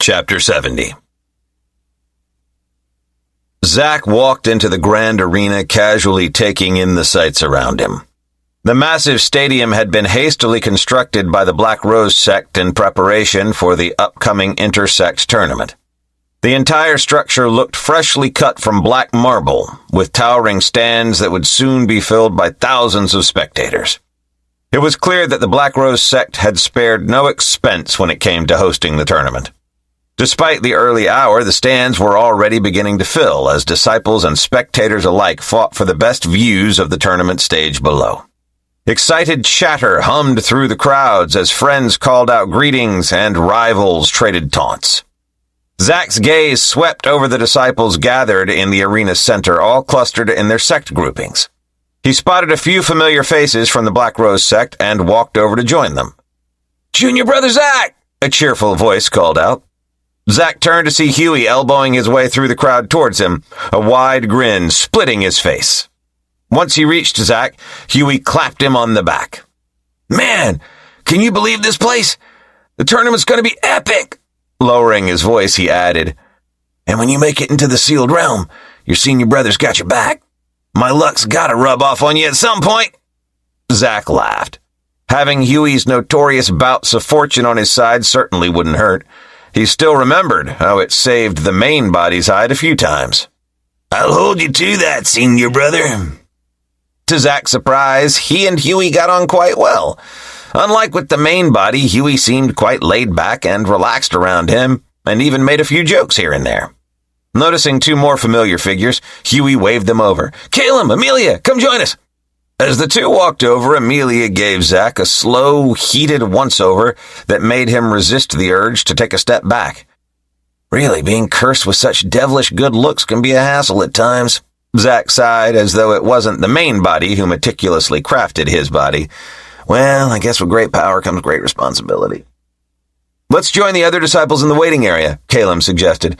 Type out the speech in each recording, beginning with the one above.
Chapter 70. Zack walked into the grand arena, casually taking in the sights around him. The massive stadium had been hastily constructed by the Black Rose Sect in preparation for the upcoming Inter-Sect tournament. The entire structure looked freshly cut from black marble, with towering stands that would soon be filled by thousands of spectators. It was clear that the Black Rose Sect had spared no expense when it came to hosting the tournament. Despite the early hour, the stands were already beginning to fill as disciples and spectators alike fought for the best views of the tournament stage below. Excited chatter hummed through the crowds as friends called out greetings and rivals traded taunts. Zack's gaze swept over the disciples gathered in the arena's center, all clustered in their sect groupings. He spotted a few familiar faces from the Black Rose Sect and walked over to join them. "Junior Brother Zack!" a cheerful voice called out. Zack turned to see Huey elbowing his way through the crowd towards him, a wide grin splitting his face. Once he reached Zack, Huey clapped him on the back. "Man, can you believe this place? The tournament's going to be epic!" Lowering his voice, he added, "And when you make it into the sealed realm, your senior brother's got your back. My luck's gotta rub off on you at some point." Zack laughed. Having Huey's notorious bouts of fortune on his side certainly wouldn't hurt. He still remembered how it saved the main body's hide a few times. "I'll hold you to that, senior brother." To Zack's surprise, he and Huey got on quite well. Unlike with the main body, Huey seemed quite laid back and relaxed around him, and even made a few jokes here and there. Noticing two more familiar figures, Huey waved them over. "Caleb, Amelia, come join us." As the two walked over, Amelia gave Zack a slow, heated once-over that made him resist the urge to take a step back. "Really, being cursed with such devilish good looks can be a hassle at times." Zack sighed, as though it wasn't the main body who meticulously crafted his body. "Well, I guess with great power comes great responsibility." "Let's join the other disciples in the waiting area," Caleb suggested.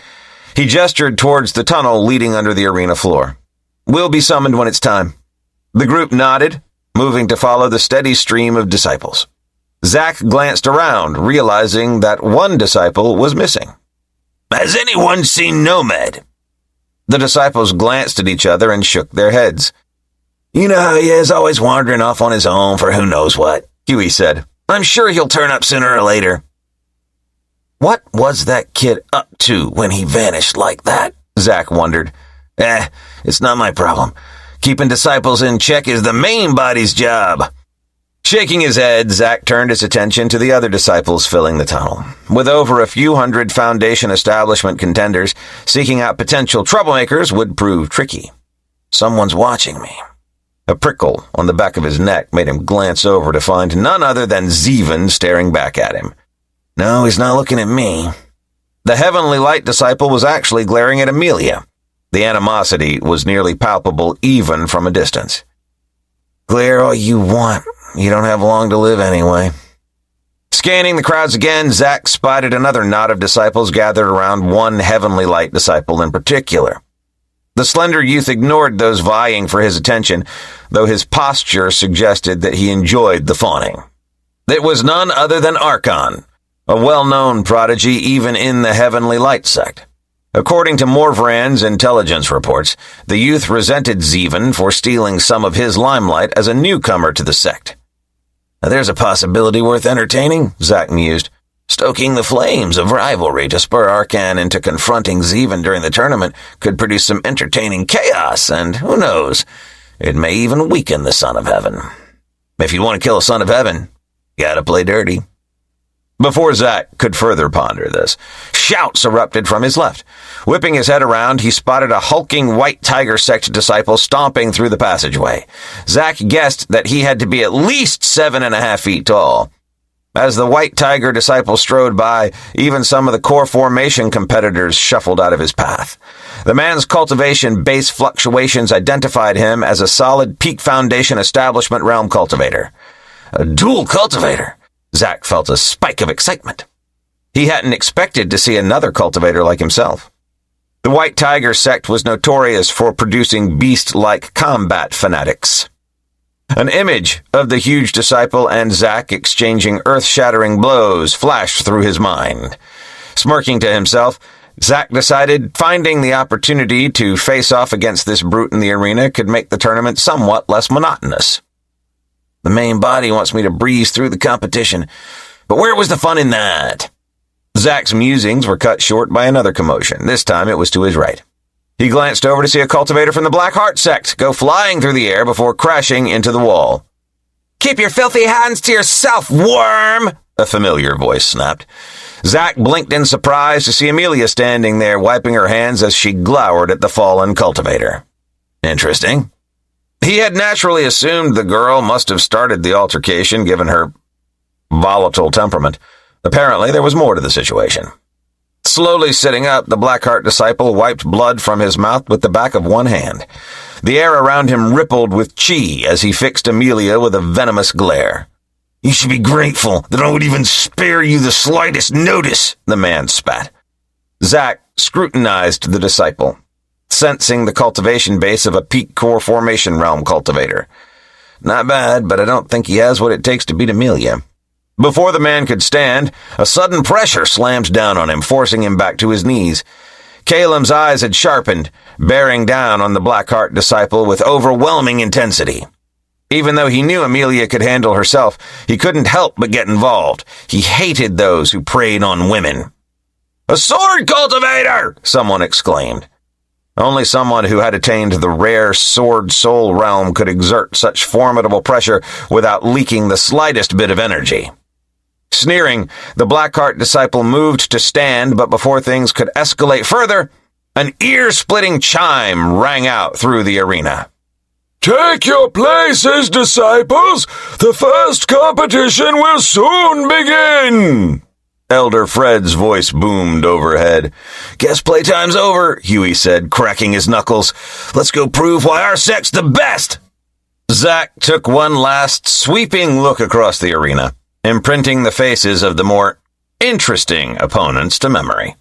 He gestured towards the tunnel leading under the arena floor. "We'll be summoned when it's time." The group nodded, moving to follow the steady stream of disciples. Zack glanced around, realizing that one disciple was missing. "Has anyone seen Nomad?" The disciples glanced at each other and shook their heads. "You know how he is, always wandering off on his own for who knows what," Huey said. "I'm sure he'll turn up sooner or later." What was that kid up to when he vanished like that? Zack wondered. It's not my problem. Keeping disciples in check is the main body's job. Shaking his head, Zack turned his attention to the other disciples filling the tunnel. With over a few hundred Foundation establishment contenders, seeking out potential troublemakers would prove tricky. "Someone's watching me." A prickle on the back of his neck made him glance over to find none other than Zeven staring back at him. "No, he's not looking at me." The Heavenly Light disciple was actually glaring at Amelia. The animosity was nearly palpable even from a distance. "Glare all you want. You don't have long to live anyway." Scanning the crowds again, Zack spotted another knot of disciples gathered around one Heavenly Light disciple in particular. The slender youth ignored those vying for his attention, though his posture suggested that he enjoyed the fawning. It was none other than Archon, a well-known prodigy even in the Heavenly Light sect. According to Morvran's intelligence reports, the youth resented Zeven for stealing some of his limelight as a newcomer to the sect. "Now there's a possibility worth entertaining," Zack mused. "Stoking the flames of rivalry to spur Archon into confronting Zeven during the tournament could produce some entertaining chaos, and who knows, it may even weaken the Son of Heaven. If you want to kill a Son of Heaven, you gotta play dirty." Before Zack could further ponder this, shouts erupted from his left. Whipping his head around, he spotted a hulking White Tiger sect disciple stomping through the passageway. Zack guessed that he had to be at least 7.5 feet tall. As the White Tiger disciple strode by, even some of the core formation competitors shuffled out of his path. The man's cultivation base fluctuations identified him as a solid Peak Foundation establishment realm cultivator. A dual cultivator! Zack felt a spike of excitement. He hadn't expected to see another cultivator like himself. The White Tiger sect was notorious for producing beast-like combat fanatics. An image of the huge disciple and Zack exchanging earth-shattering blows flashed through his mind. Smirking to himself, Zack decided finding the opportunity to face off against this brute in the arena could make the tournament somewhat less monotonous. The main body wants me to breeze through the competition, but where was the fun in that? Zack's musings were cut short by another commotion. This time it was to his right. He glanced over to see a cultivator from the Black Heart Sect go flying through the air before crashing into the wall. "Keep your filthy hands to yourself, worm!" a familiar voice snapped. Zack blinked in surprise to see Amelia standing there, wiping her hands as she glowered at the fallen cultivator. Interesting. He had naturally assumed the girl must have started the altercation, given her volatile temperament. Apparently, there was more to the situation. Slowly sitting up, the Blackheart disciple wiped blood from his mouth with the back of one hand. The air around him rippled with chi as he fixed Amelia with a venomous glare. "You should be grateful that I would even spare you the slightest notice," the man spat. Zack scrutinized the disciple, sensing the cultivation base of a peak core formation realm cultivator. Not bad, but I don't think he has what it takes to beat Amelia. Before the man could stand, a sudden pressure slammed down on him, forcing him back to his knees. Caelim's eyes had sharpened, bearing down on the Blackheart disciple with overwhelming intensity. Even though he knew Amelia could handle herself, he couldn't help but get involved. He hated those who preyed on women. "A sword cultivator!" someone exclaimed. Only someone who had attained the rare sword soul realm could exert such formidable pressure without leaking the slightest bit of energy. Sneering, the Blackheart disciple moved to stand, but before things could escalate further, an ear-splitting chime rang out through the arena. "Take your places, disciples! The first competition will soon begin!" Elder Fred's voice boomed overhead. "Guess playtime's over," Huey said, cracking his knuckles. "Let's go prove why our sect's the best!" Zack took one last sweeping look across the arena, imprinting the faces of the more interesting opponents to memory.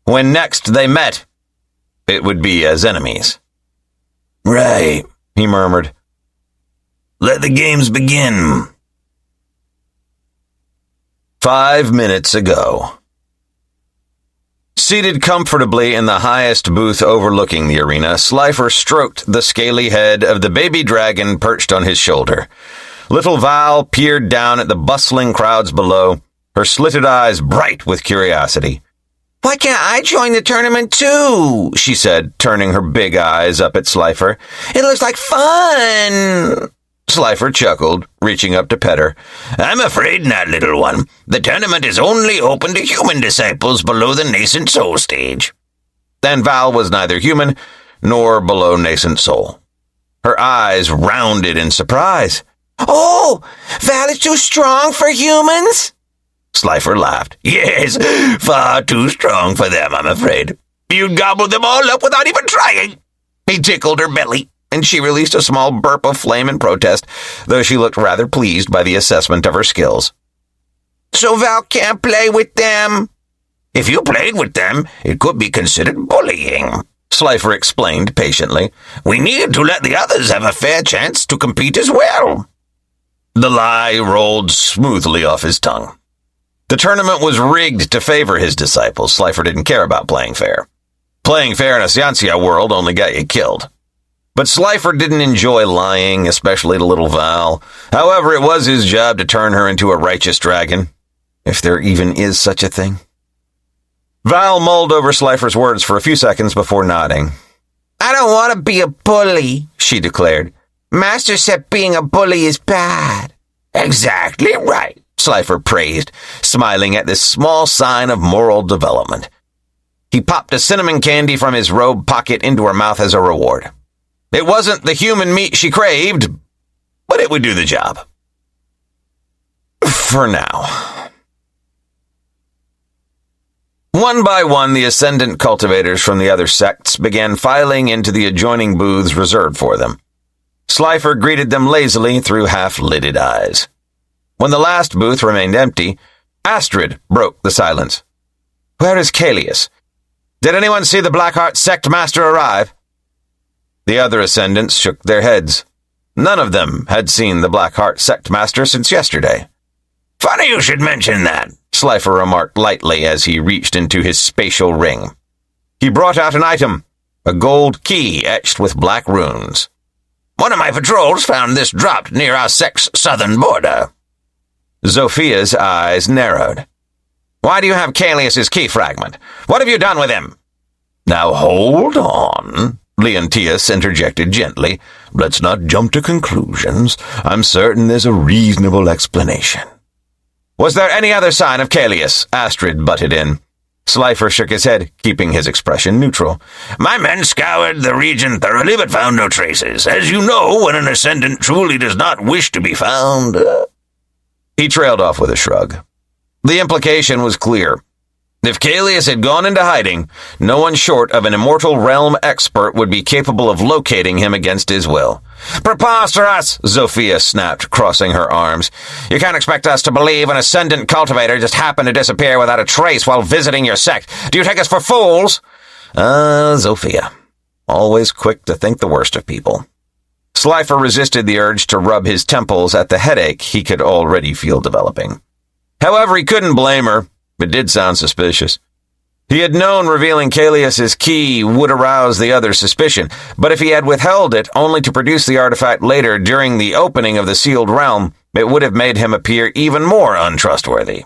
When next they met, it would be as enemies. "Right," he murmured. "Let the games begin." 5 minutes ago. Seated comfortably in the highest booth overlooking the arena, Slifer stroked the scaly head of the baby dragon perched on his shoulder. Little Val peered down at the bustling crowds below, her slitted eyes bright with curiosity. "Why can't I join the tournament too?" she said, turning her big eyes up at Slifer. "It looks like fun." Slifer chuckled, reaching up to pet her. "I'm afraid not, little one. The tournament is only open to human disciples below the nascent soul stage." And Val was neither human nor below nascent soul. Her eyes rounded in surprise. "Oh, Val is too strong for humans?" Slifer laughed. "Yes, far too strong for them, I'm afraid. You'd gobble them all up without even trying." He tickled her belly, and she released a small burp of flame in protest, though she looked rather pleased by the assessment of her skills. "So Val can't play with them?" "If you played with them, it could be considered bullying," Slifer explained patiently. "We need to let the others have a fair chance to compete as well." The lie rolled smoothly off his tongue. The tournament was rigged to favor his disciples. Slifer didn't care about playing fair. Playing fair in a xianxia world only got you killed. But Slifer didn't enjoy lying, especially to little Val. However, it was his job to turn her into a righteous dragon, if there even is such a thing. Val mulled over Slifer's words for a few seconds before nodding. "I don't want to be a bully," she declared. "Master said being a bully is bad." "Exactly right," Slifer praised, smiling at this small sign of moral development. He popped a cinnamon candy from his robe pocket into her mouth as a reward. It wasn't the human meat she craved, but it would do the job. For now. One by one, the ascendant cultivators from the other sects began filing into the adjoining booths reserved for them. Slifer greeted them lazily through half-lidded eyes. When the last booth remained empty, Astrid broke the silence. "Where is Kalius? Did anyone see the Blackheart sect master arrive?" The other ascendants shook their heads. None of them had seen the Blackheart sect master since yesterday. "Funny you should mention that," Slifer remarked lightly as he reached into his spatial ring. He brought out an item, a gold key etched with black runes. One of my patrols found this dropped near our sect's southern border. Zophia's eyes narrowed. Why do you have Kallius's key fragment? What have you done with him? Now hold on, Leontius interjected gently. Let's not jump to conclusions. I'm certain there's a reasonable explanation. Was there any other sign of Kallius? Astrid butted in. Slifer shook his head, keeping his expression neutral. My men scoured the region thoroughly but found no traces. As you know, when an ascendant truly does not wish to be found... He trailed off with a shrug. The implication was clear. If Kallius had gone into hiding, no one short of an immortal realm expert would be capable of locating him against his will. Preposterous! Zophia snapped, crossing her arms. You can't expect us to believe an ascendant cultivator just happened to disappear without a trace while visiting your sect. Do you take us for fools? Zophia. Always quick to think the worst of people. Slifer resisted the urge to rub his temples at the headache he could already feel developing. However, he couldn't blame her. It did sound suspicious. He had known revealing Kallius's key would arouse the other's suspicion, but if he had withheld it only to produce the artifact later during the opening of the sealed realm, it would have made him appear even more untrustworthy.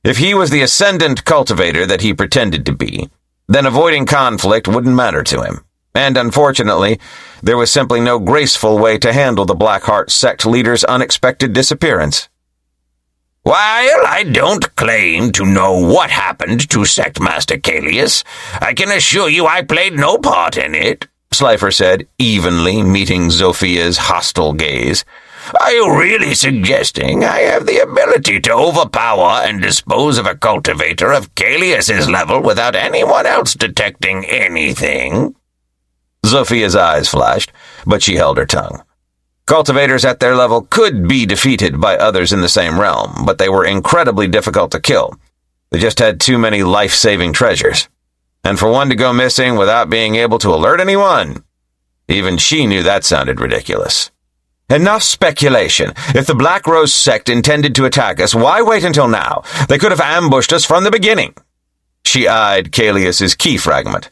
If he was the ascendant cultivator that he pretended to be, then avoiding conflict wouldn't matter to him. And unfortunately, there was simply no graceful way to handle the Blackheart sect leader's unexpected disappearance. While I don't claim to know what happened to Sect Master Kallius, I can assure you I played no part in it, Slifer said, evenly meeting Zophia's hostile gaze. Are you really suggesting I have the ability to overpower and dispose of a cultivator of Kallius's level without anyone else detecting anything? Zophia's eyes flashed, but she held her tongue. Cultivators at their level could be defeated by others in the same realm, but they were incredibly difficult to kill. They just had too many life-saving treasures. And for one to go missing without being able to alert anyone, even she knew that sounded ridiculous. Enough speculation. If the Black Rose sect intended to attack us, why wait until now? They could have ambushed us from the beginning. She eyed Kallius's key fragment.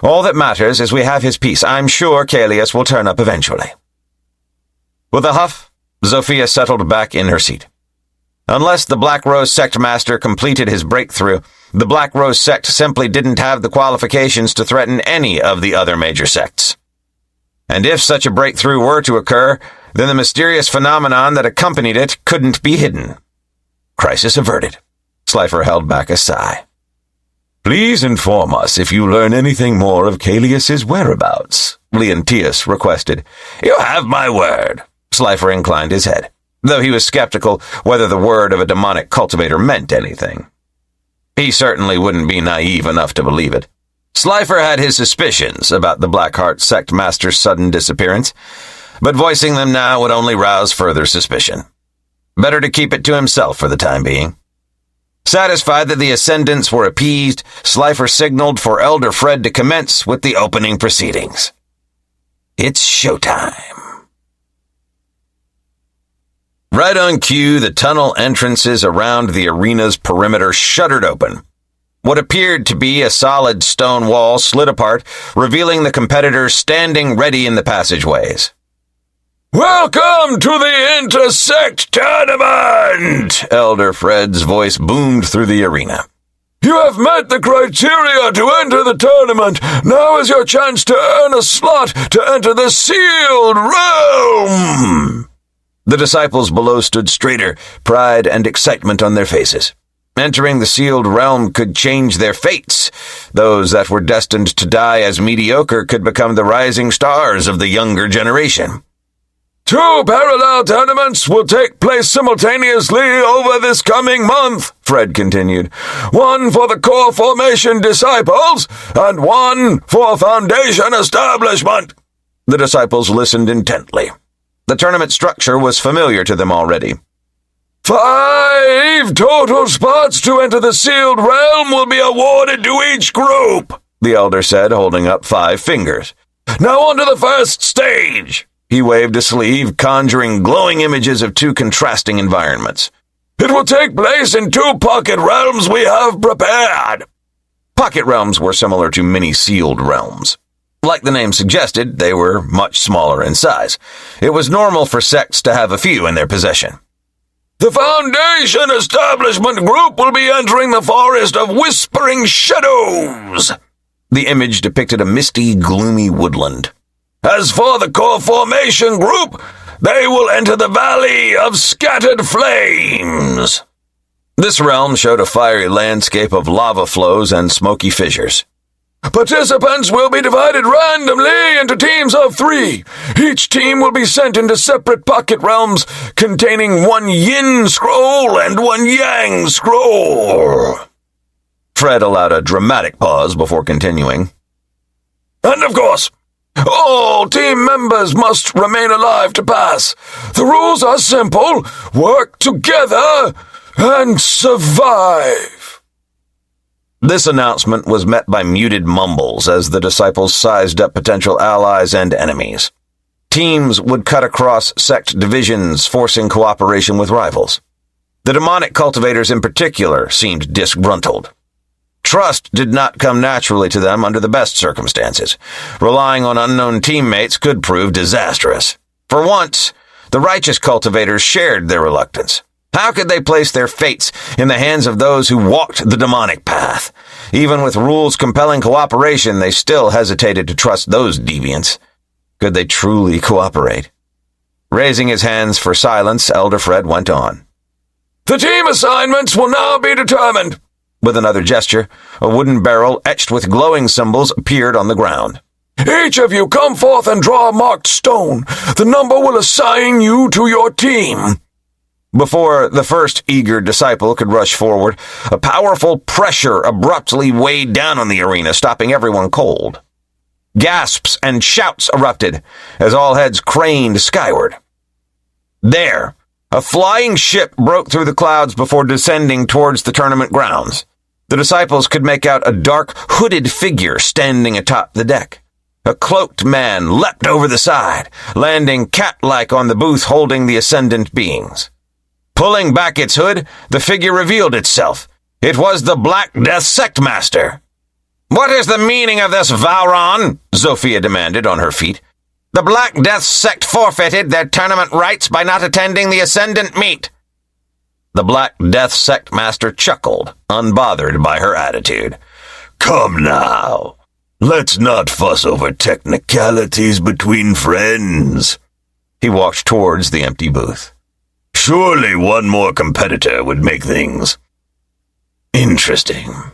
All that matters is we have his piece. I'm sure Kallius will turn up eventually. With a huff, Zophia settled back in her seat. Unless the Black Rose sect master completed his breakthrough, the Black Rose sect simply didn't have the qualifications to threaten any of the other major sects. And if such a breakthrough were to occur, then the mysterious phenomenon that accompanied it couldn't be hidden. Crisis averted. Slifer held back a sigh. Please inform us if you learn anything more of Kallius's whereabouts, Leontius requested. You have my word. Slifer inclined his head, though he was skeptical whether the word of a demonic cultivator meant anything. He certainly wouldn't be naive enough to believe it. Slifer had his suspicions about the Blackheart sect master's sudden disappearance, but voicing them now would only rouse further suspicion. Better to keep it to himself for the time being. Satisfied that the ascendants were appeased, Slifer signaled for Elder Fred to commence with the opening proceedings. It's showtime. Right on cue, the tunnel entrances around the arena's perimeter shuddered open. What appeared to be a solid stone wall slid apart, revealing the competitors standing ready in the passageways. Welcome to the Intersect Tournament! Elder Fred's voice boomed through the arena. You have met the criteria to enter the tournament. Now is your chance to earn a slot to enter the sealed realm! The disciples below stood straighter, pride and excitement on their faces. Entering the sealed realm could change their fates. Those that were destined to die as mediocre could become the rising stars of the younger generation. 2 parallel tournaments will take place simultaneously over this coming month, Fred continued. 1 for the core formation disciples, and 1 for foundation establishment. The disciples listened intently. The tournament structure was familiar to them already. 5 total spots to enter the sealed realm will be awarded to each group, the elder said, holding up 5 fingers. Now on to the first stage. He waved a sleeve, conjuring glowing images of 2 contrasting environments. It will take place in 2 pocket realms we have prepared. Pocket realms were similar to mini-sealed realms. Like the name suggested, they were much smaller in size. It was normal for sects to have a few in their possession. The Foundation Establishment Group will be entering the Forest of Whispering Shadows. The image depicted a misty, gloomy woodland. As for the Core Formation Group, they will enter the Valley of Scattered Flames. This realm showed a fiery landscape of lava flows and smoky fissures. Participants will be divided randomly into teams of 3. Each team will be sent into separate pocket realms containing 1 yin scroll and 1 yang scroll. Fred allowed a dramatic pause before continuing. And of course, all team members must remain alive to pass. The rules are simple. Work together and survive. This announcement was met by muted mumbles as the disciples sized up potential allies and enemies. Teams would cut across sect divisions, forcing cooperation with rivals. The demonic cultivators in particular seemed disgruntled. Trust did not come naturally to them under the best circumstances. Relying on unknown teammates could prove disastrous. For once, the righteous cultivators shared their reluctance. How could they place their fates in the hands of those who walked the demonic path? Even with rules compelling cooperation, they still hesitated to trust those deviants. Could they truly cooperate? Raising his hands for silence, Elder Fred went on. The team assignments will now be determined. With another gesture, a wooden barrel etched with glowing symbols appeared on the ground. Each of you come forth and draw a marked stone. The number will assign you to your team. Before the first eager disciple could rush forward, a powerful pressure abruptly weighed down on the arena, stopping everyone cold. Gasps and shouts erupted as all heads craned skyward. There, a flying ship broke through the clouds before descending towards the tournament grounds. The disciples could make out a dark, hooded figure standing atop the deck. A cloaked man leapt over the side, landing cat-like on the booth holding the ascendant beings. Pulling back its hood, the figure revealed itself. It was the Black Death Sect Master. "What is the meaning of this, Valron?" Zofia demanded on her feet. "The Black Death Sect forfeited their tournament rights by not attending the Ascendant meet." The Black Death Sect Master chuckled, unbothered by her attitude. Come now. Let's not fuss over technicalities between friends. He walked towards the empty booth. Surely one more competitor would make things interesting.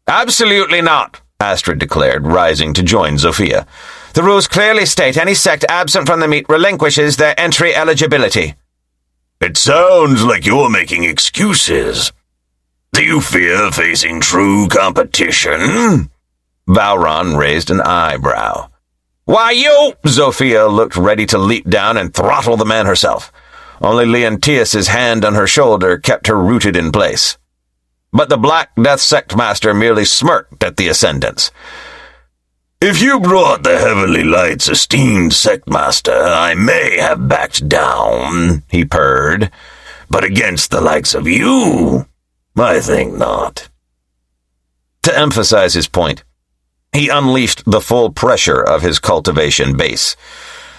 Absolutely not, Astrid declared, rising to join Zofia. The rules clearly state any sect absent from the meet relinquishes their entry eligibility. It sounds like you're making excuses. Do you fear facing true competition? Valron raised an eyebrow. Why, you! Zofia looked ready to leap down and throttle the man herself. Only Leontius's hand on her shoulder kept her rooted in place. But the Black Death Sect Master merely smirked at the ascendants. If you brought the Heavenly Light's esteemed Sect Master, I may have backed down, he purred. But against the likes of you, I think not. To emphasize his point, he unleashed the full pressure of his cultivation base.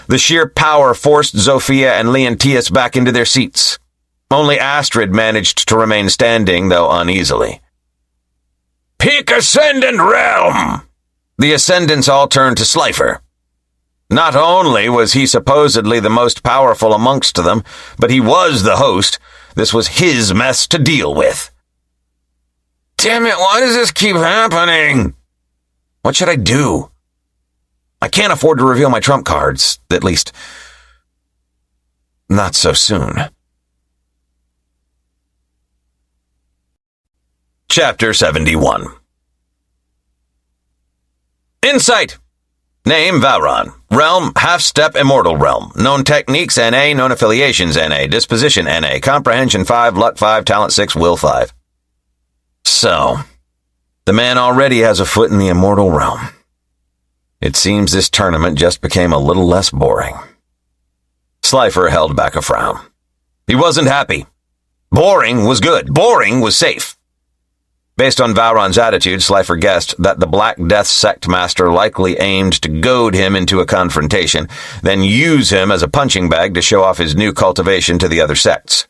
The sheer power forced Zofia and Leontius back into their seats. Only Astrid managed to remain standing, though uneasily. Pick Ascendant Realm! The Ascendants all turned to Slifer. Not only was he supposedly the most powerful amongst them, but he was the host. This was his mess to deal with. Damn it, why does this keep happening? What should I do? I can't afford to reveal my trump cards, at least not so soon. Chapter 71. Insight. Name Valron. Realm Half-Step Immortal Realm. Known techniques NA, known affiliations NA, disposition NA, comprehension 5, luck 5, talent 6, will 5. So, the man already has a foot in the immortal realm. It seems this tournament just became a little less boring. Slifer held back a frown. He wasn't happy. Boring was good. Boring was safe. Based on Valron's attitude, Slifer guessed that the Black Death Sect Master likely aimed to goad him into a confrontation, then use him as a punching bag to show off his new cultivation to the other sects.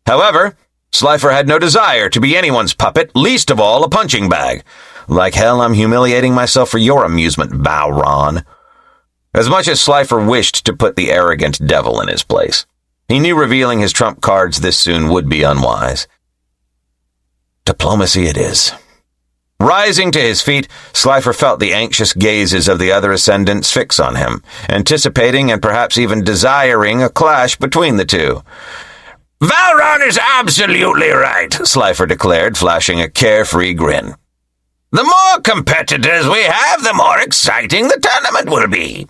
However, Slifer had no desire to be anyone's puppet, least of all a punching bag. Like hell, I'm humiliating myself for your amusement, Valron. As much as Slifer wished to put the arrogant devil in his place, he knew revealing his trump cards this soon would be unwise. Diplomacy it is. Rising to his feet, Slifer felt the anxious gazes of the other ascendants fix on him, anticipating and perhaps even desiring a clash between the two. Valron is absolutely right, Slifer declared, flashing a carefree grin. The more competitors we have, the more exciting the tournament will be.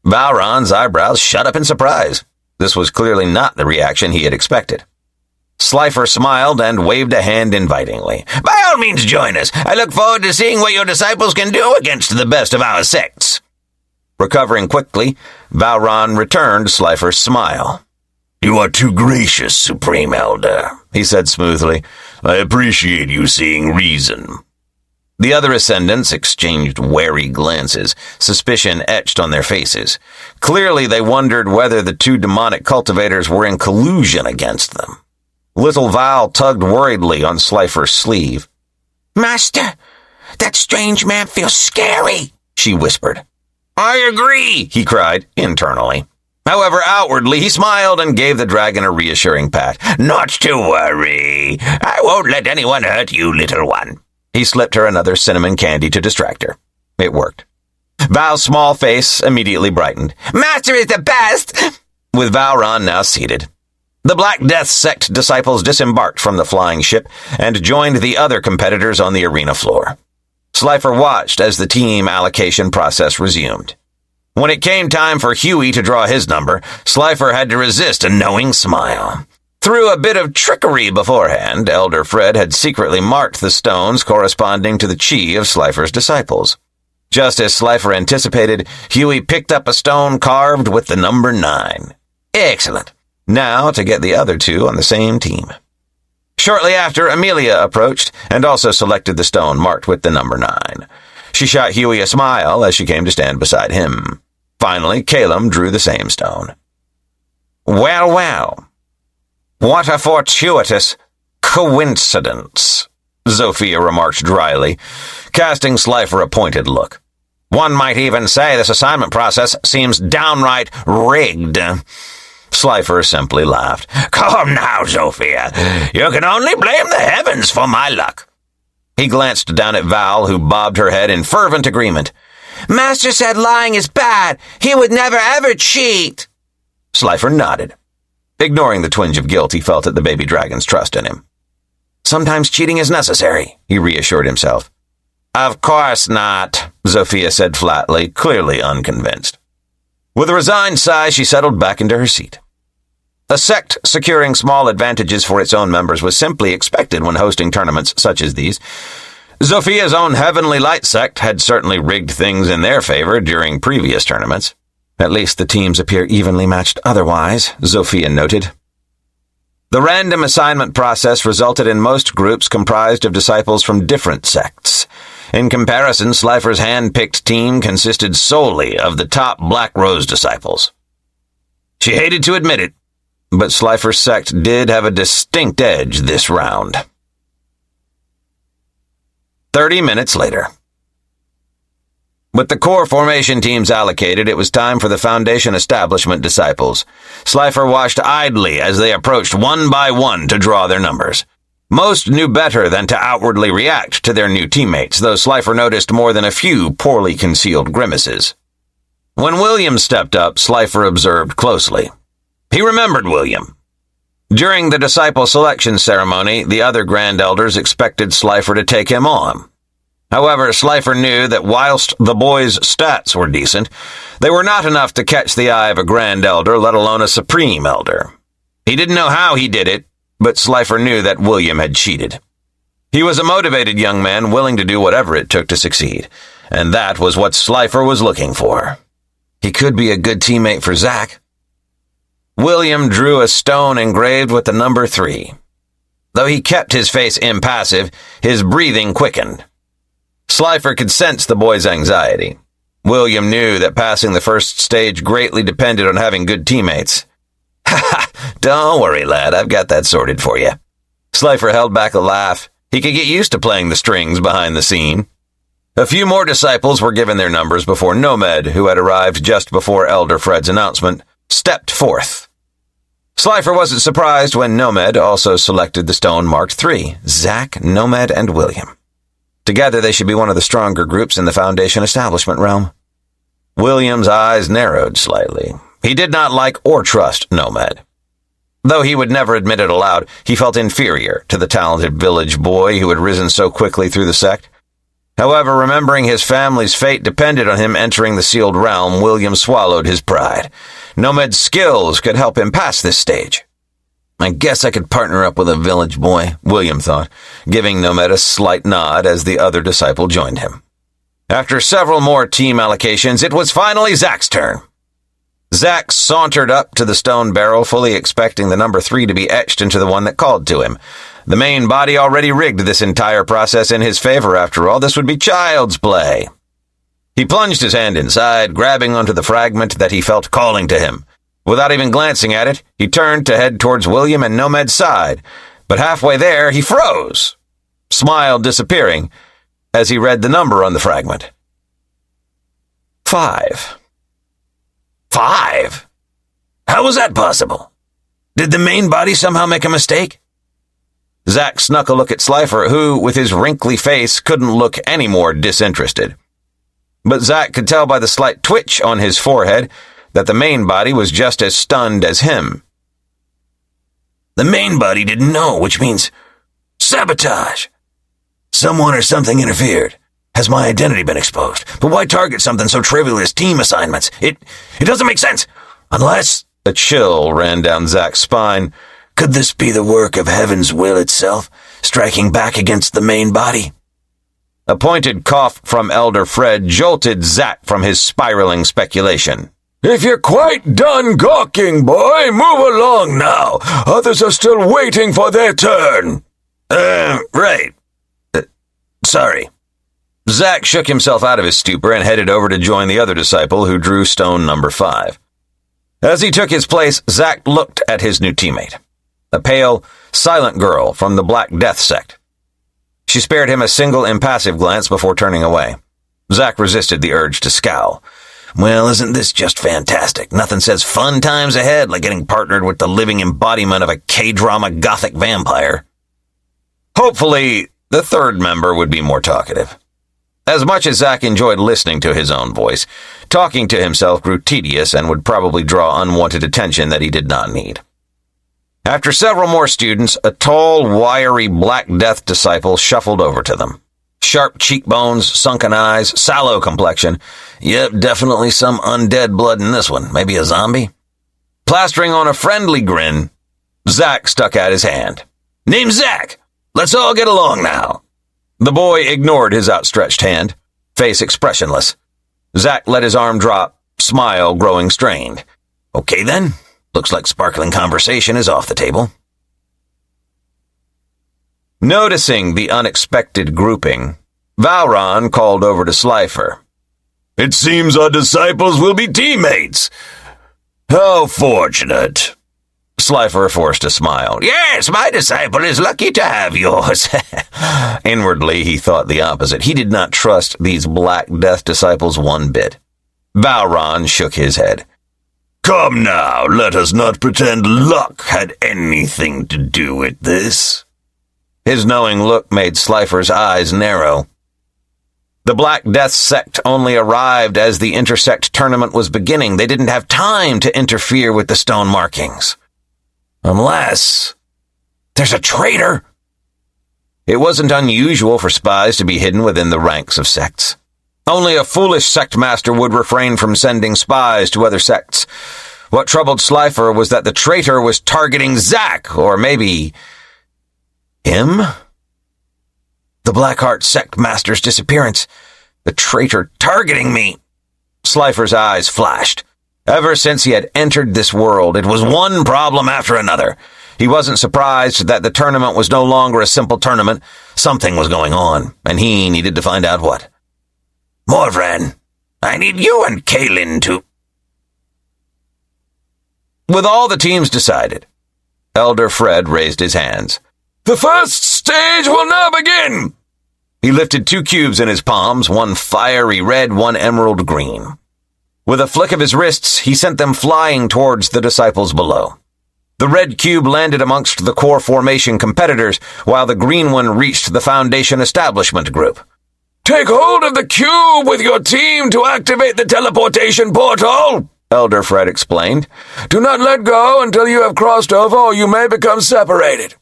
Valron's eyebrows shut up in surprise. This was clearly not the reaction he had expected. Slifer smiled and waved a hand invitingly. By all means, join us. I look forward to seeing what your disciples can do against the best of our sects. Recovering quickly, Valron returned Slifer's smile. You are too gracious, Supreme Elder, he said smoothly. I appreciate you seeing reason. The other ascendants exchanged wary glances, suspicion etched on their faces. Clearly they wondered whether the two demonic cultivators were in collusion against them. Little Val tugged worriedly on Slifer's sleeve. Master, that strange man feels scary, she whispered. I agree, he cried, internally. However, outwardly, he smiled and gave the dragon a reassuring pat. Not to worry. I won't let anyone hurt you, little one. He slipped her another cinnamon candy to distract her. It worked. Val's small face immediately brightened. Master is the best! With Valron now seated. The Black Death Sect disciples disembarked from the flying ship and joined the other competitors on the arena floor. Slifer watched as the team allocation process resumed. When it came time for Huey to draw his number, Slifer had to resist a knowing smile. Through a bit of trickery beforehand, Elder Fred had secretly marked the stones corresponding to the chi of Slifer's disciples. Just as Slifer anticipated, Huey picked up a stone carved with the number 9. Excellent. Now to get the other two on the same team. Shortly after, Amelia approached and also selected the stone marked with the number 9. She shot Huey a smile as she came to stand beside him. Finally, Calum drew the same stone. Well, well. What a fortuitous coincidence, Zofia remarked dryly, casting Slifer a pointed look. One might even say this assignment process seems downright rigged. Slifer simply laughed. Come now, Zofia. You can only blame the heavens for my luck. He glanced down at Val, who bobbed her head in fervent agreement. Master said lying is bad. He would never ever cheat. Slifer nodded, ignoring the twinge of guilt he felt at the baby dragon's trust in him. Sometimes cheating is necessary, he reassured himself. Of course not, Zofia said flatly, clearly unconvinced. With a resigned sigh, she settled back into her seat. A sect securing small advantages for its own members was simply expected when hosting tournaments such as these. Zofia's own Heavenly Light sect had certainly rigged things in their favor during previous tournaments. At least the teams appear evenly matched otherwise, Zofia noted. The random assignment process resulted in most groups comprised of disciples from different sects. In comparison, Slifer's hand-picked team consisted solely of the top Black Rose disciples. She hated to admit it, but Slifer's sect did have a distinct edge this round. 30 minutes later. With the core formation teams allocated, it was time for the Foundation Establishment disciples. Slifer watched idly as they approached one by one to draw their numbers. Most knew better than to outwardly react to their new teammates, though Slifer noticed more than a few poorly concealed grimaces. When William stepped up, Slifer observed closely. He remembered William. During the disciple selection ceremony, the other Grand Elders expected Slifer to take him on. However, Slifer knew that whilst the boy's stats were decent, they were not enough to catch the eye of a Grand Elder, let alone a Supreme Elder. He didn't know how he did it, but Slifer knew that William had cheated. He was a motivated young man willing to do whatever it took to succeed, and that was what Slifer was looking for. He could be a good teammate for Zack. William drew a stone engraved with the number 3. Though he kept his face impassive, his breathing quickened. Slifer could sense the boy's anxiety. William knew that passing the first stage greatly depended on having good teammates. "Ha ha! Don't worry, lad, I've got that sorted for you." Slifer held back a laugh. He could get used to playing the strings behind the scene. A few more disciples were given their numbers before Nomad, who had arrived just before Elder Fred's announcement, stepped forth. Slifer wasn't surprised when Nomad also selected the stone marked 3, Zack, Nomad, and William. Together they should be one of the stronger groups in the Foundation establishment realm. William's eyes narrowed slightly. He did not like or trust Nomad. Though he would never admit it aloud, he felt inferior to the talented village boy who had risen so quickly through the sect. However, remembering his family's fate depended on him entering the sealed realm, William swallowed his pride. Nomad's skills could help him pass this stage. "I guess I could partner up with a village boy," William thought, giving Nomad a slight nod as the other disciple joined him. After several more team allocations, it was finally Zack's turn. Zack sauntered up to the stone barrel, fully expecting the number 3 to be etched into the one that called to him. The main body already rigged this entire process in his favor. After all, this would be child's play. He plunged his hand inside, grabbing onto the fragment that he felt calling to him. Without even glancing at it, he turned to head towards William and Nomad's side, but halfway there he froze, smile disappearing as he read the number on the fragment. 5. 5? How was that possible? Did the main body somehow make a mistake? Zack snuck a look at Slifer, who, with his wrinkly face, couldn't look any more disinterested. But Zack could tell by the slight twitch on his forehead that the main body was just as stunned as him. The main body didn't know, which means sabotage. Someone or something interfered. Has my identity been exposed? But why target something so trivial as team assignments? It doesn't make sense. Unless... A chill ran down Zack's spine. Could this be the work of heaven's will itself, striking back against the main body? A pointed cough from Elder Fred jolted Zack from his spiraling speculation. "If you're quite done gawking, boy, move along now. Others are still waiting for their turn." Right. Sorry. Zack shook himself out of his stupor and headed over to join the other disciple who drew stone number 5. As he took his place, Zack looked at his new teammate, a pale, silent girl from the Black Death Sect. She spared him a single impassive glance before turning away. Zack resisted the urge to scowl. Well, isn't this just fantastic? Nothing says fun times ahead like getting partnered with the living embodiment of a K-drama gothic vampire. Hopefully, the third member would be more talkative. As much as Zack enjoyed listening to his own voice, talking to himself grew tedious and would probably draw unwanted attention that he did not need. After several more students, a tall, wiry Black Death disciple shuffled over to them. Sharp cheekbones, sunken eyes, sallow complexion. Yep, definitely some undead blood in this one. Maybe a zombie? Plastering on a friendly grin, Zack stuck out his hand. "Name's Zack. Let's all get along now." The boy ignored his outstretched hand, face expressionless. Zack let his arm drop, smile growing strained. "Okay then. Looks like sparkling conversation is off the table." Noticing the unexpected grouping, Valron called over to Slifer. "It seems our disciples will be teammates. How fortunate." Slifer forced a smile. "Yes, my disciple is lucky to have yours." Inwardly, he thought the opposite. He did not trust these Black Death disciples one bit. Valron shook his head. "Come now, let us not pretend luck had anything to do with this." His knowing look made Slifer's eyes narrow. The Black Death sect only arrived as the intersect tournament was beginning. They didn't have time to interfere with the stone markings. Unless there's a traitor. It wasn't unusual for spies to be hidden within the ranks of sects. Only a foolish sect master would refrain from sending spies to other sects. What troubled Slifer was that the traitor was targeting Zack, or maybe him? The Blackheart sect master's disappearance. The traitor targeting me. Slifer's eyes flashed. Ever since he had entered this world, it was one problem after another. He wasn't surprised that the tournament was no longer a simple tournament. Something was going on, and he needed to find out what. Morvran, I need you and Kaelin to... With all the teams decided, Elder Fred raised his hands. The first stage will now begin! He lifted 2 cubes in his palms, one fiery red, one emerald green. With a flick of his wrists, he sent them flying towards the disciples below. The red cube landed amongst the core formation competitors, while the green one reached the Foundation establishment group. Take hold of the cube with your team to activate the teleportation portal, Elder Fred explained. Do not let go until you have crossed over, or you may become separated.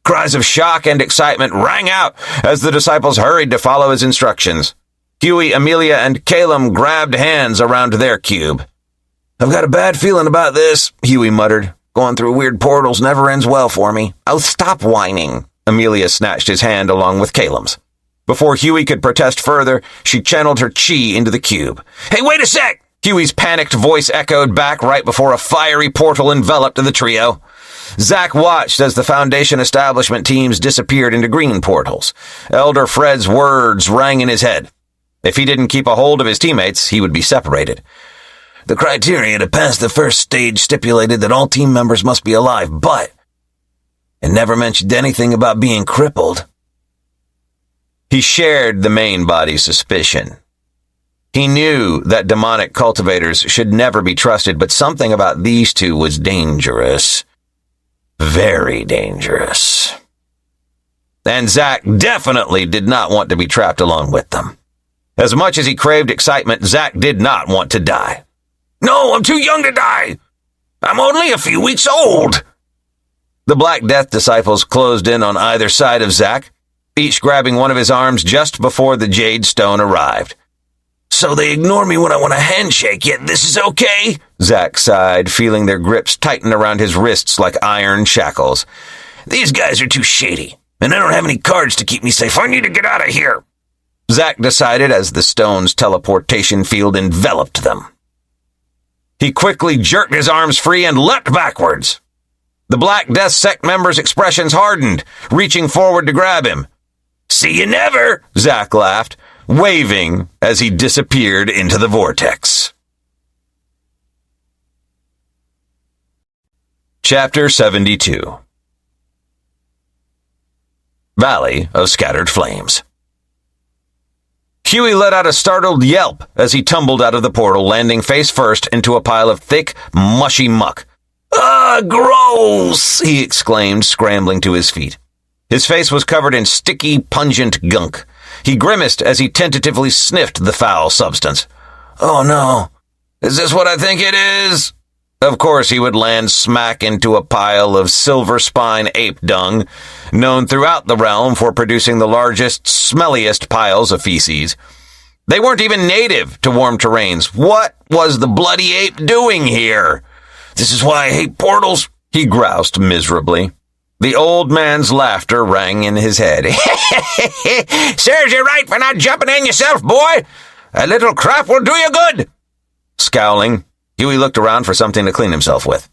Cries of shock and excitement rang out as the disciples hurried to follow his instructions. Huey, Amelia, and Calum grabbed hands around their cube. I've got a bad feeling about this, Huey muttered. Going through weird portals never ends well for me. Oh, stop whining. Amelia snatched his hand along with Calum's. Before Huey could protest further, she channeled her chi into the cube. Hey, wait a sec! Huey's panicked voice echoed back right before a fiery portal enveloped the trio. Zack watched as the Foundation establishment teams disappeared into green portals. Elder Fred's words rang in his head. If he didn't keep a hold of his teammates, he would be separated. The criteria to pass the first stage stipulated that all team members must be alive, but it never mentioned anything about being crippled. He shared the main body's suspicion. He knew that demonic cultivators should never be trusted, but something about these two was dangerous. Very dangerous. And Zack definitely did not want to be trapped along with them. As much as he craved excitement, Zack did not want to die. No, I'm too young to die. I'm only a few weeks old. The Black Death disciples closed in on either side of Zack, each grabbing one of his arms just before the Jade Stone arrived. So they ignore me when I want a handshake, yet this is okay? Zack sighed, feeling their grips tighten around his wrists like iron shackles. These guys are too shady, and I don't have any cards to keep me safe. I need to get out of here. Zack decided as the stone's teleportation field enveloped them. He quickly jerked his arms free and leapt backwards. The Black Death Sect members' expressions hardened, reaching forward to grab him. See you never, Zack laughed, waving as he disappeared into the vortex. Chapter 72. Valley of Scattered Flames. Huey let out a startled yelp as he tumbled out of the portal, landing face first into a pile of thick, mushy muck. Ah, gross! He exclaimed, scrambling to his feet. His face was covered in sticky, pungent gunk. He grimaced as he tentatively sniffed the foul substance. Oh no, is this what I think it is? Of course he would land smack into a pile of silver spine ape dung, known throughout the realm for producing the largest, smelliest piles of feces. They weren't even native to warm terrains. What was the bloody ape doing here? This is why I hate portals, he groused miserably. The old man's laughter rang in his head. Serves you right for not jumping in yourself, boy. A little crap will do you good. Scowling, Huey looked around for something to clean himself with.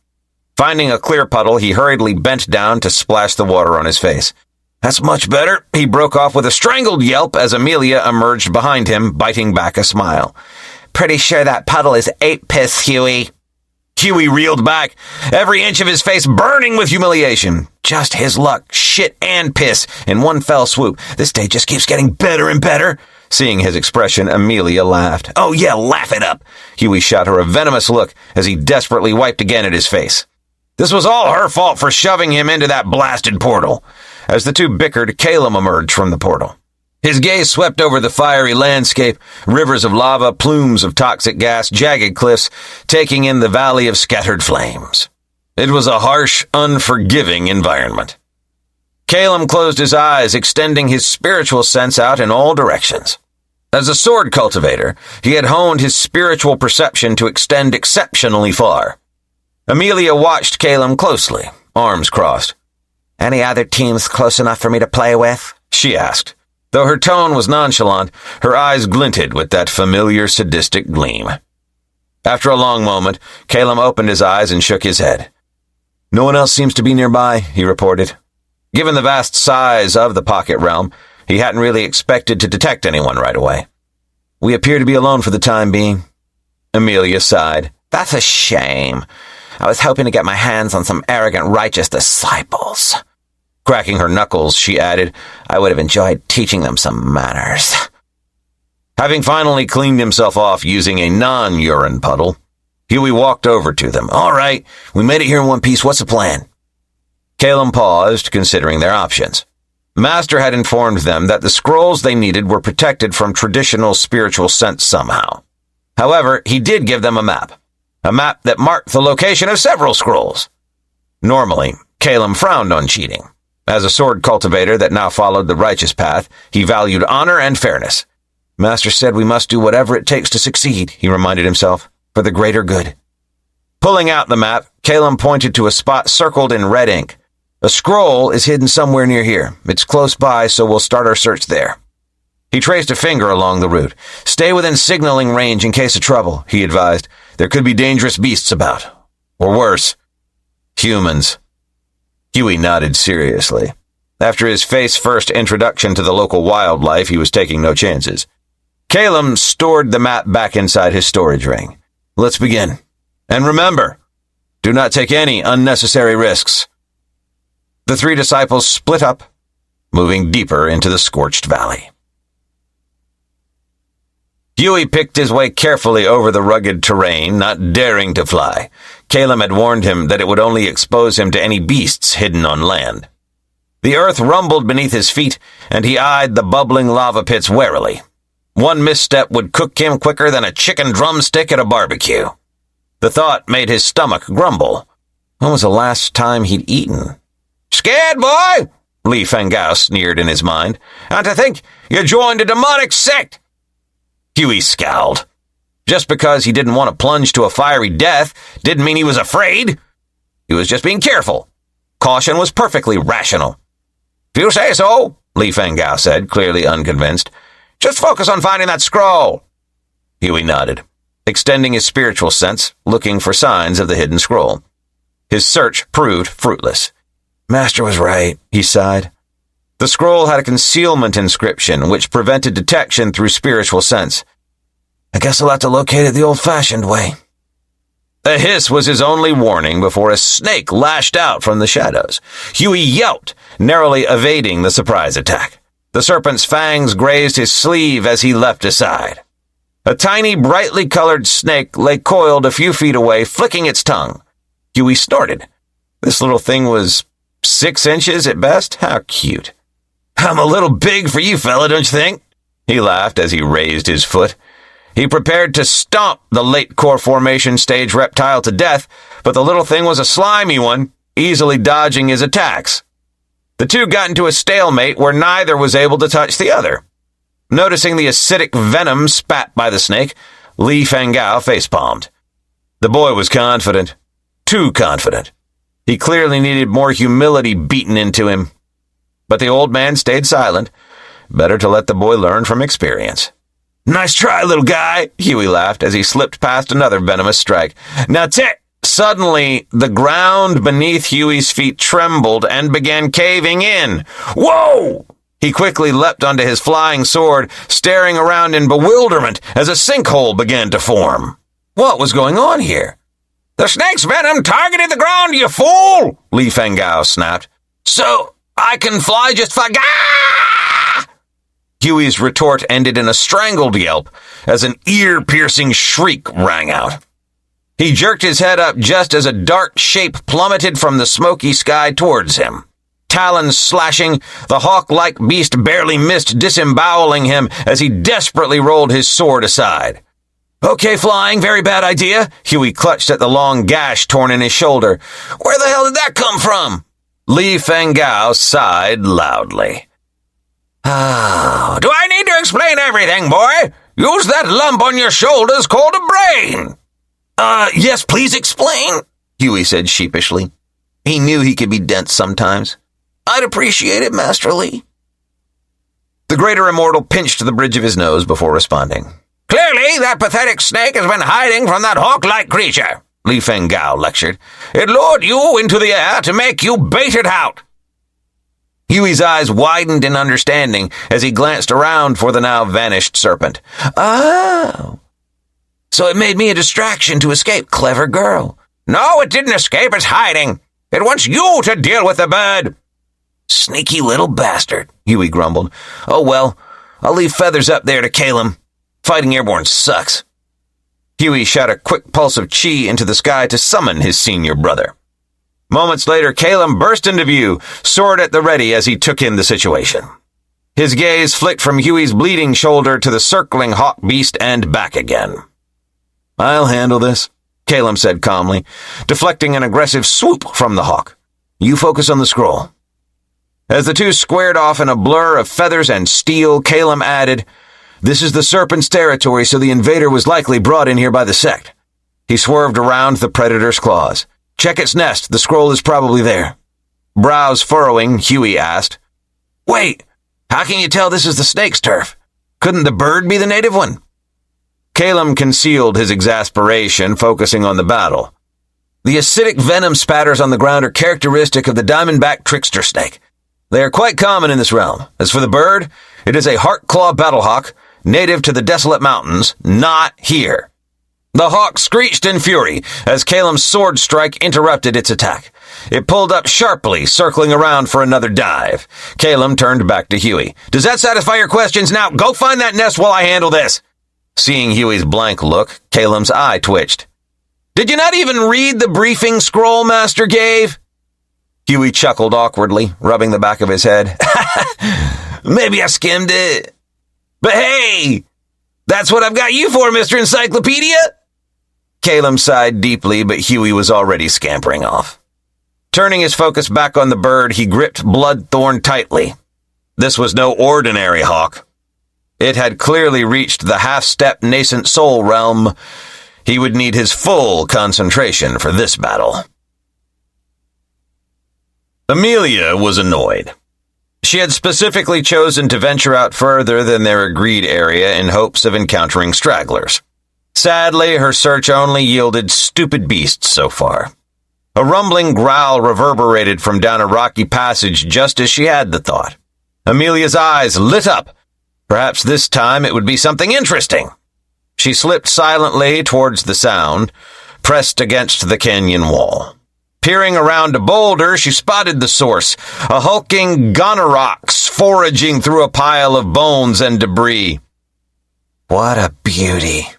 Finding a clear puddle, he hurriedly bent down to splash the water on his face. That's much better. He broke off with a strangled yelp as Amelia emerged behind him, biting back a smile. Pretty sure that puddle is ape piss, Huey. Huey reeled back, every inch of his face burning with humiliation. Just his luck, shit and piss, in one fell swoop. This day just keeps getting better and better. Seeing his expression, Amelia laughed. Oh yeah, laugh it up. Huey shot her a venomous look as he desperately wiped again at his face. This was all her fault for shoving him into that blasted portal. As the two bickered, Calum emerged from the portal. His gaze swept over the fiery landscape, rivers of lava, plumes of toxic gas, jagged cliffs, taking in the valley of scattered flames. It was a harsh, unforgiving environment. Calum closed his eyes, extending his spiritual sense out in all directions. As a sword cultivator, he had honed his spiritual perception to extend exceptionally far. Amelia watched Calum closely, arms crossed. Any other teams close enough for me to play with? She asked. Though her tone was nonchalant, her eyes glinted with that familiar sadistic gleam. After a long moment, Calum opened his eyes and shook his head. No one else seems to be nearby, he reported. Given the vast size of the pocket realm, he hadn't really expected to detect anyone right away. We appear to be alone for the time being. Amelia sighed. That's a shame. I was hoping to get my hands on some arrogant righteous disciples. Cracking her knuckles, she added, I would have enjoyed teaching them some manners. Having finally cleaned himself off using a non-urine puddle, Huey walked over to them. All right, we made it here in one piece. What's the plan? Calum paused, considering their options. Master had informed them that the scrolls they needed were protected from traditional spiritual sense somehow. However, he did give them a map that marked the location of several scrolls. Normally, Calum frowned on cheating. As a sword cultivator that now followed the righteous path, he valued honor and fairness. Master said we must do whatever it takes to succeed, he reminded himself, for the greater good. Pulling out the map, Calum pointed to a spot circled in red ink. A scroll is hidden somewhere near here. It's close by, so we'll start our search there. He traced a finger along the route. Stay within signaling range in case of trouble, he advised. There could be dangerous beasts about. Or worse, humans. Huey nodded seriously. After his face-first introduction to the local wildlife, he was taking no chances. Calum stored the map back inside his storage ring. Let's begin. And remember, do not take any unnecessary risks. The three disciples split up, moving deeper into the scorched valley. Huey picked his way carefully over the rugged terrain, not daring to fly. Calum had warned him that it would only expose him to any beasts hidden on land. The earth rumbled beneath his feet, and he eyed the bubbling lava pits warily. One misstep would cook him quicker than a chicken drumstick at a barbecue. The thought made his stomach grumble. When was the last time he'd eaten? Scared, boy? Li Fangao sneered in his mind. And to think you joined a demonic sect! Huey scowled. Just because he didn't want to plunge to a fiery death didn't mean he was afraid. He was just being careful. Caution was perfectly rational. If you say so, Li Fangao said, clearly unconvinced. Just focus on finding that scroll. Huey nodded, extending his spiritual sense, looking for signs of the hidden scroll. His search proved fruitless. Master was right, he sighed. The scroll had a concealment inscription which prevented detection through spiritual sense. I guess I'll have to locate it the old-fashioned way. A hiss was his only warning before a snake lashed out from the shadows. Huey yelped, narrowly evading the surprise attack. The serpent's fangs grazed his sleeve as he leapt aside. A tiny, brightly colored snake lay coiled a few feet away, flicking its tongue. Huey snorted. This little thing was 6 inches at best? How cute. I'm a little big for you, fella, don't you think? He laughed as he raised his foot. He prepared to stomp the late core formation stage reptile to death, but the little thing was a slimy one, easily dodging his attacks. The two got into a stalemate where neither was able to touch the other. Noticing the acidic venom spat by the snake, Li Fangao facepalmed. The boy was confident. Too confident. He clearly needed more humility beaten into him. But the old man stayed silent. Better to let the boy learn from experience. Nice try, little guy, Huey laughed as he slipped past another venomous strike. Now Suddenly, the ground beneath Huey's feet trembled and began caving in. Whoa! He quickly leapt onto his flying sword, staring around in bewilderment as a sinkhole began to form. What was going on here? The snake's venom targeted the ground, you fool! Li Fangao snapped. So, I can fly just fine. Ah! Huey's retort ended in a strangled yelp as an ear-piercing shriek rang out. He jerked his head up just as a dark shape plummeted from the smoky sky towards him. Talons slashing, the hawk-like beast barely missed disemboweling him as he desperately rolled his sword aside. Okay, flying, very bad idea. Huey clutched at the long gash torn in his shoulder. Where the hell did that come from? Li Fangao sighed loudly. Oh, do I need to explain everything, boy? Use that lump on your shoulders called a brain. Yes, please explain, Huey said sheepishly. He knew he could be dense sometimes. I'd appreciate it, Master Li. The greater immortal pinched the bridge of his nose before responding. Clearly, that pathetic snake has been hiding from that hawk-like creature. Li Fengao lectured. "It lured you into the air to make you bait it out." Huey's eyes widened in understanding as he glanced around for the now vanished serpent. "Oh. So it made me a distraction to escape, clever girl." "No, it didn't escape, it's hiding. It wants you to deal with the bird." "Sneaky little bastard," Huey grumbled. "Oh well, I'll leave feathers up there to Calum. Fighting airborne sucks." Huey shot a quick pulse of chi into the sky to summon his senior brother. Moments later, Calum burst into view, sword at the ready as he took in the situation. His gaze flicked from Huey's bleeding shoulder to the circling hawk beast and back again. "I'll handle this," Calum said calmly, deflecting an aggressive swoop from the hawk. "You focus on the scroll." As the two squared off in a blur of feathers and steel, Calum added, "This is the serpent's territory, so the invader was likely brought in here by the Sect." He swerved around the predator's claws. "Check its nest. The scroll is probably there." Brows furrowing, Huey asked, "Wait, how can you tell this is the snake's turf? Couldn't the bird be the native one?" Calum concealed his exasperation, focusing on the battle. "The acidic venom spatters on the ground are characteristic of the diamondback trickster snake. They are quite common in this realm. As for the bird, it is a heart-claw battlehawk, native to the desolate mountains, not here." The hawk screeched in fury as Calum's sword strike interrupted its attack. It pulled up sharply, circling around for another dive. Calum turned back to Huey. "Does that satisfy your questions? Now go find that nest while I handle this." Seeing Huey's blank look, Calum's eye twitched. "Did you not even read the briefing scroll Master gave?" Huey chuckled awkwardly, rubbing the back of his head. "Maybe I skimmed it. But hey, that's what I've got you for, Mr. Encyclopedia." Calum sighed deeply, but Huey was already scampering off. Turning his focus back on the bird, he gripped Bloodthorn tightly. This was no ordinary hawk. It had clearly reached the half-step nascent soul realm. He would need his full concentration for this battle. Amelia was annoyed. She had specifically chosen to venture out further than their agreed area in hopes of encountering stragglers. Sadly, her search only yielded stupid beasts so far. A rumbling growl reverberated from down a rocky passage just as she had the thought. Amelia's eyes lit up. Perhaps this time it would be something interesting. She slipped silently towards the sound, pressed against the canyon wall. Peering around a boulder, she spotted the source, a hulking gonorox foraging through a pile of bones and debris. What a beauty.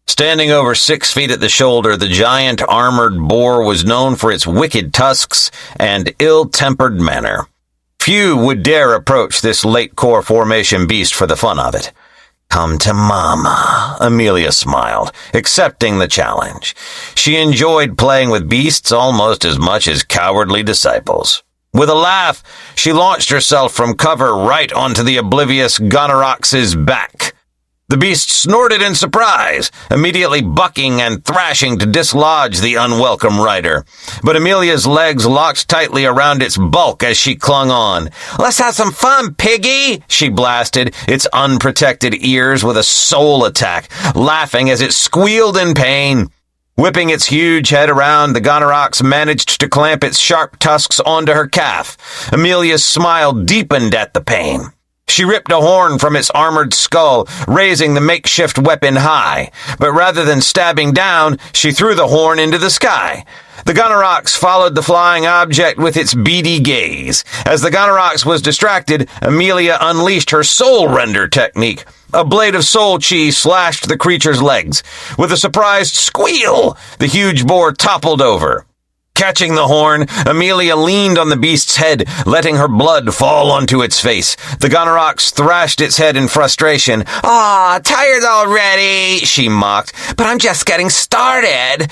Standing over 6 feet at the shoulder, the giant armored boar was known for its wicked tusks and ill-tempered manner. Few would dare approach this late core formation beast for the fun of it. "Come to Mama," Amelia smiled, accepting the challenge. She enjoyed playing with beasts almost as much as cowardly disciples. With a laugh, she launched herself from cover right onto the oblivious Gonorox's back. The beast snorted in surprise, immediately bucking and thrashing to dislodge the unwelcome rider. But Amelia's legs locked tightly around its bulk as she clung on. "Let's have some fun, piggy!" she blasted, its unprotected ears with a soul attack, laughing as it squealed in pain. Whipping its huge head around, the Gonorox managed to clamp its sharp tusks onto her calf. Amelia's smile deepened at the pain. She ripped a horn from its armored skull, raising the makeshift weapon high. But rather than stabbing down, she threw the horn into the sky. The Gonorox followed the flying object with its beady gaze. As the Gonorox was distracted, Amelia unleashed her Soul Render technique. A blade of soul chi slashed the creature's legs. With a surprised squeal, the huge boar toppled over. Catching the horn, Amelia leaned on the beast's head, letting her blood fall onto its face. The Gonorox thrashed its head in frustration. "Aw, tired already," she mocked, "but I'm just getting started."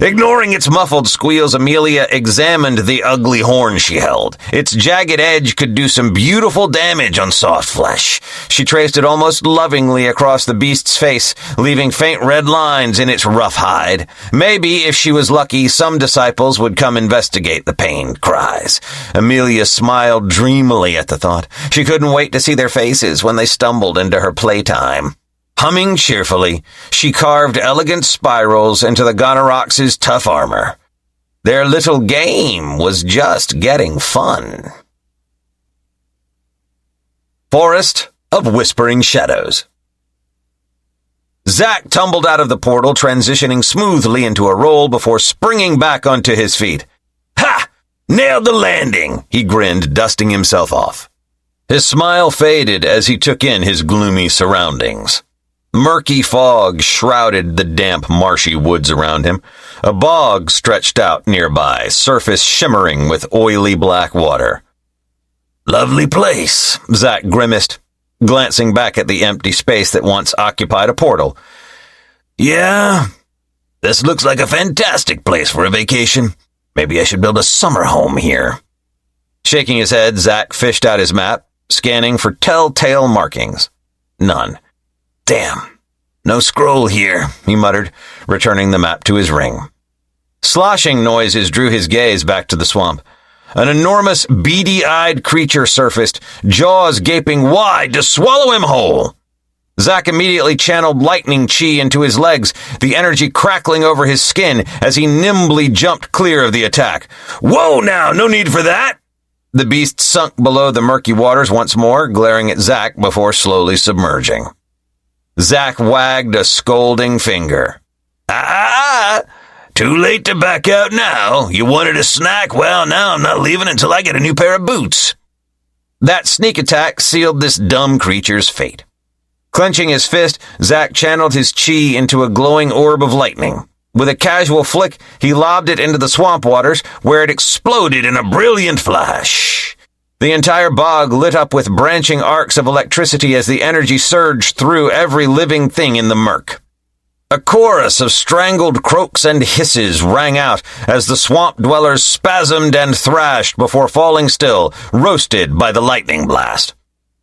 Ignoring its muffled squeals, Amelia examined the ugly horn she held. Its jagged edge could do some beautiful damage on soft flesh. She traced it almost lovingly across the beast's face, leaving faint red lines in its rough hide. Maybe, if she was lucky, some disciples would come investigate the pained cries. Amelia smiled dreamily at the thought. She couldn't wait to see their faces when they stumbled into her playtime. Humming cheerfully, she carved elegant spirals into the Gonorox's tough armor. Their little game was just getting fun. Forest of Whispering Shadows. Zack tumbled out of the portal, transitioning smoothly into a roll before springing back onto his feet. Ha! Nailed the landing, he grinned, dusting himself off. His smile faded as he took in his gloomy surroundings. Murky fog shrouded the damp, marshy woods around him. A bog stretched out nearby, surface shimmering with oily black water. Lovely place, Zack grimaced, glancing back at the empty space that once occupied a portal. Yeah, this looks like a fantastic place for a vacation. Maybe I should build a summer home here. Shaking his head, Zack fished out his map, scanning for telltale markings. None. Damn. No scroll here, he muttered, returning the map to his ring. Sloshing noises drew his gaze back to the swamp. An enormous, beady-eyed creature surfaced, jaws gaping wide to swallow him whole. Zack immediately channeled lightning chi into his legs, the energy crackling over his skin as he nimbly jumped clear of the attack. Whoa now, no need for that! The beast sunk below the murky waters once more, glaring at Zack before slowly submerging. Zack wagged a scolding finger. Too late to back out now. You wanted a snack? Well, now I'm not leaving until I get a new pair of boots. That sneak attack sealed this dumb creature's fate. Clenching his fist, Zack channeled his chi into a glowing orb of lightning. With a casual flick, he lobbed it into the swamp waters, where it exploded in a brilliant flash. The entire bog lit up with branching arcs of electricity as the energy surged through every living thing in the murk. A chorus of strangled croaks and hisses rang out as the swamp dwellers spasmed and thrashed before falling still, roasted by the lightning blast.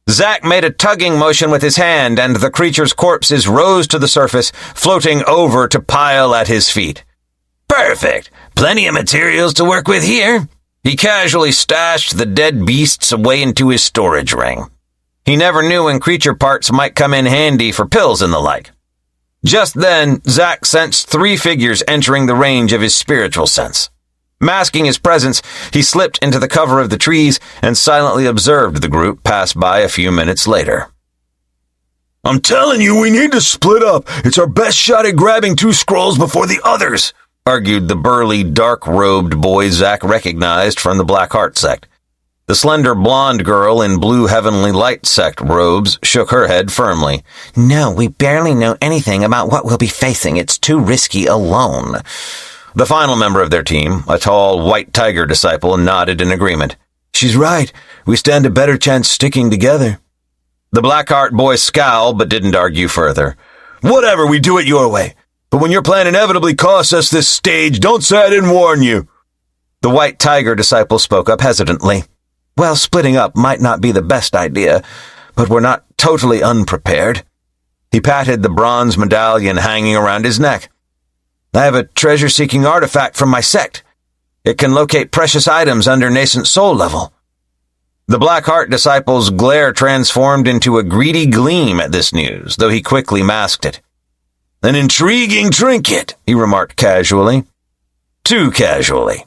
Zack made a tugging motion with his hand, and the creature's corpses rose to the surface, floating over to pile at his feet. Perfect! Plenty of materials to work with here. He casually stashed the dead beasts away into his storage ring. He never knew when creature parts might come in handy for pills and the like. Just then, Zack sensed 3 figures entering the range of his spiritual sense. Masking his presence, he slipped into the cover of the trees and silently observed the group pass by a few minutes later. I'm telling you, we need to split up. It's our best shot at grabbing 2 scrolls before the others, argued the burly, dark-robed boy Zack recognized from the Black Heart Sect. The slender blonde girl in blue Heavenly Light Sect robes shook her head firmly. No, we barely know anything about what we'll be facing. It's too risky alone. The final member of their team, a tall, white tiger disciple, nodded in agreement. She's right. We stand a better chance sticking together. The Blackheart boy scowled but didn't argue further. Whatever, we do it your way. But when your plan inevitably costs us this stage, don't say I didn't warn you. The white tiger disciple spoke up hesitantly. Well, splitting up might not be the best idea, but we're not totally unprepared. He patted the bronze medallion hanging around his neck. I have a treasure-seeking artifact from my sect. It can locate precious items under nascent soul level. The Black Heart disciple's glare transformed into a greedy gleam at this news, though he quickly masked it. An intriguing trinket, he remarked casually. Too casually.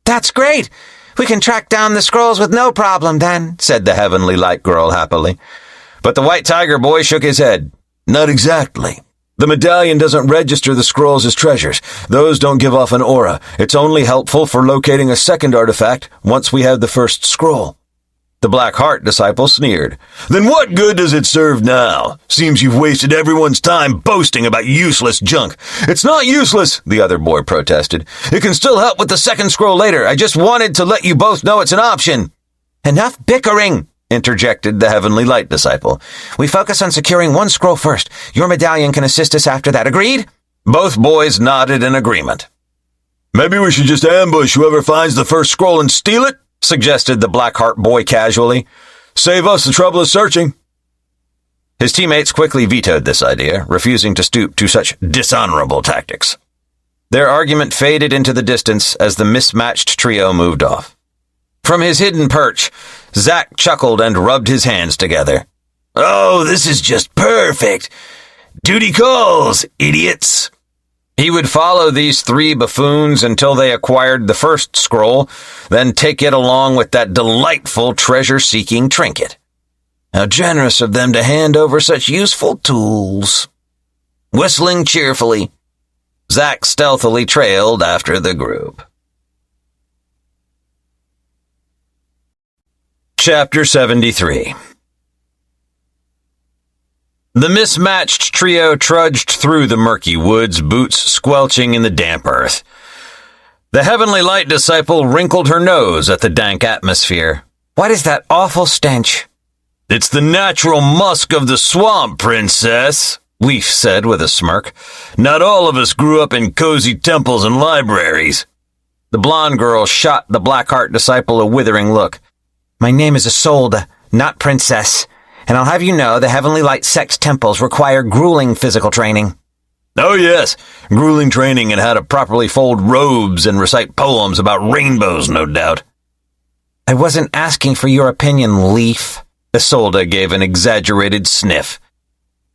That's great. We can track down the scrolls with no problem then, said the Heavenly Light girl happily. But the white tiger boy shook his head. Not exactly. The medallion doesn't register the scrolls as treasures. Those don't give off an aura. It's only helpful for locating a second artifact once we have the first scroll. The Black Heart disciple sneered. Then what good does it serve now? Seems you've wasted everyone's time boasting about useless junk. It's not useless, the other boy protested. It can still help with the second scroll later. I just wanted to let you both know it's an option. Enough bickering, interjected the Heavenly Light disciple. We focus on securing 1 scroll first. Your medallion can assist us after that. Agreed? Both boys nodded in agreement. Maybe we should just ambush whoever finds the first scroll and steal it, suggested the Blackheart boy casually. Save us the trouble of searching. His teammates quickly vetoed this idea, refusing to stoop to such dishonorable tactics. Their argument faded into the distance as the mismatched trio moved off. From his hidden perch, Zack chuckled and rubbed his hands together. Oh, this is just perfect. Duty calls, idiots. He would follow these 3 buffoons until they acquired the first scroll, then take it along with that delightful treasure-seeking trinket. How generous of them to hand over such useful tools. Whistling cheerfully, Zack stealthily trailed after the group. Chapter 73. The mismatched trio trudged through the murky woods, boots squelching in the damp earth. The Heavenly Light disciple wrinkled her nose at the dank atmosphere. "What is that awful stench?" "It's the natural musk of the swamp, Princess," Leaf said with a smirk. "Not all of us grew up in cozy temples and libraries." The blonde girl shot the Blackheart disciple a withering look. "My name is Isolde, not Princess. And I'll have you know the Heavenly Light Sect temples require grueling physical training." "Oh yes, grueling training in how to properly fold robes and recite poems about rainbows, no doubt." "I wasn't asking for your opinion, Leaf." Isolde gave an exaggerated sniff.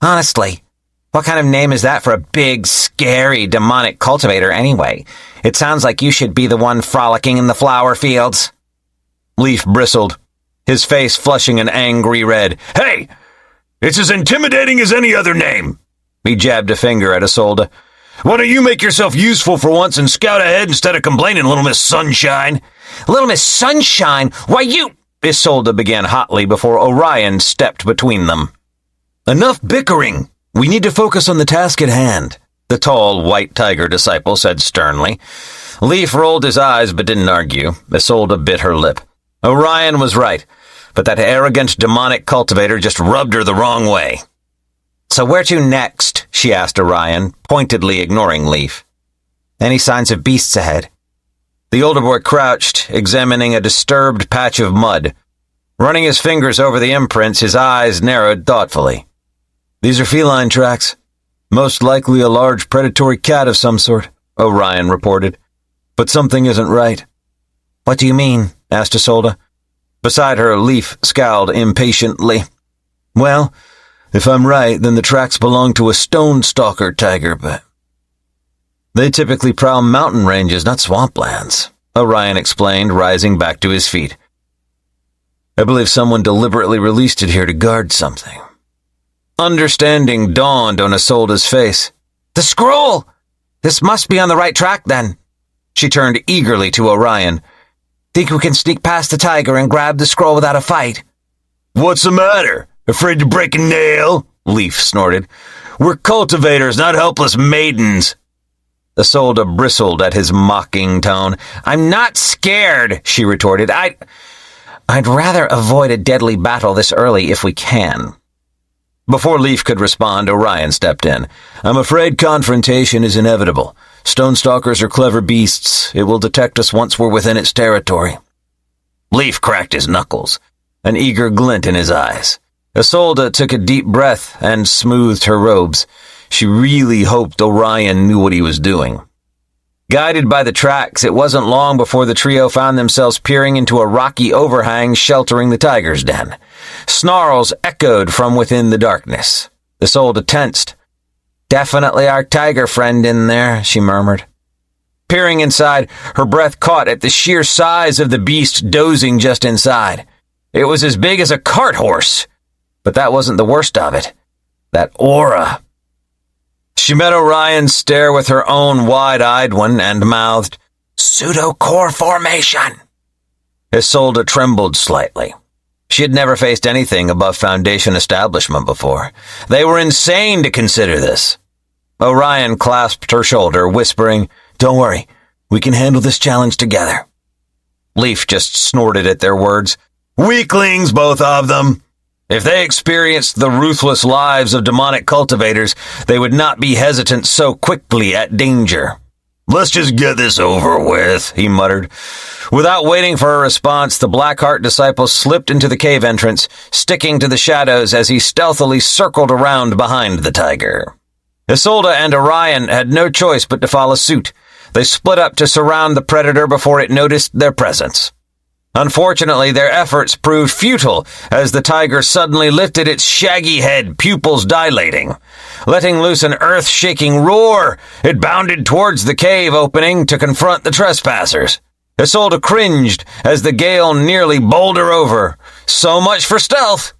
"Honestly, what kind of name is that for a big, scary, demonic cultivator anyway? It sounds like you should be the one frolicking in the flower fields." Leaf bristled, his face flushing an angry red. "Hey! It's as intimidating as any other name!" He jabbed a finger at Isolde. "Why don't you make yourself useful for once and scout ahead instead of complaining, Little Miss Sunshine?" "Little Miss Sunshine? Why you—" Isolde began hotly before Orion stepped between them. "Enough bickering! We need to focus on the task at hand," the tall, white tiger disciple said sternly. Leaf rolled his eyes but didn't argue. Isolde bit her lip. Orion was right, but that arrogant demonic cultivator just rubbed her the wrong way. "So where to next?" she asked Orion, pointedly ignoring Leaf. "Any signs of beasts ahead?" The older boy crouched, examining a disturbed patch of mud. Running his fingers over the imprints, his eyes narrowed thoughtfully. "These are feline tracks. Most likely a large predatory cat of some sort," Orion reported. "But something isn't right." "What do you mean?" asked Isolde. Beside her, Leaf scowled impatiently. "Well, if I'm right, then the tracks belong to a stone stalker tiger, but they typically prowl mountain ranges, not swamplands," Orion explained, rising back to his feet. "I believe someone deliberately released it here to guard something." Understanding dawned on Isolde's face. "The scroll! This must be on the right track, then." She turned eagerly to Orion. "Think we can sneak past the tiger and grab the scroll without a fight?" "What's the matter? Afraid to break a nail?" Leaf snorted. "We're cultivators, not helpless maidens." Isolde bristled at his mocking tone. "I'm not scared," she retorted. I'd rather avoid a deadly battle this early if we can." Before Leaf could respond, Orion stepped in. "I'm afraid confrontation is inevitable. Stone stalkers are clever beasts. It will detect us once we're within its territory." Leaf cracked his knuckles, an eager glint in his eyes. Isolde took a deep breath and smoothed her robes. She really hoped Orion knew what he was doing. Guided by the tracks, it wasn't long before the trio found themselves peering into a rocky overhang sheltering the tiger's den. Snarls echoed from within the darkness. Isolde tensed. "Definitely our tiger friend in there," she murmured. Peering inside, her breath caught at the sheer size of the beast dozing just inside. It was as big as a cart horse. But that wasn't the worst of it. That aura. She met Orion's stare with her own wide-eyed one and mouthed, "Pseudo-core formation." Isolde trembled slightly. She had never faced anything above Foundation establishment before. They were insane to consider this. Orion clasped her shoulder, whispering, "Don't worry, we can handle this challenge together." Leaf just snorted at their words. "Weaklings, both of them." If they experienced the ruthless lives of demonic cultivators, they would not be hesitant so quickly at danger. "Let's just get this over with," he muttered. Without waiting for a response, the Blackheart disciple slipped into the cave entrance, sticking to the shadows as he stealthily circled around behind the tiger. Isolde and Orion had no choice but to follow suit. They split up to surround the predator before it noticed their presence. Unfortunately, their efforts proved futile as the tiger suddenly lifted its shaggy head, pupils dilating. Letting loose an earth-shaking roar, it bounded towards the cave opening to confront the trespassers. Isolde cringed as the gale nearly bowled her over. So much for stealth!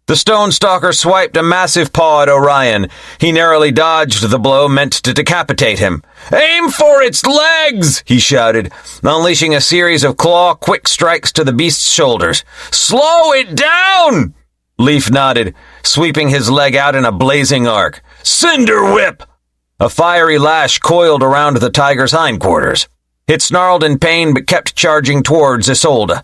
The stone stalker swiped a massive paw at Orion. He narrowly dodged the blow meant to decapitate him. "Aim for its legs!" he shouted, unleashing a series of claw-quick strikes to the beast's shoulders. "Slow it down!" Leaf nodded, sweeping his leg out in a blazing arc. "Cinder whip!" A fiery lash coiled around the tiger's hindquarters. It snarled in pain but kept charging towards Isolde.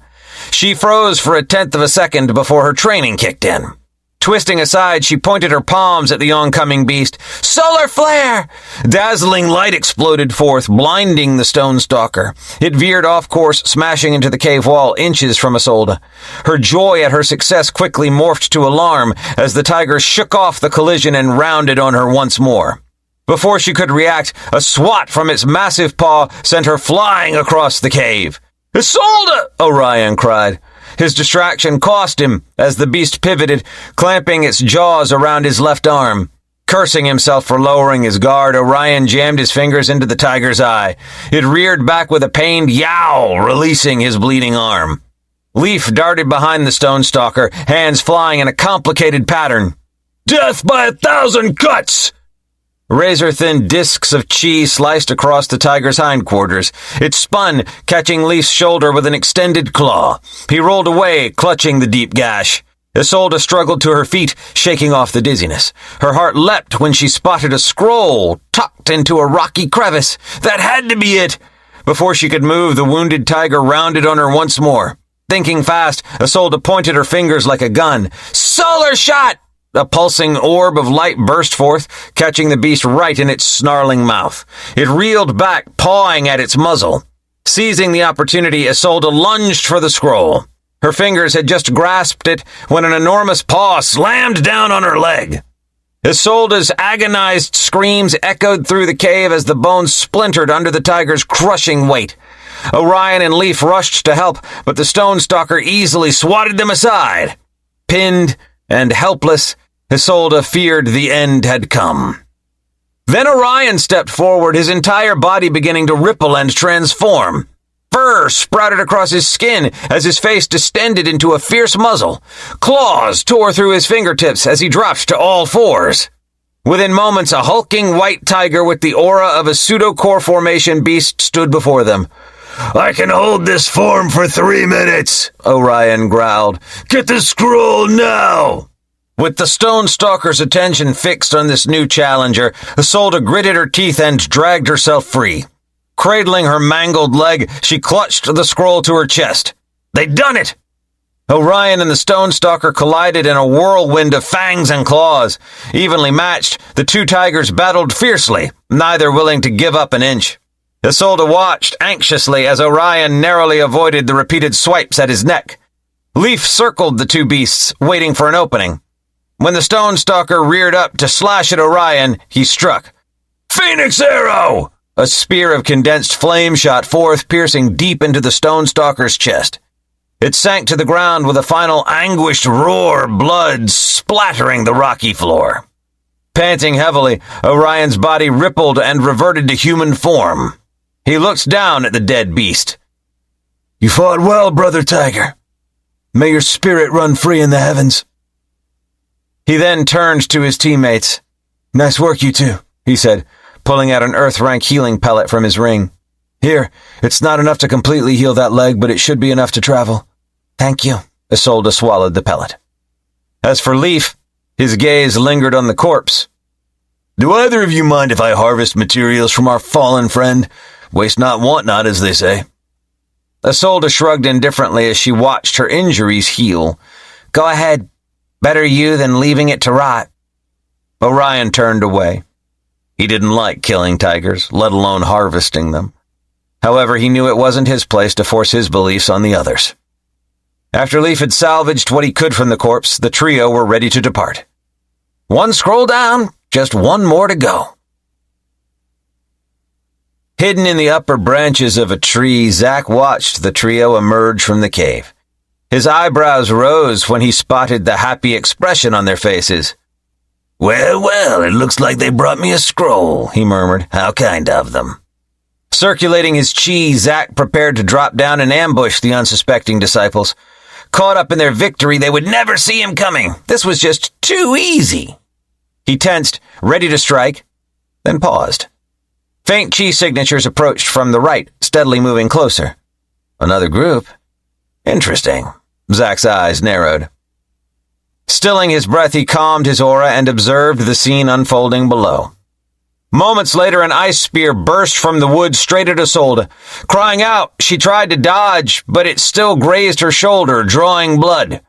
She froze for a tenth of a second before her training kicked in. Twisting aside, she pointed her palms at the oncoming beast. "Solar flare!" Dazzling light exploded forth, blinding the stone stalker. It veered off course, smashing into the cave wall inches from Isolde. Her joy at her success quickly morphed to alarm as the tiger shook off the collision and rounded on her once more. Before she could react, a swat from its massive paw sent her flying across the cave. "Isolde!" Orion cried. His distraction cost him as the beast pivoted, clamping its jaws around his left arm. Cursing himself for lowering his guard, Orion jammed his fingers into the tiger's eye. It reared back with a pained yowl, releasing his bleeding arm. Leaf darted behind the stone stalker, hands flying in a complicated pattern. "Death by 1,000 cuts!" Razor-thin discs of chi sliced across the tiger's hindquarters. It spun, catching Leaf's shoulder with an extended claw. He rolled away, clutching the deep gash. Isolde struggled to her feet, shaking off the dizziness. Her heart leapt when she spotted a scroll tucked into a rocky crevice. That had to be it! Before she could move, the wounded tiger rounded on her once more. Thinking fast, Isolde pointed her fingers like a gun. "Solar shot!" A pulsing orb of light burst forth, catching the beast right in its snarling mouth. It reeled back, pawing at its muzzle. Seizing the opportunity, Isolde lunged for the scroll. Her fingers had just grasped it when an enormous paw slammed down on her leg. Isolde's agonized screams echoed through the cave as the bones splintered under the tiger's crushing weight. Orion and Leaf rushed to help, but the stone stalker easily swatted them aside. Pinned and helpless, Isolde feared the end had come. Then Orion stepped forward, his entire body beginning to ripple and transform. Fur sprouted across his skin as his face distended into a fierce muzzle. Claws tore through his fingertips as he dropped to all fours. Within moments, a hulking white tiger with the aura of a pseudo-core formation beast stood before them. "I can hold this form for 3 minutes, Orion growled. "Get the scroll now!" With the stone stalker's attention fixed on this new challenger, Isolde gritted her teeth and dragged herself free. Cradling her mangled leg, she clutched the scroll to her chest. They'd done it! Orion and the stone stalker collided in a whirlwind of fangs and claws. Evenly matched, the two tigers battled fiercely, neither willing to give up an inch. Isolde watched anxiously as Orion narrowly avoided the repeated swipes at his neck. Leaf circled the two beasts, waiting for an opening. When the stone stalker reared up to slash at Orion, he struck. "Phoenix arrow!" A spear of condensed flame shot forth, piercing deep into the stone stalker's chest. It sank to the ground with a final anguished roar, blood splattering the rocky floor. Panting heavily, Orion's body rippled and reverted to human form. He looked down at the dead beast. "You fought well, brother tiger. May your spirit run free in the heavens." He then turned to his teammates. "Nice work, you two," he said, pulling out an earth-rank healing pellet from his ring. "Here, it's not enough to completely heal that leg, but it should be enough to travel." "Thank you." Isolde swallowed the pellet. As for Leaf, his gaze lingered on the corpse. "Do either of you mind if I harvest materials from our fallen friend? Waste not, want not, as they say." Isolde shrugged indifferently as she watched her injuries heal. "Go ahead. Better you than leaving it to rot." Orion turned away. He didn't like killing tigers, let alone harvesting them. However, he knew it wasn't his place to force his beliefs on the others. After Leaf had salvaged what he could from the corpse, the trio were ready to depart. One scroll down, just one more to go. Hidden in the upper branches of a tree, Zack watched the trio emerge from the cave. His eyebrows rose when he spotted the happy expression on their faces. Well, well, it looks like they brought me a scroll, he murmured. How kind of them. Circulating his chi, Zack prepared to drop down and ambush the unsuspecting disciples. Caught up in their victory, they would never see him coming. This was just too easy. He tensed, ready to strike, then paused. Faint chi signatures approached from the right, steadily moving closer. Another group? Interesting. Zack's eyes narrowed. Stilling his breath, he calmed his aura and observed the scene unfolding below. Moments later, an ice spear burst from the woods straight at Isolde. Crying out, she tried to dodge, but it still grazed her shoulder, drawing blood.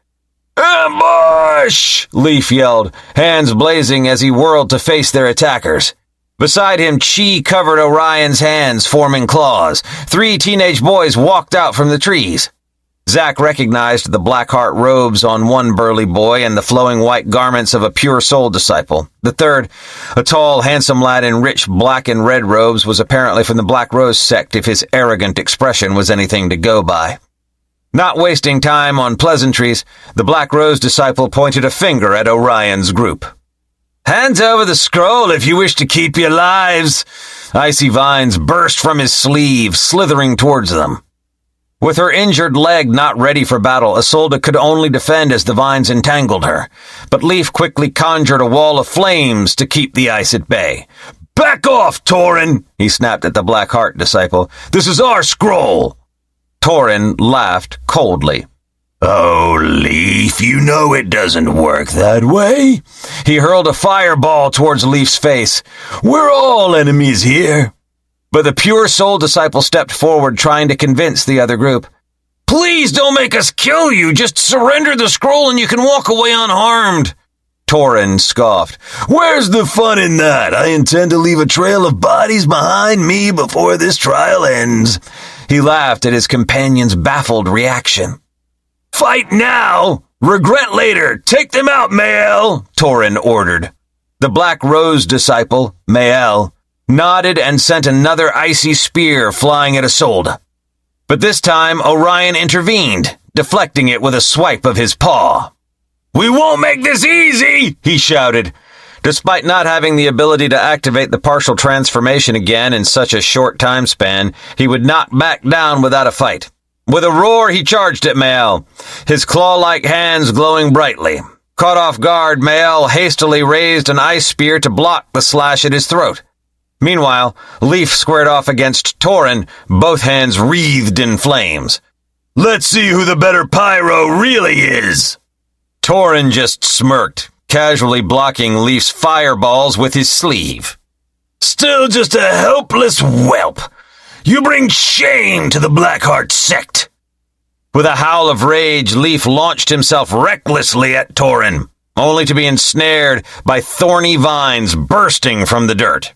Ambush! Leaf yelled, hands blazing as he whirled to face their attackers. Beside him, chi covered Orion's hands, forming claws. 3 teenage boys walked out from the trees. Zack recognized the black-heart robes on one burly boy and the flowing white garments of a pure soul disciple. The third, a tall, handsome lad in rich black and red robes, was apparently from the Black Rose sect if his arrogant expression was anything to go by. Not wasting time on pleasantries, the Black Rose disciple pointed a finger at Orion's group. Hands over the scroll if you wish to keep your lives. Icy vines burst from his sleeve, slithering towards them. With her injured leg not ready for battle, Isolde could only defend as the vines entangled her. But Leaf quickly conjured a wall of flames to keep the ice at bay. Back off, Torin! He snapped at the Black Heart disciple. This is our scroll! Torin laughed coldly. Oh, Leaf, you know it doesn't work that way. He hurled a fireball towards Leaf's face. We're all enemies here. But the pure soul disciple stepped forward, trying to convince the other group. Please don't make us kill you. Just surrender the scroll and you can walk away unharmed. Torin scoffed. Where's the fun in that? I intend to leave a trail of bodies behind me before this trial ends. He laughed at his companion's baffled reaction. Fight now! Regret later! Take them out, Mael! Torin ordered. The Black Rose disciple, Mael, nodded and sent another icy spear flying at Isolde. But this time, Orion intervened, deflecting it with a swipe of his paw. We won't make this easy, he shouted. Despite not having the ability to activate the partial transformation again in such a short time span, he would not back down without a fight. With a roar, he charged at Mael, his claw-like hands glowing brightly. Caught off guard, Mael hastily raised an ice spear to block the slash at his throat. Meanwhile, Leaf squared off against Torin, both hands wreathed in flames. Let's see who the better pyro really is. Torin just smirked, casually blocking Leaf's fireballs with his sleeve. Still just a helpless whelp. You bring shame to the Blackheart sect. With a howl of rage, Leaf launched himself recklessly at Torin, only to be ensnared by thorny vines bursting from the dirt.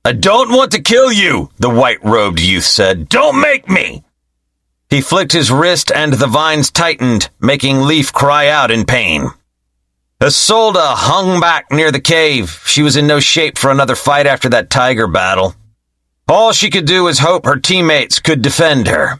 I don't want to kill you, the white-robed youth said. Don't make me! He flicked his wrist and the vines tightened, making Leaf cry out in pain. Isolde hung back near the cave. She was in no shape for another fight after that tiger battle. All she could do was hope her teammates could defend her.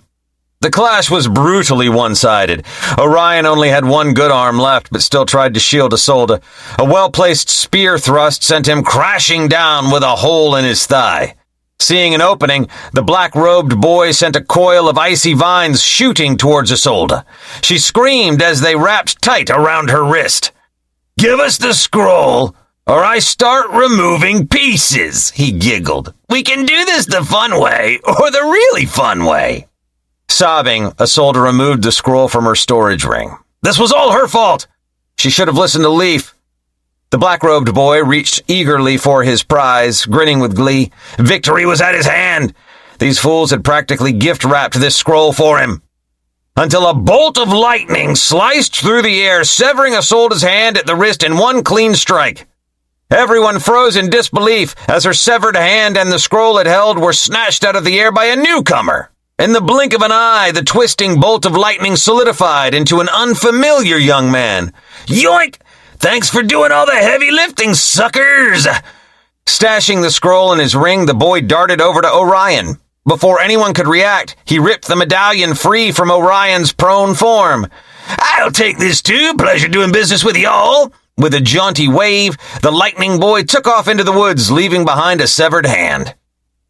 The clash was brutally one-sided. Orion only had one good arm left, but still tried to shield Isolde. A well-placed spear thrust sent him crashing down with a hole in his thigh. Seeing an opening, the black-robed boy sent a coil of icy vines shooting towards Isolde. She screamed as they wrapped tight around her wrist. Give us the scroll, or I start removing pieces, he giggled. We can do this the fun way, or the really fun way. Sobbing, Isolde removed the scroll from her storage ring. This was all her fault! She should have listened to Leaf. The black-robed boy reached eagerly for his prize, grinning with glee. Victory was at his hand. These fools had practically gift-wrapped this scroll for him. Until a bolt of lightning sliced through the air, severing Isolde's hand at the wrist in one clean strike. Everyone froze in disbelief as her severed hand and the scroll it held were snatched out of the air by a newcomer. In the blink of an eye, the twisting bolt of lightning solidified into an unfamiliar young man. Yoink! Thanks for doing all the heavy lifting, suckers! Stashing the scroll in his ring, the boy darted over to Orion. Before anyone could react, he ripped the medallion free from Orion's prone form. "I'll take this too. Pleasure doing business with y'all." With a jaunty wave, the lightning boy took off into the woods, leaving behind a severed hand.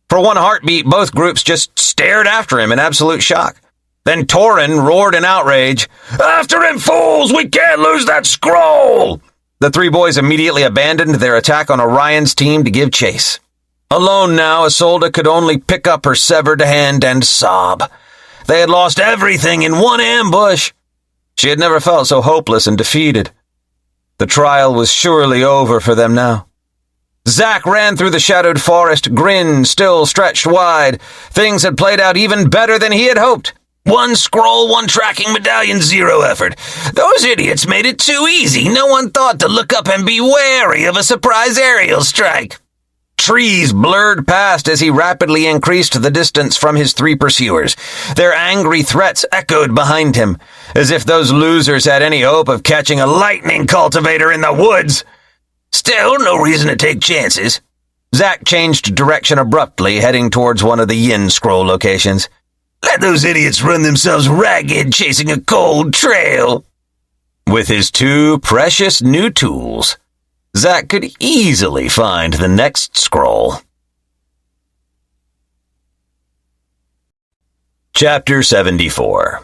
For one heartbeat, both groups just stared after him in absolute shock. Then Torin roared in outrage, "After him, fools! We can't lose that scroll!" The three boys immediately abandoned their attack on Orion's team to give chase. Alone now, Isolde could only pick up her severed hand and sob. They had lost everything in one ambush. She had never felt so hopeless and defeated. The trial was surely over for them now. Zack ran through the shadowed forest, grin still stretched wide. Things had played out even better than he had hoped. One scroll, one tracking medallion, zero effort. Those idiots made it too easy. No one thought to look up and be wary of a surprise aerial strike. Trees blurred past as he rapidly increased the distance from his three pursuers. Their angry threats echoed behind him, as if those losers had any hope of catching a lightning cultivator in the woods. Still, no reason to take chances. Zack changed direction abruptly, heading towards one of the yin scroll locations. Let those idiots run themselves ragged chasing a cold trail. With his two precious new tools, Zack could easily find the next scroll. Chapter 74.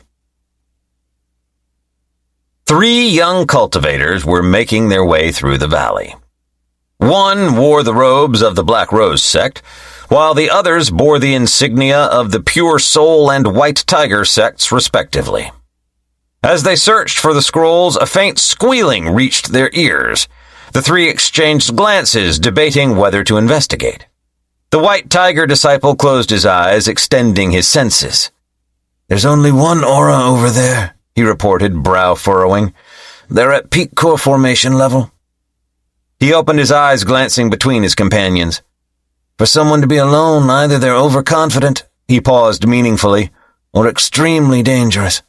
3 young cultivators were making their way through the valley. One wore the robes of the Black Rose Sect, while the others bore the insignia of the Pure Soul and White Tiger sects, respectively. As they searched for the scrolls, a faint squealing reached their ears. The 3 exchanged glances, debating whether to investigate. The White Tiger disciple closed his eyes, extending his senses. "There's only one aura over there," he reported, brow furrowing. "They're at peak core formation level." He opened his eyes, glancing between his companions. "For someone to be alone, either they're overconfident," he paused meaningfully, "or extremely dangerous."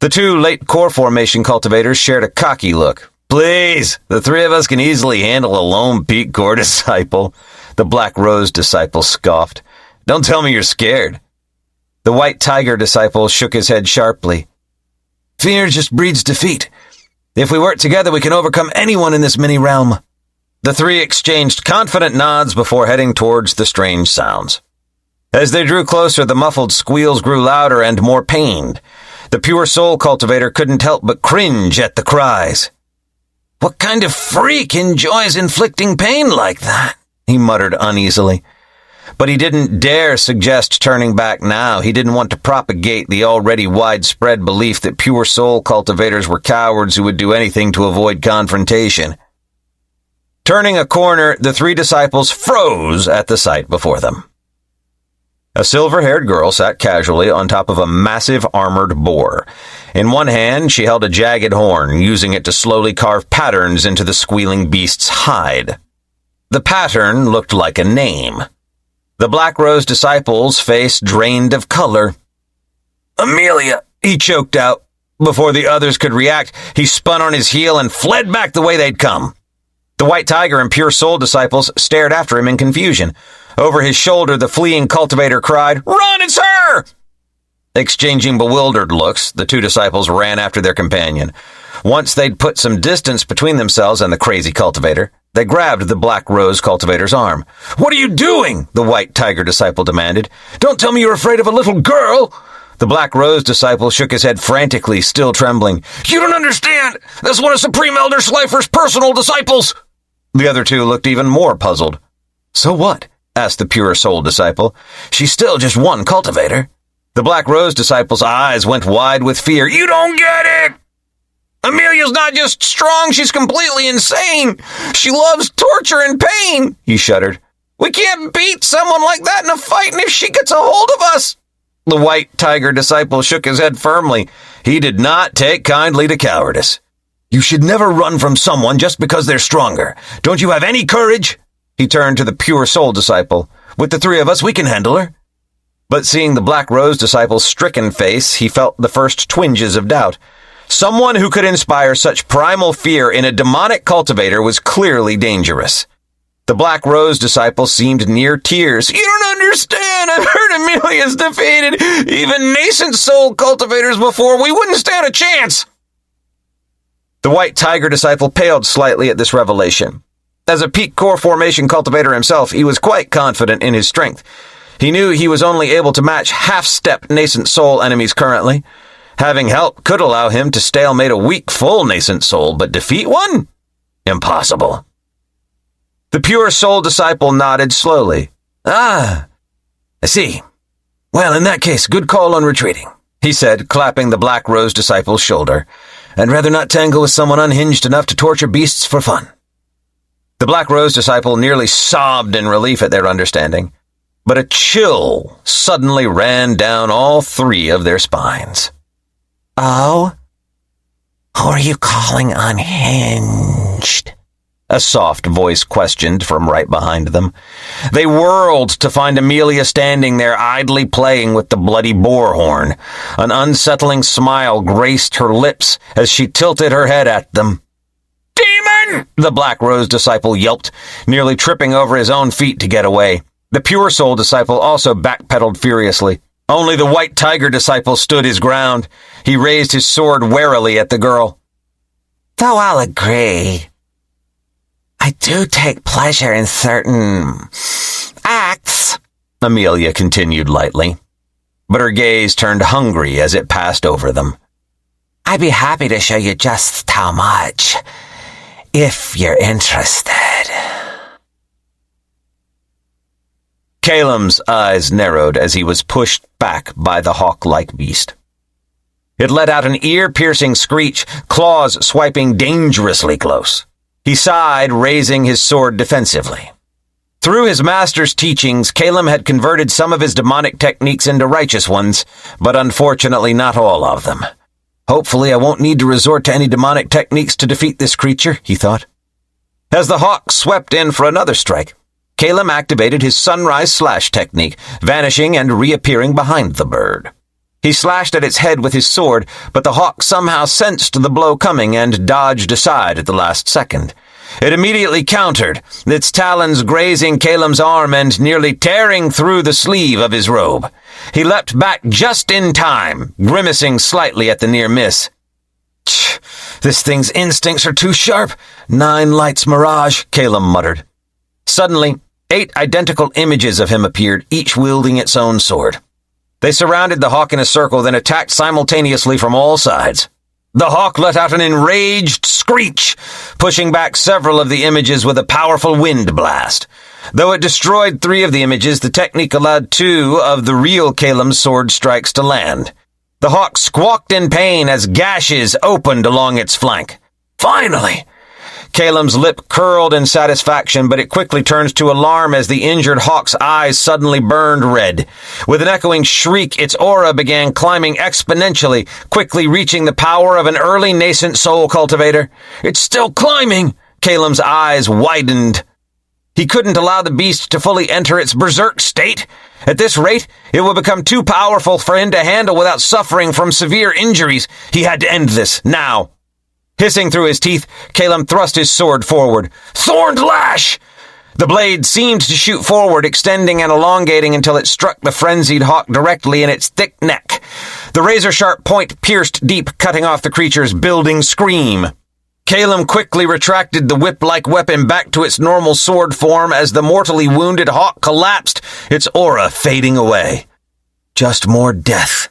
The 2 late core formation cultivators shared a cocky look. "Please, the 3 of us can easily handle a lone peak core disciple," the Black Rose disciple scoffed. "Don't tell me you're scared." The White Tiger disciple shook his head sharply. "Fear just breeds defeat. If we work together, we can overcome anyone in this mini-realm." The 3 exchanged confident nods before heading towards the strange sounds. As they drew closer, the muffled squeals grew louder and more pained. The Pure Soul cultivator couldn't help but cringe at the cries. "What kind of freak enjoys inflicting pain like that?" he muttered uneasily. But he didn't dare suggest turning back now. He didn't want to propagate the already widespread belief that Pure Soul cultivators were cowards who would do anything to avoid confrontation. Turning a corner, the 3 disciples froze at the sight before them. A silver-haired girl sat casually on top of a massive armored boar. In one hand, she held a jagged horn, using it to slowly carve patterns into the squealing beast's hide. The pattern looked like a name. The Black Rose disciple's face drained of color. "Amelia," he choked out. Before the others could react, he spun on his heel and fled back the way they'd come. The White Tiger and Pure Soul disciples stared after him in confusion. Over his shoulder, the fleeing cultivator cried, "Run, it's her!" Exchanging bewildered looks, the 2 disciples ran after their companion. Once they'd put some distance between themselves and the crazy cultivator, they grabbed the Black Rose cultivator's arm. "What are you doing?" the White Tiger disciple demanded. "Don't tell me you're afraid of a little girl!" The Black Rose disciple shook his head frantically, still trembling. "You don't understand! That's one of Supreme Elder Slifer's personal disciples!" The other 2 looked even more puzzled. "So what?" asked the Pure Soul disciple. "She's still just one cultivator." The Black Rose disciple's eyes went wide with fear. "You don't get it! Amelia's not just strong, she's completely insane. She loves torture and pain," he shuddered. "We can't beat someone like that in a fight, and if she gets a hold of us..." The White Tiger disciple shook his head firmly. He did not take kindly to cowardice. "You should never run from someone just because they're stronger. Don't you have any courage?" He turned to the Pure Soul disciple. "With the 3 of us, we can handle her." But seeing the Black Rose disciple's stricken face, he felt the first twinges of doubt. Someone who could inspire such primal fear in a demonic cultivator was clearly dangerous. The Black Rose disciple seemed near tears. "You don't understand. I've heard Amelia's defeated even nascent soul cultivators before. We wouldn't stand a chance." The White Tiger disciple paled slightly at this revelation. As a peak core formation cultivator himself, he was quite confident in his strength. He knew he was only able to match half-step nascent soul enemies currently. Having help could allow him to stalemate a weak full nascent soul, but defeat one? Impossible. The pure soul disciple nodded slowly. "Ah, I see. Well, in that case, good call on retreating," he said, clapping the Black Rose disciple's shoulder. "I'd rather not tangle with someone unhinged enough to torture beasts for fun." The Black Rose disciple nearly sobbed in relief at their understanding, but a chill suddenly ran down all three of their spines. "Oh? Who are you calling unhinged?" a soft voice questioned from right behind them. They whirled to find Amelia standing there idly playing with the bloody boar horn. An unsettling smile graced her lips as she tilted her head at them. "Demon!" the Black Rose disciple yelped, nearly tripping over his own feet to get away. The Pure Soul disciple also backpedaled furiously. Only the White Tiger disciple stood his ground. He raised his sword warily at the girl. "Though I'll agree, I do take pleasure in certain acts," Amelia continued lightly, but her gaze turned hungry as it passed over them. "I'd be happy to show you just how much, if you're interested." Calem's eyes narrowed as he was pushed back by the hawk-like beast. It let out an ear-piercing screech, claws swiping dangerously close. He sighed, raising his sword defensively. Through his master's teachings, Kalem had converted some of his demonic techniques into righteous ones, but unfortunately not all of them. "Hopefully I won't need to resort to any demonic techniques to defeat this creature," he thought. As the hawk swept in for another strike, Kalem activated his sunrise slash technique, vanishing and reappearing behind the bird. He slashed at its head with his sword, but the hawk somehow sensed the blow coming and dodged aside at the last second. It immediately countered, its talons grazing Kalem's arm and nearly tearing through the sleeve of his robe. He leapt back just in time, grimacing slightly at the near miss. "Tch, this thing's instincts are too sharp. 9 lights mirage," Kalem muttered. Suddenly, 8 identical images of him appeared, each wielding its own sword. They surrounded the hawk in a circle, then attacked simultaneously from all sides. The hawk let out an enraged screech, pushing back several of the images with a powerful wind blast. Though it destroyed 3 of the images, the technique allowed 2 of the real Kalem's sword strikes to land. The hawk squawked in pain as gashes opened along its flank. "Finally!" Kalem's lip curled in satisfaction, but it quickly turned to alarm as the injured hawk's eyes suddenly burned red. With an echoing shriek, its aura began climbing exponentially, quickly reaching the power of an early nascent soul cultivator. "It's still climbing!" Kalem's eyes widened. He couldn't allow the beast to fully enter its berserk state. At this rate, it would become too powerful for him to handle without suffering from severe injuries. He had to end this, now. Hissing through his teeth, Kalem thrust his sword forward. "Thorned lash!" The blade seemed to shoot forward, extending and elongating until it struck the frenzied hawk directly in its thick neck. The razor-sharp point pierced deep, cutting off the creature's building scream. Kalem quickly retracted the whip-like weapon back to its normal sword form as the mortally wounded hawk collapsed, its aura fading away. Just more death.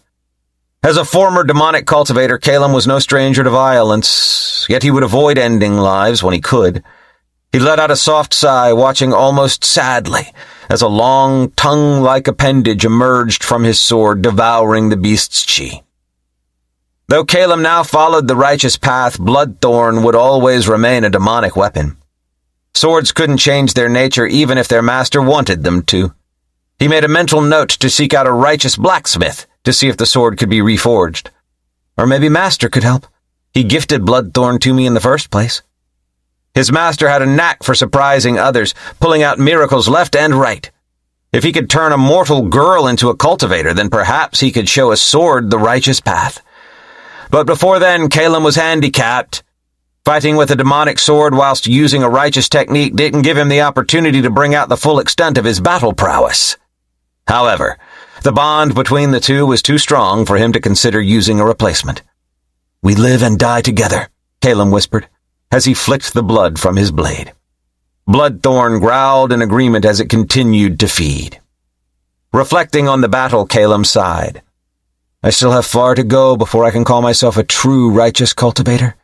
As a former demonic cultivator, Kalem was no stranger to violence, yet he would avoid ending lives when he could. He let out a soft sigh, watching almost sadly as a long, tongue-like appendage emerged from his sword, devouring the beast's chi. Though Kalem now followed the righteous path, Bloodthorn would always remain a demonic weapon. Swords couldn't change their nature even if their master wanted them to. He made a mental note to seek out a righteous blacksmith to see if the sword could be reforged. Or maybe Master could help. He gifted Bloodthorn to me in the first place. His master had a knack for surprising others, pulling out miracles left and right. If he could turn a mortal girl into a cultivator, then perhaps he could show a sword the righteous path. But before then, Kalem was handicapped. Fighting with a demonic sword whilst using a righteous technique didn't give him the opportunity to bring out the full extent of his battle prowess. However, the bond between the two was too strong for him to consider using a replacement. "We live and die together," Calum whispered, as he flicked the blood from his blade. Bloodthorn growled in agreement as it continued to feed. Reflecting on the battle, Calum sighed. "I still have far to go before I can call myself a true righteous cultivator.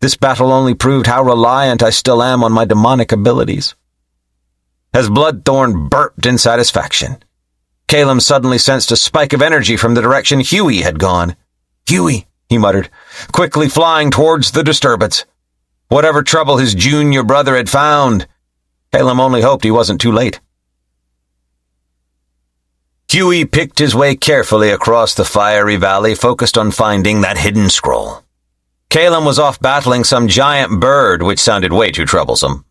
This battle only proved how reliant I still am on my demonic abilities." As Bloodthorn burped in satisfaction, Calum suddenly sensed a spike of energy from the direction Huey had gone. "Huey," he muttered, quickly flying towards the disturbance. Whatever trouble his junior brother had found, Calum only hoped he wasn't too late. Huey picked his way carefully across the fiery valley, focused on finding that hidden scroll. Calum was off battling some giant bird, which sounded way too troublesome.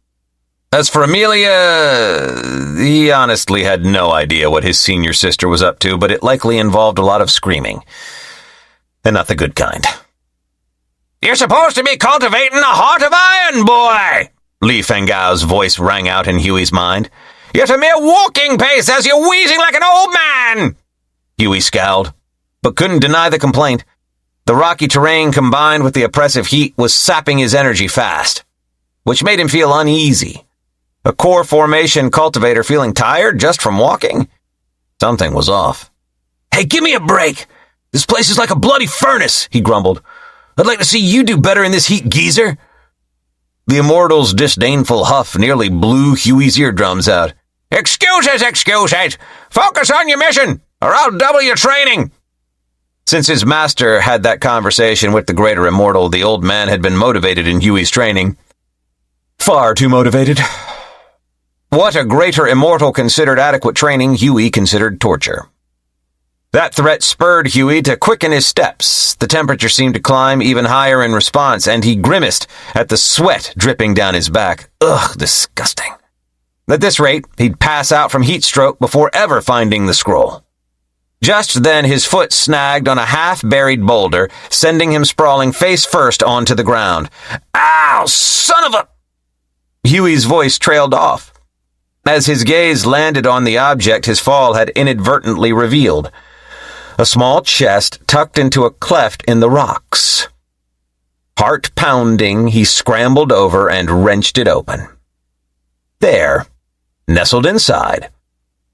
As for Amelia, he honestly had no idea what his senior sister was up to, but it likely involved a lot of screaming. And not the good kind. "You're supposed to be cultivating a heart of iron, boy!" Li Fengao's voice rang out in Huey's mind. "Yet a mere walking pace as you're wheezing like an old man!" Huey scowled, but couldn't deny the complaint. The rocky terrain combined with the oppressive heat was sapping his energy fast, which made him feel uneasy. A core formation cultivator feeling tired just from walking? Something was off. "Hey, give me a break! This place is like a bloody furnace," he grumbled. "I'd like to see you do better in this heat, geezer." The Immortal's disdainful huff nearly blew Huey's eardrums out. Excuse it! Focus on your mission, or I'll double your training!" Since his master had that conversation with the greater Immortal, the old man had been motivated in Huey's training. Far too motivated. What a greater Immortal considered adequate training, Huey considered torture. That threat spurred Huey to quicken his steps. The temperature seemed to climb even higher in response, and he grimaced at the sweat dripping down his back. Ugh, disgusting. At this rate, he'd pass out from heat stroke before ever finding the scroll. Just then his foot snagged on a half-buried boulder, sending him sprawling face first onto the ground. "Ow, son of a—" Huey's voice trailed off. As his gaze landed on the object his fall had inadvertently revealed, a small chest tucked into a cleft in the rocks. Heart pounding, he scrambled over and wrenched it open. There, nestled inside,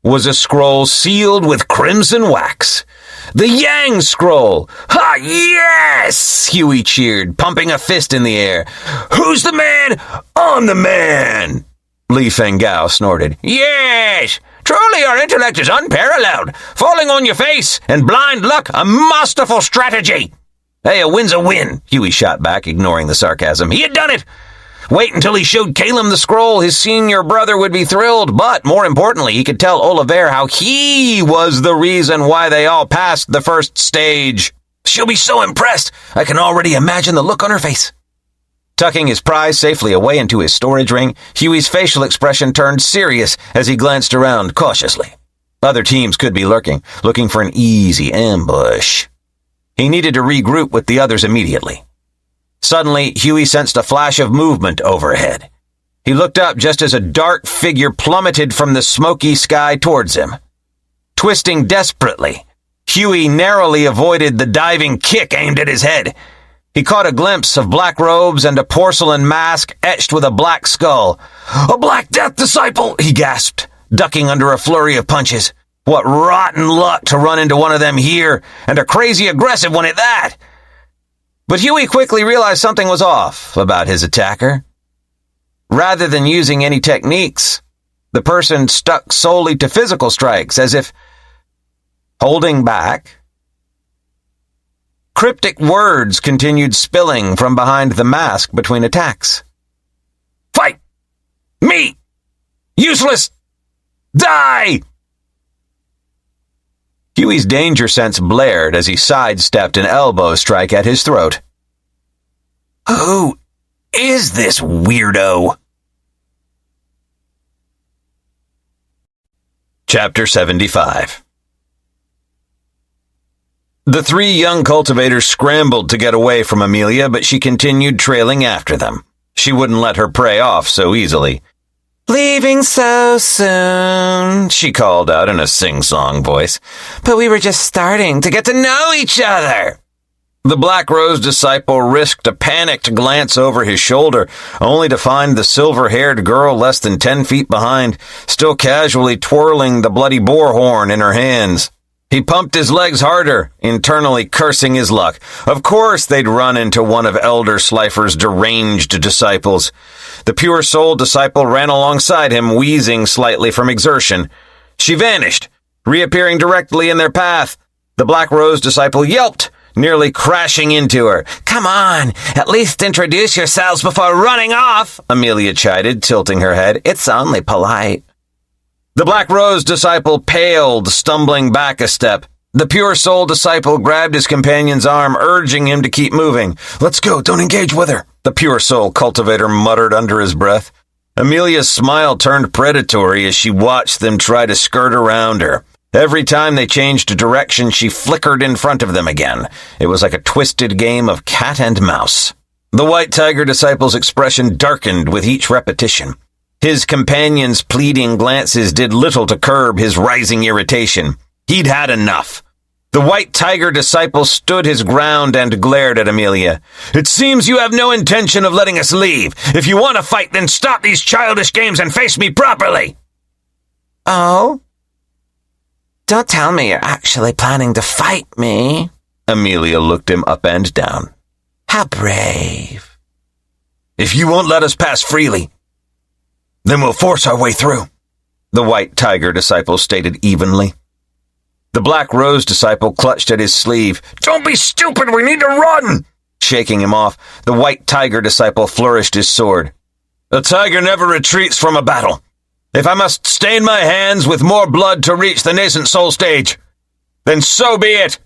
was a scroll sealed with crimson wax. The Yang Scroll! Ha, yes! Huey cheered, pumping a fist in the air. "Who's the man? I'm the man!" Li Fengao snorted. "Yes! Truly your intellect is unparalleled. Falling on your face and blind luck, a masterful strategy." "Hey, a win's a win," Huey shot back, ignoring the sarcasm. He had done it! Wait until he showed Calum the scroll, his senior brother would be thrilled, but more importantly, he could tell Oliver how he was the reason why they all passed the first stage. "She'll be so impressed. I can already imagine the look on her face." Tucking his prize safely away into his storage ring, Huey's facial expression turned serious as he glanced around cautiously. Other teams could be looking for an easy ambush. He needed to regroup with the others immediately. Suddenly, Huey sensed a flash of movement overhead. He looked up just as a dark figure plummeted from the smoky sky towards him. Twisting desperately, Huey narrowly avoided the diving kick aimed at his head. He caught a glimpse of black robes and a porcelain mask etched with a black skull. "A Black Death disciple!" he gasped, ducking under a flurry of punches. What rotten luck to run into one of them here, and a crazy aggressive one at that! But Huey quickly realized something was off about his attacker. Rather than using any techniques, the person stuck solely to physical strikes, as if holding back. Cryptic words continued spilling from behind the mask between attacks. "Fight! Me! Useless! Die!" Huey's danger sense blared as he sidestepped an elbow strike at his throat. Who is this weirdo? Chapter 75. The three young cultivators scrambled to get away from Amelia, but she continued trailing after them. She wouldn't let her prey off so easily. "Leaving so soon," she called out in a sing-song voice. "But we were just starting to get to know each other." The Black Rose disciple risked a panicked glance over his shoulder, only to find the silver-haired girl less than 10 feet behind, still casually twirling the bloody boar horn in her hands. He pumped his legs harder, internally cursing his luck. Of course they'd run into one of Elder Slifer's deranged disciples. The pure soul disciple ran alongside him, wheezing slightly from exertion. She vanished, reappearing directly in their path. The Black Rose disciple yelped, nearly crashing into her. "Come on, at least introduce yourselves before running off," Amelia chided, tilting her head. "It's only polite." The Black Rose disciple paled, stumbling back a step. The pure soul disciple grabbed his companion's arm, urging him to keep moving. "Let's go, don't engage with her," the pure soul cultivator muttered under his breath. Amelia's smile turned predatory as she watched them try to skirt around her. Every time they changed direction, she flickered in front of them again. It was like a twisted game of cat and mouse. The White Tiger disciple's expression darkened with each repetition. His companion's pleading glances did little to curb his rising irritation. He'd had enough. The White Tiger disciple stood his ground and glared at Amelia. "It seems you have no intention of letting us leave. If you want to fight, then stop these childish games and face me properly." "Oh? Don't tell me you're actually planning to fight me." Amelia looked him up and down. "How brave." "If you won't let us pass freely, then we'll force our way through," the White Tiger disciple stated evenly. The Black Rose disciple clutched at his sleeve. "Don't be stupid, we need to run!" Shaking him off, the White Tiger disciple flourished his sword. "A tiger never retreats from a battle. If I must stain my hands with more blood to reach the nascent soul stage, then so be it."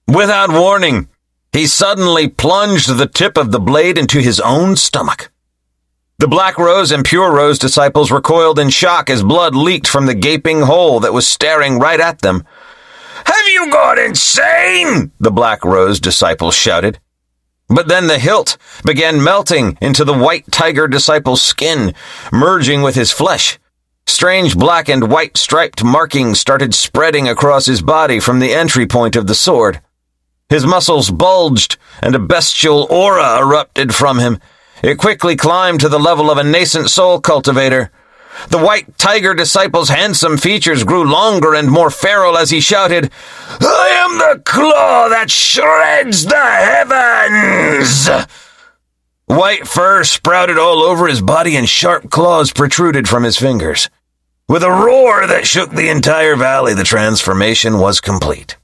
Without warning, he suddenly plunged the tip of the blade into his own stomach. The Black Rose and Pure Rose disciples recoiled in shock as blood leaked from the gaping hole that was staring right at them. "Have you gone insane?" the Black Rose disciple shouted. But then the hilt began melting into the White Tiger disciple's skin, merging with his flesh. Strange black and white striped markings started spreading across his body from the entry point of the sword. His muscles bulged, and a bestial aura erupted from him. It quickly climbed to the level of a nascent soul cultivator. The White Tiger disciple's handsome features grew longer and more feral as he shouted, "I am the claw that shreds the heavens!" White fur sprouted all over his body and sharp claws protruded from his fingers. With a roar that shook the entire valley, the transformation was complete.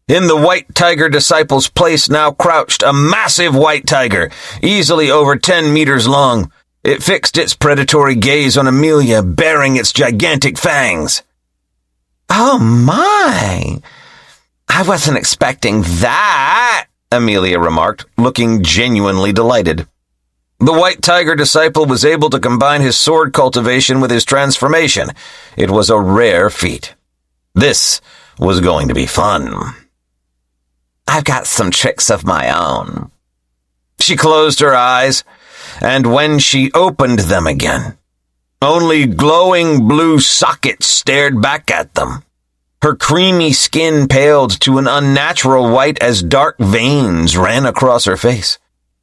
In the White Tiger disciple's place now crouched a massive white tiger, easily over 10 meters long. It fixed its predatory gaze on Amelia, baring its gigantic fangs. "Oh my! I wasn't expecting that," Amelia remarked, looking genuinely delighted. The White Tiger disciple was able to combine his sword cultivation with his transformation. It was a rare feat. This was going to be fun. "I've got some tricks of my own." She closed her eyes, and when she opened them again, only glowing blue sockets stared back at them. Her creamy skin paled to an unnatural white as dark veins ran across her face.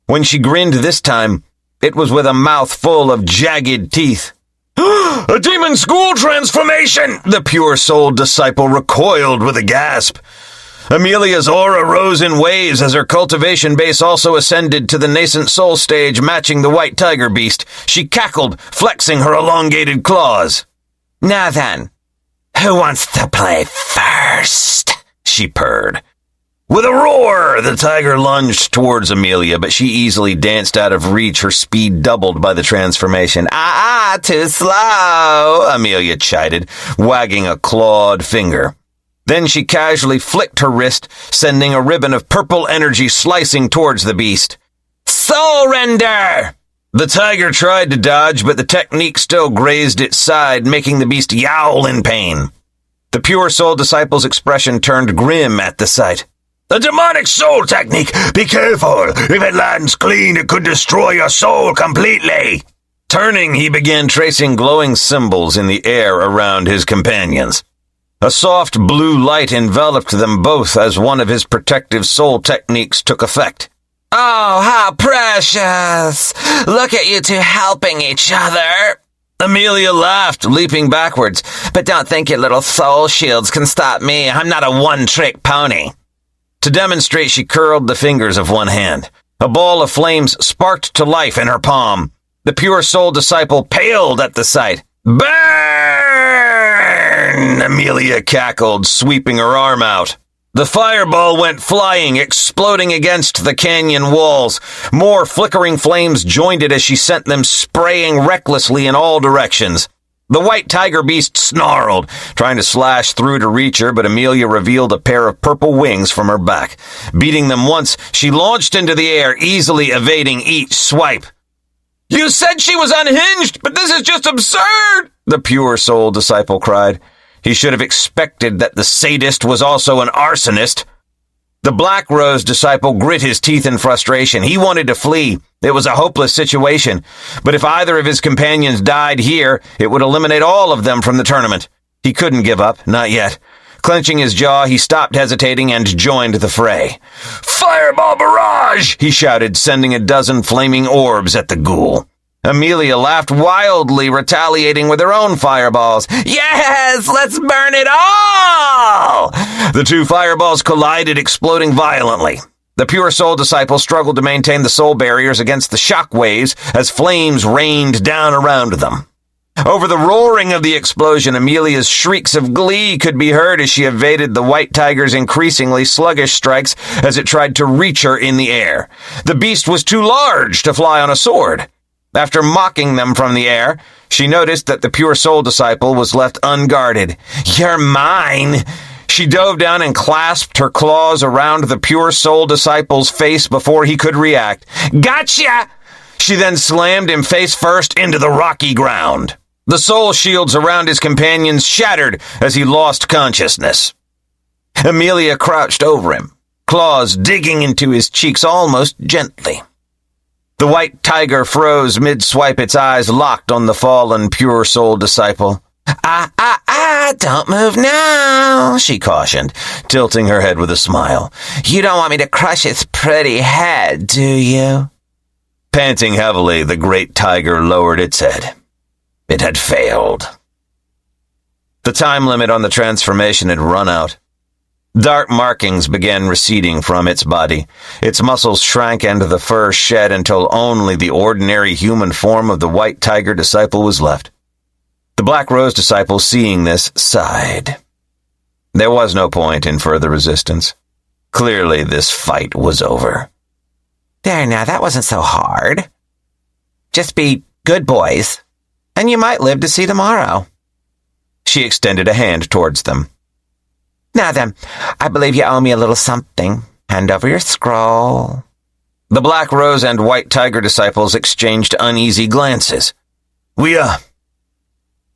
When she grinned this time, it was with a mouth full of jagged teeth. "A demon school transformation!" The pure soul disciple recoiled with a gasp. Amelia's aura rose in waves as her cultivation base also ascended to the nascent soul stage, matching the White Tiger beast. She cackled, flexing her elongated claws. "Now then, who wants to play first?" she purred. With a roar, the tiger lunged towards Amelia, but she easily danced out of reach, her speed doubled by the transformation. Too slow," Amelia chided, wagging a clawed finger. Then she casually flicked her wrist, sending a ribbon of purple energy slicing towards the beast. "Soul render!" The tiger tried to dodge, but the technique still grazed its side, making the beast yowl in pain. The pure soul disciple's expression turned grim at the sight. A demonic soul technique! Be careful! If it lands clean, it could destroy your soul completely! Turning, he began tracing glowing symbols in the air around his companions. A soft blue light enveloped them both as one of his protective soul techniques took effect. Oh, how precious! Look at you two helping each other. Amelia laughed, leaping backwards. But don't think your little soul shields can stop me. I'm not a one-trick pony. To demonstrate, she curled the fingers of one hand. A ball of flames sparked to life in her palm. The pure soul disciple paled at the sight. "Burn!" Amelia cackled, sweeping her arm out. The fireball went flying, exploding against the canyon walls. More flickering flames joined it as she sent them spraying recklessly in all directions. The white tiger beast snarled, trying to slash through to reach her, but Amelia revealed a pair of purple wings from her back. Beating them once, she launched into the air, easily evading each swipe. You said she was unhinged, but this is just absurd! The pure soul disciple cried. He should have expected that the sadist was also an arsonist. The Black Rose disciple grit his teeth in frustration. He wanted to flee. It was a hopeless situation. But if either of his companions died here, it would eliminate all of them from the tournament. He couldn't give up, not yet. Clenching his jaw, he stopped hesitating and joined the fray. Fireball barrage! He shouted, sending a dozen flaming orbs at the ghoul. Amelia laughed wildly, retaliating with her own fireballs. Yes, let's burn it all! The two fireballs collided, exploding violently. The pure soul disciple struggled to maintain the soul barriers against the shock waves as flames rained down around them. Over the roaring of the explosion, Amelia's shrieks of glee could be heard as she evaded the white tiger's increasingly sluggish strikes as it tried to reach her in the air. The beast was too large to fly on a sword. After mocking them from the air, she noticed that the pure soul disciple was left unguarded. "You're mine!" She dove down and clasped her claws around the pure soul disciple's face before he could react. "Gotcha!" She then slammed him face first into the rocky ground. The soul shields around his companions shattered as he lost consciousness. Amelia crouched over him, claws digging into his cheeks almost gently. The white tiger froze mid-swipe, its eyes locked on the fallen pure soul disciple. Don't move now, she cautioned, tilting her head with a smile. You don't want me to crush its pretty head, do you? Panting heavily, the great tiger lowered its head. It had failed. The time limit on the transformation had run out. Dark markings began receding from its body. Its muscles shrank and the fur shed until only the ordinary human form of the white tiger disciple was left. The Black Rose disciple, seeing this, sighed. There was no point in further resistance. Clearly, this fight was over. There now, that wasn't so hard. Just be good boys, and you might live to see tomorrow. She extended a hand towards them. Now then, I believe you owe me a little something. Hand over your scroll. The Black Rose and White Tiger disciples exchanged uneasy glances. We,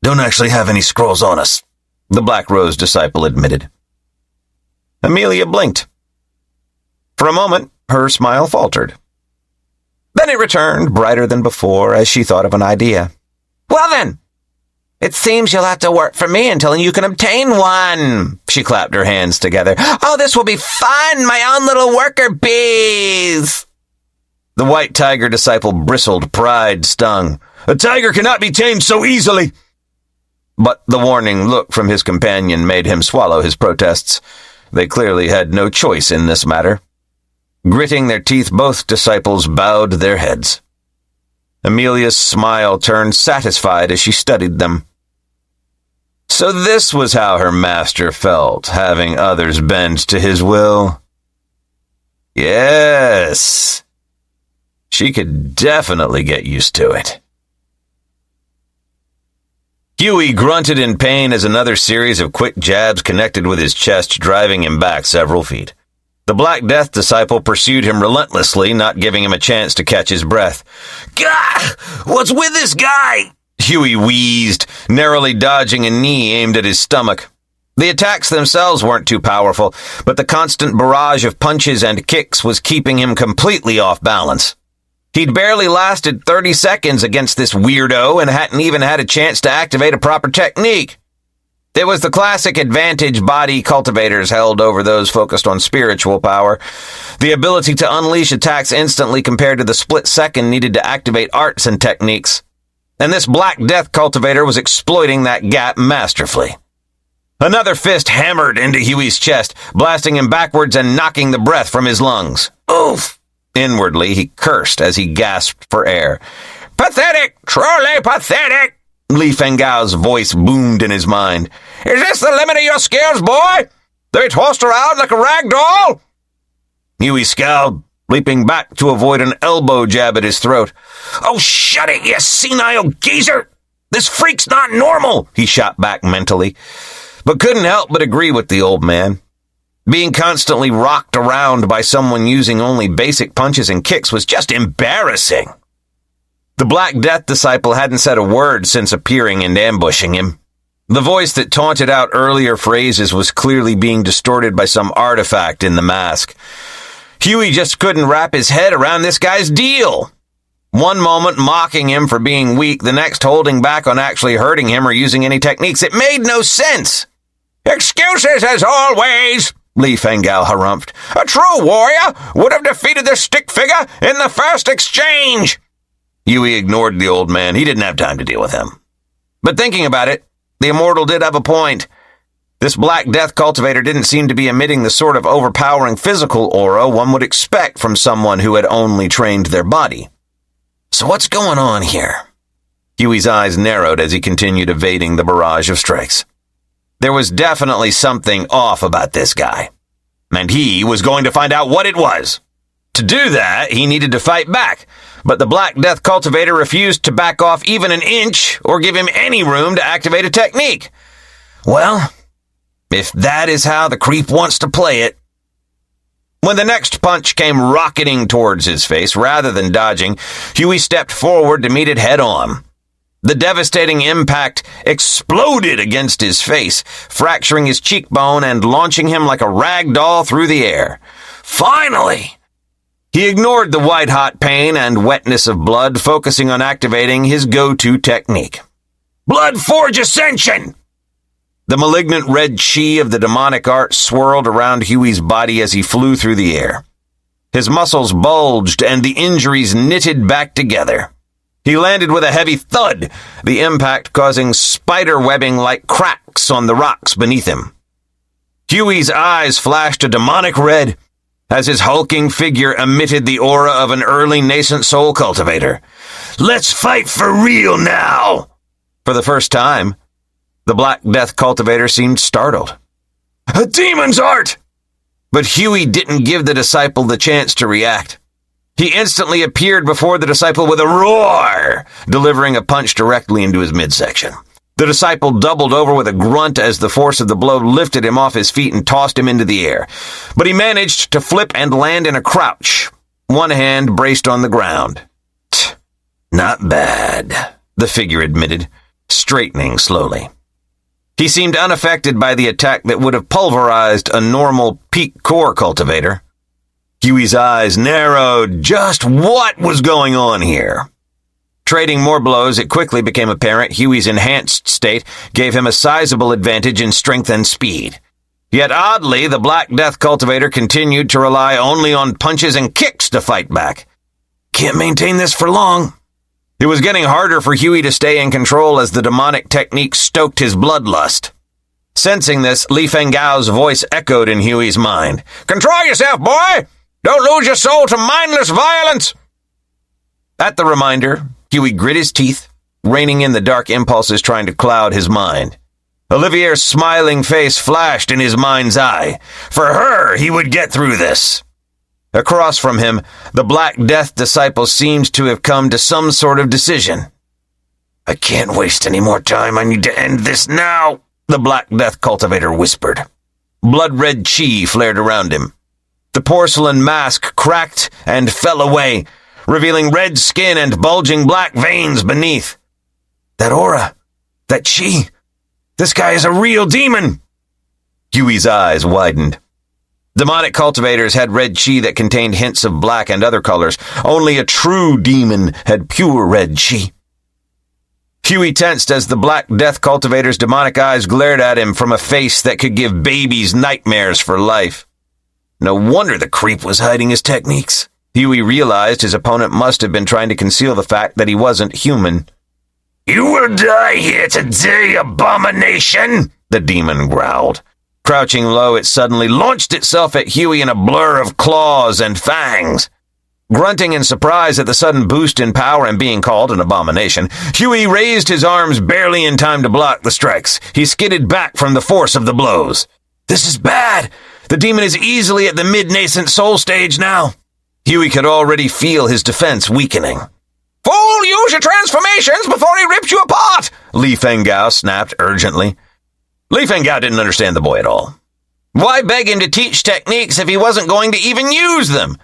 don't actually have any scrolls on us, the Black Rose disciple admitted. Amelia blinked. For a moment, her smile faltered. Then it returned, brighter than before, as she thought of an idea. Well then, it seems you'll have to work for me until you can obtain one. She clapped her hands together. Oh, this will be fun, my own little worker bees. The White Tiger disciple bristled, pride stung. A tiger cannot be tamed so easily. But the warning look from his companion made him swallow his protests. They clearly had no choice in this matter. Gritting their teeth, both disciples bowed their heads. Amelia's smile turned satisfied as she studied them. So this was how her master felt, having others bend to his will. Yes. She could definitely get used to it. Huey grunted in pain as another series of quick jabs connected with his chest, driving him back several feet. The Black Death disciple pursued him relentlessly, not giving him a chance to catch his breath. Gah! What's with this guy? Huey wheezed, narrowly dodging a knee aimed at his stomach. The attacks themselves weren't too powerful, but the constant barrage of punches and kicks was keeping him completely off balance. He'd barely lasted 30 seconds against this weirdo and hadn't even had a chance to activate a proper technique. It was the classic advantage body cultivators held over those focused on spiritual power, the ability to unleash attacks instantly compared to the split second needed to activate arts and techniques. And this Black Death cultivator was exploiting that gap masterfully. Another fist hammered into Huey's chest, blasting him backwards and knocking the breath from his lungs. Oof! Inwardly, he cursed as he gasped for air. Pathetic! Truly pathetic! Li Fengao's voice boomed in his mind. Is this the limit of your skills, boy? To be tossed around like a rag doll? Huey scowled, leaping back to avoid an elbow jab at his throat. Oh, shut it, you senile geezer! This freak's not normal, he shot back mentally, but couldn't help but agree with the old man. Being constantly rocked around by someone using only basic punches and kicks was just embarrassing. The Black Death disciple hadn't said a word since appearing and ambushing him. The voice that taunted out earlier phrases was clearly being distorted by some artifact in the mask. Huey just couldn't wrap his head around this guy's deal. One moment mocking him for being weak, the next holding back on actually hurting him or using any techniques. It made no sense. Excuses as always, Li Fengao harumphed. A true warrior would have defeated the stick figure in the first exchange. Huey ignored the old man. He didn't have time to deal with him. But thinking about it, the immortal did have a point. This Black Death cultivator didn't seem to be emitting the sort of overpowering physical aura one would expect from someone who had only trained their body. So what's going on here? Huey's eyes narrowed as he continued evading the barrage of strikes. There was definitely something off about this guy, and he was going to find out what it was. To do that, he needed to fight back, but the Black Death cultivator refused to back off even an inch or give him any room to activate a technique. Well, if that is how the creep wants to play it. When the next punch came rocketing towards his face, rather than dodging, Huey stepped forward to meet it head on. The devastating impact exploded against his face, fracturing his cheekbone and launching him like a rag doll through the air. Finally! He ignored the white-hot pain and wetness of blood, focusing on activating his go-to technique. Blood Forge Ascension! The malignant red chi of the demonic art swirled around Huey's body as he flew through the air. His muscles bulged and the injuries knitted back together. He landed with a heavy thud, the impact causing spider webbing like cracks on the rocks beneath him. Huey's eyes flashed a demonic red as his hulking figure emitted the aura of an early nascent soul cultivator. Let's fight for real now! For the first time, the Black Death cultivator seemed startled. A demon's art! But Huey didn't give the disciple the chance to react. He instantly appeared before the disciple with a roar, delivering a punch directly into his midsection. The disciple doubled over with a grunt as the force of the blow lifted him off his feet and tossed him into the air. But he managed to flip and land in a crouch, one hand braced on the ground. Not bad, the figure admitted, straightening slowly. He seemed unaffected by the attack that would have pulverized a normal peak core cultivator. Huey's eyes narrowed. Just what was going on here? Trading more blows, it quickly became apparent Huey's enhanced state gave him a sizable advantage in strength and speed. Yet oddly, the Black Death cultivator continued to rely only on punches and kicks to fight back. Can't maintain this for long. It was getting harder for Huey to stay in control as the demonic technique stoked his bloodlust. Sensing this, Li Fengao's voice echoed in Huey's mind. Control yourself, boy! Don't lose your soul to mindless violence! At the reminder, Huey grit his teeth, reining in the dark impulses trying to cloud his mind. Olivier's smiling face flashed in his mind's eye. For her, he would get through this. Across from him, the Black Death disciple seemed to have come to some sort of decision. I can't waste any more time. I need to end this now, the Black Death cultivator whispered. Blood-red chi flared around him. The porcelain mask cracked and fell away, revealing red skin and bulging black veins beneath. That aura, that chi, this guy is a real demon. Huey's eyes widened. Demonic cultivators had red chi that contained hints of black and other colors. Only a true demon had pure red chi. Huey tensed as the Black Death cultivator's demonic eyes glared at him from a face that could give babies nightmares for life. No wonder the creep was hiding his techniques. Huey realized his opponent must have been trying to conceal the fact that he wasn't human. "You will die here today, abomination," the demon growled. Crouching low, it suddenly launched itself at Huey in a blur of claws and fangs. Grunting in surprise at the sudden boost in power and being called an abomination, Huey raised his arms barely in time to block the strikes. He skidded back from the force of the blows. This is bad! The demon is easily at the mid-nascent soul stage now. Huey could already feel his defense weakening. "Fool, use your transformations before he rips you apart!" Li Fengao snapped urgently. Li Fengao didn't understand the boy at all. Why beg him to teach techniques if he wasn't going to even use them?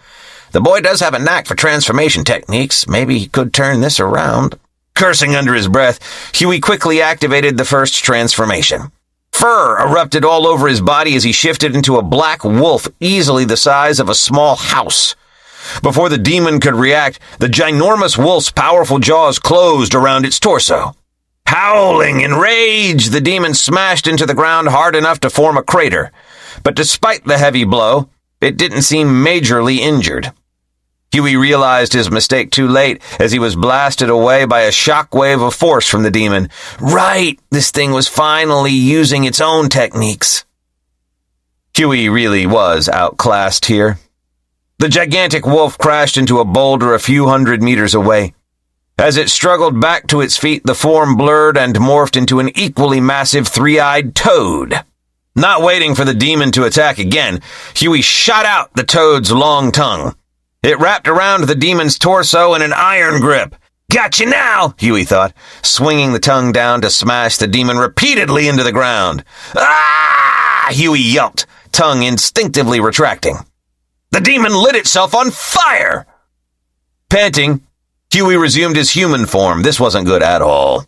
The boy does have a knack for transformation techniques. Maybe he could turn this around. Cursing under his breath, Huey quickly activated the first transformation. Fur erupted all over his body as he shifted into a black wolf easily the size of a small house. Before the demon could react, the ginormous wolf's powerful jaws closed around its torso. Howling in rage, the demon smashed into the ground hard enough to form a crater. But despite the heavy blow, it didn't seem majorly injured. Huey realized his mistake too late as he was blasted away by a shockwave of force from the demon. Right, this thing was finally using its own techniques. Huey really was outclassed here. The gigantic wolf crashed into a boulder a few hundred meters away. As it struggled back to its feet, the form blurred and morphed into an equally massive three-eyed toad. Not waiting for the demon to attack again, Huey shot out the toad's long tongue. It wrapped around the demon's torso in an iron grip. Gotcha now, Huey thought, swinging the tongue down to smash the demon repeatedly into the ground. Ah! Huey yelped, tongue instinctively retracting. The demon lit itself on fire! Panting, Huey resumed his human form. This wasn't good at all.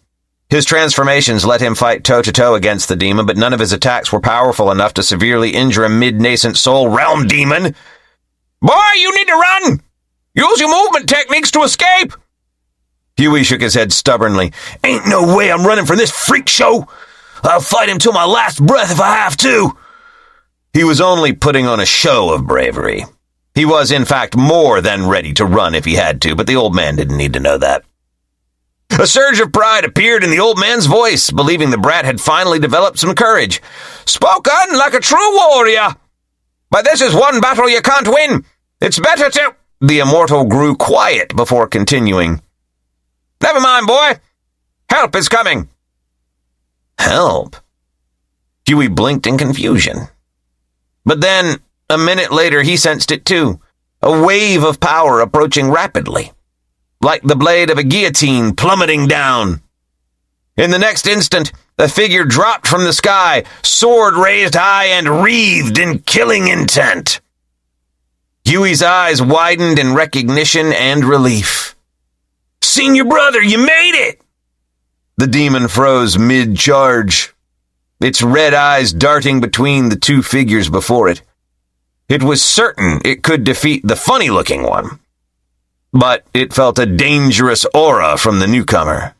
His transformations let him fight toe-to-toe against the demon, but none of his attacks were powerful enough to severely injure a mid-nascent soul realm demon. Boy, you need to run! Use your movement techniques to escape! Huey shook his head stubbornly. Ain't no way I'm running from this freak show! I'll fight him till my last breath if I have to! He was only putting on a show of bravery. He was, in fact, more than ready to run if he had to, but the old man didn't need to know that. A surge of pride appeared in the old man's voice, believing the brat had finally developed some courage. Spoken like a true warrior! But this is one battle you can't win! It's better to— The immortal grew quiet before continuing. Never mind, boy. Help is coming. Help? Huey blinked in confusion. But then, a minute later, he sensed it too. A wave of power approaching rapidly. Like the blade of a guillotine plummeting down. In the next instant, a figure dropped from the sky, sword raised high and wreathed in killing intent. Huey's eyes widened in recognition and relief. Senior brother, you made it! The demon froze mid-charge, its red eyes darting between the two figures before it. It was certain it could defeat the funny-looking one, but it felt a dangerous aura from the newcomer.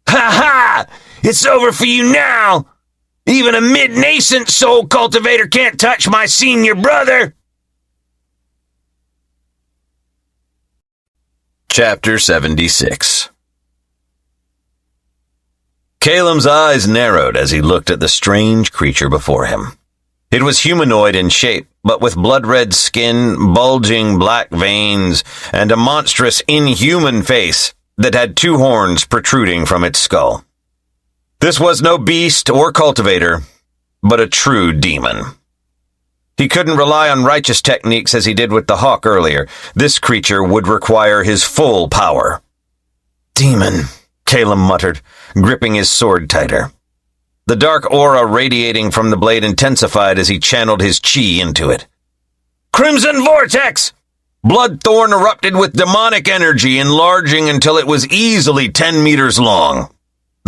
Ha-ha! It's over for you now! Even a mid-nascent soul cultivator can't touch my senior brother! Chapter 76. Calem's eyes narrowed as he looked at the strange creature before him. It was humanoid in shape, but with blood-red skin, bulging black veins, and a monstrous, inhuman face that had two horns protruding from its skull. This was no beast or cultivator, but a true demon. He couldn't rely on righteous techniques as he did with the hawk earlier. This creature would require his full power. Demon, Calem muttered, gripping his sword tighter. The dark aura radiating from the blade intensified as he channeled his chi into it. Crimson Vortex! Bloodthorn erupted with demonic energy, enlarging until it was easily 10 meters long.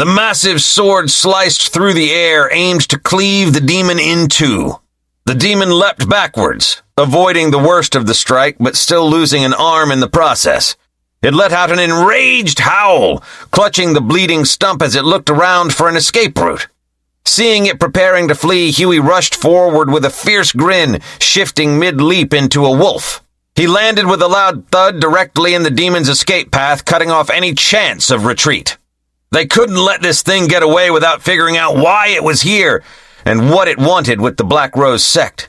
The massive sword sliced through the air, aimed to cleave the demon in two. The demon leapt backwards, avoiding the worst of the strike, but still losing an arm in the process. It let out an enraged howl, clutching the bleeding stump as it looked around for an escape route. Seeing it preparing to flee, Huey rushed forward with a fierce grin, shifting mid-leap into a wolf. He landed with a loud thud directly in the demon's escape path, cutting off any chance of retreat. They couldn't let this thing get away without figuring out why it was here and what it wanted with the Black Rose Sect.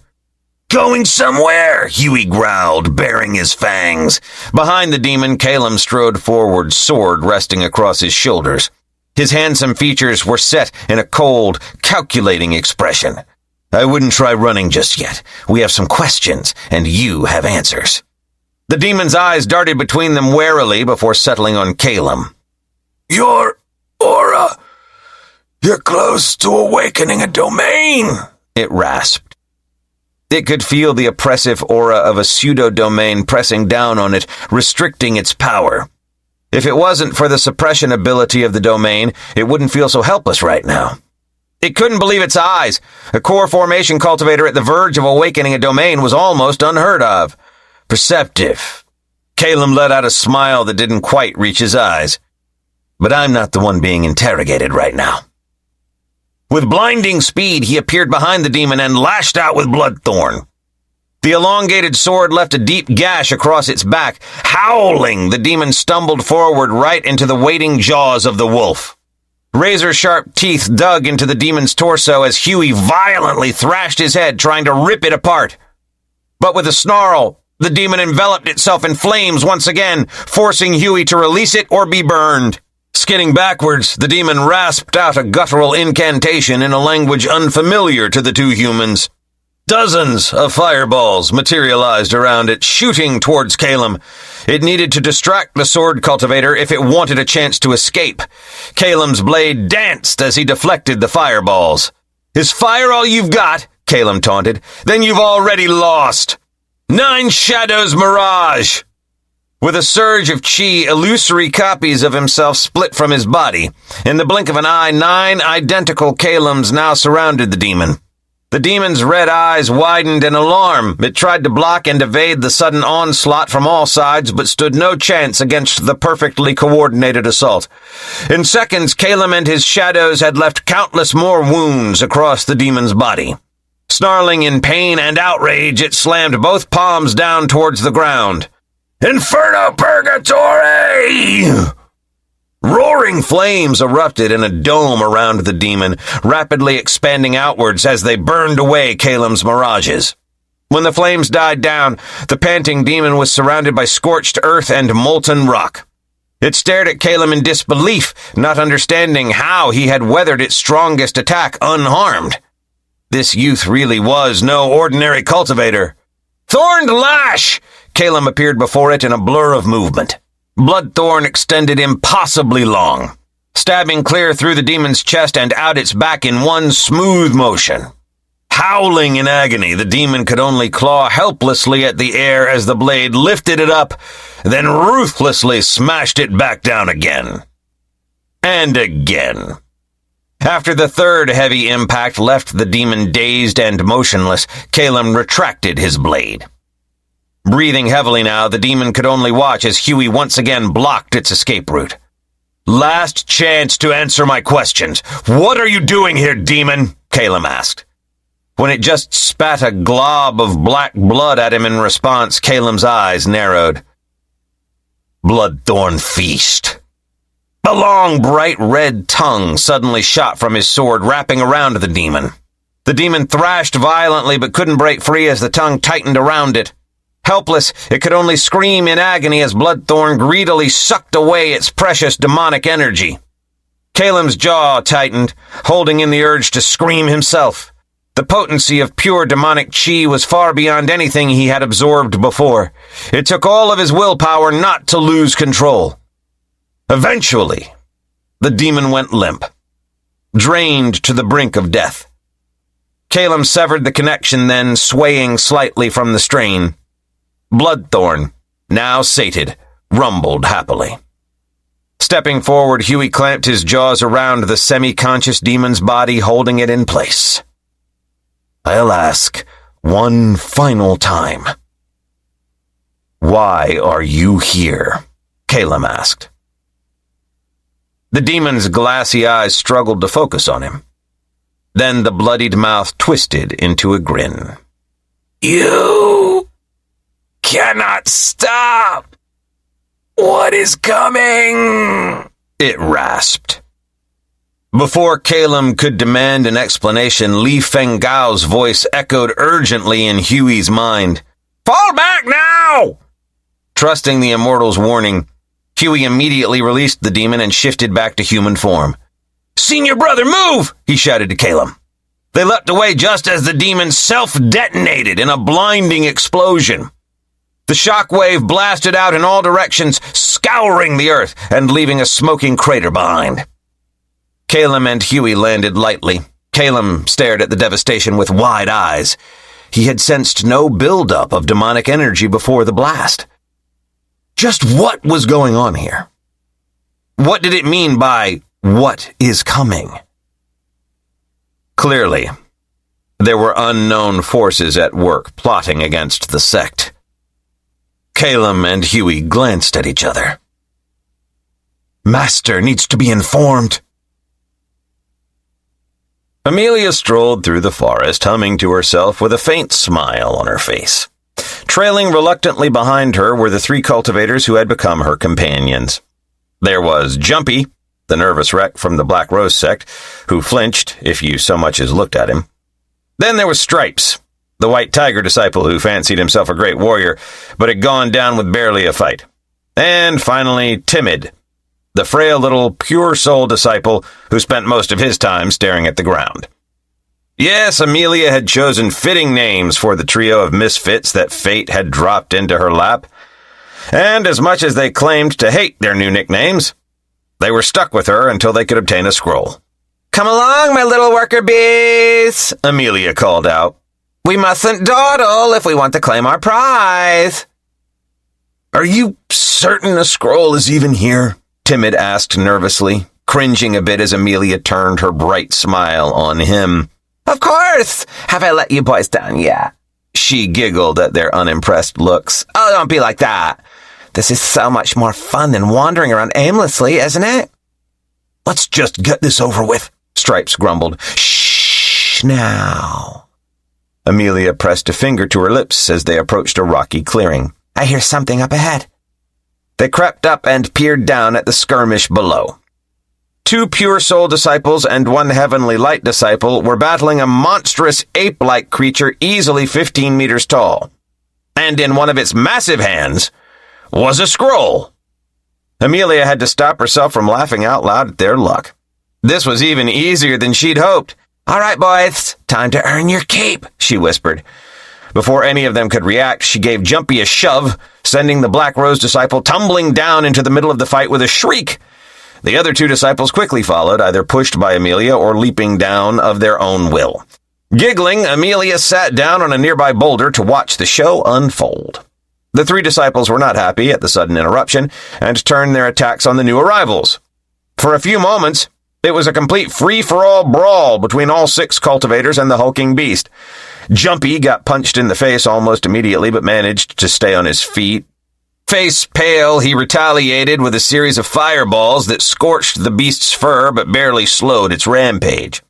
"Going somewhere," Huey growled, baring his fangs. Behind the demon, Calum strode forward, sword resting across his shoulders. His handsome features were set in a cold, calculating expression. "I wouldn't try running just yet. We have some questions, and you have answers." The demon's eyes darted between them warily before settling on Calum. "Your aura. You're close to awakening a domain," it rasped. It could feel the oppressive aura of a pseudo-domain pressing down on it, restricting its power. If it wasn't for the suppression ability of the domain, it wouldn't feel so helpless right now. It couldn't believe its eyes. A core formation cultivator at the verge of awakening a domain was almost unheard of. Perceptive. Calum let out a smile that didn't quite reach his eyes. But I'm not the one being interrogated right now. With blinding speed, he appeared behind the demon and lashed out with Bloodthorn. The elongated sword left a deep gash across its back. Howling, the demon stumbled forward right into the waiting jaws of the wolf. Razor-sharp teeth dug into the demon's torso as Huey violently thrashed his head, trying to rip it apart. But with a snarl, the demon enveloped itself in flames once again, forcing Huey to release it or be burned. Skidding backwards, the demon rasped out a guttural incantation in a language unfamiliar to the two humans. Dozens of fireballs materialized around it, shooting towards Calum. It needed to distract the sword cultivator if it wanted a chance to escape. Calum's blade danced as he deflected the fireballs. "Is fire all you've got?" Calum taunted. "Then you've already lost. 9 Shadows Mirage!" With a surge of chi, illusory copies of himself split from his body. In the blink of an eye, 9 identical Calums now surrounded the demon. The demon's red eyes widened in alarm. It tried to block and evade the sudden onslaught from all sides, but stood no chance against the perfectly coordinated assault. In seconds, Calum and his shadows had left countless more wounds across the demon's body. Snarling in pain and outrage, it slammed both palms down towards the ground. "Inferno Purgatory!" Roaring flames erupted in a dome around the demon, rapidly expanding outwards as they burned away Calum's mirages. When the flames died down, the panting demon was surrounded by scorched earth and molten rock. It stared at Calum in disbelief, not understanding how he had weathered its strongest attack unharmed. This youth really was no ordinary cultivator. "Thorned Lash!" Calum appeared before it in a blur of movement. Bloodthorn extended impossibly long, stabbing clear through the demon's chest and out its back in one smooth motion. Howling in agony, the demon could only claw helplessly at the air as the blade lifted it up, then ruthlessly smashed it back down again. And again. After the third heavy impact left the demon dazed and motionless, Calum retracted his blade. Breathing heavily now, the demon could only watch as Huey once again blocked its escape route. "Last chance to answer my questions. What are you doing here, demon?" Calum asked. When it just spat a glob of black blood at him in response, Calum's eyes narrowed. "Bloodthorn Feast." A long, bright red tongue suddenly shot from his sword, wrapping around the demon. The demon thrashed violently but couldn't break free as the tongue tightened around it. Helpless, it could only scream in agony as Bloodthorn greedily sucked away its precious demonic energy. Calum's jaw tightened, holding in the urge to scream himself. The potency of pure demonic chi was far beyond anything he had absorbed before. It took all of his willpower not to lose control. Eventually, the demon went limp, drained to the brink of death. Calum severed the connection then, swaying slightly from the strain. Bloodthorn, now sated, rumbled happily. Stepping forward, Huey clamped his jaws around the semi-conscious demon's body, holding it in place. "I'll ask one final time. Why are you here?" Calum asked. The demon's glassy eyes struggled to focus on him. Then the bloodied mouth twisted into a grin. "You cannot stop what is coming," it rasped. Before Calum could demand an explanation, Li Fenggao's voice echoed urgently in Huey's mind. "Fall back now!" Trusting the immortal's warning, Huey immediately released the demon and shifted back to human form. "Senior brother, move!" he shouted to Calum. They leapt away just as the demon self-detonated in a blinding explosion. The shockwave blasted out in all directions, scouring the earth and leaving a smoking crater behind. Calum and Huey landed lightly. Calum stared at the devastation with wide eyes. He had sensed no buildup of demonic energy before the blast. Just what was going on here? What did it mean by "what is coming"? Clearly, there were unknown forces at work plotting against the sect. Calum and Huey glanced at each other. "Master needs to be informed." Amelia strolled through the forest, humming to herself with a faint smile on her face. Trailing reluctantly behind her were the 3 cultivators who had become her companions. There was Jumpy, the nervous wreck from the Black Rose sect, who flinched if you so much as looked at him. Then there was Stripes, the white tiger disciple who fancied himself a great warrior, but had gone down with barely a fight. And finally, Timid, the frail little pure soul disciple who spent most of his time staring at the ground. Yes, Amelia had chosen fitting names for the trio of misfits that fate had dropped into her lap. And as much as they claimed to hate their new nicknames, they were stuck with her until they could obtain a scroll. "Come along, my little worker bees," Amelia called out. "We mustn't dawdle if we want to claim our prize." "Are you certain a scroll is even here?" Timid asked nervously, cringing a bit as Amelia turned her bright smile on him. "Of course! Have I let you boys down yet?" She giggled at their unimpressed looks. "Oh, don't be like that. This is so much more fun than wandering around aimlessly, isn't it?" "Let's just get this over with," Stripes grumbled. "Shh, now." Amelia pressed a finger to her lips as they approached a rocky clearing. "I hear something up ahead." They crept up and peered down at the skirmish below. 2 pure soul disciples and 1 heavenly light disciple were battling a monstrous ape-like creature easily 15 meters tall. And in one of its massive hands was a scroll. Amelia had to stop herself from laughing out loud at their luck. This was even easier than she'd hoped. "All right, boys, time to earn your keep," she whispered. Before any of them could react, she gave Jumpy a shove, sending the Black Rose disciple tumbling down into the middle of the fight with a shriek. The other 2 disciples quickly followed, either pushed by Amelia or leaping down of their own will. Giggling, Amelia sat down on a nearby boulder to watch the show unfold. The 3 disciples were not happy at the sudden interruption and turned their attacks on the new arrivals. For a few moments, it was a complete free-for-all brawl between all 6 cultivators and the hulking beast. Jumpy got punched in the face almost immediately, but managed to stay on his feet. Face pale, he retaliated with a series of fireballs that scorched the beast's fur but barely slowed its rampage.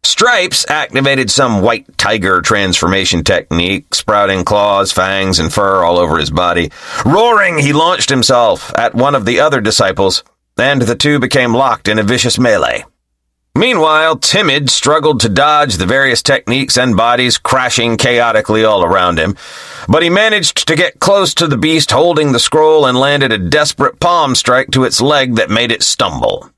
Stripes activated some white tiger transformation technique, sprouting claws, fangs, and fur all over his body. Roaring, he launched himself at one of the other disciples, and the 2 became locked in a vicious melee. Meanwhile, Timid struggled to dodge the various techniques and bodies crashing chaotically all around him, but he managed to get close to the beast holding the scroll and landed a desperate palm strike to its leg that made it stumble.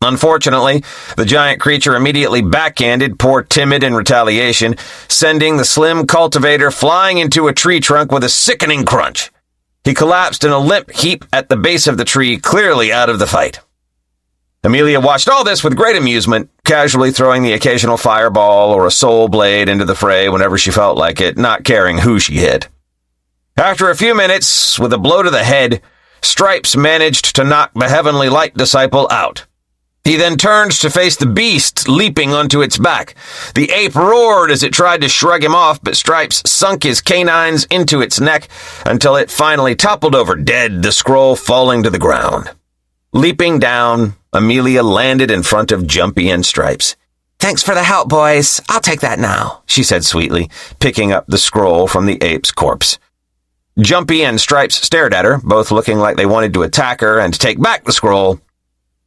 Unfortunately, the giant creature immediately backhanded poor Timid in retaliation, sending the slim cultivator flying into a tree trunk with a sickening crunch. He collapsed in a limp heap at the base of the tree, clearly out of the fight. Amelia watched all this with great amusement, casually throwing the occasional fireball or a soul blade into the fray whenever she felt like it, not caring who she hit. After a few minutes, with a blow to the head, Stripes managed to knock the Heavenly Light Disciple out. He then turned to face the beast, leaping onto its back. The ape roared as it tried to shrug him off, but Stripes sunk his canines into its neck until it finally toppled over dead, the scroll falling to the ground. Leaping down, Amelia landed in front of Jumpy and Stripes. "Thanks for the help, boys. I'll take that now," she said sweetly, picking up the scroll from the ape's corpse. Jumpy and Stripes stared at her, both looking like they wanted to attack her and take back the scroll.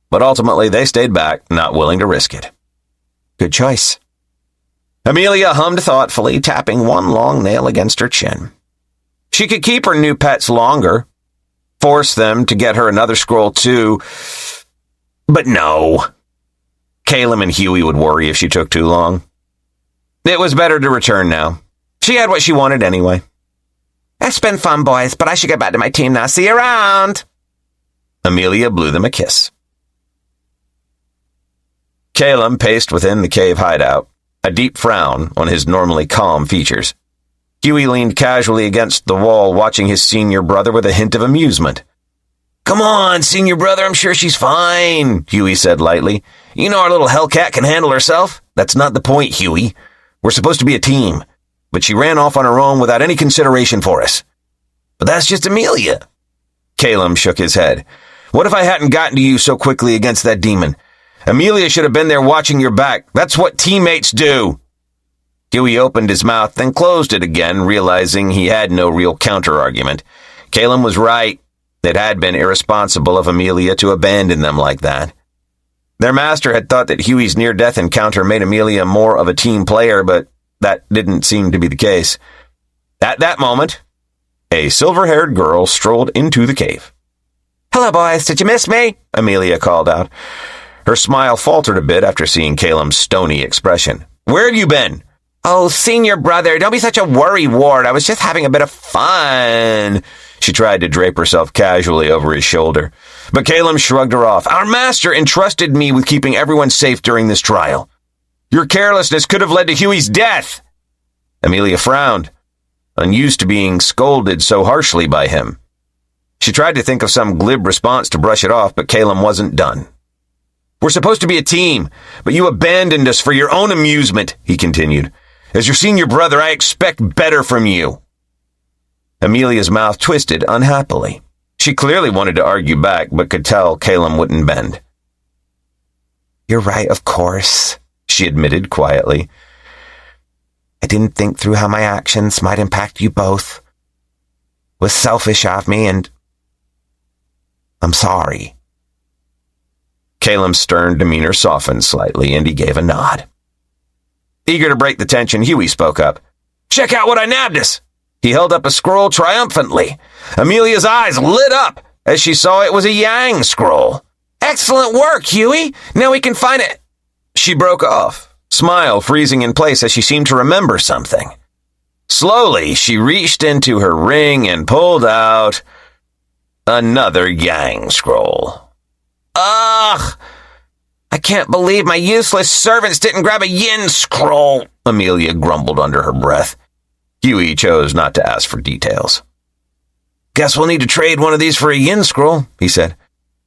But ultimately they stayed back, not willing to risk it. Good choice. Amelia hummed thoughtfully, tapping one long nail against her chin. She could keep her new pets longer, force them to get her another scroll too, but no. Caleb and Huey would worry if she took too long. It was better to return now. She had what she wanted anyway. "It's been fun, boys, but I should get back to my team now. See you around." Amelia blew them a kiss. Caleb paced within the cave hideout, a deep frown on his normally calm features. Huey leaned casually against the wall, watching his senior brother with a hint of amusement. "Come on, senior brother, I'm sure she's fine," Huey said lightly. "You know our little hellcat can handle herself. That's not the point, Huey. We're supposed to be a team, but she ran off on her own without any consideration for us." "But that's just Amelia." Caleb shook his head. "What if I hadn't gotten to you so quickly against that demon? Amelia should have been there watching your back. That's what teammates do." Huey opened his mouth, then closed it again, realizing he had no real counter-argument. Caleb was right. It had been irresponsible of Amelia to abandon them like that. Their master had thought that Huey's near-death encounter made Amelia more of a team player, but that didn't seem to be the case. At that moment, a silver-haired girl strolled into the cave. "Hello, boys. Did you miss me?" Amelia called out. Her smile faltered a bit after seeing Caleb's stony expression. "Where have you been?" "Oh, senior brother, don't be such a worry-wart. I was just having a bit of fun." She tried to drape herself casually over his shoulder, but Caleb shrugged her off. "Our master entrusted me with keeping everyone safe during this trial. Your carelessness could have led to Huey's death." Amelia frowned, unused to being scolded so harshly by him. She tried to think of some glib response to brush it off, but Caleb wasn't done. "We're supposed to be a team, but you abandoned us for your own amusement," he continued. "As your senior brother, I expect better from you." Amelia's mouth twisted unhappily. She clearly wanted to argue back, but could tell Caleb wouldn't bend. "You're right, of course," she admitted quietly. "I didn't think through how my actions might impact you both. It was selfish of me, and I'm sorry." Caleb's stern demeanor softened slightly, and he gave a nod. Eager to break the tension, Huey spoke up. "Check out what I nabbed us!" He held up a scroll triumphantly. Amelia's eyes lit up as she saw it was a Yang scroll. "Excellent work, Huey! Now we can find it." She broke off, smile freezing in place as she seemed to remember something. Slowly, she reached into her ring and pulled out another Yang scroll. "Ugh! I can't believe my useless servants didn't grab a yin scroll," Amelia grumbled under her breath. Huey chose not to ask for details. "Guess we'll need to trade one of these for a yin scroll," he said.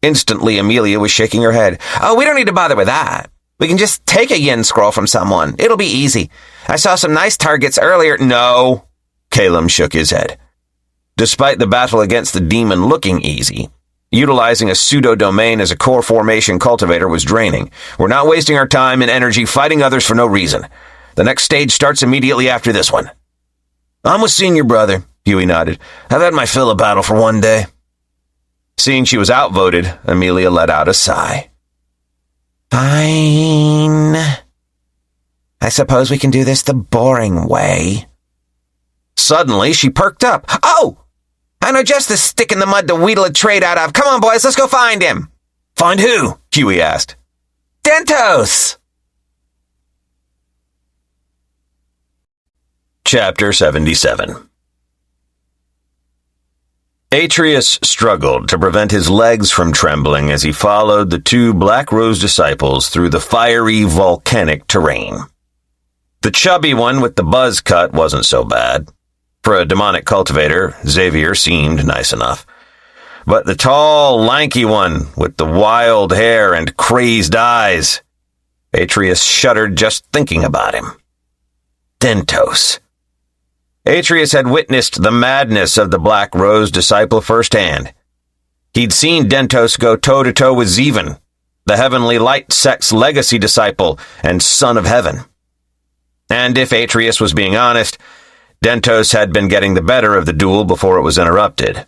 Instantly, Amelia was shaking her head. "Oh, we don't need to bother with that. We can just take a yin scroll from someone. It'll be easy. I saw some nice targets earlier." "No," Caleb shook his head. Despite the battle against the demon looking easy, utilizing a pseudo-domain as a core formation cultivator was draining. We're not wasting our time and energy fighting others for no reason. The next stage starts immediately after this one. "I'm with senior brother," Huey nodded. "I've had my fill of battle for one day." Seeing she was outvoted, Amelia let out a sigh. "Fine. I suppose we can do this the boring way." Suddenly, she perked up. "Oh! I know just the stick in the mud to wheedle a trade out of. Come on, boys, let's go find him." "Find who?" Huey asked. "Dentos!" Chapter 77. Atreus struggled to prevent his legs from trembling as he followed the two Black Rose disciples through the fiery, volcanic terrain. The chubby one with the buzz cut wasn't so bad. For a demonic cultivator, Xavier seemed nice enough. but the tall, lanky one with the wild hair and crazed eyes. Atreus shuddered just thinking about him. Dentos. Atreus had witnessed the madness of the Black Rose disciple firsthand. He'd seen Dentos go toe-to-toe with Zeven, the Heavenly Light Sect's legacy disciple and son of heaven. And if Atreus was being honest, Dentos had been getting the better of the duel before it was interrupted.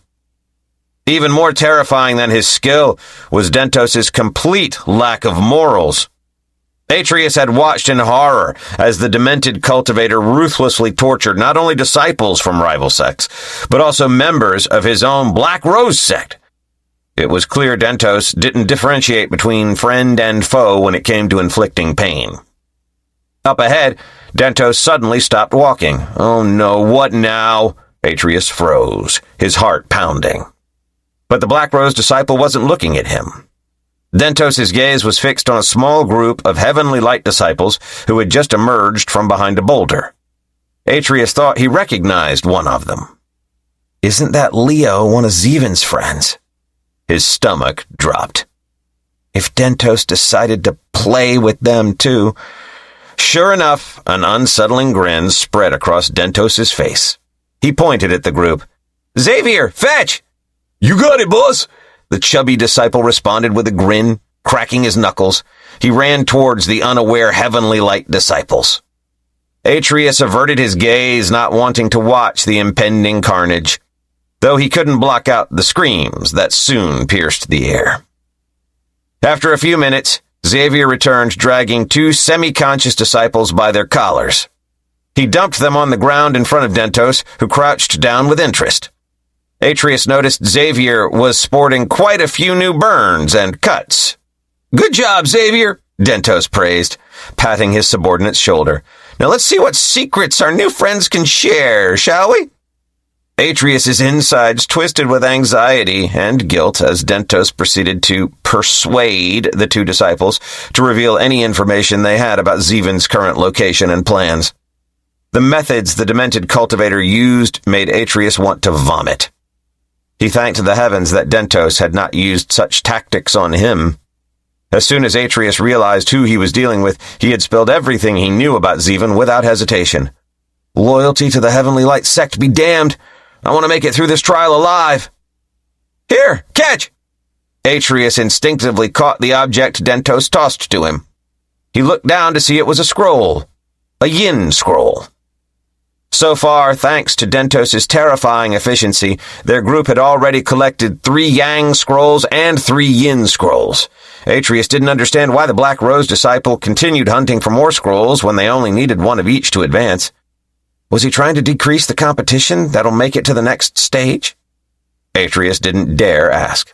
Even more terrifying than his skill was Dentos's complete lack of morals. Atreus had watched in horror as the demented cultivator ruthlessly tortured not only disciples from rival sects, but also members of his own Black Rose sect. It was clear Dentos didn't differentiate between friend and foe when it came to inflicting pain. Up ahead, Dentos suddenly stopped walking. Oh no, what now? Atreus froze, his heart pounding. But the Black Rose disciple wasn't looking at him. Dentos's gaze was fixed on a small group of Heavenly Light disciples who had just emerged from behind a boulder. Atreus thought he recognized one of them. Isn't that Leo, one of Zeven's friends? His stomach dropped. If Dentos decided to play with them too... Sure enough, an unsettling grin spread across Dentos's face. He pointed at the group. "Xavier, fetch!" "You got it, boss!" The chubby disciple responded with a grin, cracking his knuckles. He ran towards the unaware Heavenly Light disciples. Atreus averted his gaze, not wanting to watch the impending carnage, though he couldn't block out the screams that soon pierced the air. After a few minutes, Xavier returned dragging two semi-conscious disciples by their collars. He dumped them on the ground in front of Dentos, who crouched down with interest. Atreus noticed Xavier was sporting quite a few new burns and cuts. "Good job, Xavier," Dentos praised, patting his subordinate's shoulder. "Now let's see what secrets our new friends can share, shall we?" Atreus's insides twisted with anxiety and guilt as Dentos proceeded to persuade the two disciples to reveal any information they had about Zeven's current location and plans. The methods the demented cultivator used made Atreus want to vomit. He thanked the heavens that Dentos had not used such tactics on him. As soon as Atreus realized who he was dealing with, he had spilled everything he knew about Zeven without hesitation. Loyalty to the Heavenly Light Sect be damned! I want to make it through this trial alive. "Here, catch!" Atreus instinctively caught the object Dentos tossed to him. He looked down to see it was a scroll. A yin scroll. So far, thanks to Dentos's terrifying efficiency, their group had already collected 3 yang scrolls and 3 yin scrolls. Atreus didn't understand why the Black Rose disciple continued hunting for more scrolls when they only needed 1 of each to advance. Was he trying to decrease the competition that'll make it to the next stage? Atreus didn't dare ask.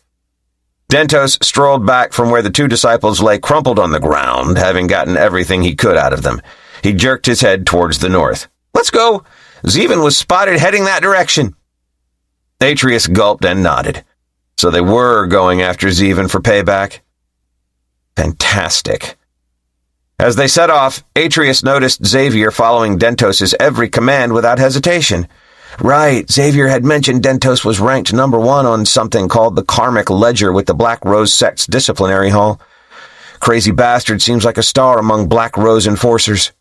Dentos strolled back from where the 2 disciples lay crumpled on the ground, having gotten everything he could out of them. He jerked his head towards the north. "Let's go! Zeven was spotted heading that direction." Atreus gulped and nodded. So they were going after Zeven for payback. Fantastic. As they set off, Atreus noticed Xavier following Dentos's every command without hesitation. Right, Xavier had mentioned Dentos was ranked number 1 on something called the Karmic Ledger with the Black Rose Sect's disciplinary hall. Crazy bastard seems like a star among Black Rose enforcers.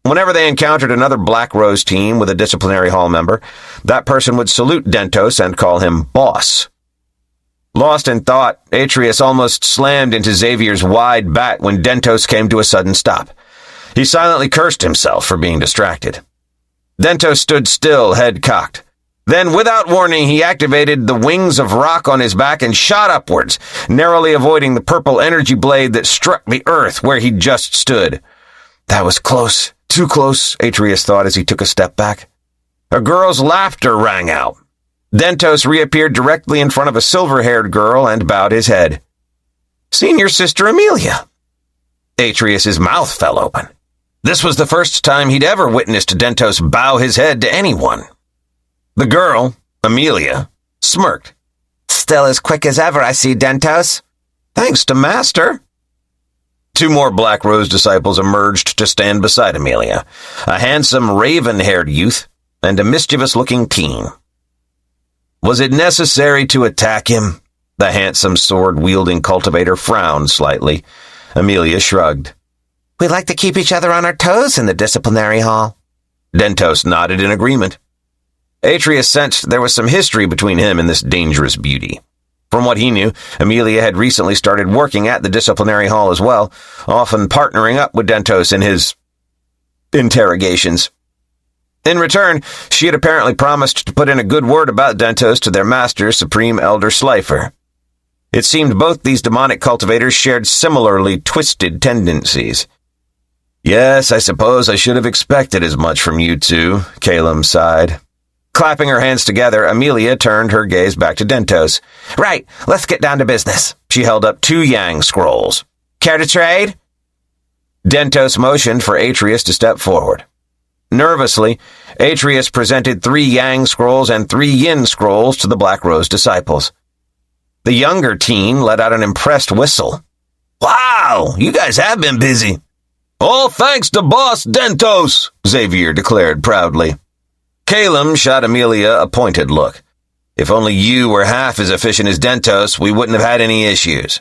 Whenever they encountered another Black Rose team with a disciplinary hall member, that person would salute Dentos and call him boss. Lost in thought, Atreus almost slammed into Xavier's wide back when Dentos came to a sudden stop. He silently cursed himself for being distracted. Dentos stood still, head cocked. Then, without warning, he activated the wings of rock on his back and shot upwards, narrowly avoiding the purple energy blade that struck the earth where he'd just stood. That was close, too close, Atreus thought as he took a step back. A girl's laughter rang out. Dentos reappeared directly in front of a silver-haired girl and bowed his head. "Senior Sister Amelia." Atreus's mouth fell open. This was the first time he'd ever witnessed Dentos bow his head to anyone. The girl, Amelia, smirked. "Still as quick as ever, I see, Dentos." "Thanks to Master." 2 more Black Rose disciples emerged to stand beside Amelia, a handsome raven-haired youth and a mischievous-looking teen. Was it necessary to attack him? The handsome sword-wielding cultivator frowned slightly. Amelia shrugged. We like to keep each other on our toes in the disciplinary hall. Dentos nodded in agreement. Atreus sensed there was some history between him and this dangerous beauty. From what he knew, Amelia had recently started working at the disciplinary hall as well, often partnering up with Dentos in his interrogations. In return, she had apparently promised to put in a good word about Dentos to their master, Supreme Elder Slifer. It seemed both these demonic cultivators shared similarly twisted tendencies. Yes, I suppose I should have expected as much from you two, Calum sighed. Clapping her hands together, Amelia turned her gaze back to Dentos. Right, let's get down to business. She held up 2 yang scrolls. Care to trade? Dentos motioned for Atreus to step forward. Nervously, Atreus presented 3 yang scrolls and 3 yin scrolls to the Black Rose disciples. The younger teen let out an impressed whistle. Wow, you guys have been busy. All thanks to Boss Dentos, Xavier declared proudly. Calum shot Amelia a pointed look. If only you were half as efficient as Dentos, we wouldn't have had any issues.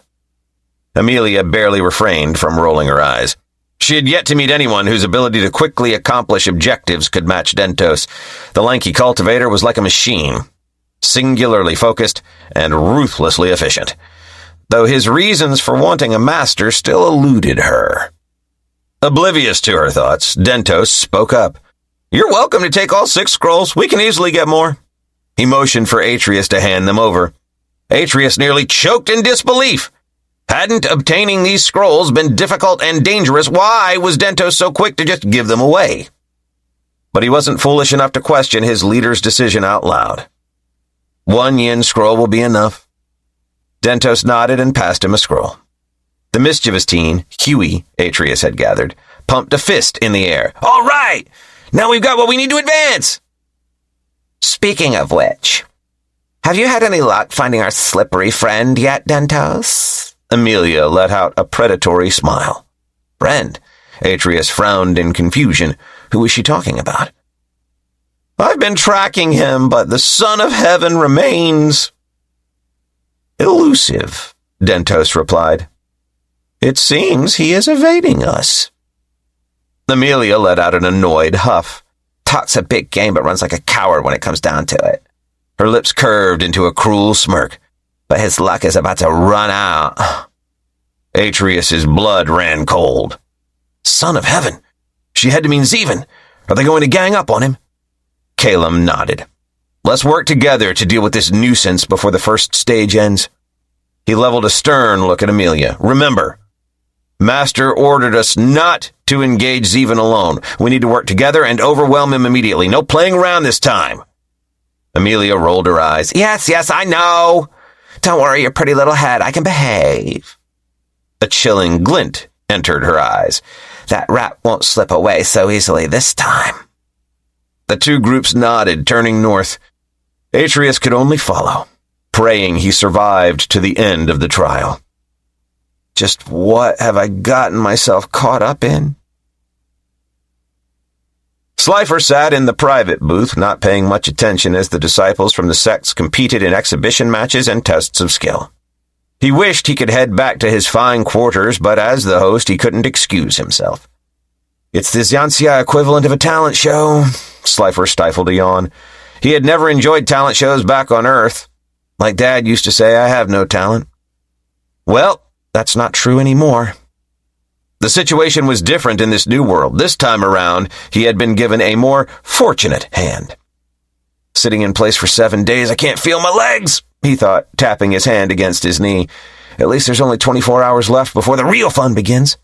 Amelia barely refrained from rolling her eyes. She had yet to meet anyone whose ability to quickly accomplish objectives could match Dentos. The lanky cultivator was like a machine, singularly focused and ruthlessly efficient, though his reasons for wanting a master still eluded her. Oblivious to her thoughts, Dentos spoke up. You're welcome to take all 6 scrolls. We can easily get more. He motioned for Atreus to hand them over. Atreus nearly choked in disbelief. Hadn't obtaining these scrolls been difficult and dangerous, why was Dentos so quick to just give them away? But he wasn't foolish enough to question his leader's decision out loud. 1 yin scroll will be enough. Dentos nodded and passed him a scroll. The mischievous teen, Huey, Atreus had gathered, pumped a fist in the air. All right! Now we've got what we need to advance! Speaking of which, have you had any luck finding our slippery friend yet, Dentos? Amelia let out a predatory smile. Friend? Atreus frowned in confusion. Who was she talking about? I've been tracking him, but the Son of Heaven remains elusive, Dentos replied. It seems he is evading us. Amelia let out an annoyed huff. Talks a big game but runs like a coward when it comes down to it. Her lips curved into a cruel smirk. But his luck is about to run out. Atreus's blood ran cold. Son of Heaven! She had to mean Zeven. Are they going to gang up on him? Calum nodded. Let's work together to deal with this nuisance before the first stage ends. He leveled a stern look at Amelia. Remember, Master ordered us not to engage Zeven alone. We need to work together and overwhelm him immediately. No playing around this time. Amelia rolled her eyes. Yes, I know. Don't worry your pretty little head. I can behave. A chilling glint entered her eyes. That rat won't slip away so easily this time. The 2 groups nodded, turning north. Atreus could only follow, praying he survived to the end of the trial. Just what have I gotten myself caught up in? Slifer sat in the private booth, not paying much attention as the disciples from the sects competed in exhibition matches and tests of skill. He wished he could head back to his fine quarters, but as the host, he couldn't excuse himself. It's the xianxia equivalent of a talent show, Slifer stifled a yawn. He had never enjoyed talent shows back on Earth. Like Dad used to say, I have no talent. Well, that's not true anymore. The situation was different in this new world. This time around, he had been given a more fortunate hand. Sitting in place for 7 days, I can't feel my legs, he thought, tapping his hand against his knee. At least there's only 24 hours left before the real fun begins.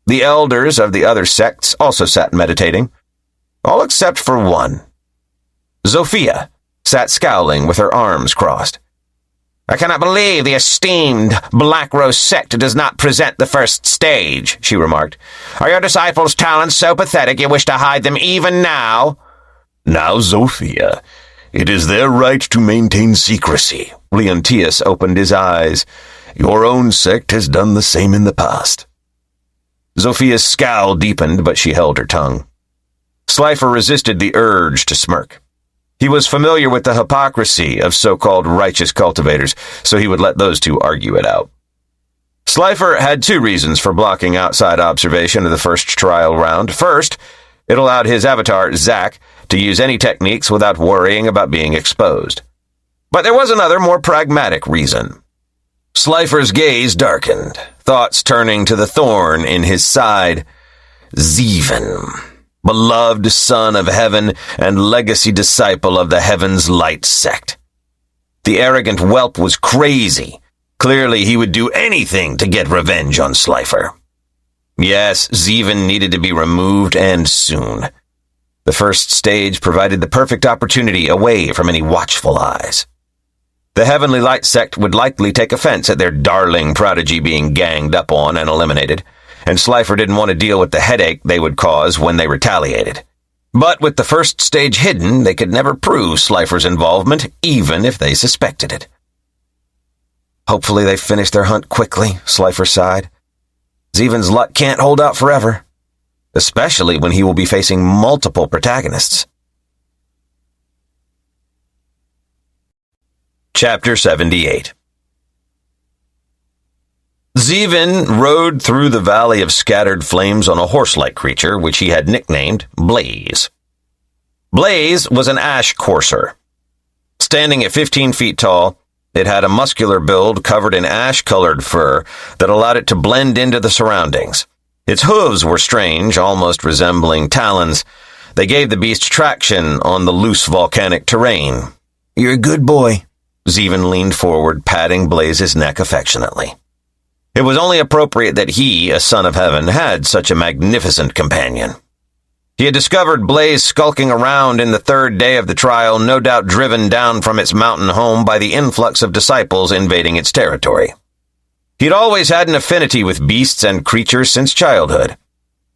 The elders of the other sects also sat meditating, all except for one. Zofia sat scowling with her arms crossed. I cannot believe the esteemed Black Rose sect does not present the first stage, she remarked. Are your disciples' talents so pathetic you wish to hide them even now? Now, Zofia, it is their right to maintain secrecy. Leontius opened his eyes. Your own sect has done the same in the past. Zofia's scowl deepened, but she held her tongue. Slifer resisted the urge to smirk. He was familiar with the hypocrisy of so-called righteous cultivators, so he would let those two argue it out. Slifer had 2 reasons for blocking outside observation of the first trial round. First, it allowed his avatar, Zack, to use any techniques without worrying about being exposed. But there was another, more pragmatic reason. Slifer's gaze darkened, thoughts turning to the thorn in his side. Zeven, beloved son of heaven and legacy disciple of the Heaven's Light Sect. The arrogant whelp was crazy. Clearly, he would do anything to get revenge on Slifer. Yes, Zeven needed to be removed, and soon. The first stage provided the perfect opportunity away from any watchful eyes. The Heavenly Light Sect would likely take offense at their darling prodigy being ganged up on and eliminated, and Slifer didn't want to deal with the headache they would cause when they retaliated. But with the first stage hidden, they could never prove Slifer's involvement, even if they suspected it. Hopefully they finish their hunt quickly, Slifer sighed. Zeven's luck can't hold out forever, especially when he will be facing multiple protagonists. Chapter 78. Zeven rode through the valley of scattered flames on a horse-like creature, which he had nicknamed Blaze. Blaze was an ash courser. Standing at 15 feet tall, it had a muscular build covered in ash-colored fur that allowed it to blend into the surroundings. Its hooves were strange, almost resembling talons. They gave the beast traction on the loose volcanic terrain. "You're a good boy." Zeven leaned forward, patting Blaze's neck affectionately. It was only appropriate that he, a son of heaven, had such a magnificent companion. He had discovered Blaze skulking around in the 3rd day of the trial, no doubt driven down from its mountain home by the influx of disciples invading its territory. He'd always had an affinity with beasts and creatures since childhood.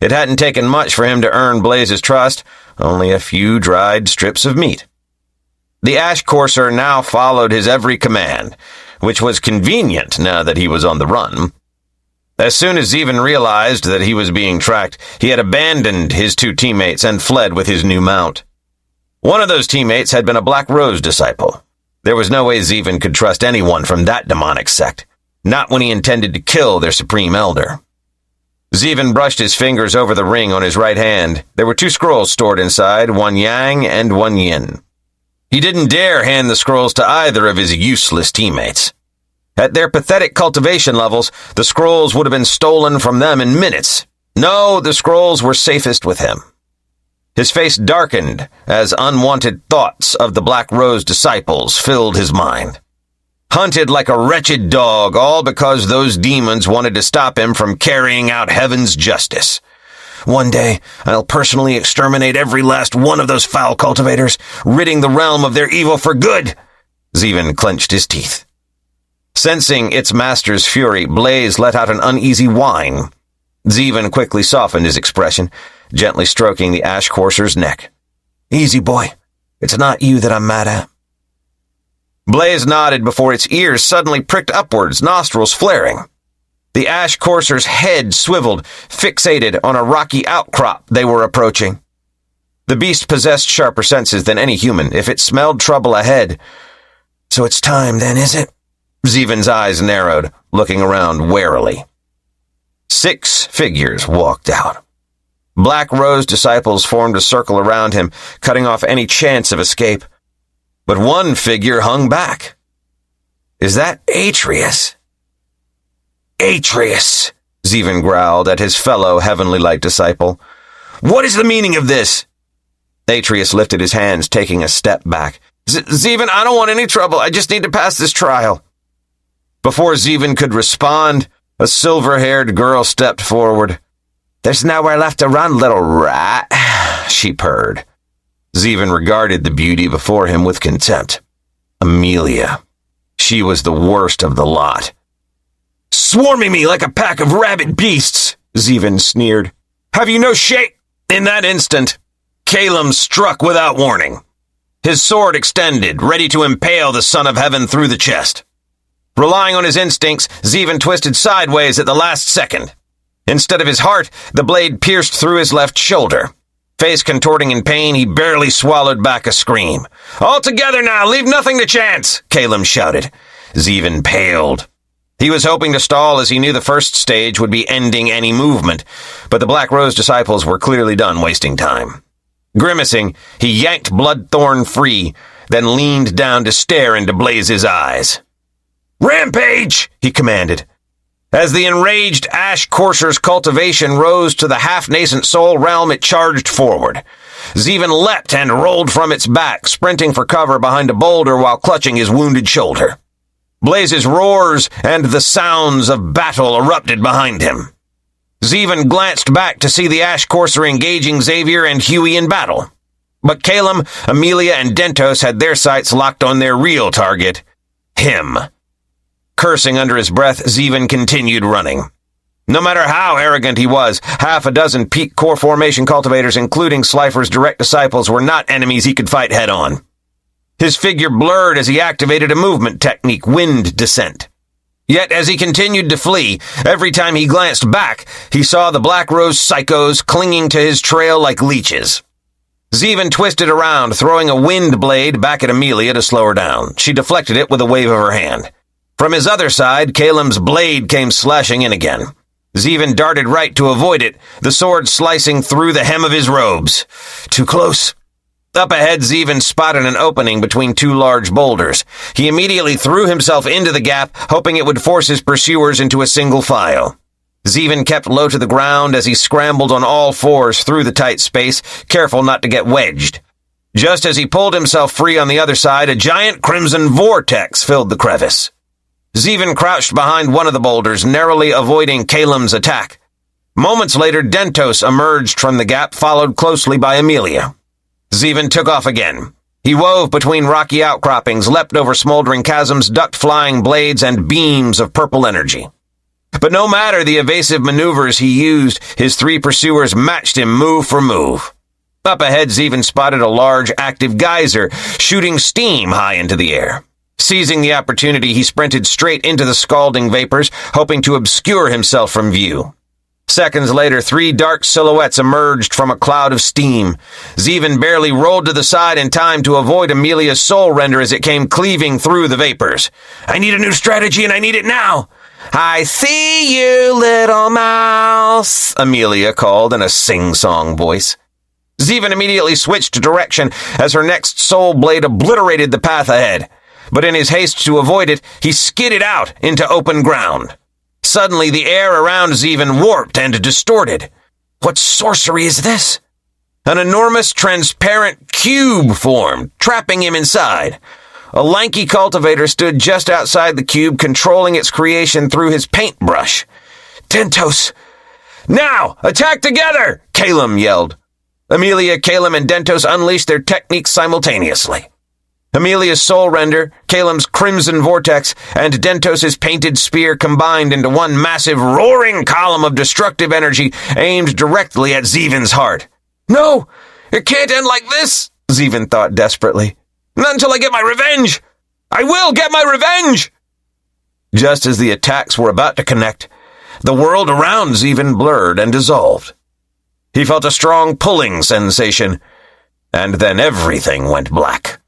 It hadn't taken much for him to earn Blaze's trust, only a few dried strips of meat. The ash courser now followed his every command, which was convenient now that he was on the run. As soon as Zeven realized that he was being tracked, he had abandoned his 2 teammates and fled with his new mount. One of those teammates had been a Black Rose disciple. There was no way Zeven could trust anyone from that demonic sect, not when he intended to kill their supreme elder. Zeven brushed his fingers over the ring on his right hand. There were 2 scrolls stored inside, one yang and one yin. He didn't dare hand the scrolls to either of his useless teammates. At their pathetic cultivation levels, the scrolls would have been stolen from them in minutes. No, the scrolls were safest with him. His face darkened as unwanted thoughts of the Black Rose disciples filled his mind. Hunted like a wretched dog, all because those demons wanted to stop him from carrying out heaven's justice. One day, I'll personally exterminate every last one of those foul cultivators, ridding the realm of their evil for good. Zeven clenched his teeth. Sensing its master's fury, Blaze let out an uneasy whine. Zeven quickly softened his expression, gently stroking the ash courser's neck. "Easy, boy. It's not you that I'm mad at." Blaze nodded before its ears suddenly pricked upwards, nostrils flaring. The ash courser's head swiveled, fixated on a rocky outcrop they were approaching. The beast possessed sharper senses than any human if it smelled trouble ahead. "So it's time, then, is it?" Zeven's eyes narrowed, looking around warily. 6 figures walked out. Black Rose disciples formed a circle around him, cutting off any chance of escape. But one figure hung back. "Is that Atreus?" "Atreus," Zeven growled at his fellow Heavenly Light disciple. "What is the meaning of this?" Atreus lifted his hands, taking a step back. Zeven, I don't want any trouble. I just need to pass this trial." Before Zeven could respond, a silver-haired girl stepped forward. "There's nowhere left to run, little rat," she purred. Zeven regarded the beauty before him with contempt. Amelia. She was the worst of the lot. "Swarming me like a pack of rabid beasts," Zeven sneered. "Have you no shame?" In that instant, Calum struck without warning. His sword extended, ready to impale the Son of Heaven through the chest. Relying on his instincts, Zeven twisted sideways at the last second. Instead of his heart, the blade pierced through his left shoulder. Face contorting in pain, he barely swallowed back a scream. "All together now! Leave nothing to chance!" Calum shouted. Zevin paled. He was hoping to stall as he knew the first stage would be ending any movement, but the Black Rose disciples were clearly done wasting time. Grimacing, he yanked Bloodthorn free, then leaned down to stare into Blaze's eyes. "Rampage!" he commanded. As the enraged Ash Courser's cultivation rose to the half-nascent soul realm, it charged forward. Zevin leapt and rolled from its back, sprinting for cover behind a boulder while clutching his wounded shoulder. Blaze's roars and the sounds of battle erupted behind him. Zevin glanced back to see the Ash Courser engaging Xavier and Huey in battle. But Calum, Amelia, and Dentos had their sights locked on their real target, him. Cursing under his breath, Zevin continued running. No matter how arrogant he was, half a dozen peak core formation cultivators, including Slifer's direct disciples, were not enemies he could fight head-on. His figure blurred as he activated a movement technique, wind descent. Yet as he continued to flee, every time he glanced back, he saw the Black Rose psychos clinging to his trail like leeches. Zevin twisted around, throwing a wind blade back at Amelia to slow her down. She deflected it with a wave of her hand. From his other side, Calum's blade came slashing in again. Zevin darted right to avoid it, the sword slicing through the hem of his robes. Too close. Up ahead, Zevin spotted an opening between two large boulders. He immediately threw himself into the gap, hoping it would force his pursuers into a single file. Zevin kept low to the ground as he scrambled on all fours through the tight space, careful not to get wedged. Just as he pulled himself free on the other side, a giant crimson vortex filled the crevice. Zevin crouched behind one of the boulders, narrowly avoiding Calum's attack. Moments later, Dentos emerged from the gap, followed closely by Amelia. Zevin took off again. He wove between rocky outcroppings, leapt over smoldering chasms, ducked flying blades and beams of purple energy. But no matter the evasive maneuvers he used, his three pursuers matched him move for move. Up ahead, Zevin spotted a large active geyser, shooting steam high into the air. Seizing the opportunity, he sprinted straight into the scalding vapors, hoping to obscure himself from view. Seconds later, three dark silhouettes emerged from a cloud of steam. Zevin barely rolled to the side in time to avoid Amelia's soul render as it came cleaving through the vapors. "I need a new strategy, and I need it now!" "I see you, little mouse," Amelia called in a sing-song voice. Zevin immediately switched direction as her next soul blade obliterated the path ahead. But in his haste to avoid it, he skidded out into open ground. Suddenly, the air around Zevin warped and distorted. What sorcery is this? An enormous, transparent cube formed, trapping him inside. A lanky cultivator stood just outside the cube, controlling its creation through his paintbrush. "Dentos! Now! Attack together!" Calum yelled. Amelia, Calum, and Dentos unleashed their techniques simultaneously. Amelia's soul render, Calum's crimson vortex, and Dentos's painted spear combined into one massive, roaring column of destructive energy aimed directly at Zevin's heart. "No! It can't end like this!" Zevin thought desperately. "Not until I get my revenge! I will get my revenge!" Just as the attacks were about to connect, the world around Zevin blurred and dissolved. He felt a strong pulling sensation, and then everything went black.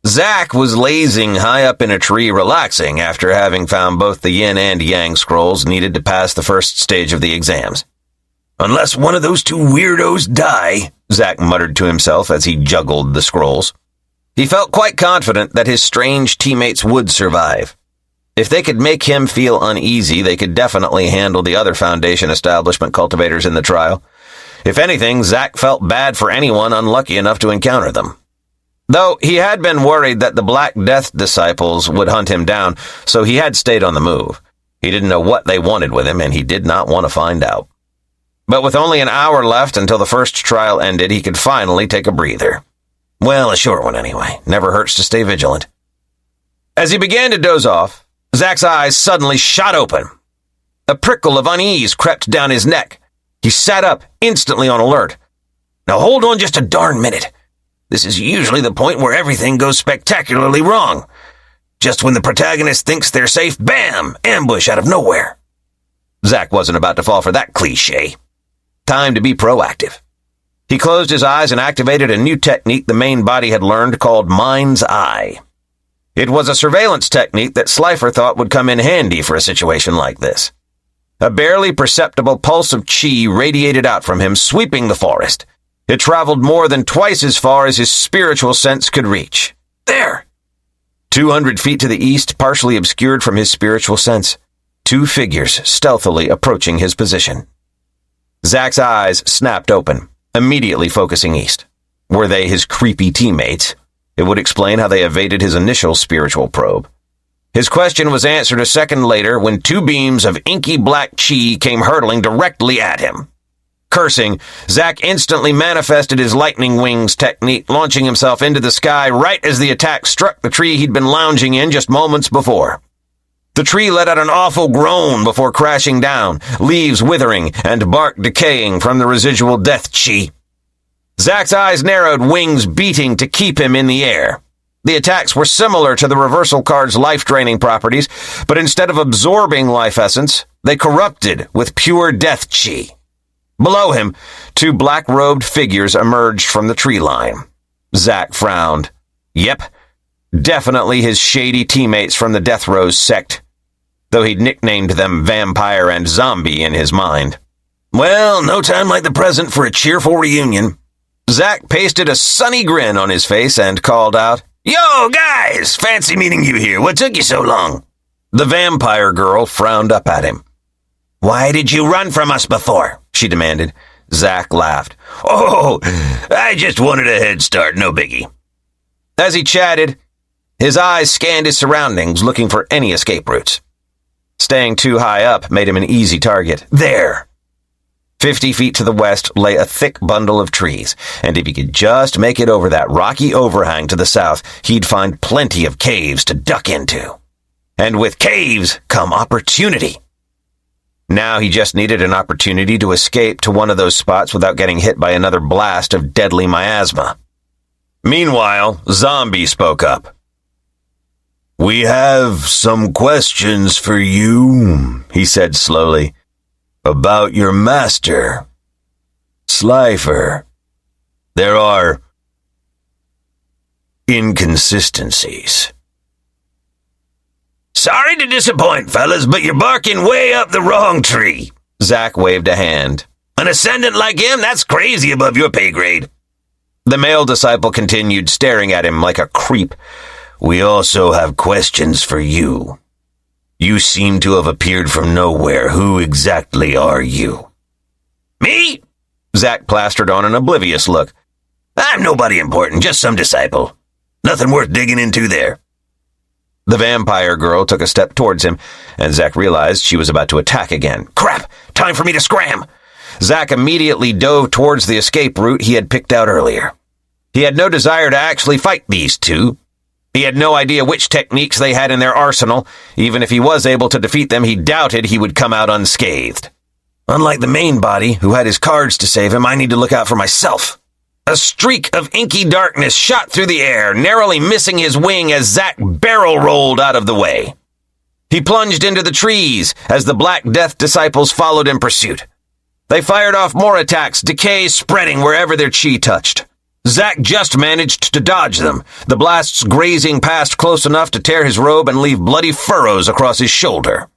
Zack was lazing high up in a tree, relaxing after having found both the yin and yang scrolls needed to pass the first stage of the exams. "Unless one of those two weirdos die," Zack muttered to himself as he juggled the scrolls. He felt quite confident that his strange teammates would survive. If they could make him feel uneasy, they could definitely handle the other Foundation establishment cultivators in the trial. If anything, Zack felt bad for anyone unlucky enough to encounter them. Though he had been worried that the Black Death disciples would hunt him down, so he had stayed on the move. He didn't know what they wanted with him, and he did not want to find out. But with only an hour left until the first trial ended, he could finally take a breather. Well, a short one anyway. Never hurts to stay vigilant. As he began to doze off, Zack's eyes suddenly shot open. A prickle of unease crept down his neck. He sat up, instantly on alert. "Now hold on just a darn minute. This is usually the point where everything goes spectacularly wrong. Just when the protagonist thinks they're safe, bam! Ambush out of nowhere." Zack wasn't about to fall for that cliché. Time to be proactive. He closed his eyes and activated a new technique the main body had learned called Mind's Eye. It was a surveillance technique that Slifer thought would come in handy for a situation like this. A barely perceptible pulse of chi radiated out from him, sweeping the forest. It traveled more than twice as far as his spiritual sense could reach. There! 200 feet to the east, partially obscured from his spiritual sense, 2 figures stealthily approaching his position. Zack's eyes snapped open, immediately focusing east. Were they his creepy teammates? It would explain how they evaded his initial spiritual probe. His question was answered a second later when 2 beams of inky black chi came hurtling directly at him. Cursing, Zack instantly manifested his lightning wings technique, launching himself into the sky right as the attack struck the tree he'd been lounging in just moments before. The tree let out an awful groan before crashing down, leaves withering and bark decaying from the residual death chi. Zack's eyes narrowed, wings beating to keep him in the air. The attacks were similar to the reversal card's life-draining properties, but instead of absorbing life essence, they corrupted with pure death chi. Below him, 2 black-robed figures emerged from the tree line. Zack frowned. Yep, definitely his shady teammates from the Death Rose Sect, though he'd nicknamed them Vampire and Zombie in his mind. Well, no time like the present for a cheerful reunion. Zack pasted a sunny grin on his face and called out, "Yo, guys! Fancy meeting you here. What took you so long?" The vampire girl frowned up at him. "Why did you run from us before?" she demanded. Zack laughed. "Oh, I just wanted a head start, no biggie." As he chatted, his eyes scanned his surroundings, looking for any escape routes. Staying too high up made him an easy target. There! 50 feet to the west lay a thick bundle of trees, and if he could just make it over that rocky overhang to the south, he'd find plenty of caves to duck into. And with caves come opportunity. Now he just needed an opportunity to escape to one of those spots without getting hit by another blast of deadly miasma. Meanwhile, Zombie spoke up. "We have some questions for you," he said slowly. "About your master, Slifer. There are inconsistencies." "Sorry to disappoint, fellas, but you're barking way up the wrong tree." Zack waved a hand. "An ascendant like him, that's crazy above your pay grade." The male disciple continued, staring at him like a creep. "We also have questions for you. You seem to have appeared from nowhere. Who exactly are you?" "Me?" Zack plastered on an oblivious look. "I'm nobody important, just some disciple. Nothing worth digging into there." The vampire girl took a step towards him, and Zack realized she was about to attack again. Crap! Time for me to scram! Zack immediately dove towards the escape route he had picked out earlier. He had no desire to actually fight these 2. He had no idea which techniques they had in their arsenal. Even if he was able to defeat them, he doubted he would come out unscathed. Unlike the main body, who had his cards to save him, I need to look out for myself. A streak of inky darkness shot through the air, narrowly missing his wing as Zack barrel-rolled out of the way. He plunged into the trees as the Black Death disciples followed in pursuit. They fired off more attacks, decay spreading wherever their chi touched. Zack just managed to dodge them, the blasts grazing past close enough to tear his robe and leave bloody furrows across his shoulder.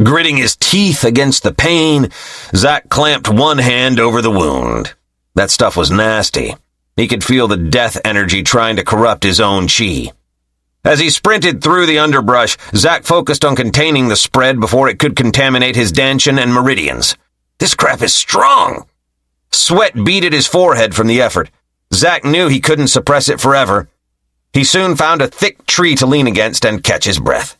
Gritting his teeth against the pain, Zack clamped one hand over the wound. That stuff was nasty. He could feel the death energy trying to corrupt his own chi. As he sprinted through the underbrush, Zack focused on containing the spread before it could contaminate his dantian and meridians. This crap is strong! Sweat beaded his forehead from the effort. Zack knew he couldn't suppress it forever. He soon found a thick tree to lean against and catch his breath.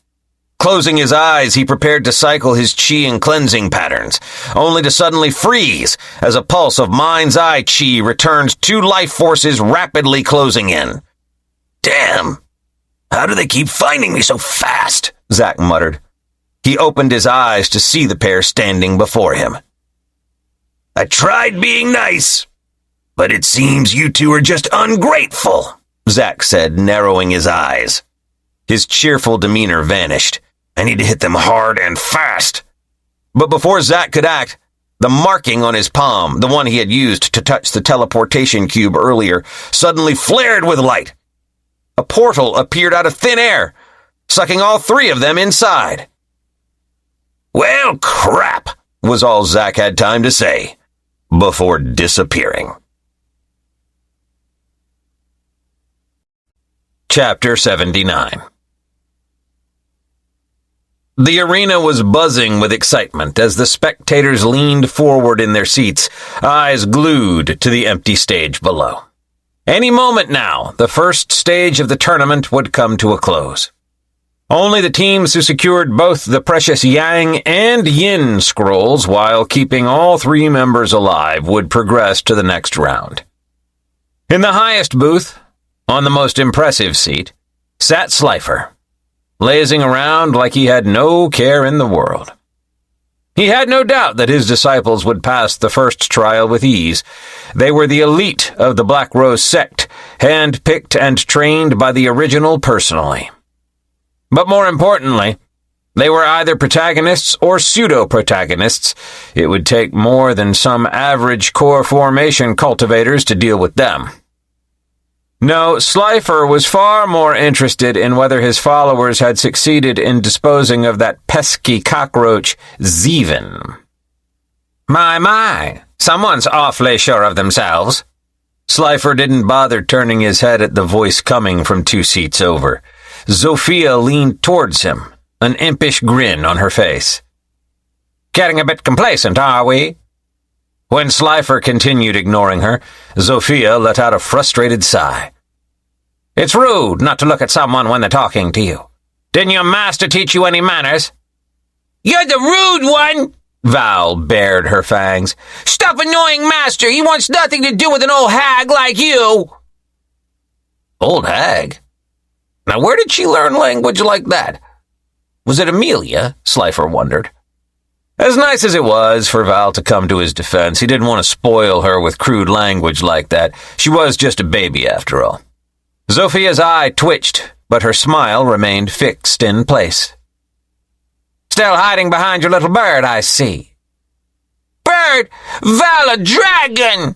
Closing his eyes, he prepared to cycle his chi and cleansing patterns, only to suddenly freeze as a pulse of mind's eye chi returned 2 life forces rapidly closing in. "Damn! How do they keep finding me so fast?" Zack muttered. He opened his eyes to see the pair standing before him. "I tried being nice, but it seems you 2 are just ungrateful," Zack said, narrowing his eyes. His cheerful demeanor vanished. "I need to hit them hard and fast." But before Zack could act, The marking on his palm, the one he had used to touch the teleportation cube earlier, suddenly flared with light. A portal appeared out of thin air, sucking all three of them inside. "Well, crap," was all Zack had time to say, before disappearing. Chapter 79. The arena was buzzing with excitement as the spectators leaned forward in their seats, eyes glued to the empty stage below. Any moment now, the first stage of the tournament would come to a close. Only the teams who secured both the precious Yang and Yin scrolls while keeping all three members alive would progress to the next round. In the highest booth, on the most impressive seat, sat Slifer, lazing around like he had no care in the world. He had no doubt that his disciples would pass the first trial with ease. They were the elite of the Black Rose Sect, hand-picked and trained by the original personally. But more importantly, they were either protagonists or pseudo-protagonists. It would take more than some average core formation cultivators to deal with them. No, Slifer was far more interested in whether his followers had succeeded in disposing of that pesky cockroach, Zeven. My, someone's awfully sure of themselves. Slifer didn't bother turning his head at the voice coming from 2 seats over. Zofia leaned towards him, an impish grin on her face. Getting a bit complacent, are we? When Slifer continued ignoring her, Zofia let out a frustrated sigh. It's rude not to look at someone when they're talking to you. Didn't your master teach you any manners? You're the rude one! Val bared her fangs. Stop annoying master! He wants nothing to do with an old hag like you! Old hag? Now where did she learn language like that? Was it Amelia? Slifer wondered. As nice as it was for Val to come to his defense, he didn't want to spoil her with crude language like that. She was just a baby after all. Zofia's eye twitched, but her smile remained fixed in place. Still hiding behind your little bird, I see. Bird! Val, a dragon!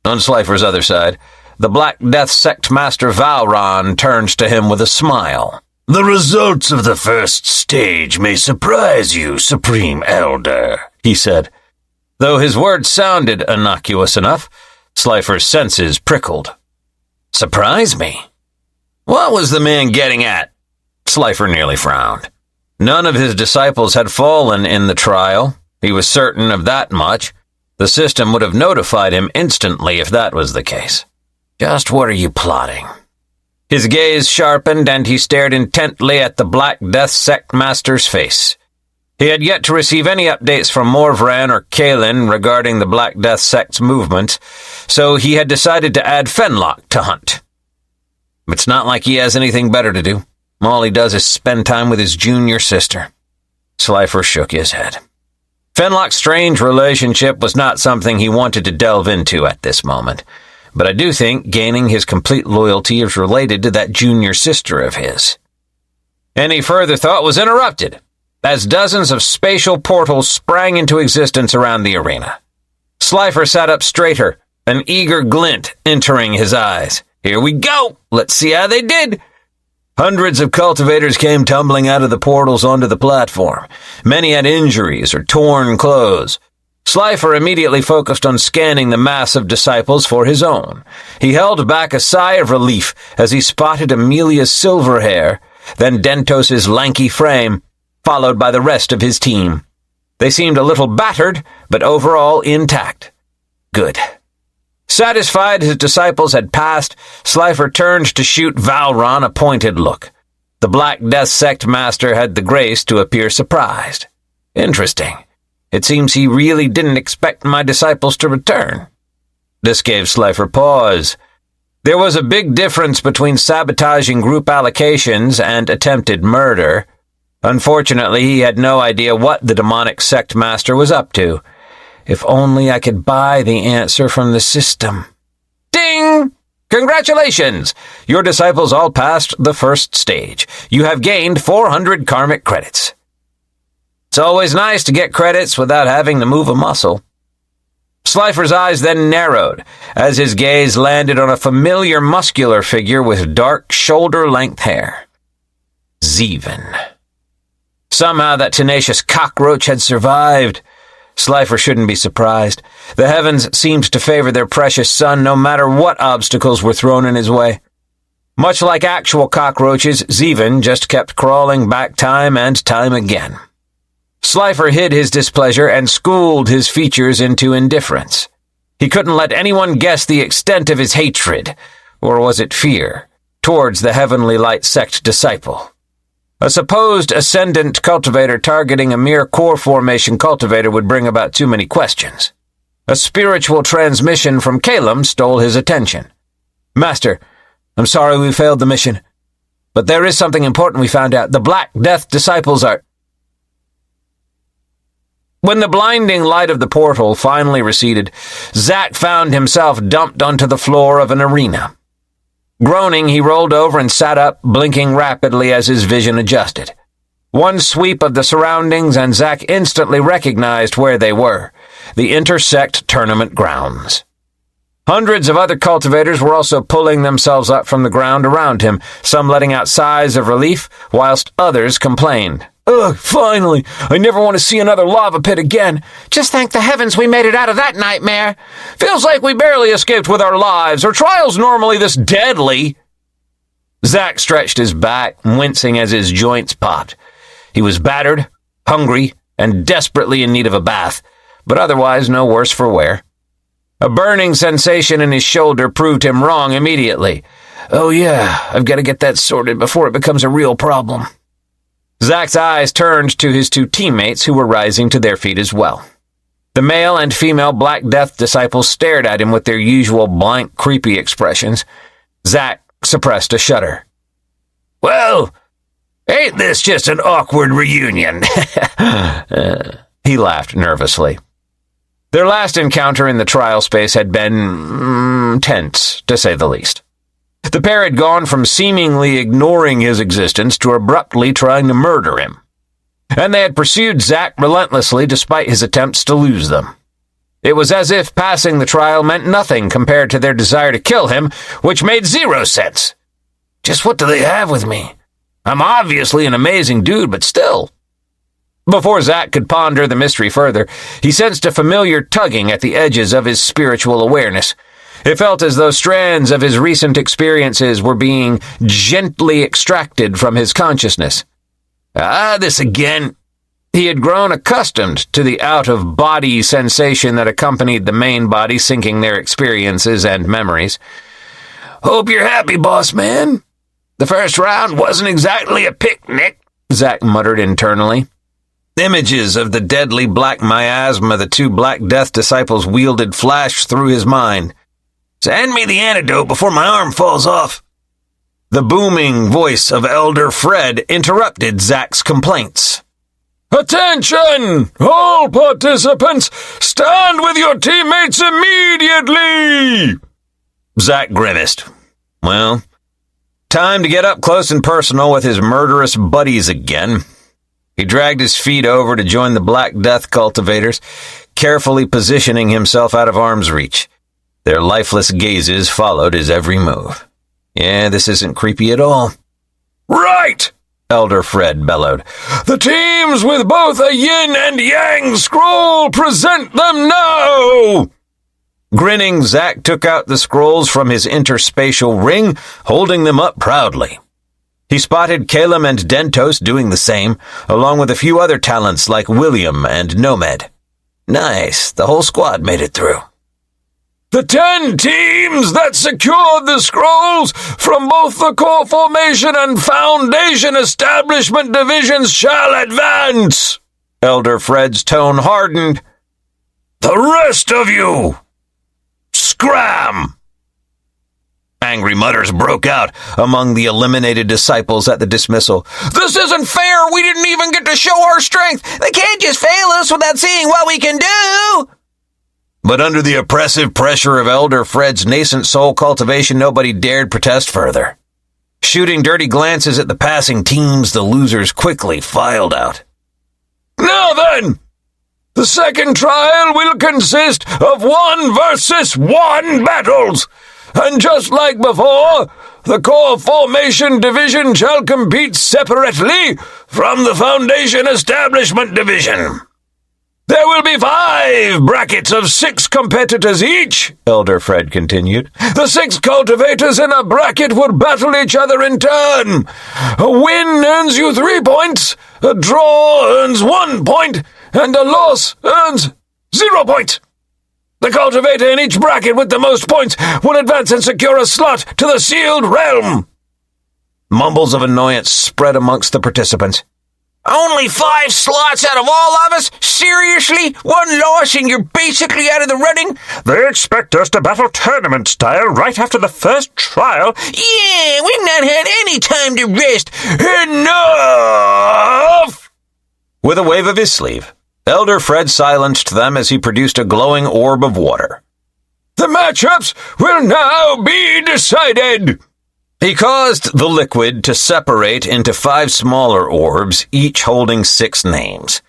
On Slifer's other side, the Black Death Sect Master Valron turns to him with a smile. The results of the first stage may surprise you, Supreme Elder, he said. Though his words sounded innocuous enough, Slifer's senses prickled. Surprise me? What was the man getting at? Slifer nearly frowned. None of his disciples had fallen in the trial. He was certain of that much. The system would have notified him instantly if that was the case. Just what are you plotting? His gaze sharpened and he stared intently at the Black Death Sect Master's face. He had yet to receive any updates from Morvran or Kalin regarding the Black Death Sect's movement, so he had decided to add Fenlock to hunt. It's not like he has anything better to do. All he does is spend time with his junior sister. Slifer shook his head. Fenlock's strange relationship was not something he wanted to delve into at this moment, but I do think gaining his complete loyalty is related to that junior sister of his. Any further thought was interrupted as dozens of spatial portals sprang into existence around the arena. Slifer sat up straighter, an eager glint entering his eyes. Here we go! Let's see how they did! Hundreds of cultivators came tumbling out of the portals onto the platform. Many had injuries or torn clothes. Slifer immediately focused on scanning the mass of disciples for his own. He held back a sigh of relief as he spotted Amelia's silver hair, then Dentos's lanky frame, followed by the rest of his team. They seemed a little battered, but overall intact. Good. Satisfied his disciples had passed, Slifer turned to shoot Valron a pointed look. The Black Death Sect Master had the grace to appear surprised. Interesting. It seems he really didn't expect my disciples to return. This gave Slifer pause. There was a big difference between sabotaging group allocations and attempted murder. Unfortunately, he had no idea what the demonic sect master was up to. If only I could buy the answer from the system. Ding! Congratulations! Your disciples all passed the first stage. You have gained 400 karmic credits. It's always nice to get credits without having to move a muscle. Slifer's eyes then narrowed as his gaze landed on a familiar muscular figure with dark shoulder-length hair. Zeven. Somehow that tenacious cockroach had survived. Slifer shouldn't be surprised. The heavens seemed to favor their precious son no matter what obstacles were thrown in his way. Much like actual cockroaches, Zeven just kept crawling back time and time again. Slifer hid his displeasure and schooled his features into indifference. He couldn't let anyone guess the extent of his hatred, or was it fear, towards the Heavenly Light Sect disciple. A supposed ascendant cultivator targeting a mere core formation cultivator would bring about too many questions. A spiritual transmission from Calum stole his attention. "Master, I'm sorry we failed the mission. But there is something important we found out. The Black Death disciples are—" When the blinding light of the portal finally receded, Zack found himself dumped onto the floor of an arena. Groaning, he rolled over and sat up, blinking rapidly as his vision adjusted. One sweep of the surroundings and Zack instantly recognized where they were: the Intersect tournament grounds. Hundreds of other cultivators were also pulling themselves up from the ground around him, some letting out sighs of relief, whilst others complained. "Ugh, finally! I never want to see another lava pit again. Just thank the heavens we made it out of that nightmare. Feels like we barely escaped with our lives. Are trials normally this deadly?" Zack stretched his back, wincing as his joints popped. He was battered, hungry, and desperately in need of a bath, but otherwise no worse for wear. A burning sensation in his shoulder proved him wrong immediately. "Oh yeah, I've got to get that sorted before it becomes a real problem." Zack's eyes turned to his two teammates who were rising to their feet as well. The male and female Black Death disciples stared at him with their usual blank, creepy expressions. Zack suppressed a shudder. "Well, ain't this just an awkward reunion?" He laughed nervously. Their last encounter in the trial space had been tense, to say the least. The pair had gone from seemingly ignoring his existence to abruptly trying to murder him. And they had pursued Zack relentlessly despite his attempts to lose them. It was as if passing the trial meant nothing compared to their desire to kill him, which made zero sense. Just what do they have with me? I'm obviously an amazing dude, but still. Before Zack could ponder the mystery further, he sensed a familiar tugging at the edges of his spiritual awareness. It felt as though strands of his recent experiences were being gently extracted from his consciousness. This again. He had grown accustomed to the out-of-body sensation that accompanied the main body syncing their experiences and memories. "Hope you're happy, boss man. The first round wasn't exactly a picnic," Zack muttered internally. Images of the deadly black miasma the two Black Death disciples wielded flashed through his mind. "Send me the antidote before my arm falls off." The booming voice of Elder Fred interrupted Zack's complaints. "Attention! All participants, stand with your teammates immediately!" Zack grimaced. Well, time to get up close and personal with his murderous buddies again. He dragged his feet over to join the Black Death cultivators, carefully positioning himself out of arm's reach. Their lifeless gazes followed his every move. Yeah, this isn't creepy at all. "Right!" Elder Fred bellowed. "The teams with both a yin and yang scroll, present them now!" Grinning, Zack took out the scrolls from his interspatial ring, holding them up proudly. He spotted Calum and Dentos doing the same, along with a few other talents like William and Nomad. Nice, the whole squad made it through. "The 10 teams that secured the scrolls from both the core formation and foundation establishment divisions shall advance." Elder Fred's tone hardened. "The rest of you, scram!" Angry mutters broke out among the eliminated disciples at the dismissal. "This isn't fair! We didn't even get to show our strength! They can't just fail us without seeing what we can do!" But under the oppressive pressure of Elder Fred's nascent soul cultivation, nobody dared protest further. Shooting dirty glances at the passing teams, the losers quickly filed out. Now then, the second trial will consist of 1 versus 1 battles, and just like before, the core formation division shall compete separately from the foundation establishment division. There will be 5 brackets of 6 competitors each, Elder Fred continued. The 6 cultivators in a bracket would battle each other in turn. A win earns you 3 points, a draw earns 1 point, and a loss earns 0 points. The cultivator in each bracket with the most points will advance and secure a slot to the sealed realm. Mumbles of annoyance spread amongst the participants. Only 5 slots out of all of us? Seriously? 1 loss and you're basically out of the running? They expect us to battle tournament style right after the first trial. Yeah, we've not had any time to rest. Enough! With a wave of his sleeve, Elder Fred silenced them as he produced a glowing orb of water. The matchups will now be decided. He caused the liquid to separate into 5 smaller orbs, each holding 6 names.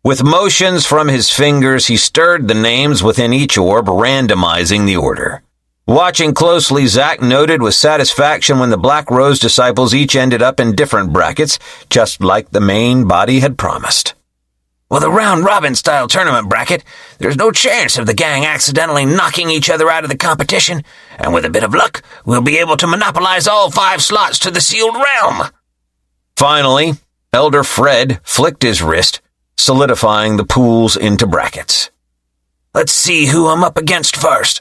With motions from his fingers, he stirred the names within each orb, randomizing the order. Watching closely, Zack noted with satisfaction when the Black Rose disciples each ended up in different brackets, just like the main body had promised. With a round-robin style tournament bracket, there's no chance of the gang accidentally knocking each other out of the competition, and with a bit of luck, we'll be able to monopolize all 5 slots to the sealed realm. Finally, Elder Fred flicked his wrist, solidifying the pools into brackets. Let's see who I'm up against first.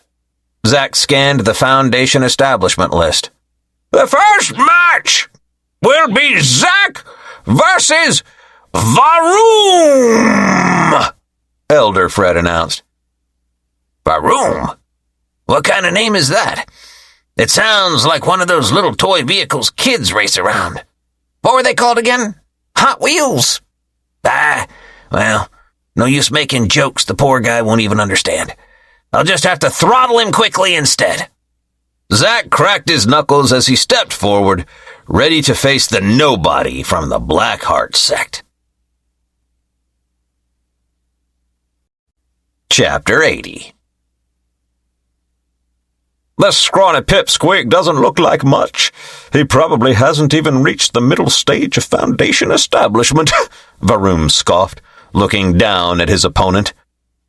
Zack scanned the Foundation establishment list. The first match will be Zack versus Varoom, Elder Fred announced. Varoom? What kind of name is that? It sounds like one of those little toy vehicles kids race around. What were they called again? Hot Wheels? Well, no use making jokes the poor guy won't even understand. I'll just have to throttle him quickly instead. Zack cracked his knuckles as he stepped forward, ready to face the nobody from the Blackheart Sect. Chapter 80. This scrawny pipsqueak doesn't look like much. He probably hasn't even reached the middle stage of Foundation establishment, Varoom scoffed, looking down at his opponent.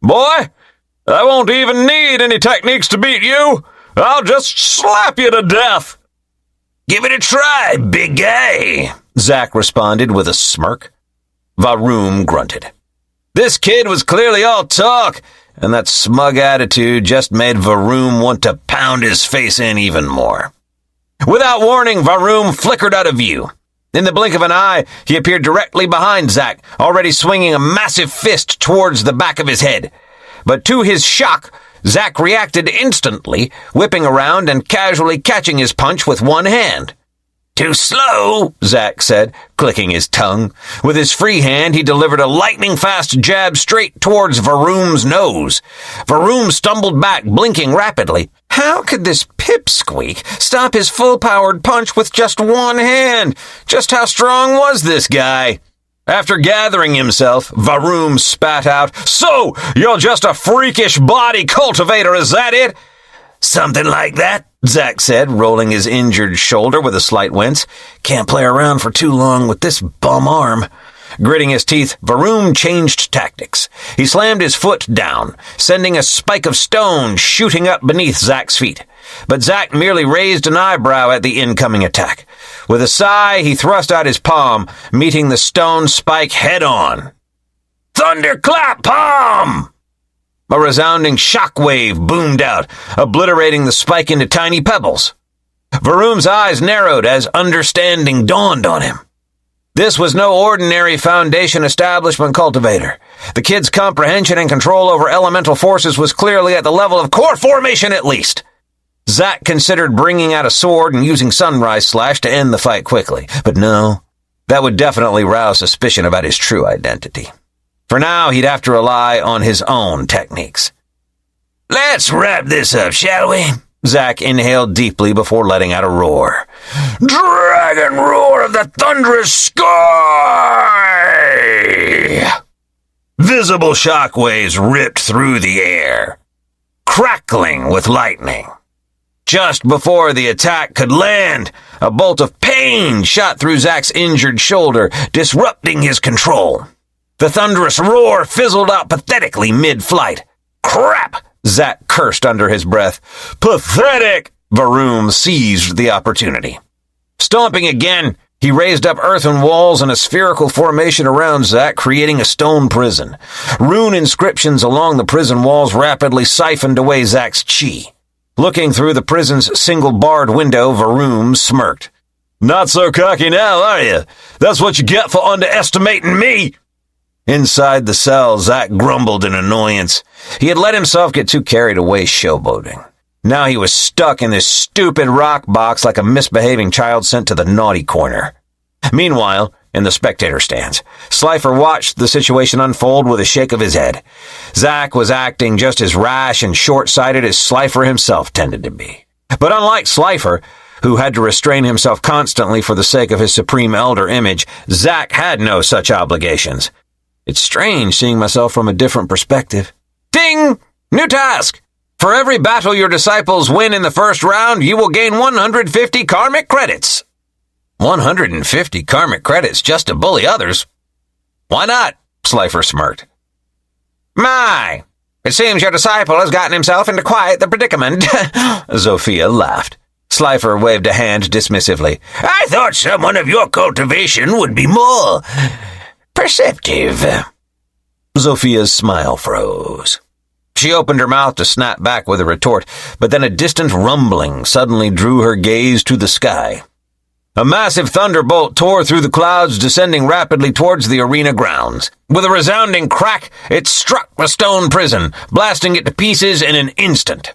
Boy, I won't even need any techniques to beat you. I'll just slap you to death. Give it a try, big guy, Zack responded with a smirk. Varoom grunted. This kid was clearly all talk, and that smug attitude just made Varoom want to pound his face in even more. Without warning, Varoom flickered out of view. In the blink of an eye, he appeared directly behind Zack, already swinging a massive fist towards the back of his head. But to his shock, Zack reacted instantly, whipping around and casually catching his punch with one hand. Too slow, Zack said, clicking his tongue. With his free hand, he delivered a lightning-fast jab straight towards Varoom's nose. Varoom stumbled back, blinking rapidly. How could this pipsqueak stop his full-powered punch with just one hand? Just how strong was this guy? After gathering himself, Varoom spat out, "So, you're just a freakish body cultivator, is that it?" Something like that, Zack said, rolling his injured shoulder with a slight wince. Can't play around for too long with this bum arm. Gritting his teeth, Varoom changed tactics. He slammed his foot down, sending a spike of stone shooting up beneath Zack's feet. But Zack merely raised an eyebrow at the incoming attack. With a sigh, he thrust out his palm, meeting the stone spike head-on. Thunderclap palm! A resounding shockwave boomed out, obliterating the spike into tiny pebbles. Varoom's eyes narrowed as understanding dawned on him. This was no ordinary Foundation establishment cultivator. The kid's comprehension and control over elemental forces was clearly at the level of core formation at least. Zack considered bringing out a sword and using Sunrise Slash to end the fight quickly, but no, that would definitely rouse suspicion about his true identity. For now, he'd have to rely on his own techniques. Let's wrap this up, shall we? Zack inhaled deeply before letting out a roar. Dragon roar of the thunderous sky! Visible shockwaves ripped through the air, crackling with lightning. Just before the attack could land, a bolt of pain shot through Zack's injured shoulder, disrupting his control. The thunderous roar fizzled out pathetically mid-flight. "Crap!" Zack cursed under his breath. "Pathetic!" Varoom seized the opportunity. Stomping again, he raised up earthen walls in a spherical formation around Zack, creating a stone prison. Rune inscriptions along the prison walls rapidly siphoned away Zack's chi. Looking through the prison's single-barred window, Varoom smirked. "Not so cocky now, are you? That's what you get for underestimating me!" Inside the cell, Zack grumbled in annoyance. He had let himself get too carried away showboating. Now he was stuck in this stupid rock box like a misbehaving child sent to the naughty corner. Meanwhile, in the spectator stands, Slifer watched the situation unfold with a shake of his head. Zack was acting just as rash and short-sighted as Slifer himself tended to be. But unlike Slifer, who had to restrain himself constantly for the sake of his Supreme Elder image, Zack had no such obligations. It's strange seeing myself from a different perspective. Ding! New task! For every battle your disciples win in the first round, you will gain 150 karmic credits. 150 karmic credits just to bully others? Why not? Slifer smirked. My! It seems your disciple has gotten himself into quite the predicament. Zofia laughed. Slifer waved a hand dismissively. I thought someone of your cultivation would be more perceptive. Zofia's smile froze. She opened her mouth to snap back with a retort, but then a distant rumbling suddenly drew her gaze to the sky. A massive thunderbolt tore through the clouds, descending rapidly towards the arena grounds. With a resounding crack, it struck the stone prison, blasting it to pieces in an instant.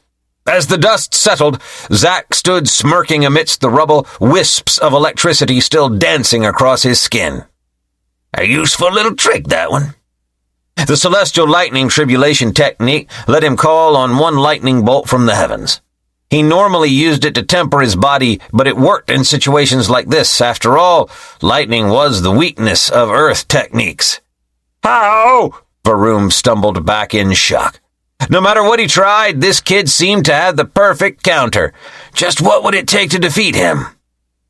As the dust settled, Zack stood smirking amidst the rubble, wisps of electricity still dancing across his skin. A useful little trick, that one. The celestial lightning tribulation technique let him call on one lightning bolt from the heavens. He normally used it to temper his body, but it worked in situations like this. After all, lightning was the weakness of earth techniques. How? Varoom stumbled back in shock. No matter what he tried, this kid seemed to have the perfect counter. Just what would it take to defeat him?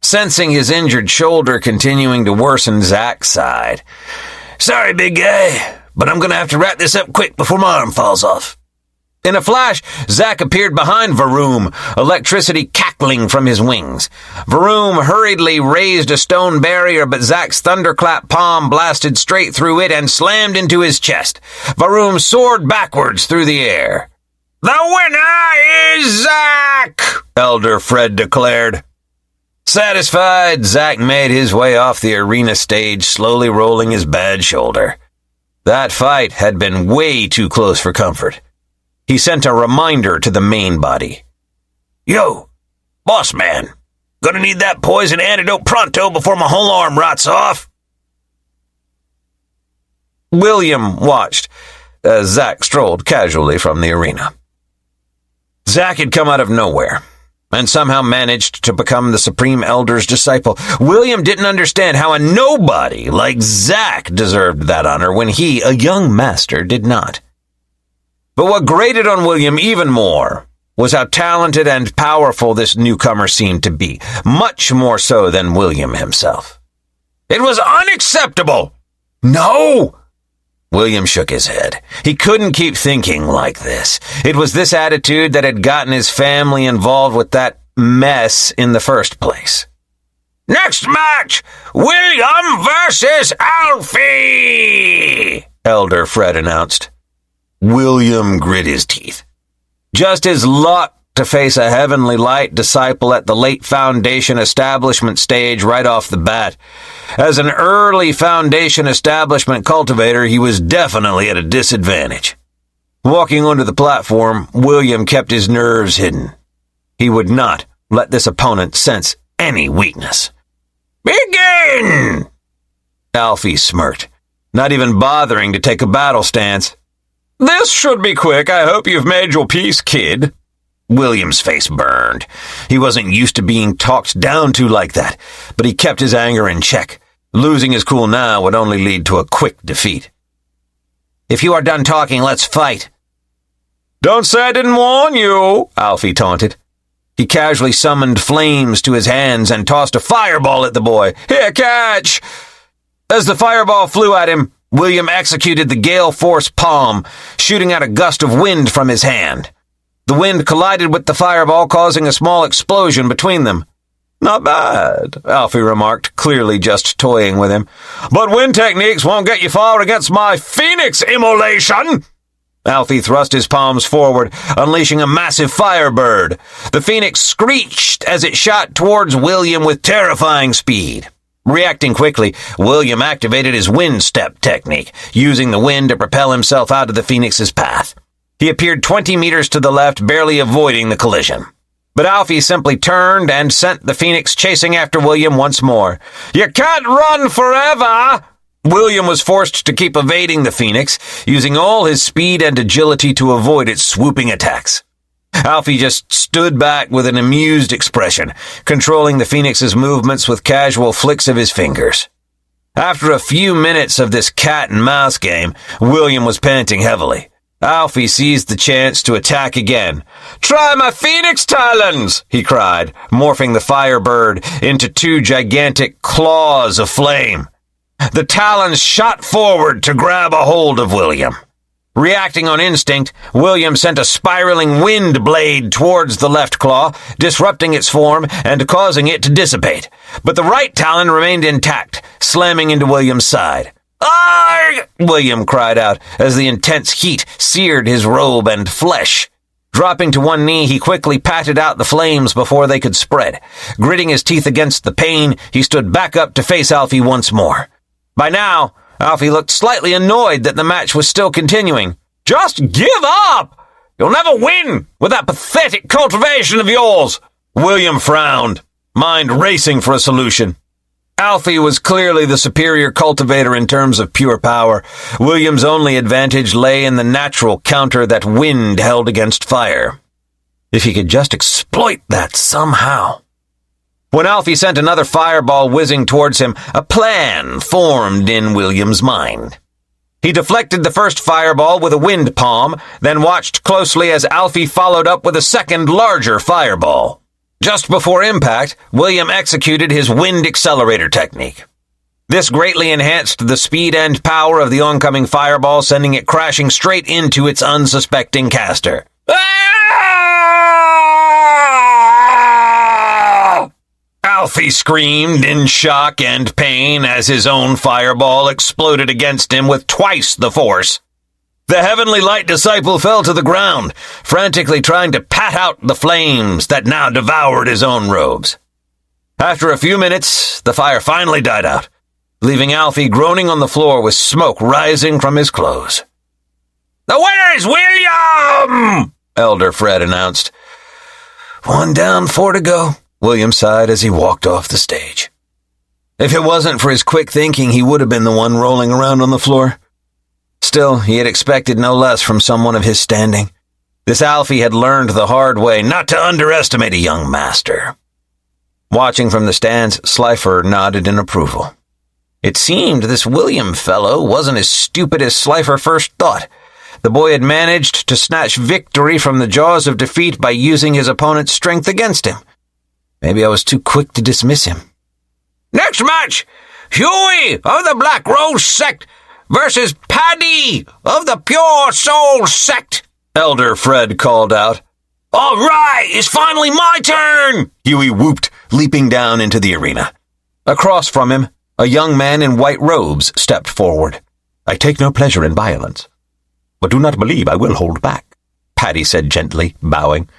Sensing his injured shoulder continuing to worsen, Zack sighed. Sorry, big guy, but I'm gonna have to wrap this up quick before my arm falls off. In a flash, Zack appeared behind Varoom, electricity cackling from his wings. Varoom hurriedly raised a stone barrier, but Zack's thunderclap palm blasted straight through it and slammed into his chest. Varoom soared backwards through the air. The winner is Zack! Elder Fred declared. Satisfied, Zack made his way off the arena stage, slowly rolling his bad shoulder. That fight had been way too close for comfort. He sent a reminder to the main body. Yo, boss man, gonna need that poison antidote pronto before my whole arm rots off. William watched as Zack strolled casually from the arena. Zack had come out of nowhere and somehow managed to become the Supreme Elder's disciple. William didn't understand how a nobody like Zack deserved that honor when he, a young master, did not. But what grated on William even more was how talented and powerful this newcomer seemed to be, much more so than William himself. It was unacceptable! No! William shook his head. He couldn't keep thinking like this. It was this attitude that had gotten his family involved with that mess in the first place. Next match, William versus Alfie! Elder Fred announced. William grit his teeth. Just his luck to face a heavenly light disciple at the late Foundation establishment stage right off the bat. As an early Foundation establishment cultivator, he was definitely at a disadvantage. Walking onto the platform, William kept his nerves hidden. He would not let this opponent sense any weakness. Begin! Alfie smirked, not even bothering to take a battle stance. This should be quick. I hope you've made your peace, kid. William's face burned. He wasn't used to being talked down to like that, but he kept his anger in check. Losing his cool now would only lead to a quick defeat. If you are done talking, let's fight." "Don't say I didn't warn you," Alfie taunted. He casually summoned flames to his hands and tossed a fireball at the boy. "Here, catch!" As the fireball flew at him, William executed the gale force palm, shooting out a gust of wind from his hand. The wind collided with the fireball, causing a small explosion between them. "Not bad," Alfie remarked, clearly just toying with him. "But wind techniques won't get you far against my phoenix immolation." Alfie thrust his palms forward, unleashing a massive firebird. The phoenix screeched as it shot towards William with terrifying speed. Reacting quickly, William activated his wind step technique, using the wind to propel himself out of the phoenix's path. He appeared 20 meters to the left, barely avoiding the collision. But Alfie simply turned and sent the phoenix chasing after William once more. "You can't run forever!" William was forced to keep evading the phoenix, using all his speed and agility to avoid its swooping attacks. Alfie just stood back with an amused expression, controlling the phoenix's movements with casual flicks of his fingers. After a few minutes of this cat-and-mouse game, William was panting heavily. Alfie seized the chance to attack again. "Try my phoenix talons!" he cried, morphing the firebird into 2 gigantic claws of flame. The talons shot forward to grab a hold of William. Reacting on instinct, William sent a spiraling wind blade towards the left claw, disrupting its form and causing it to dissipate. But the right talon remained intact, slamming into William's side. "Arg!" William cried out as the intense heat seared his robe and flesh. Dropping to one knee, he quickly patted out the flames before they could spread. Gritting his teeth against the pain, he stood back up to face Alfie once more. By now, Alfie looked slightly annoyed that the match was still continuing. "Just give up! You'll never win with that pathetic cultivation of yours!" William frowned, mind racing for a solution. Alfie was clearly the superior cultivator in terms of pure power. William's only advantage lay in the natural counter that wind held against fire. If he could just exploit that somehow. When Alfie sent another fireball whizzing towards him, a plan formed in William's mind. He deflected the first fireball with a wind palm, then watched closely as Alfie followed up with a second, larger fireball. Just before impact, William executed his wind accelerator technique. This greatly enhanced the speed and power of the oncoming fireball, sending it crashing straight into its unsuspecting caster. Alfie screamed in shock and pain as his own fireball exploded against him with twice the force. The heavenly light disciple fell to the ground, frantically trying to pat out the flames that now devoured his own robes. After a few minutes, the fire finally died out, leaving Alfie groaning on the floor with smoke rising from his clothes. "The winner is William!" Elder Fred announced. "1 down, 4 to go." William sighed as he walked off the stage. If it wasn't for his quick thinking, he would have been the one rolling around on the floor. Still, he had expected no less from someone of his standing. This Alfie had learned the hard way not to underestimate a young master. Watching from the stands, Slifer nodded in approval. It seemed this William fellow wasn't as stupid as Slifer first thought. The boy had managed to snatch victory from the jaws of defeat by using his opponent's strength against him. Maybe I was too quick to dismiss him. "Next match, Huey of the Black Rose Sect versus Paddy of the Pure Soul Sect," Elder Fred called out. "All right, it's finally my turn," Huey whooped, leaping down into the arena. Across from him, a young man in white robes stepped forward. "I take no pleasure in violence, but do not believe I will hold back," Paddy said gently, bowing.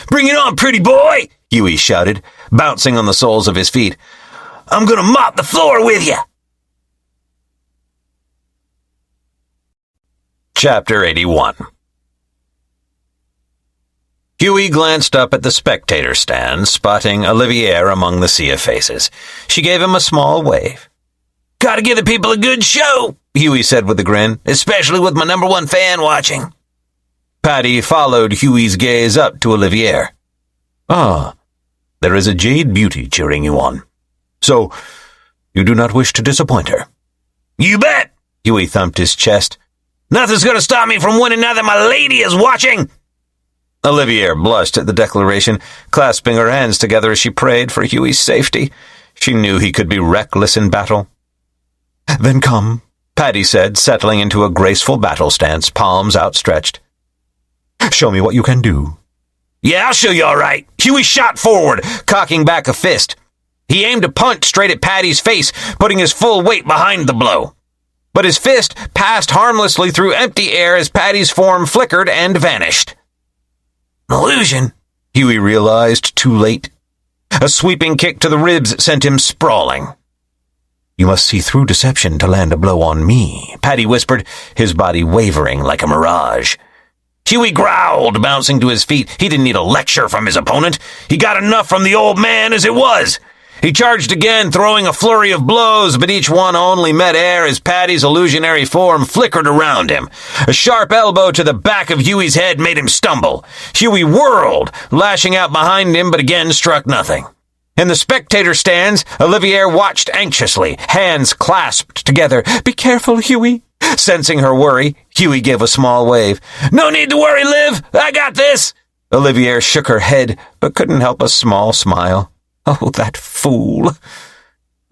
"Bring it on, pretty boy," Huey shouted, bouncing on the soles of his feet. "I'm gonna mop the floor with you." Chapter 81. Huey glanced up at the spectator stand, spotting Olivier among the sea of faces. She gave him a small wave. "Gotta give the people a good show," Huey said with a grin, "especially with my #1 fan watching." Paddy followed Huey's gaze up to Olivier. "Ah, there is a jade beauty cheering you on. So, you do not wish to disappoint her?" "You bet!" Huey thumped his chest. Nothing's gonna stop me from winning now that my lady is watching. Olivier blushed at the declaration, clasping her hands together as she prayed for Huey's safety. She knew he could be reckless in battle. Then come, Paddy said, settling into a graceful battle stance, palms outstretched. Show me what you can do. Yeah, I'll show you all right. Huey shot forward, cocking back a fist. He aimed a punch straight at Paddy's face, putting his full weight behind the blow. But his fist passed harmlessly through empty air as Paddy's form flickered and vanished. Illusion, Huey realized too late. A sweeping kick to the ribs sent him sprawling. You must see through deception to land a blow on me, Paddy whispered, his body wavering like a mirage. Huey growled, bouncing to his feet. He didn't need a lecture from his opponent. He got enough from the old man as it was. He charged again, throwing a flurry of blows, but each one only met air as Paddy's illusionary form flickered around him. A sharp elbow to the back of Huey's head made him stumble. Huey whirled, lashing out behind him, but again struck nothing. In the spectator stands, Olivier watched anxiously, hands clasped together. Be careful, Huey. Sensing her worry, Huey gave a small wave. No need to worry, Liv. I got this. Olivier shook her head, but couldn't help a small smile. Oh, that fool.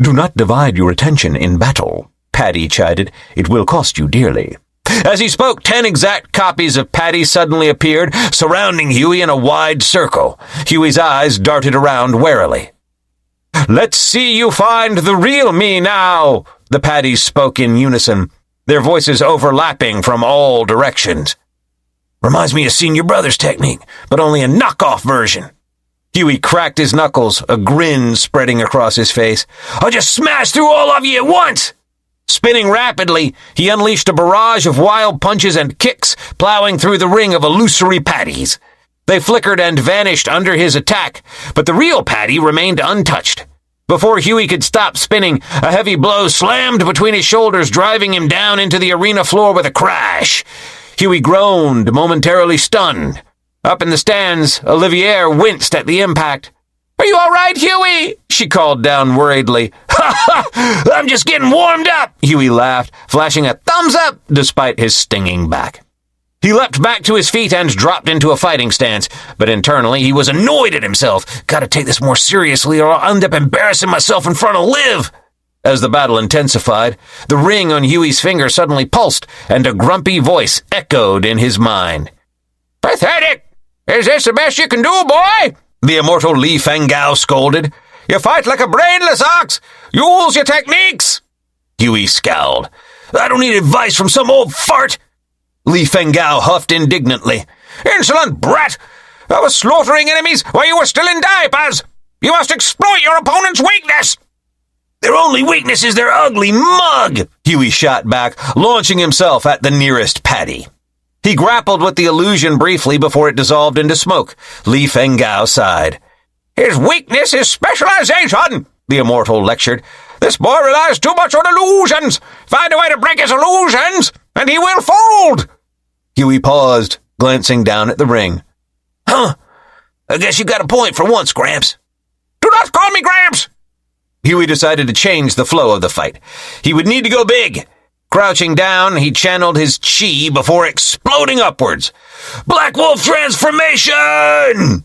Do not divide your attention in battle, Paddy chided. It will cost you dearly. As he spoke, 10 exact copies of Paddy suddenly appeared, surrounding Huey in a wide circle. Huey's eyes darted around warily. Let's see you find the real me now, the Paddies spoke in unison, their voices overlapping from all directions. Reminds me of Senior Brother's technique, but only a knockoff version. Huey cracked his knuckles, a grin spreading across his face. I'll just smash through all of you at once! Spinning rapidly, he unleashed a barrage of wild punches and kicks, plowing through the ring of illusory Paddies. They flickered and vanished under his attack, but the real Paddy remained untouched. Before Huey could stop spinning, a heavy blow slammed between his shoulders, driving him down into the arena floor with a crash. Huey groaned, momentarily stunned. Up in the stands, Olivier winced at the impact. Are you all right, Huey? She called down worriedly. Ha ha! I'm just getting warmed up! Huey laughed, flashing a thumbs up despite his stinging back. He leapt back to his feet and dropped into a fighting stance, but internally he was annoyed at himself. Gotta take this more seriously or I'll end up embarrassing myself in front of Liv. As the battle intensified, the ring on Huey's finger suddenly pulsed, and a grumpy voice echoed in his mind. Pathetic! Is this the best you can do, boy? The immortal Li Fengao scolded. You fight like a brainless ox! Use your techniques! Huey scowled. I don't need advice from some old fart! Li Fengao huffed indignantly. Insolent brat! I was slaughtering enemies while you were still in diapers! You must exploit your opponent's weakness! Their only weakness is their ugly mug! Huey shot back, launching himself at the nearest Paddy. He grappled with the illusion briefly before it dissolved into smoke. Li Fengao sighed. His weakness is specialization, the immortal lectured. This boy relies too much on illusions. Find a way to break his illusions, and he will fold. Huey paused, glancing down at the ring. Huh. I guess you got a point for once, Gramps. Do not call me Gramps! Huey decided to change the flow of the fight. He would need to go big. Crouching down, he channeled his chi before exploding upwards. Black Wolf transformation!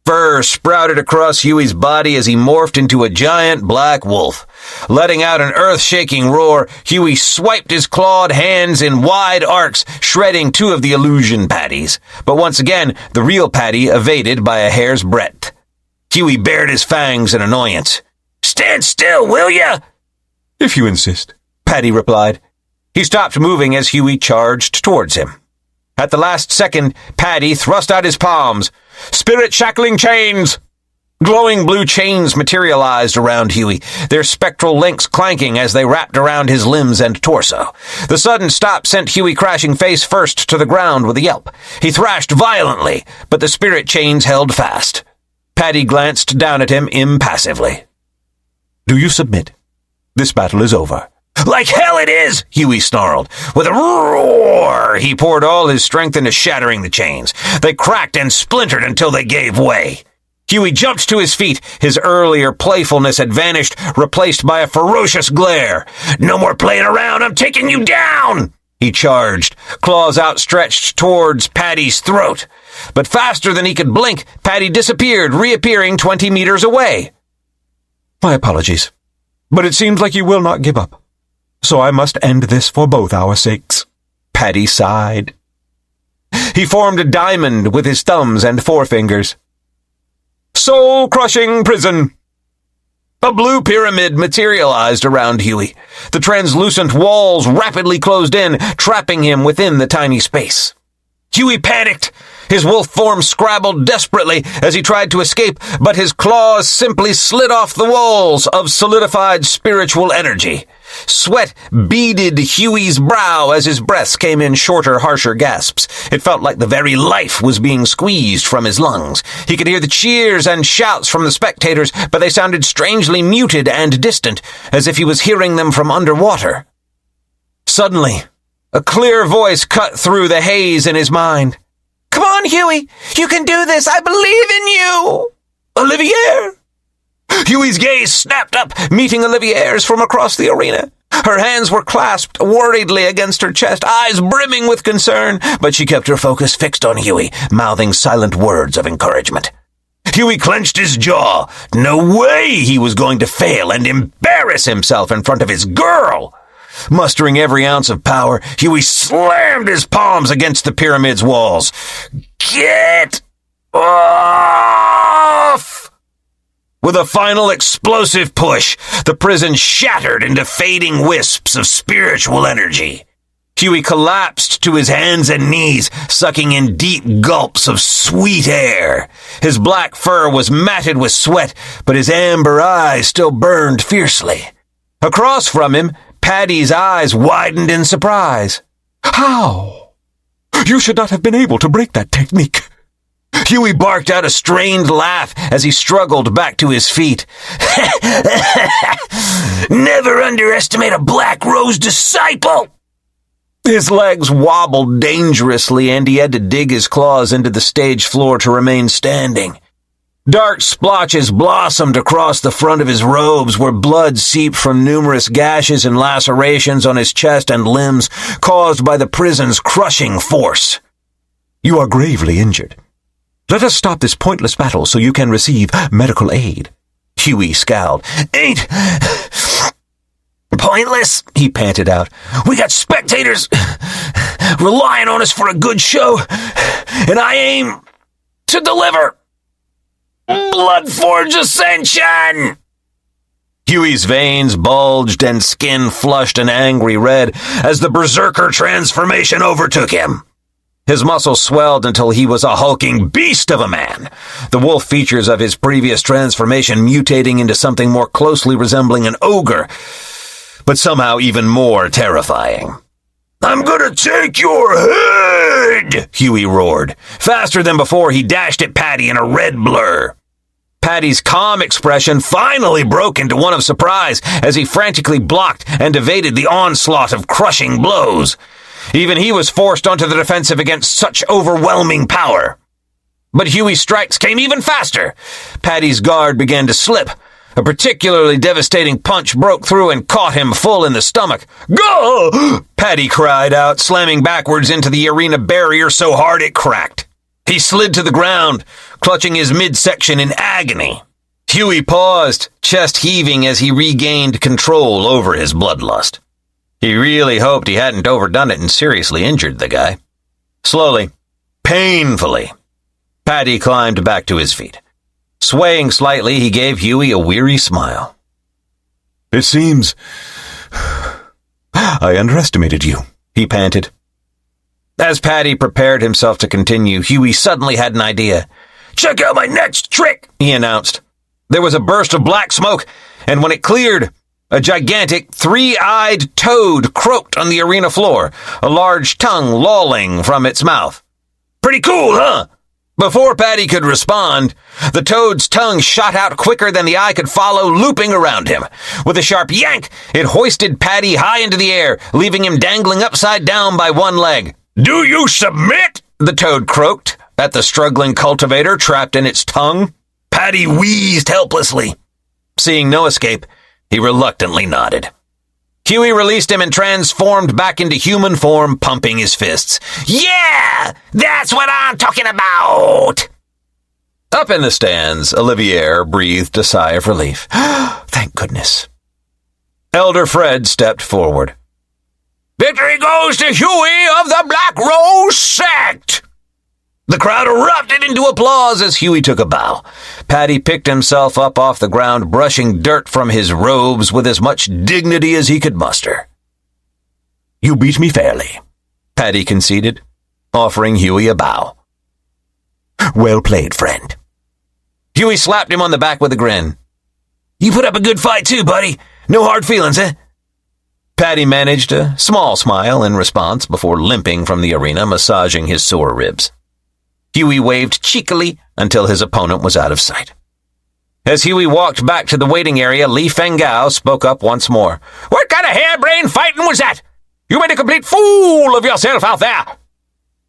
Fur sprouted across Huey's body as he morphed into a giant black wolf. Letting out an earth-shaking roar, Huey swiped his clawed hands in wide arcs, shredding 2 of the illusion Paddies. But once again, the real Paddy evaded by a hair's breadth. Huey bared his fangs in annoyance. Stand still, will ya? If you insist, Paddy replied. He stopped moving as Huey charged towards him. At the last second, Paddy thrust out his palms. Spirit shackling chains! Glowing blue chains materialized around Huey, their spectral links clanking as they wrapped around his limbs and torso. The sudden stop sent Huey crashing face first to the ground with a yelp. He thrashed violently, but the spirit chains held fast. Paddy glanced down at him impassively. Do you submit? This battle is over. Like hell it is, Huey snarled. With a roar, he poured all his strength into shattering the chains. They cracked and splintered until they gave way. Huey jumped to his feet. His earlier playfulness had vanished, replaced by a ferocious glare. No more playing around, I'm taking you down! He charged, claws outstretched towards Paddy's throat. But faster than he could blink, Paddy disappeared, reappearing 20 meters away. My apologies, but it seems like you will not give up. So I must end this for both our sakes. Paddy sighed. He formed a diamond with his thumbs and forefingers. Soul-crushing prison! A blue pyramid materialized around Huey. The translucent walls rapidly closed in, trapping him within the tiny space. Huey panicked. His wolf form scrabbled desperately as he tried to escape, but his claws simply slid off the walls of solidified spiritual energy. Sweat beaded Huey's brow as his breaths came in shorter, harsher gasps. It felt like the very life was being squeezed from his lungs. He could hear the cheers and shouts from the spectators, but they sounded strangely muted and distant, as if he was hearing them from underwater. Suddenly, a clear voice cut through the haze in his mind. Come on, Huey! You can do this! I believe in you! Olivier! Huey's gaze snapped up, meeting Olivier's from across the arena. Her hands were clasped worriedly against her chest, eyes brimming with concern, but she kept her focus fixed on Huey, mouthing silent words of encouragement. Huey clenched his jaw. No way he was going to fail and embarrass himself in front of his girl. Mustering every ounce of power, Huey slammed his palms against the pyramid's walls. Get off! With a final explosive push, the prison shattered into fading wisps of spiritual energy. Huey collapsed to his hands and knees, sucking in deep gulps of sweet air. His black fur was matted with sweat, but his amber eyes still burned fiercely. Across from him, Paddy's eyes widened in surprise. How? You should not have been able to break that technique. Huey barked out a strained laugh as he struggled back to his feet. Never underestimate a Black Rose disciple! His legs wobbled dangerously, and he had to dig his claws into the stage floor to remain standing. Dark splotches blossomed across the front of his robes where blood seeped from numerous gashes and lacerations on his chest and limbs caused by the prison's crushing force. You are gravely injured. Let us stop this pointless battle so you can receive medical aid. Huey scowled. Ain't pointless, he panted out. We got spectators relying on us for a good show, and I aim to deliver Bloodforge Ascension! Huey's veins bulged and skin flushed an angry red as the berserker transformation overtook him. His muscles swelled until he was a hulking beast of a man, the wolf features of his previous transformation mutating into something more closely resembling an ogre, but somehow even more terrifying. I'm gonna take your head! Huey roared. Faster than before, he dashed at Paddy in a red blur. Paddy's calm expression finally broke into one of surprise as he frantically blocked and evaded the onslaught of crushing blows. Even he was forced onto the defensive against such overwhelming power. But Huey's strikes came even faster. Paddy's guard began to slip. A particularly devastating punch broke through and caught him full in the stomach. Go! Paddy cried out, slamming backwards into the arena barrier so hard it cracked. He slid to the ground, clutching his midsection in agony. Huey paused, chest heaving as he regained control over his bloodlust. He really hoped he hadn't overdone it and seriously injured the guy. Slowly, painfully, Paddy climbed back to his feet. Swaying slightly, he gave Huey a weary smile. It seems I underestimated you, he panted. As Paddy prepared himself to continue, Huey suddenly had an idea. Check out my next trick, he announced. There was a burst of black smoke, and when it cleared, a gigantic, three-eyed toad croaked on the arena floor, a large tongue lolling from its mouth. Pretty cool, huh? Before Paddy could respond, the toad's tongue shot out quicker than the eye could follow, looping around him. With a sharp yank, it hoisted Paddy high into the air, leaving him dangling upside down by one leg. Do you submit? The toad croaked at the struggling cultivator trapped in its tongue. Paddy wheezed helplessly. Seeing no escape, he reluctantly nodded. Huey released him and transformed back into human form, pumping his fists. Yeah! That's what I'm talking about! Up in the stands, Olivier breathed a sigh of relief. Thank goodness. Elder Fred stepped forward. Victory goes to Huey of the Black Rose Sect! The crowd erupted into applause as Huey took a bow. Paddy picked himself up off the ground, brushing dirt from his robes with as much dignity as he could muster. You beat me fairly, Paddy conceded, offering Huey a bow. Well played, friend. Huey slapped him on the back with a grin. You put up a good fight too, buddy. No hard feelings, eh? Paddy managed a small smile in response before limping from the arena, massaging his sore ribs. Huey waved cheekily until his opponent was out of sight. As Huey walked back to the waiting area, Li Fengao spoke up once more. What kind of harebrained fighting was that? You made a complete fool of yourself out there.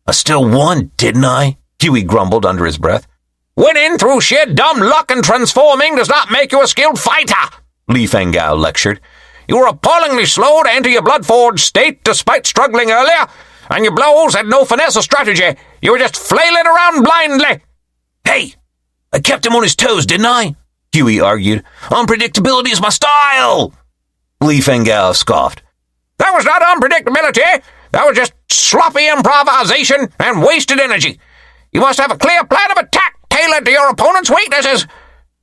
I still won, didn't I? Huey grumbled under his breath. Winning through sheer dumb luck and transforming does not make you a skilled fighter, Li Fengao lectured. You were appallingly slow to enter your blood-forged state despite struggling earlier, and your blows had no finesse or strategy. You were just flailing around blindly. Hey, I kept him on his toes, didn't I? Huey argued. Unpredictability is my style. Li Fengao scoffed. That was not unpredictability. That was just sloppy improvisation and wasted energy. You must have a clear plan of attack tailored to your opponent's weaknesses.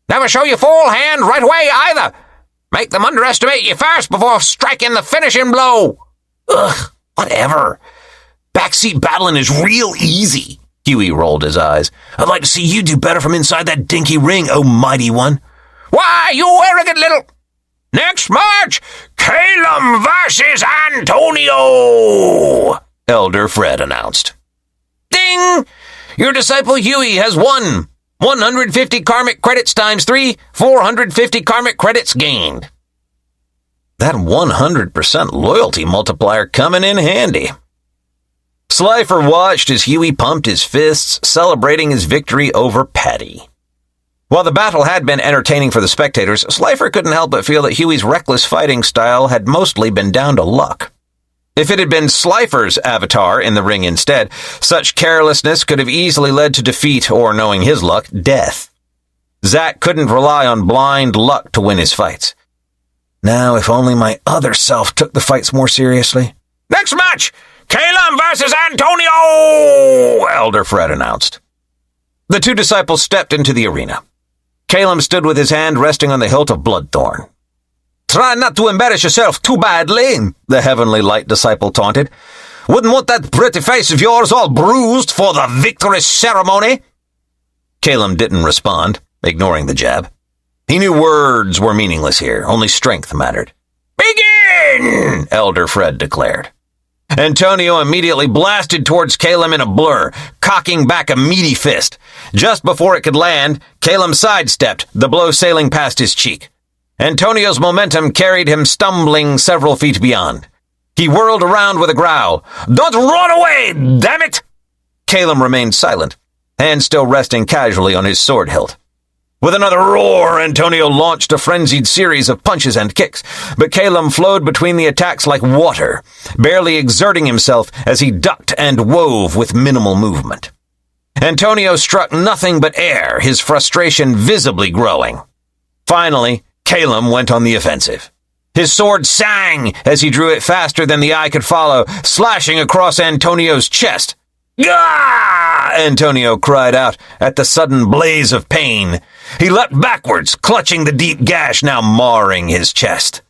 Never show your full hand right away either. Make them underestimate you first before striking the finishing blow. Ugh, whatever. Backseat battling is real easy. Huey rolled his eyes. I'd like to see you do better from inside that dinky ring, oh mighty one. Why, you arrogant little... Next match, Calum versus Antonio, Elder Fred announced. Ding! Your disciple Huey has won. 150 karmic credits times 3, 450 karmic credits gained. That 100% loyalty multiplier coming in handy. Slifer watched as Huey pumped his fists, celebrating his victory over Paddy. While the battle had been entertaining for the spectators, Slifer couldn't help but feel that Huey's reckless fighting style had mostly been down to luck. If it had been Slifer's avatar in the ring instead, such carelessness could have easily led to defeat or, knowing his luck, death. Zack couldn't rely on blind luck to win his fights. Now, if only my other self took the fights more seriously. Next match, Calum versus Antonio, Elder Fred announced. The two disciples stepped into the arena. Calum stood with his hand resting on the hilt of Bloodthorn. Try not to embarrass yourself too badly, the Heavenly Light disciple taunted. Wouldn't want that pretty face of yours all bruised for the victory ceremony. Calum didn't respond, ignoring the jab. He knew words were meaningless here, only strength mattered. Begin! Elder Fred declared. Antonio immediately blasted towards Calum in a blur, cocking back a meaty fist. Just before it could land, Calum sidestepped, the blow sailing past his cheek. Antonio's momentum carried him stumbling several feet beyond. He whirled around with a growl. Don't run away, damn it! Calum remained silent, hand still resting casually on his sword hilt. With another roar, Antonio launched a frenzied series of punches and kicks, but Calum flowed between the attacks like water, barely exerting himself as he ducked and wove with minimal movement. Antonio struck nothing but air, his frustration visibly growing. Finally, Calum went on the offensive. His sword sang as he drew it faster than the eye could follow, slashing across Antonio's chest. Gah! Antonio cried out at the sudden blaze of pain. He leapt backwards, clutching the deep gash now marring his chest.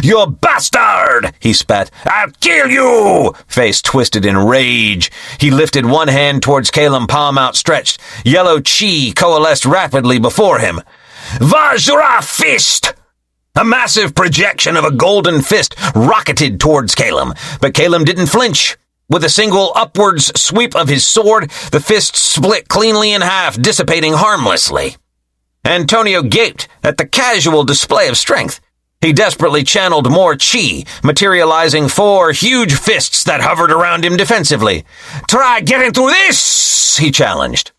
You bastard! He spat. I'll kill you! Face twisted in rage. He lifted one hand towards Calum, palm outstretched. Yellow chi coalesced rapidly before him. Vajra fist! A massive projection of a golden fist rocketed towards Calum, but Calum didn't flinch. With a single upwards sweep of his sword, the fist split cleanly in half, dissipating harmlessly. Antonio gaped at the casual display of strength. He desperately channeled more chi, materializing 4 huge fists that hovered around him defensively. Try getting through this, he challenged.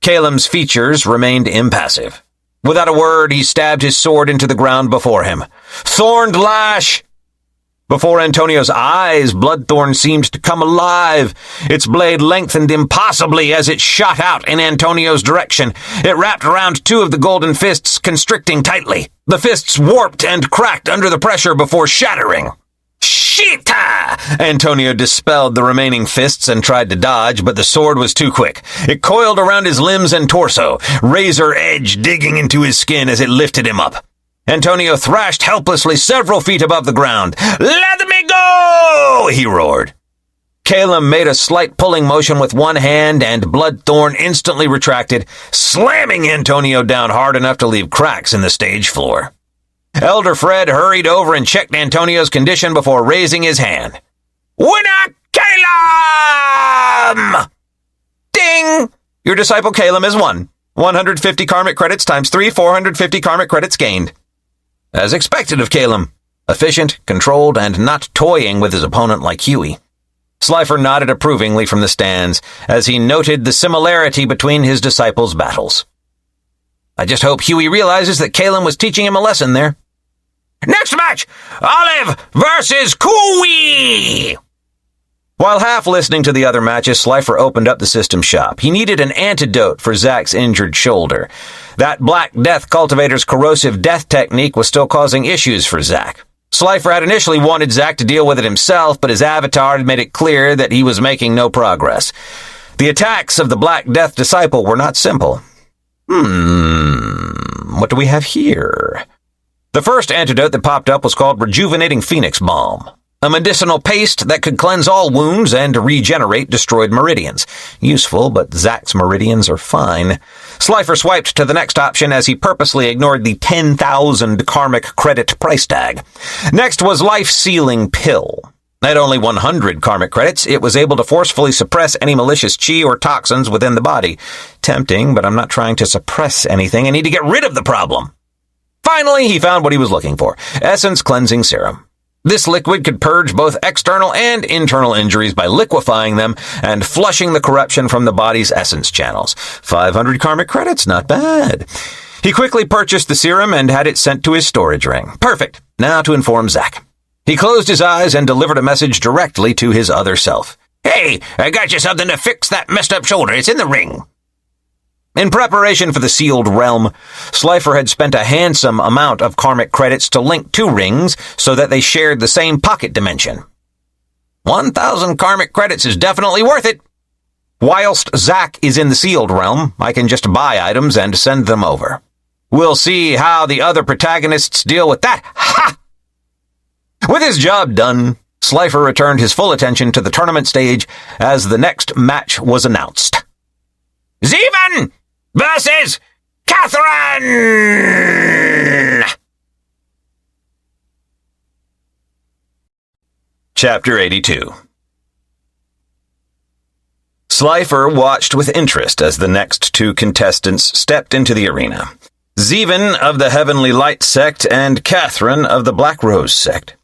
Calum's features remained impassive. Without a word, he stabbed his sword into the ground before him. Thorned lash! Before Antonio's eyes, Bloodthorn seemed to come alive. Its blade lengthened impossibly as it shot out in Antonio's direction. It wrapped around two of the golden fists, constricting tightly. The fists warped and cracked under the pressure before shattering. Shita! Antonio dispelled the remaining fists and tried to dodge, but the sword was too quick. It coiled around his limbs and torso, razor edge digging into his skin as it lifted him up. Antonio thrashed helplessly several feet above the ground. "Let me go!" he roared. Calum made a slight pulling motion with one hand, and Bloodthorn instantly retracted, slamming Antonio down hard enough to leave cracks in the stage floor. Elder Fred hurried over and checked Antonio's condition before raising his hand. "Winner Calum!" Ding! Your disciple Calum is won. 150 karmic credits times 3, 450 karmic credits gained. As expected of Calum, efficient, controlled, and not toying with his opponent like Huey. Slifer nodded approvingly from the stands as he noted the similarity between his disciples' battles. I just hope Huey realizes that Calum was teaching him a lesson there. Next match, Olive versus Cooey! While half listening to the other matches, Slifer opened up the system shop. He needed an antidote for Zack's injured shoulder. That Black Death Cultivator's corrosive death technique was still causing issues for Zack. Slifer had initially wanted Zack to deal with it himself, but his avatar had made it clear that he was making no progress. The attacks of the Black Death Disciple were not simple. What do we have here? The first antidote that popped up was called Rejuvenating Phoenix Balm, a medicinal paste that could cleanse all wounds and regenerate destroyed meridians. Useful, but Zack's meridians are fine. Slifer swiped to the next option as he purposely ignored the 10,000 karmic credit price tag. Next was Life-Sealing Pill. At only 100 karmic credits, it was able to forcefully suppress any malicious chi or toxins within the body. Tempting, but I'm not trying to suppress anything. I need to get rid of the problem. Finally, he found what he was looking for. Essence Cleansing Serum. This liquid could purge both external and internal injuries by liquefying them and flushing the corruption from the body's essence channels. 500 karmic credits, not bad. He quickly purchased the serum and had it sent to his storage ring. Perfect. Now to inform Zack. He closed his eyes and delivered a message directly to his other self. "Hey, I got you something to fix that messed up shoulder. It's in the ring." In preparation for the sealed realm, Slifer had spent a handsome amount of karmic credits to link two rings so that they shared the same pocket dimension. 1,000 karmic credits is definitely worth it. Whilst Zack is in the sealed realm, I can just buy items and send them over. We'll see how the other protagonists deal with that. Ha! With his job done, Slifer returned his full attention to the tournament stage as the next match was announced. Zeven versus Catherine! Chapter 82. Slifer watched with interest as the next two contestants stepped into the arena. Zeven of the Heavenly Light Sect and Catherine of the Black Rose Sect.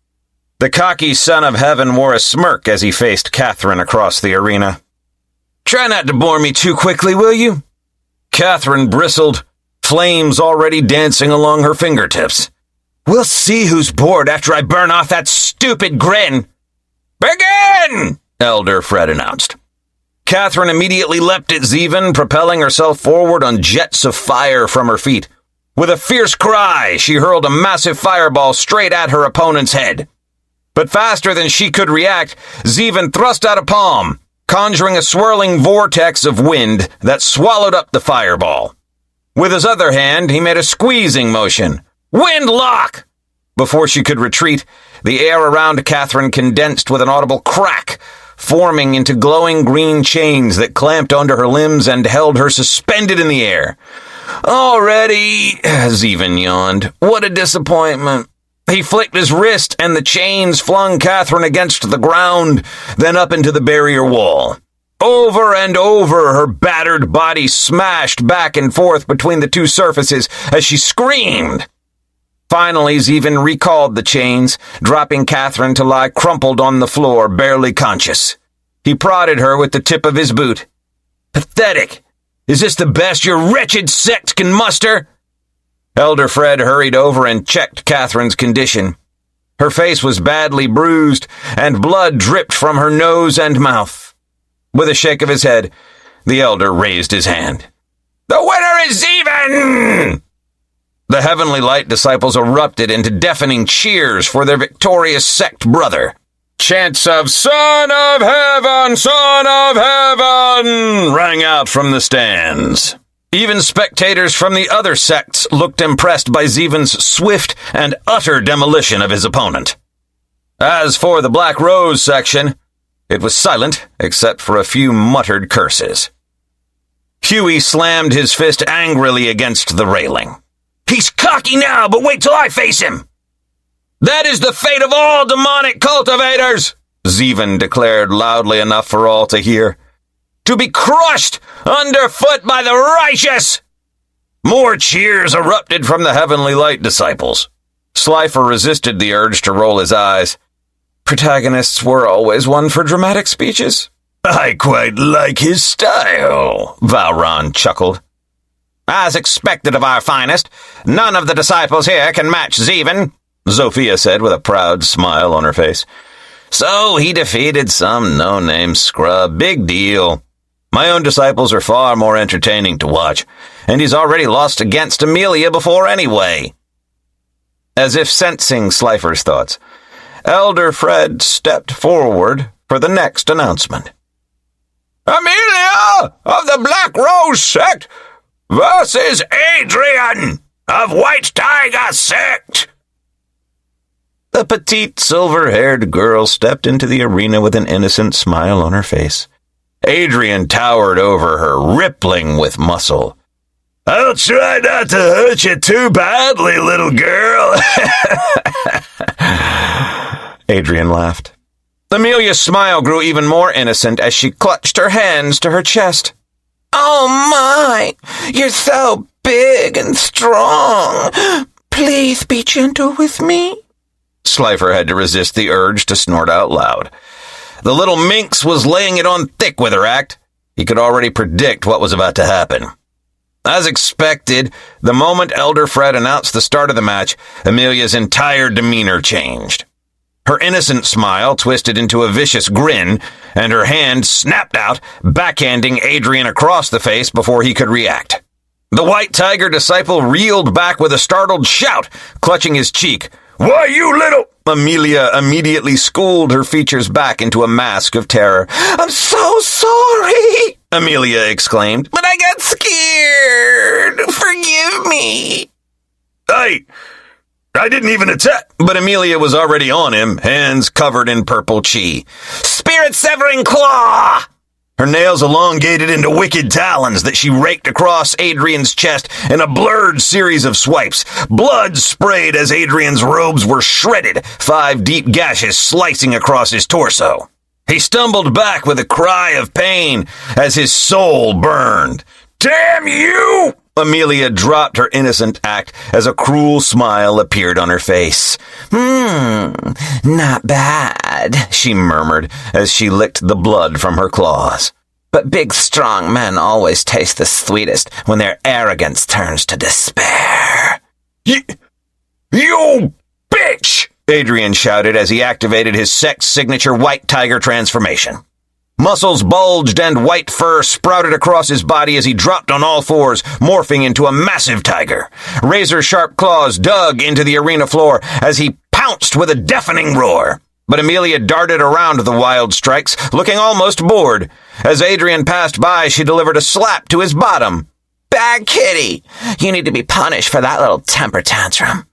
The cocky son of heaven wore a smirk as he faced Catherine across the arena. Try not to bore me too quickly, will you? Catherine bristled, flames already dancing along her fingertips. We'll see who's bored after I burn off that stupid grin. Begin! Elder Fred announced. Catherine immediately leapt at Zeven, propelling herself forward on jets of fire from her feet. With a fierce cry, she hurled a massive fireball straight at her opponent's head. But faster than she could react, Zeven thrust out a palm, conjuring a swirling vortex of wind that swallowed up the fireball. With his other hand, he made a squeezing motion. Wind lock! Before she could retreat, the air around Catherine condensed with an audible crack, forming into glowing green chains that clamped onto her limbs and held her suspended in the air. Already, Zeven yawned. What a disappointment. He flicked his wrist, and the chains flung Catherine against the ground, then up into the barrier wall. Over and over, her battered body smashed back and forth between the two surfaces as she screamed. Finally, Zeven recalled the chains, dropping Catherine to lie crumpled on the floor, barely conscious. He prodded her with the tip of his boot. Pathetic! Is this the best your wretched sect can muster? Elder Fred hurried over and checked Catherine's condition. Her face was badly bruised, and blood dripped from her nose and mouth. With a shake of his head, the elder raised his hand. The winner is Zeven! The Heavenly Light disciples erupted into deafening cheers for their victorious sect brother. Chants of "Son of Heaven! Son of Heaven!" rang out from the stands. Even spectators from the other sects looked impressed by Zeven's swift and utter demolition of his opponent. As for the Black Rose section, it was silent except for a few muttered curses. Huey slammed his fist angrily against the railing. He's cocky now, but wait till I face him! That is the fate of all demonic cultivators, Zeven declared loudly enough for all to hear. To be crushed underfoot by the righteous! More cheers erupted from the Heavenly Light disciples. Slifer resisted the urge to roll his eyes. Protagonists were always one for dramatic speeches. I quite like his style, Valron chuckled. As expected of our finest, none of the disciples here can match Zeven, Zofia said with a proud smile on her face. So he defeated some no-name scrub. Big deal. My own disciples are far more entertaining to watch, and he's already lost against Amelia before anyway. As if sensing Slifer's thoughts, Elder Fred stepped forward for the next announcement. Amelia of the Black Rose Sect versus Adrian of White Tiger Sect. The petite, silver-haired girl stepped into the arena with an innocent smile on her face. Adrian towered over her, rippling with muscle. I'll try not to hurt you too badly, little girl. Adrian laughed. Amelia's smile grew even more innocent as she clutched her hands to her chest. Oh my, you're so big and strong. Please be gentle with me. Slifer had to resist the urge to snort out loud. The little minx was laying it on thick with her act. He could already predict what was about to happen. As expected, the moment Elder Fred announced the start of the match, Amelia's entire demeanor changed. Her innocent smile twisted into a vicious grin, and her hand snapped out, backhanding Adrian across the face before he could react. The White Tiger disciple reeled back with a startled shout, clutching his cheek. Why, you little... Amelia immediately schooled her features back into a mask of terror. I'm so sorry, Amelia exclaimed. but I got scared. Forgive me. I didn't even attack. But Amelia was already on him, hands covered in purple chi. Spirit-severing claw! Her nails elongated into wicked talons that she raked across Adrian's chest in a blurred series of swipes. Blood sprayed as Adrian's robes were shredded, 5 deep gashes slicing across his torso. He stumbled back with a cry of pain as his soul burned. Damn you! Amelia dropped her innocent act as a cruel smile appeared on her face. Not bad, she murmured as she licked the blood from her claws. but big, strong men always taste the sweetest when their arrogance turns to despair. You bitch! Adrian shouted as he activated his Sect's signature White Tiger transformation. Muscles bulged and white fur sprouted across his body as he dropped on all fours, morphing into a massive tiger. Razor-sharp claws dug into the arena floor as he pounced with a deafening roar. But Amelia darted around the wild strikes, looking almost bored. As Adrian passed by, she delivered a slap to his bottom. Bad kitty! You need to be punished for that little temper tantrum.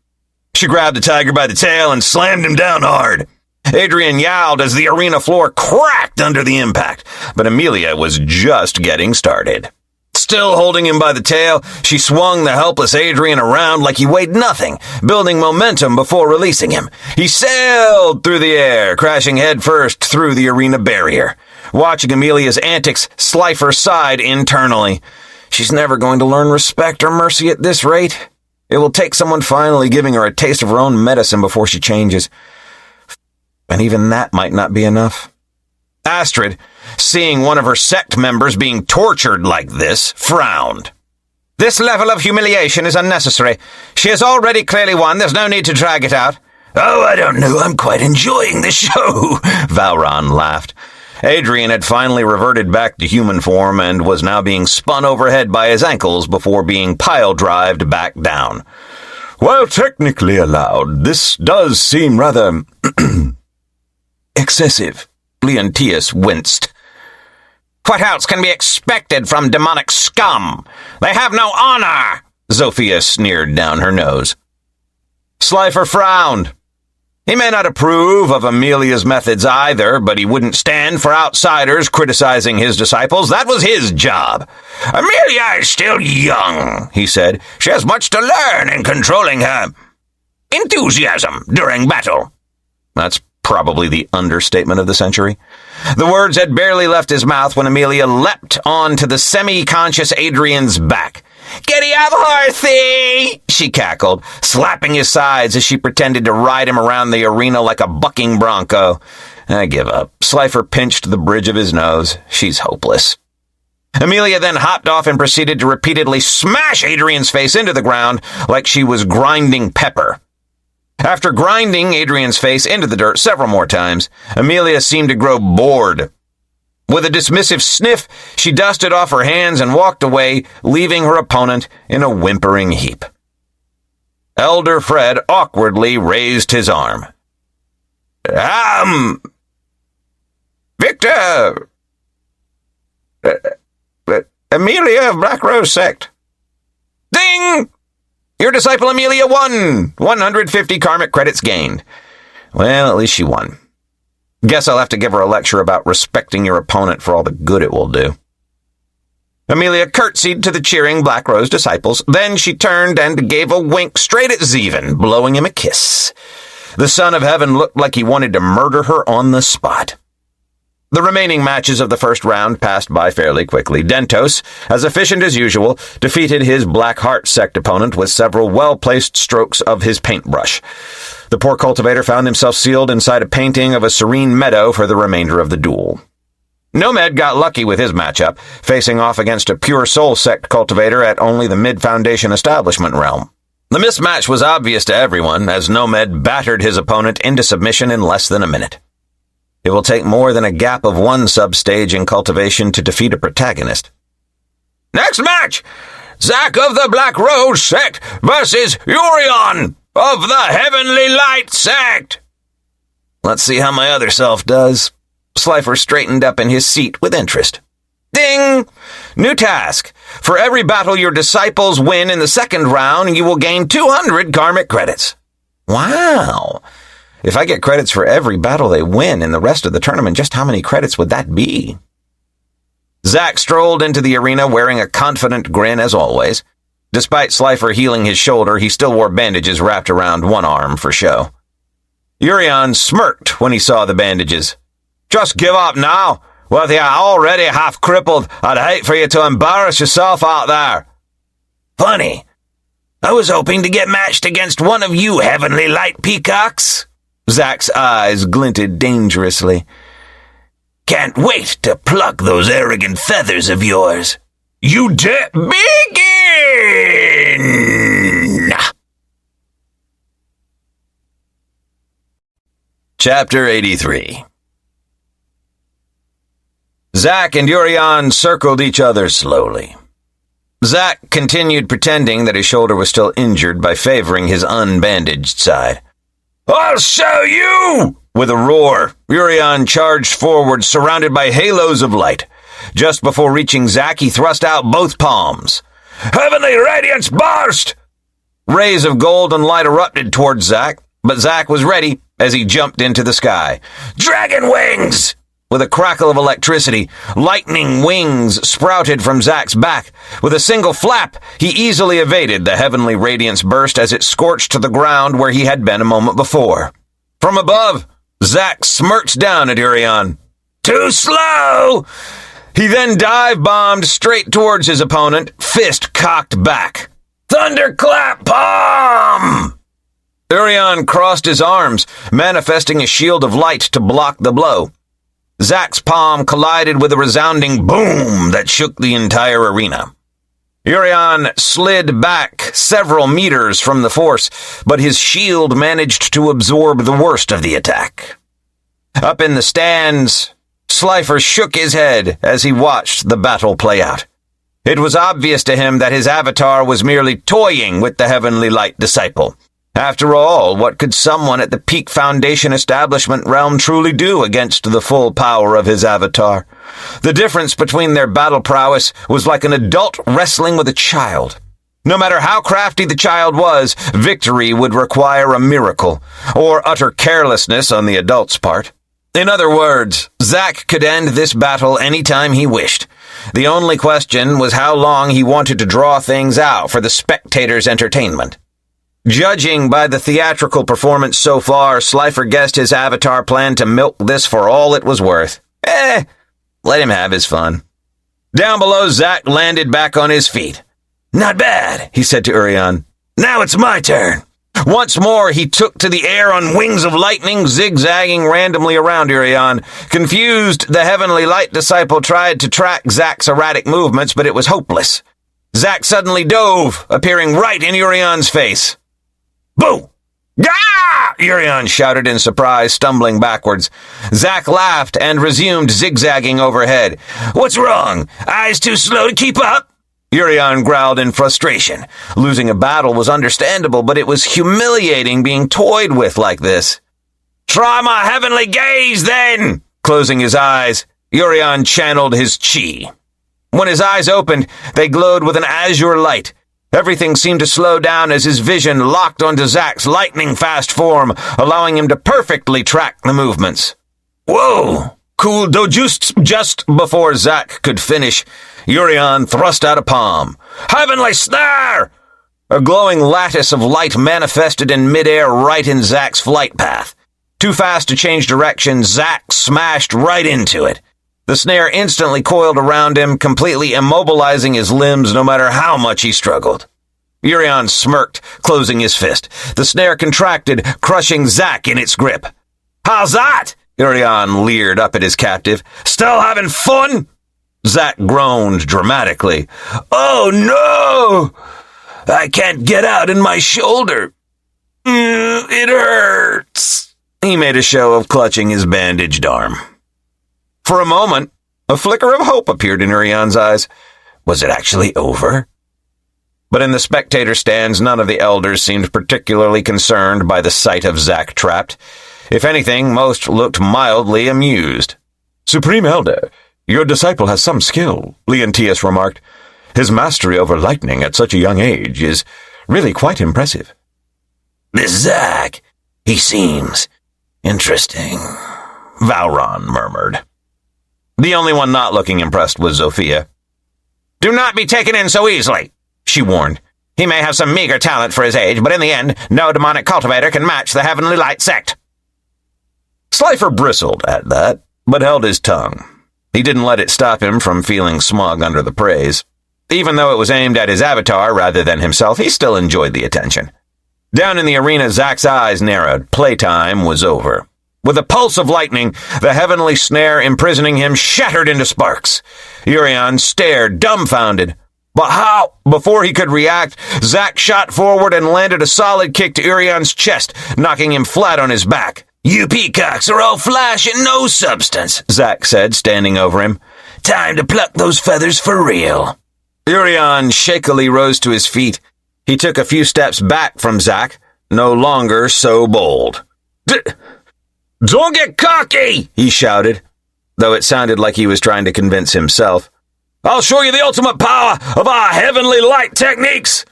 She grabbed the tiger by the tail and slammed him down hard. Adrian yowled as the arena floor cracked under the impact, but Amelia was just getting started. Still holding him by the tail, she swung the helpless Adrian around like he weighed nothing, building momentum before releasing him. He sailed through the air, crashing headfirst through the arena barrier. Watching Amelia's antics, Slifer sighed internally. She's never going to learn respect or mercy at this rate. It will take someone finally giving her a taste of her own medicine before she changes. And even that might not be enough. Astrid, seeing one of her sect members being tortured like this, frowned. This level of humiliation is unnecessary. She has already clearly won. There's no need to drag it out. Oh, I don't know. I'm quite enjoying the show, Valron laughed. Adrian had finally reverted back to human form and was now being spun overhead by his ankles before being pile-drived back down. While technically allowed, this does seem rather excessive. Leontius winced. What else can be expected from demonic scum? They have no honor, Zofia sneered down her nose. Slifer frowned. He may not approve of Amelia's methods either, but he wouldn't stand for outsiders criticizing his disciples. That was his job. Amelia is still young, he said. She has much to learn in controlling her enthusiasm during battle. That's probably the understatement of the century. The words had barely left his mouth when Amelia leapt onto the semi-conscious Adrian's back. "Giddy up, horsey!" she cackled, slapping his sides as she pretended to ride him around the arena like a bucking bronco. I give up. Slifer pinched the bridge of his nose. She's hopeless. Amelia then hopped off and proceeded to repeatedly smash Adrian's face into the ground like she was grinding pepper. After grinding Adrian's face into the dirt several more times, Amelia seemed to grow bored. With a dismissive sniff, she dusted off her hands and walked away, leaving her opponent in a whimpering heap. Elder Fred awkwardly raised his arm. Victor! Amelia of Black Rose Sect. Ding! Your disciple Amelia won! 150 karmic credits gained. Well, at least she won. Guess I'll have to give her a lecture about respecting your opponent for all the good it will do. Amelia curtsied to the cheering Black Rose disciples. Then she turned and gave a wink straight at Zeven, blowing him a kiss. The Son of Heaven looked like he wanted to murder her on the spot. The remaining matches of the first round passed by fairly quickly. Dentos, as efficient as usual, defeated his Black Heart Sect opponent with several well-placed strokes of his paintbrush. The poor cultivator found himself sealed inside a painting of a serene meadow for the remainder of the duel. Nomad got lucky with his matchup, facing off against a pure soul sect cultivator at only the mid-foundation establishment realm. The mismatch was obvious to everyone, as Nomad battered his opponent into submission in less than a minute. It will take more than a gap of one substage in cultivation to defeat a protagonist. Next match! Zack of the Black Rose Sect versus Urion of the Heavenly Light Sect! Let's see how my other self does. Slifer straightened up in his seat with interest. Ding! New task. For every battle your disciples win in the second round, you will gain 200 karmic credits. Wow! If I get credits for every battle they win in the rest of the tournament, just how many credits would that be? Zack strolled into the arena wearing a confident grin as always. Despite Slifer healing his shoulder, he still wore bandages wrapped around one arm for show. Urion smirked when he saw the bandages. Just give up now. With you already half crippled, I'd hate for you to embarrass yourself out there. Funny. I was hoping to get matched against one of you Heavenly Light peacocks. Zack's eyes glinted dangerously. Can't wait to pluck those arrogant feathers of yours. You begin! Chapter 83. Zack and Urion circled each other slowly. Zack continued pretending that his shoulder was still injured by favoring his unbandaged side. I'll show you! With a roar, Urion charged forward, surrounded by halos of light. Just before reaching Zack, he thrust out both palms. Heavenly radiance burst! Rays of golden light erupted towards Zack, but Zack was ready as he jumped into the sky. Dragon wings! With a crackle of electricity, lightning wings sprouted from Zack's back. With a single flap, he easily evaded the heavenly radiance burst as it scorched to the ground where he had been a moment before. From above, Zack smirched down at Urion. Too slow! He then dive-bombed straight towards his opponent, fist cocked back. Thunderclap palm! Urion crossed his arms, manifesting a shield of light to block the blow. Zack's palm collided with a resounding boom that shook the entire arena. Urian slid back several meters from the force, but his shield managed to absorb the worst of the attack. Up in the stands, Slifer shook his head as he watched the battle play out. It was obvious to him that his avatar was merely toying with the Heavenly Light Disciple. After all, what could someone at the Peak Foundation establishment realm truly do against the full power of his avatar? The difference between their battle prowess was like an adult wrestling with a child. No matter how crafty the child was, victory would require a miracle, or utter carelessness on the adult's part. In other words, Zack could end this battle any time he wished. The only question was how long he wanted to draw things out for the spectators' entertainment. Judging by the theatrical performance so far, Slifer guessed his avatar planned to milk this for all it was worth. Let him have his fun. Down below, Zack landed back on his feet. "Not bad," he said to Urian. "Now it's my turn." Once more, he took to the air on wings of lightning, zigzagging randomly around Urian. Confused, the Heavenly Light Disciple tried to track Zack's erratic movements, but it was hopeless. Zack suddenly dove, appearing right in Urian's face. "Boo! Gah!" Urian shouted in surprise, stumbling backwards. Zack laughed and resumed zigzagging overhead. "What's wrong? Eyes too slow to keep up?" Urian growled in frustration. Losing a battle was understandable, but it was humiliating being toyed with like this. "Try my heavenly gaze, then!" Closing his eyes, Urian channeled his chi. When his eyes opened, they glowed with an azure light. Everything seemed to slow down as his vision locked onto Zack's lightning-fast form, allowing him to perfectly track the movements. "Whoa! Cool just before Zack could finish, Urian thrust out a palm. "Heavenly snare!" A glowing lattice of light manifested in midair right in Zack's flight path. Too fast to change direction, Zack smashed right into it. The snare instantly coiled around him, completely immobilizing his limbs no matter how much he struggled. Urian smirked, closing his fist. The snare contracted, crushing Zack in its grip. "How's that?" Urian leered up at his captive. "Still having fun?" Zack groaned dramatically. "Oh no! I can't get out in my shoulder. It hurts." He made a show of clutching his bandaged arm. For a moment, a flicker of hope appeared in Urian's eyes. Was it actually over? But in the spectator stands, none of the elders seemed particularly concerned by the sight of Zack trapped. If anything, most looked mildly amused. "Supreme Elder, your disciple has some skill," Leontius remarked. "His mastery over lightning at such a young age is really quite impressive." "This Zack, he seems interesting," Valron murmured. The only one not looking impressed was Zofia. "Do not be taken in so easily," she warned. "He may have some meager talent for his age, but in the end, no demonic cultivator can match the Heavenly Light Sect." Slifer bristled at that, but held his tongue. He didn't let it stop him from feeling smug under the praise. Even though it was aimed at his avatar rather than himself, he still enjoyed the attention. Down in the arena, Zack's eyes narrowed. Playtime was over. With a pulse of lightning, the heavenly snare imprisoning him shattered into sparks. Urian stared, dumbfounded. But how? Before he could react, Zack shot forward and landed a solid kick to Urian's chest, knocking him flat on his back. "You peacocks are all flash and no substance," Zack said, standing over him. "Time to pluck those feathers for real." Urian shakily rose to his feet. He took a few steps back from Zack, no longer so bold. "Don't get cocky!" he shouted, though it sounded like he was trying to convince himself. "I'll show you the ultimate power of our heavenly light techniques!"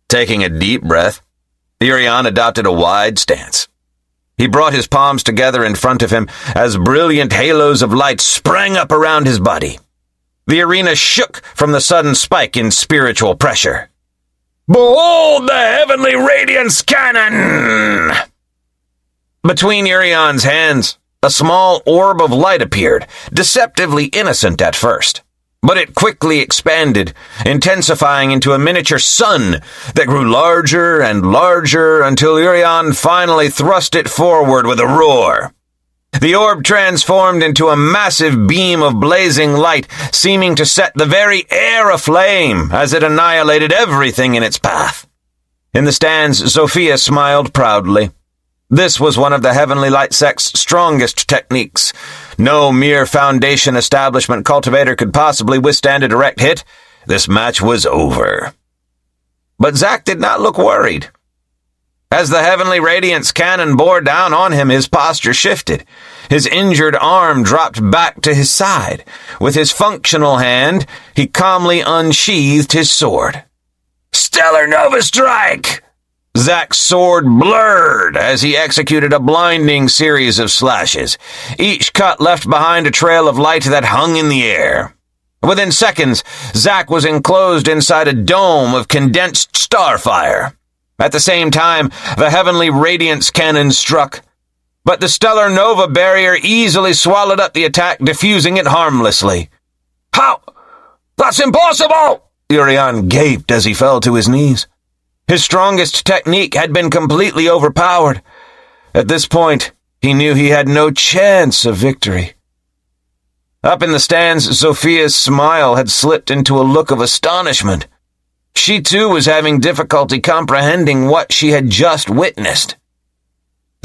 Taking a deep breath, Urian adopted a wide stance. He brought his palms together in front of him as brilliant halos of light sprang up around his body. The arena shook from the sudden spike in spiritual pressure. "Behold the heavenly radiance cannon!" Between Urian's hands, a small orb of light appeared, deceptively innocent at first. But it quickly expanded, intensifying into a miniature sun that grew larger and larger until Urian finally thrust it forward with a roar. The orb transformed into a massive beam of blazing light, seeming to set the very air aflame as it annihilated everything in its path. In the stands, Sophia smiled proudly. This was one of the Heavenly Light Sect's strongest techniques. No mere Foundation establishment cultivator could possibly withstand a direct hit. This match was over. But Zack did not look worried. As the Heavenly Radiance cannon bore down on him, his posture shifted. His injured arm dropped back to his side. With his functional hand, he calmly unsheathed his sword. Stellar Nova Strike! Zack's sword blurred as he executed a blinding series of slashes. Each cut left behind a trail of light that hung in the air. Within seconds, Zack was enclosed inside a dome of condensed starfire. At the same time, the Heavenly Radiance cannon struck, but the Stellar Nova barrier easily swallowed up the attack, diffusing it harmlessly. How? That's impossible! Urian gaped as he fell to his knees. His strongest technique had been completely overpowered. At this point, he knew he had no chance of victory. Up in the stands, Sophia's smile had slipped into a look of astonishment. She too was having difficulty comprehending what she had just witnessed.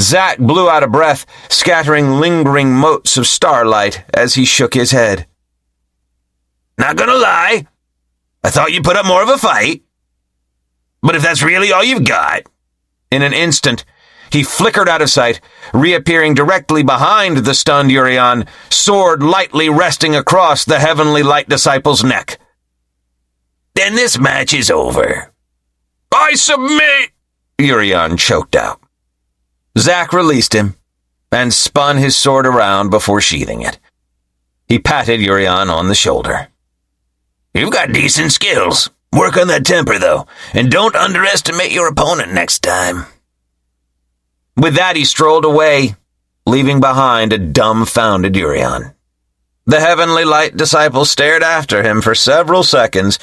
Zack blew out a breath, scattering lingering motes of starlight as he shook his head. Not gonna lie, I thought you put up more of a fight. But if that's really all you've got... In an instant, he flickered out of sight, reappearing directly behind the stunned Urian, sword lightly resting across the Heavenly Light Disciple's neck. Then this match is over. I submit! Urian choked out. Zack released him and spun his sword around before sheathing it. He patted Urian on the shoulder. You've got decent skills. Work on that temper, though, and don't underestimate your opponent next time. With that, he strolled away, leaving behind a dumbfounded Urian. The Heavenly Light Disciple stared after him for several seconds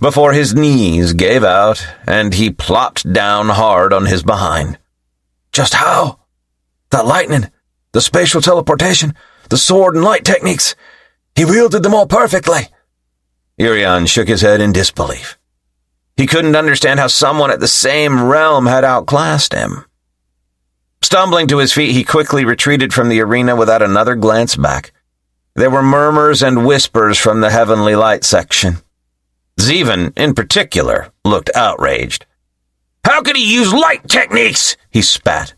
before his knees gave out and he plopped down hard on his behind. Just how? That lightning, the spatial teleportation, the sword and light techniques. He wielded them all perfectly. Urian shook his head in disbelief. He couldn't understand how someone at the same realm had outclassed him. Stumbling to his feet, he quickly retreated from the arena without another glance back. There were murmurs and whispers from the Heavenly Light section. Zeven, in particular, looked outraged. How could he use light techniques? He spat.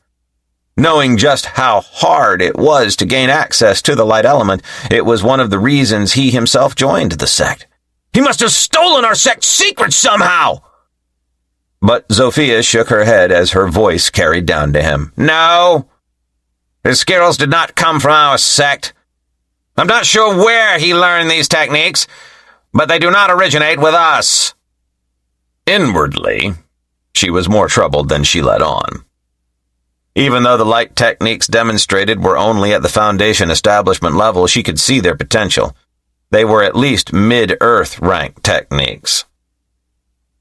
Knowing just how hard it was to gain access to the light element, it was one of the reasons he himself joined the sect. He must have stolen our sect's secrets somehow! But Sophia shook her head as her voice carried down to him. No! His skills did not come from our sect. I'm not sure where he learned these techniques, but they do not originate with us. Inwardly, she was more troubled than she let on. Even though the light techniques demonstrated were only at the Foundation establishment level, she could see their potential. They were at least mid-Earth rank techniques.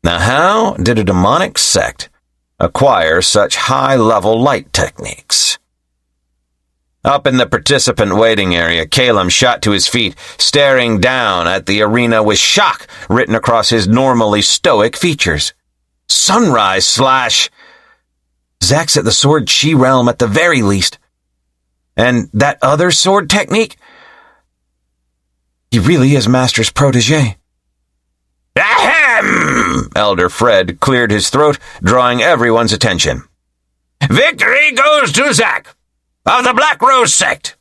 Now how did a demonic sect acquire such high-level light techniques? Up in the participant waiting area, Calum shot to his feet, staring down at the arena with shock written across his normally stoic features. Sunrise slash... Zack's at the sword chi realm at the very least. And that other sword technique? He really is Master's protege. Ahem! Elder Fred cleared his throat, drawing everyone's attention. Victory goes to Zack of the Black Rose Sect.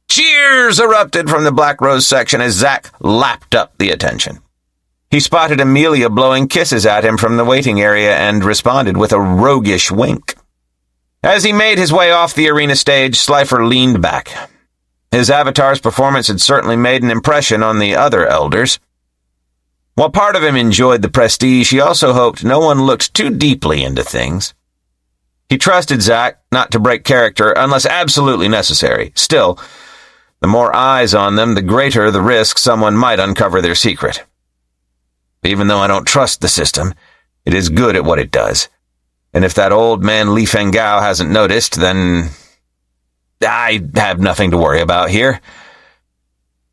Cheers erupted from the Black Rose section as Zack lapped up the attention. He spotted Amelia blowing kisses at him from the waiting area and responded with a roguish wink. As he made his way off the arena stage, Slifer leaned back. His avatar's performance had certainly made an impression on the other elders. While part of him enjoyed the prestige, he also hoped no one looked too deeply into things. He trusted Zack not to break character unless absolutely necessary. Still, the more eyes on them, the greater the risk someone might uncover their secret. Even though I don't trust the system, it is good at what it does. And if that old man Li Fengao hasn't noticed, then... I have nothing to worry about here.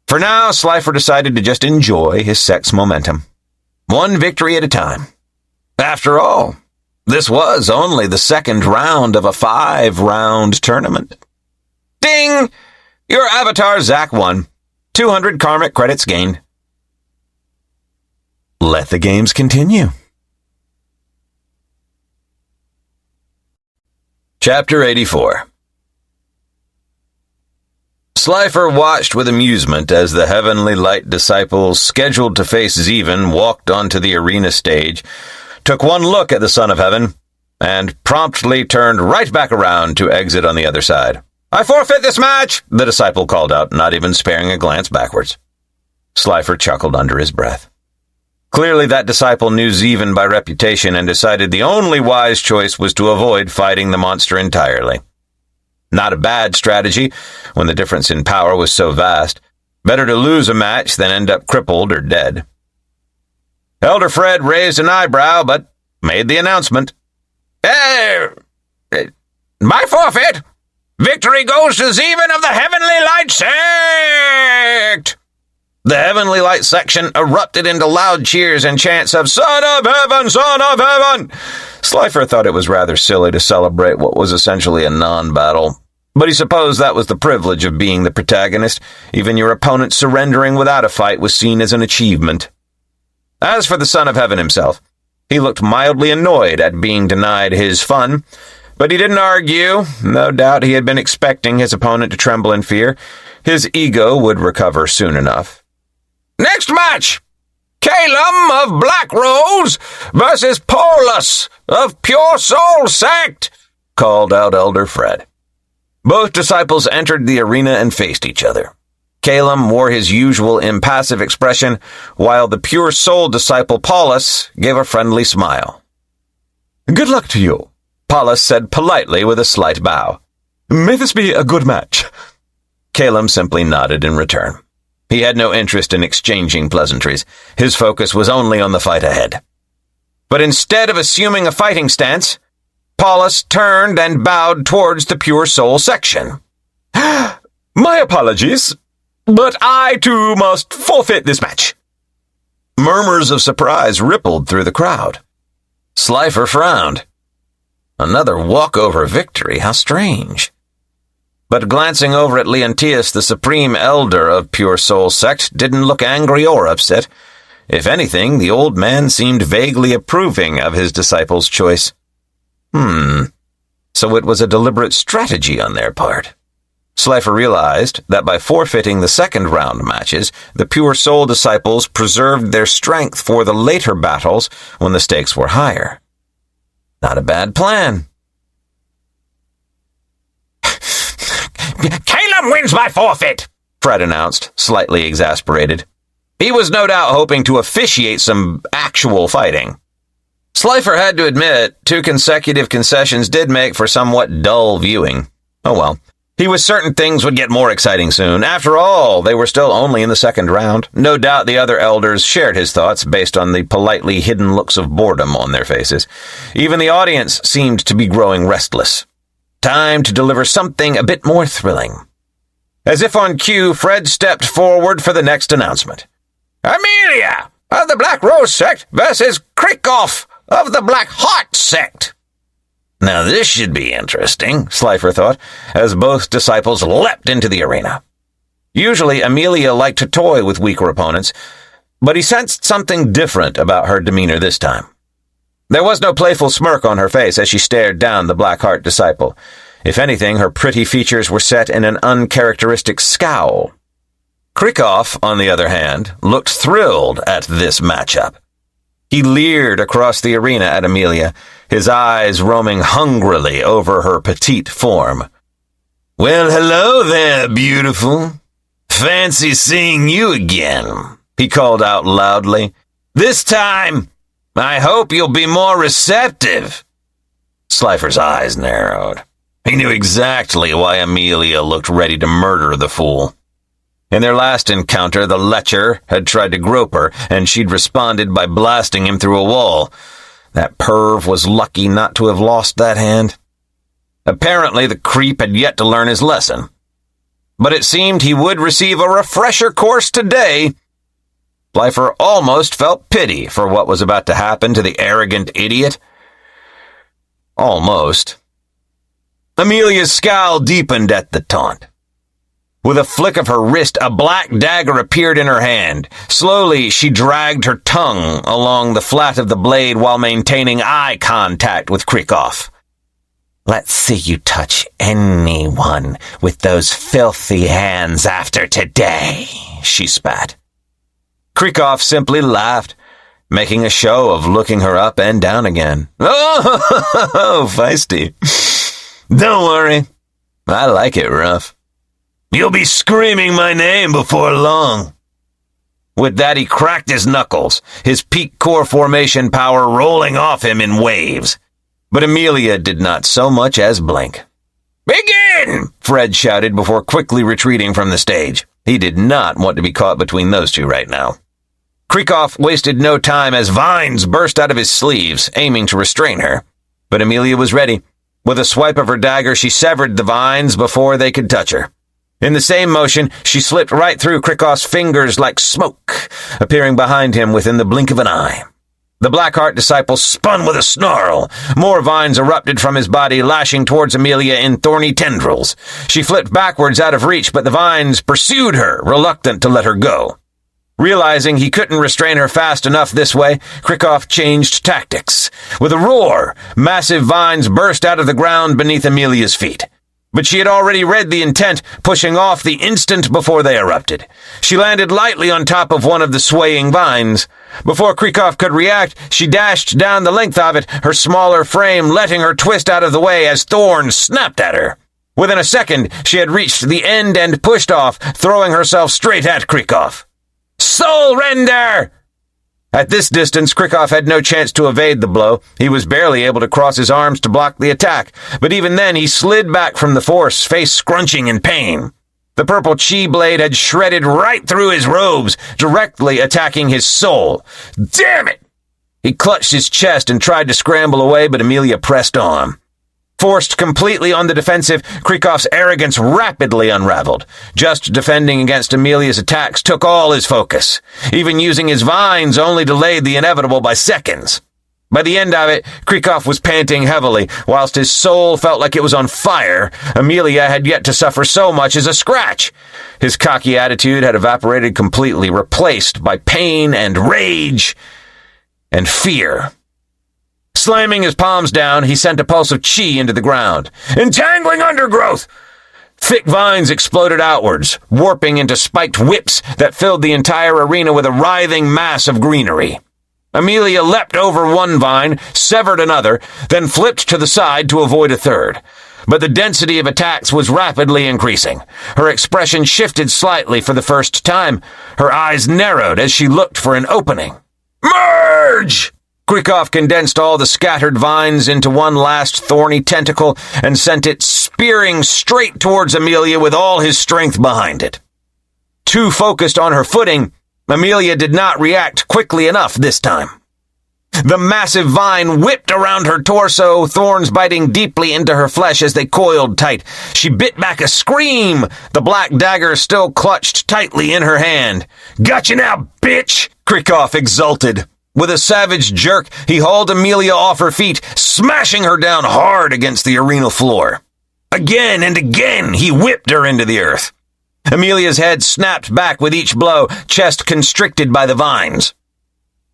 For now, Slifer decided to just enjoy his Sect's momentum. One victory at a time. After all, this was only the second round of a 5-round tournament. Ding! Your avatar Zack won. 200 karmic credits gained. Let the games continue. Chapter 84. Slifer watched with amusement as the Heavenly Light disciples scheduled to face Zeven walked onto the arena stage, took one look at the Son of Heaven, and promptly turned right back around to exit on the other side. "I forfeit this match!" the disciple called out, not even sparing a glance backwards. Slifer chuckled under his breath. Clearly that disciple knew Zeven by reputation and decided the only wise choice was to avoid fighting the monster entirely. Not a bad strategy when the difference in power was so vast. Better to lose a match than end up crippled or dead. Elder Fred raised an eyebrow, but made the announcement. My forfeit! Victory goes to Zeven of the Heavenly Light Sect! The Heavenly Light section erupted into loud cheers and chants of "Son of Heaven! Son of Heaven!" Slifer thought it was rather silly to celebrate what was essentially a non-battle, but he supposed that was the privilege of being the protagonist. Even your opponent surrendering without a fight was seen as an achievement. As for the Son of Heaven himself, he looked mildly annoyed at being denied his fun, but he didn't argue. No doubt he had been expecting his opponent to tremble in fear. His ego would recover soon enough. Next match! Calum of Black Rose versus Paulus of Pure Soul Sect, called out Elder Fred. Both disciples entered the arena and faced each other. Calum wore his usual impassive expression, while the Pure Soul disciple Paulus gave a friendly smile. "Good luck to you," Paulus said politely with a slight bow. "May this be a good match." Calum simply nodded in return. He had no interest in exchanging pleasantries. His focus was only on the fight ahead. But instead of assuming a fighting stance, Paulus turned and bowed towards the Pure Soul section. "My apologies, but I too must forfeit this match." Murmurs of surprise rippled through the crowd. Slifer frowned. Another walkover victory, how strange. But glancing over at Leontius, the supreme elder of Pure Soul Sect, didn't look angry or upset. If anything, the old man seemed vaguely approving of his disciple's choice. So it was a deliberate strategy on their part. Slifer realized that by forfeiting the second round matches, the Pure Soul disciples preserved their strength for the later battles when the stakes were higher. Not a bad plan. Calum wins by forfeit, Fred announced, slightly exasperated. He was no doubt hoping to officiate some actual fighting. Slifer had to admit 2 consecutive concessions did make for somewhat dull viewing. Oh well. He was certain things would get more exciting soon. After all, they were still only in the second round. No doubt the other elders shared his thoughts based on the politely hidden looks of boredom on their faces. Even the audience seemed to be growing restless. Time to deliver something a bit more thrilling. As if on cue, Fred stepped forward for the next announcement. Amelia of the Black Rose Sect versus Krikoff of the Black Heart Sect. Now this should be interesting, Slifer thought, as both disciples leapt into the arena. Usually Amelia liked to toy with weaker opponents, but he sensed something different about her demeanor this time. There was no playful smirk on her face as she stared down the Blackheart disciple. If anything, her pretty features were set in an uncharacteristic scowl. Krikoff, on the other hand, looked thrilled at this matchup. He leered across the arena at Amelia, his eyes roaming hungrily over her petite form. "Well, hello there, beautiful. Fancy seeing you again," he called out loudly. "This time, I hope you'll be more receptive." Slifer's eyes narrowed. He knew exactly why Amelia looked ready to murder the fool. In their last encounter, the lecher had tried to grope her, and she'd responded by blasting him through a wall. That perv was lucky not to have lost that hand. Apparently, the creep had yet to learn his lesson. But it seemed he would receive a refresher course today. Slifer almost felt pity for what was about to happen to the arrogant idiot. Almost. Amelia's scowl deepened at the taunt. With a flick of her wrist, a black dagger appeared in her hand. Slowly, she dragged her tongue along the flat of the blade while maintaining eye contact with Krikoff. "Let's see you touch anyone with those filthy hands after today," she spat. Krikoff simply laughed, making a show of looking her up and down again. Oh, feisty. Don't worry. I like it rough. You'll be screaming my name before long. With that, he cracked his knuckles, his peak core formation power rolling off him in waves. But Amelia did not so much as blink. "Begin!" Fred shouted before quickly retreating from the stage. He did not want to be caught between those two right now. Krikoff wasted no time as vines burst out of his sleeves, aiming to restrain her. But Amelia was ready. With a swipe of her dagger, she severed the vines before they could touch her. In the same motion, she slipped right through Krikoff's fingers like smoke, appearing behind him within the blink of an eye. The Blackheart disciple spun with a snarl. More vines erupted from his body, lashing towards Amelia in thorny tendrils. She flipped backwards out of reach, but the vines pursued her, reluctant to let her go. Realizing he couldn't restrain her fast enough this way, Krikoff changed tactics. With a roar, massive vines burst out of the ground beneath Amelia's feet. But she had already read the intent, pushing off the instant before they erupted. She landed lightly on top of one of the swaying vines. Before Krikoff could react, she dashed down the length of it, her smaller frame letting her twist out of the way as thorns snapped at her. Within a second, she had reached the end and pushed off, throwing herself straight at Krikoff. Soul render! At this distance, Krikoff had no chance to evade the blow. He was barely able to cross his arms to block the attack, but even then he slid back from the force, face scrunching in pain. The purple chi blade had shredded right through his robes, directly attacking his soul. Damn it! He clutched his chest and tried to scramble away, but Amelia pressed on. Forced completely on the defensive, Krikoff's arrogance rapidly unraveled. Just defending against Amelia's attacks took all his focus. Even using his vines only delayed the inevitable by seconds. By the end of it, Krikoff was panting heavily. Whilst his soul felt like it was on fire, Amelia had yet to suffer so much as a scratch. His cocky attitude had evaporated completely, replaced by pain and rage and fear. Slamming his palms down, he sent a pulse of chi into the ground. Entangling undergrowth! Thick vines exploded outwards, warping into spiked whips that filled the entire arena with a writhing mass of greenery. Amelia leapt over one vine, severed another, then flipped to the side to avoid a third. But the density of attacks was rapidly increasing. Her expression shifted slightly for the first time. Her eyes narrowed as she looked for an opening. Merge! Krikoff condensed all the scattered vines into one last thorny tentacle and sent it spearing straight towards Amelia with all his strength behind it. Too focused on her footing, Amelia did not react quickly enough this time. The massive vine whipped around her torso, thorns biting deeply into her flesh as they coiled tight. She bit back a scream, the black dagger still clutched tightly in her hand. Gotcha now, bitch! Krikoff exulted. With a savage jerk, he hauled Amelia off her feet, smashing her down hard against the arena floor. Again and again, he whipped her into the earth. Amelia's head snapped back with each blow, chest constricted by the vines.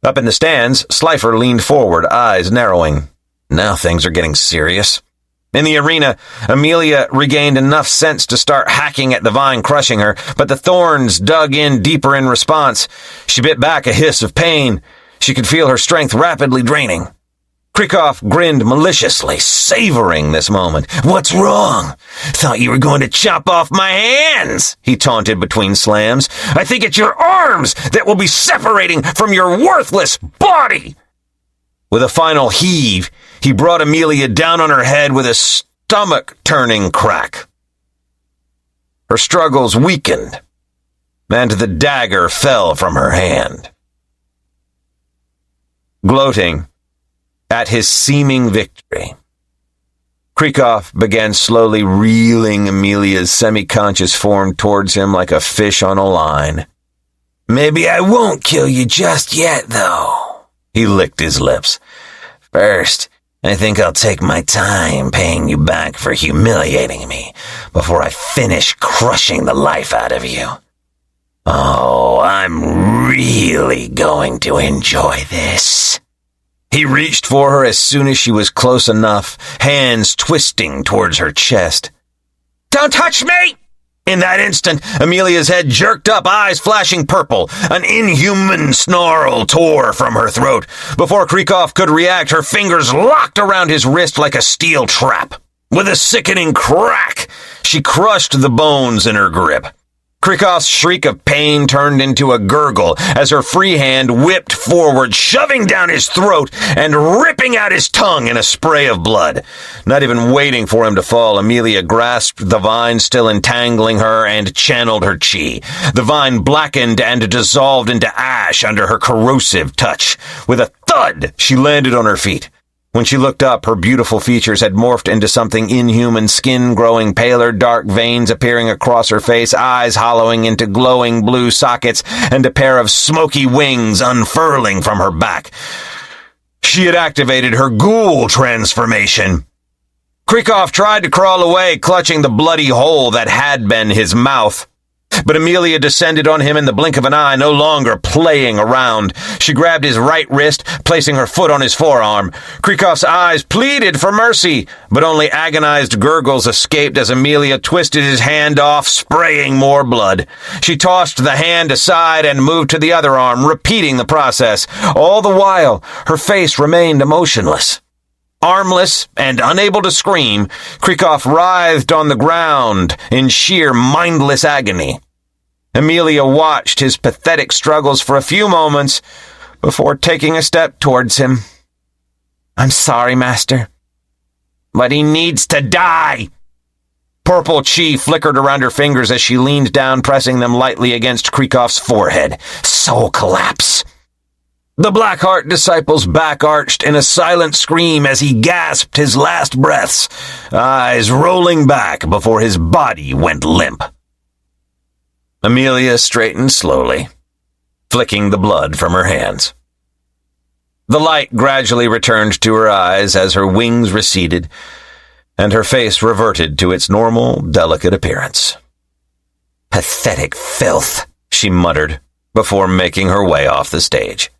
Up in the stands, Slifer leaned forward, eyes narrowing. Now things are getting serious. In the arena, Amelia regained enough sense to start hacking at the vine crushing her, but the thorns dug in deeper in response. She bit back a hiss of pain. She could feel her strength rapidly draining. Krikoff grinned maliciously, savoring this moment. What's wrong? Thought you were going to chop off my hands, he taunted between slams. I think it's your arms that will be separating from your worthless body. With a final heave, he brought Amelia down on her head with a stomach-turning crack. Her struggles weakened, and the dagger fell from her hand. Gloating at his seeming victory, Krikov began slowly reeling Amelia's semi-conscious form towards him like a fish on a line. Maybe I won't kill you just yet, though. He licked his lips. First, I think I'll take my time paying you back for humiliating me before I finish crushing the life out of you. Oh, I'm really going to enjoy this. He reached for her as soon as she was close enough, hands twisting towards her chest. Don't touch me! In that instant, Amelia's head jerked up, eyes flashing purple. An inhuman snarl tore from her throat. Before Krikov could react, her fingers locked around his wrist like a steel trap. With a sickening crack, she crushed the bones in her grip. Krikov's shriek of pain turned into a gurgle as her free hand whipped forward, shoving down his throat and ripping out his tongue in a spray of blood. Not even waiting for him to fall, Amelia grasped the vine still entangling her and channeled her chi. The vine blackened and dissolved into ash under her corrosive touch. With a thud, she landed on her feet. When she looked up, her beautiful features had morphed into something inhuman, skin growing paler, dark veins appearing across her face, eyes hollowing into glowing blue sockets, and a pair of smoky wings unfurling from her back. She had activated her ghoul transformation. Krikov tried to crawl away, clutching the bloody hole that had been his mouth. But Amelia descended on him in the blink of an eye, no longer playing around. She grabbed his right wrist, placing her foot on his forearm. Krikov's eyes pleaded for mercy, but only agonized gurgles escaped as Amelia twisted his hand off, spraying more blood. She tossed the hand aside and moved to the other arm, repeating the process. All the while, her face remained emotionless. Armless and unable to scream, Krikov writhed on the ground in sheer mindless agony. Amelia watched his pathetic struggles for a few moments before taking a step towards him. "I'm sorry, Master, but he needs to die." Purple chi flickered around her fingers as she leaned down, pressing them lightly against Krikov's forehead. Soul collapse. The Blackheart disciple's back arched in a silent scream as he gasped his last breaths, eyes rolling back before his body went limp. Amelia straightened slowly, flicking the blood from her hands. The light gradually returned to her eyes as her wings receded, and her face reverted to its normal, delicate appearance. "Pathetic filth," she muttered, before making her way off the stage.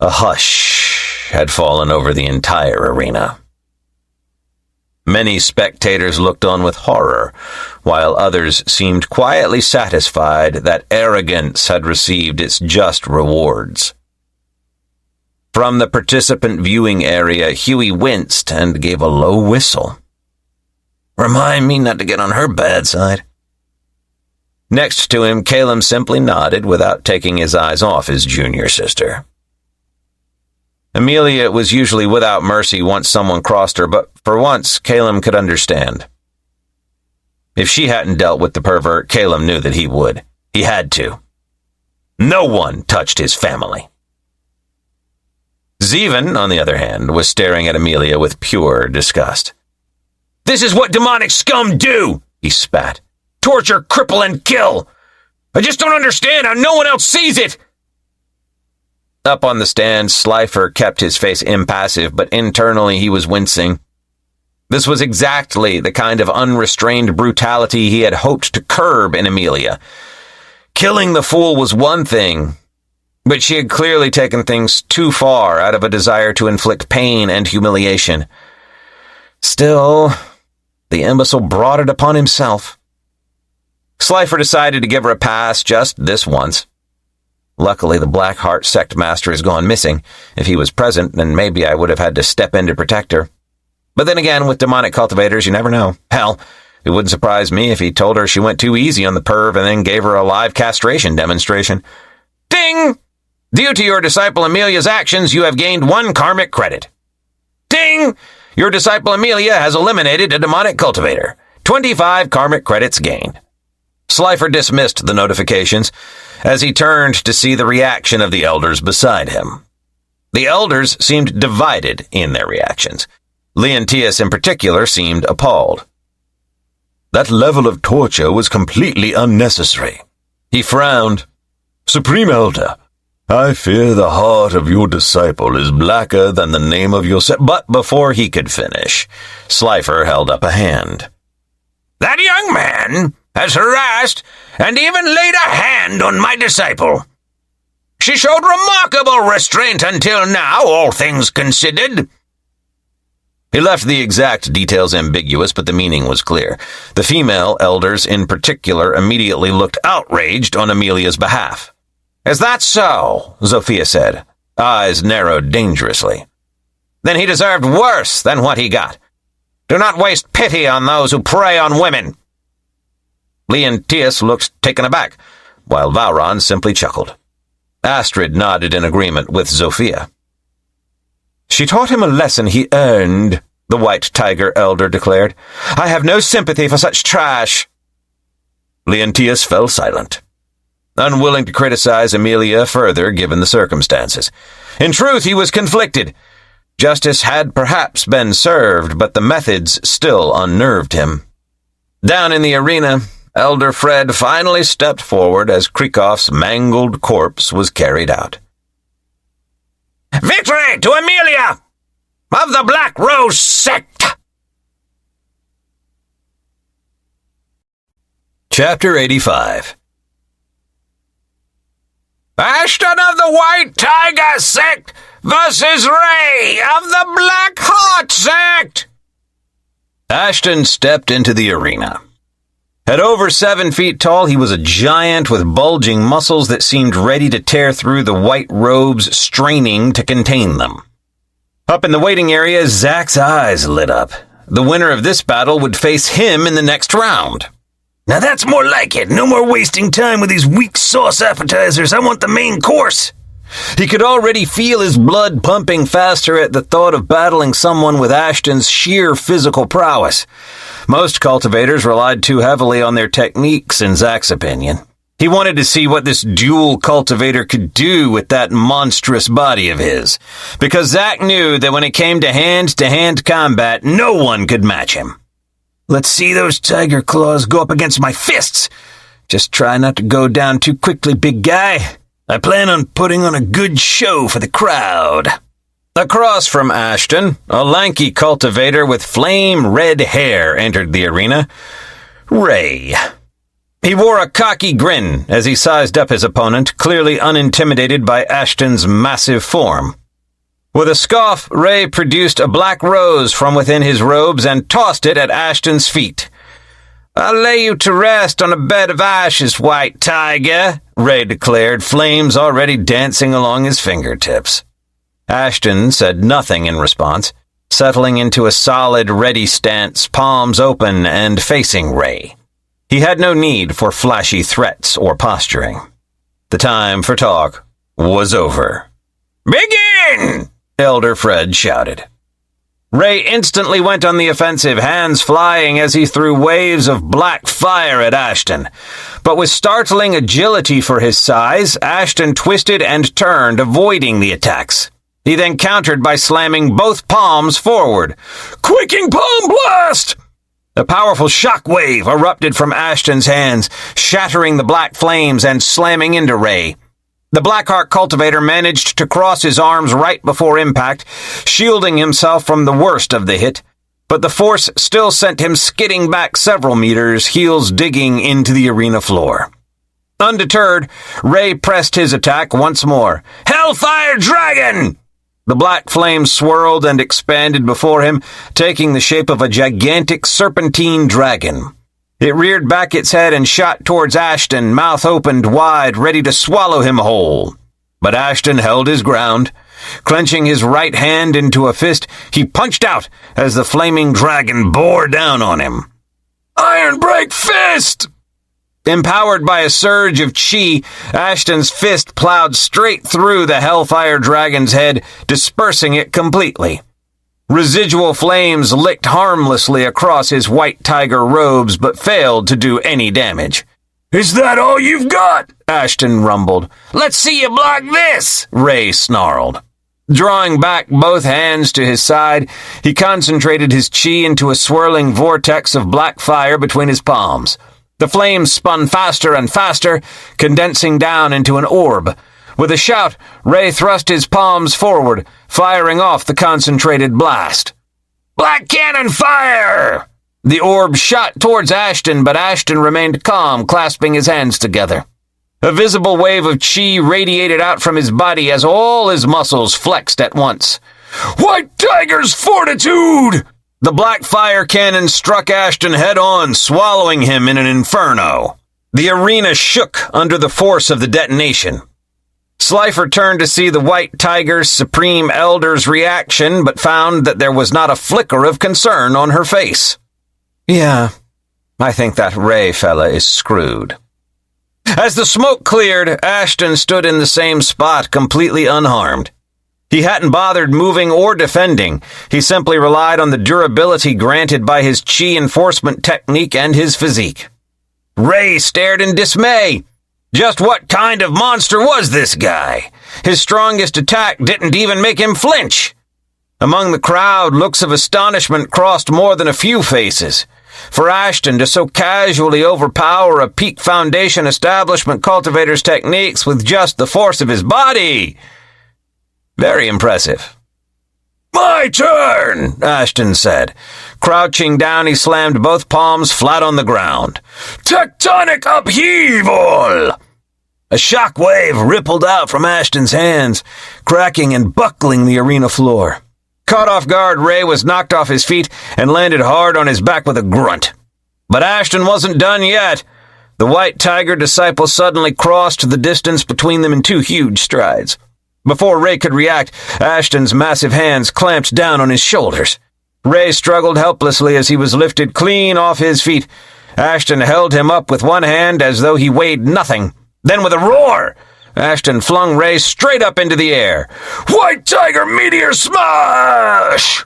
A hush had fallen over the entire arena. Many spectators looked on with horror, while others seemed quietly satisfied that arrogance had received its just rewards. From the participant viewing area, Huey winced and gave a low whistle. "Remind me not to get on her bad side." Next to him, Calum simply nodded without taking his eyes off his junior sister. Amelia was usually without mercy once someone crossed her, but for once, Calum could understand. If she hadn't dealt with the pervert, Calum knew that he would. He had to. No one touched his family. Zeven, on the other hand, was staring at Amelia with pure disgust. "This is what demonic scum do!" he spat. "Torture, cripple, and kill! I just don't understand how no one else sees it!" Up on the stand, Slifer kept his face impassive, but internally he was wincing. This was exactly the kind of unrestrained brutality he had hoped to curb in Amelia. Killing the fool was one thing, but she had clearly taken things too far out of a desire to inflict pain and humiliation. Still, the imbecile brought it upon himself. Slifer decided to give her a pass just this once. Luckily, the Blackheart Sect Master has gone missing. If he was present, then maybe I would have had to step in to protect her. But then again, with demonic cultivators, you never know. Hell, it wouldn't surprise me if he told her she went too easy on the perv and then gave her a live castration demonstration. Ding! Due to your disciple Amelia's actions, you have gained 1 karmic credit. Ding! Your disciple Amelia has eliminated a demonic cultivator. 25 karmic credits gained. Slifer dismissed the notifications as he turned to see the reaction of the elders beside him. The elders seemed divided in their reactions. Leontius in particular seemed appalled. That level of torture was completely unnecessary. He frowned. Supreme Elder, I fear the heart of your disciple is blacker than the name of your But before he could finish, Slifer held up a hand. That young man has harassed and even laid a hand on my disciple. She showed remarkable restraint until now, all things considered. He left the exact details ambiguous, but the meaning was clear. The female elders in particular immediately looked outraged on Amelia's behalf. "Is that so?" Zofia said, eyes narrowed dangerously. "Then he deserved worse than what he got. Do not waste pity on those who prey on women." Leontius looked taken aback, while Vauron simply chuckled. Astrid nodded in agreement with Zofia. "She taught him a lesson he earned," the White Tiger elder declared. "I have no sympathy for such trash." Leontius fell silent, unwilling to criticize Amelia further given the circumstances. In truth, he was conflicted. Justice had perhaps been served, but the methods still unnerved him. Down in the arena, Elder Fred finally stepped forward as Krikov's mangled corpse was carried out. Victory to Amelia of the Black Rose Sect! Chapter 85. Ashton of the White Tiger Sect versus Ray of the Black Heart Sect! Ashton stepped into the arena. At over 7 feet tall, he was a giant with bulging muscles that seemed ready to tear through the white robes, straining to contain them. Up in the waiting area, Zack's eyes lit up. The winner of this battle would face him in the next round. Now that's more like it. No more wasting time with these weak sauce appetizers. I want the main course. He could already feel his blood pumping faster at the thought of battling someone with Ashton's sheer physical prowess. Most cultivators relied too heavily on their techniques, in Zack's opinion. He wanted to see what this dual cultivator could do with that monstrous body of his, because Zack knew that when it came to hand-to-hand combat, no one could match him. Let's see those tiger claws go up against my fists. Just try not to go down too quickly, big guy. I plan on putting on a good show for the crowd. Across from Ashton, a lanky cultivator with flame-red hair entered the arena. Ray. He wore a cocky grin as he sized up his opponent, clearly unintimidated by Ashton's massive form. With a scoff, Ray produced a black rose from within his robes and tossed it at Ashton's feet. "I'll lay you to rest on a bed of ashes, White Tiger," Ray declared, flames already dancing along his fingertips. Ashton said nothing in response, settling into a solid, ready stance, palms open and facing Ray. He had no need for flashy threats or posturing. The time for talk was over. "Begin!" Elder Fred shouted. Ray instantly went on the offensive, hands flying as he threw waves of black fire at Ashton. But with startling agility for his size, Ashton twisted and turned, avoiding the attacks. He then countered by slamming both palms forward. Quaking Palm Blast! A powerful shock wave erupted from Ashton's hands, shattering the black flames and slamming into Ray. The Blackheart cultivator managed to cross his arms right before impact, shielding himself from the worst of the hit, but the force still sent him skidding back several meters, heels digging into the arena floor. Undeterred, Ray pressed his attack once more. Hellfire Dragon! The black flames swirled and expanded before him, taking the shape of a gigantic serpentine dragon. It reared back its head and shot towards Ashton, mouth opened wide, ready to swallow him whole. But Ashton held his ground. Clenching his right hand into a fist, he punched out as the flaming dragon bore down on him. Iron Break Fist! Empowered by a surge of chi, Ashton's fist plowed straight through the Hellfire Dragon's head, dispersing it completely. Residual flames licked harmlessly across his white tiger robes, but failed to do any damage. "Is that all you've got?" Ashton rumbled. "Let's see you block this!" Ray snarled. Drawing back both hands to his side, he concentrated his chi into a swirling vortex of black fire between his palms. The flames spun faster and faster, condensing down into an orb. With a shout, Ray thrust his palms forward, firing off the concentrated blast. "Black cannon fire!" The orb shot towards Ashton, but Ashton remained calm, clasping his hands together. A visible wave of chi radiated out from his body as all his muscles flexed at once. "White Tiger's fortitude!" The black fire cannon struck Ashton head-on, swallowing him in an inferno. The arena shook under the force of the detonation. Slifer turned to see the White Tiger's Supreme Elder's reaction, but found that there was not a flicker of concern on her face. "Yeah, I think that Ray fella is screwed." As the smoke cleared, Ashton stood in the same spot, completely unharmed. He hadn't bothered moving or defending. He simply relied on the durability granted by his chi enforcement technique and his physique. Ray stared in dismay. Just what kind of monster was this guy? His strongest attack didn't even make him flinch. Among the crowd, looks of astonishment crossed more than a few faces. For Ashton to so casually overpower a peak foundation establishment cultivator's techniques with just the force of his body. Very impressive. "My turn," Ashton said. Crouching down, he slammed both palms flat on the ground. "Tectonic upheaval!" A shock wave rippled out from Ashton's hands, cracking and buckling the arena floor. Caught off guard, Ray was knocked off his feet and landed hard on his back with a grunt. But Ashton wasn't done yet. The White Tiger disciple suddenly crossed the distance between them in two huge strides. Before Ray could react, Ashton's massive hands clamped down on his shoulders. Ray struggled helplessly as he was lifted clean off his feet. Ashton held him up with one hand as though he weighed nothing. Then with a roar, Ashton flung Ray straight up into the air. "White Tiger meteor smash!"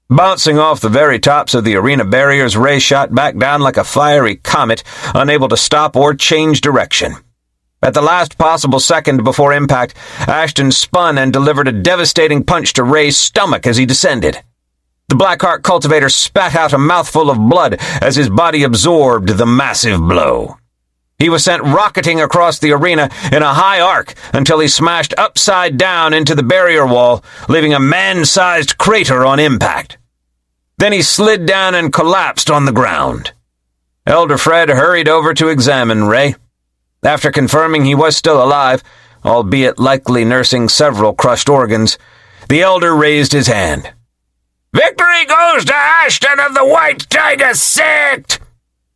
Bouncing off the very tops of the arena barriers, Ray shot back down like a fiery comet, unable to stop or change direction. At the last possible second before impact, Ashton spun and delivered a devastating punch to Ray's stomach as he descended. The Blackheart cultivator spat out a mouthful of blood as his body absorbed the massive blow. He was sent rocketing across the arena in a high arc until he smashed upside down into the barrier wall, leaving a man-sized crater on impact. Then he slid down and collapsed on the ground. Elder Fred hurried over to examine Ray. After confirming he was still alive, albeit likely nursing several crushed organs, the Elder raised his hand. "Victory goes to Ashton of the White Tiger Sect!"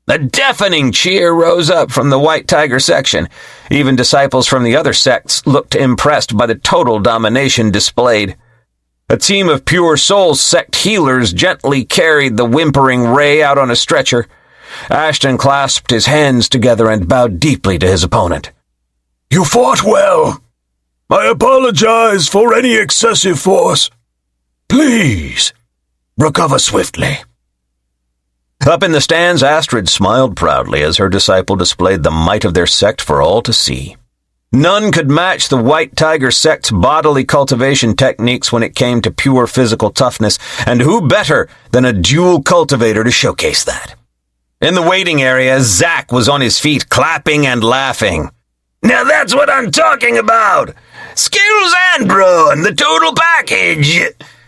A deafening cheer rose up from the White Tiger section. Even disciples from the other sects looked impressed by the total domination displayed. A team of pure soul sect healers gently carried the whimpering Ray out on a stretcher. Ashton clasped his hands together and bowed deeply to his opponent. "You fought well. I apologize for any excessive force. Please, recover swiftly." Up in the stands, Astrid smiled proudly as her disciple displayed the might of their sect for all to see. None could match the White Tiger sect's bodily cultivation techniques when it came to pure physical toughness, and who better than a dual cultivator to showcase that? In the waiting area, Zack was on his feet, clapping and laughing. "Now that's what I'm talking about! Skills and brawn, the total package!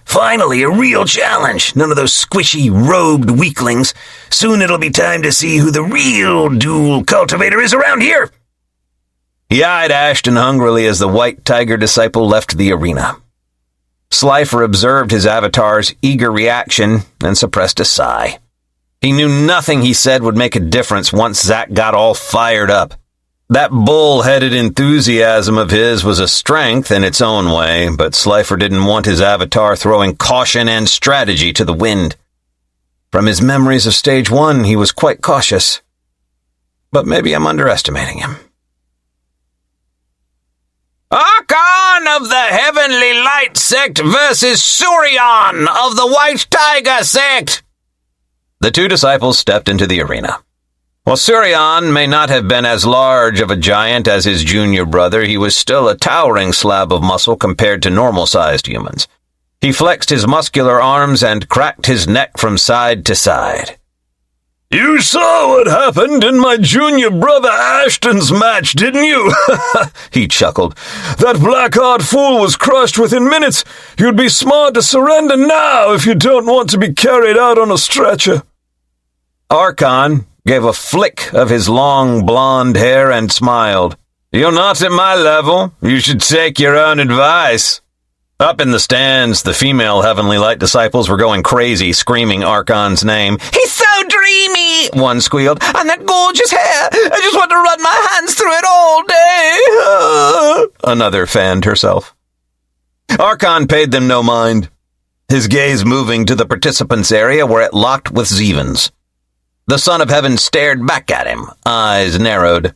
Finally, a real challenge. None of those squishy, robed weaklings. Soon it'll be time to see who the real dual cultivator is around here." He eyed Ashton hungrily as the White Tiger disciple left the arena. Slifer observed his avatar's eager reaction and suppressed a sigh. He knew nothing he said would make a difference once Zack got all fired up. That bull-headed enthusiasm of his was a strength in its own way, but Slifer didn't want his avatar throwing caution and strategy to the wind. From his memories of Stage 1, he was quite cautious. But maybe I'm underestimating him. Archon of the Heavenly Light Sect versus Surion of the White Tiger Sect! The two disciples stepped into the arena. While Surion may not have been as large of a giant as his junior brother, he was still a towering slab of muscle compared to normal-sized humans. He flexed his muscular arms and cracked his neck from side to side. You saw what happened in my junior brother Ashton's match, didn't you? He chuckled. That black-heart fool was crushed within minutes. You'd be smart to surrender now if you don't want to be carried out on a stretcher. Archon gave a flick of his long blonde hair and smiled. You're not at my level. You should take your own advice. Up in the stands, the female Heavenly Light disciples were going crazy, screaming Archon's name. He's so dreamy, one squealed. And that gorgeous hair. I just want to run my hands through it all day. Another fanned herself. Archon paid them no mind, his gaze moving to the participants' area where it locked with Zeven's. The Son of Heaven stared back at him, eyes narrowed.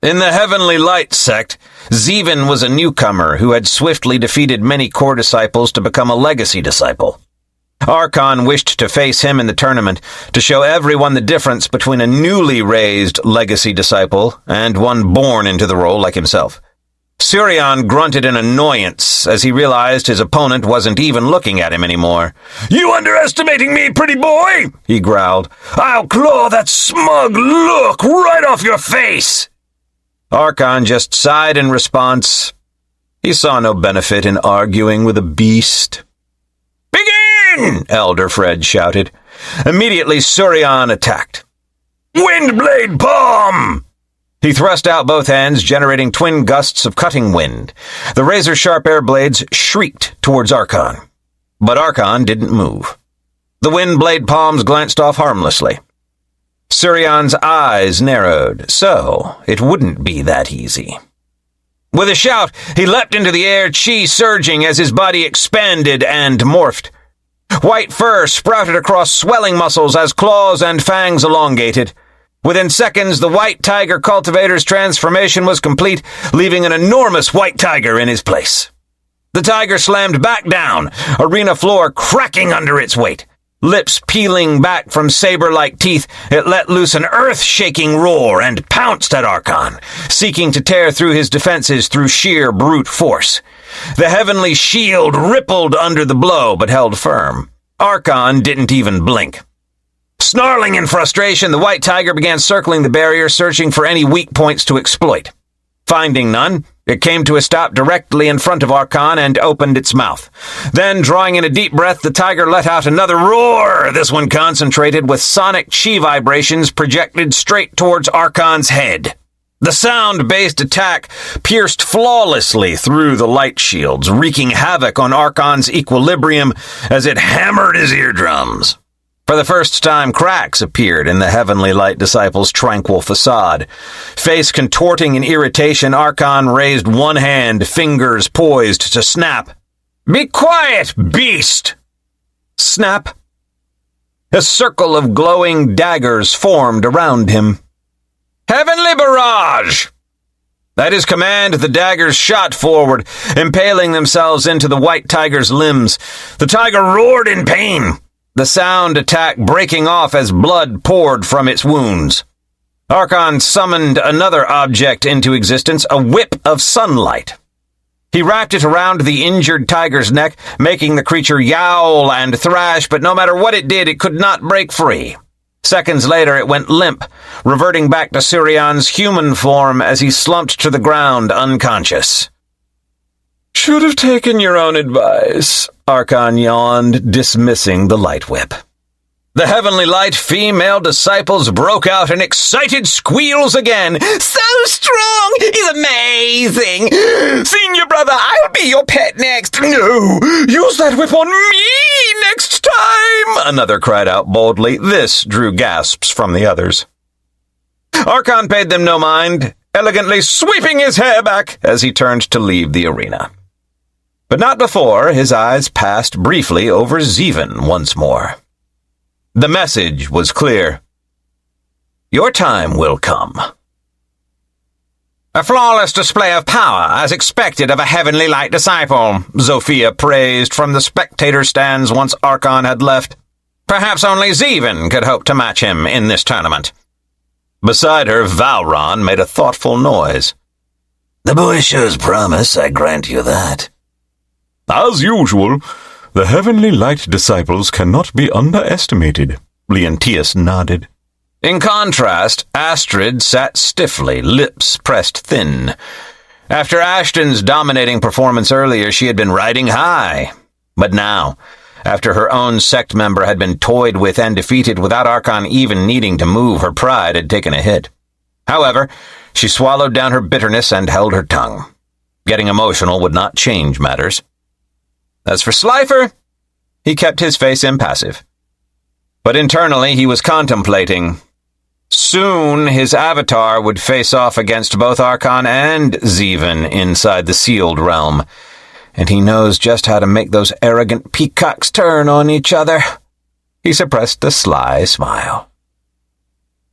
In the Heavenly Light sect, Zeven was a newcomer who had swiftly defeated many core disciples to become a legacy disciple. Archon wished to face him in the tournament to show everyone the difference between a newly raised legacy disciple and one born into the role like himself. Surion grunted in annoyance as he realized his opponent wasn't even looking at him anymore. You underestimating me, pretty boy? He growled. I'll claw that smug look right off your face. Archon just sighed in response. He saw no benefit in arguing with a beast. Begin! Elder Fred shouted. Immediately, Surion attacked. Windblade palm! He thrust out both hands, generating twin gusts of cutting wind. The razor-sharp air blades shrieked towards Archon. But Archon didn't move. The windblade palms glanced off harmlessly. Surion's eyes narrowed, so it wouldn't be that easy. With a shout, he leapt into the air, chi surging as his body expanded and morphed. White fur sprouted across swelling muscles as claws and fangs elongated. Within seconds, the white tiger cultivator's transformation was complete, leaving an enormous white tiger in his place. The tiger slammed back down, arena floor cracking under its weight. Lips peeling back from saber-like teeth, it let loose an earth-shaking roar and pounced at Archon, seeking to tear through his defenses through sheer brute force. The heavenly shield rippled under the blow, but held firm. Archon didn't even blink. Snarling in frustration, the white tiger began circling the barrier, searching for any weak points to exploit. Finding none, it came to a stop directly in front of Archon and opened its mouth. Then, drawing in a deep breath, the tiger let out another roar, this one concentrated with sonic chi vibrations projected straight towards Archon's head. The sound-based attack pierced flawlessly through the light shields, wreaking havoc on Archon's equilibrium as it hammered his eardrums. For the first time, cracks appeared in the Heavenly Light Disciple's tranquil facade. Face contorting in irritation, Archon raised one hand, fingers poised to snap. "Be quiet, beast!" Snap. A circle of glowing daggers formed around him. "Heavenly Barrage!" At his command, the daggers shot forward, impaling themselves into the white tiger's limbs. The tiger roared in pain, the sound attack breaking off as blood poured from its wounds. Archon summoned another object into existence, a whip of sunlight. He wrapped it around the injured tiger's neck, making the creature yowl and thrash, but no matter what it did, it could not break free. Seconds later, it went limp, reverting back to Surion's human form as he slumped to the ground unconscious. "Should have taken your own advice," Archon yawned, dismissing the light whip. The Heavenly Light female disciples broke out in excited squeals again. "So strong! He's amazing! Senior brother, I'll be your pet next!" "No! Use that whip on me next time!" Another cried out boldly. This drew gasps from the others. Archon paid them no mind, elegantly sweeping his hair back as he turned to leave the arena. But not before his eyes passed briefly over Zeven once more. The message was clear. Your time will come. "A flawless display of power, as expected of a Heavenly Light disciple," Zofia praised from the spectator stands once Archon had left. "Perhaps only Zeven could hope to match him in this tournament." Beside her, Valron made a thoughtful noise. The boy shows promise, I grant you that. As usual, the heavenly light disciples cannot be underestimated. Leontius nodded. In contrast, Astrid sat stiffly, lips pressed thin. After Ashton's dominating performance earlier, she had been riding high. But now, after her own sect member had been toyed with and defeated without Archon even needing to move, her pride had taken a hit. However, she swallowed down her bitterness and held her tongue. Getting emotional would not change matters. As for Slifer, he kept his face impassive. But internally he was contemplating. Soon his avatar would face off against both Archon and Zeven inside the sealed realm, and he knows just how to make those arrogant peacocks turn on each other. He suppressed a sly smile.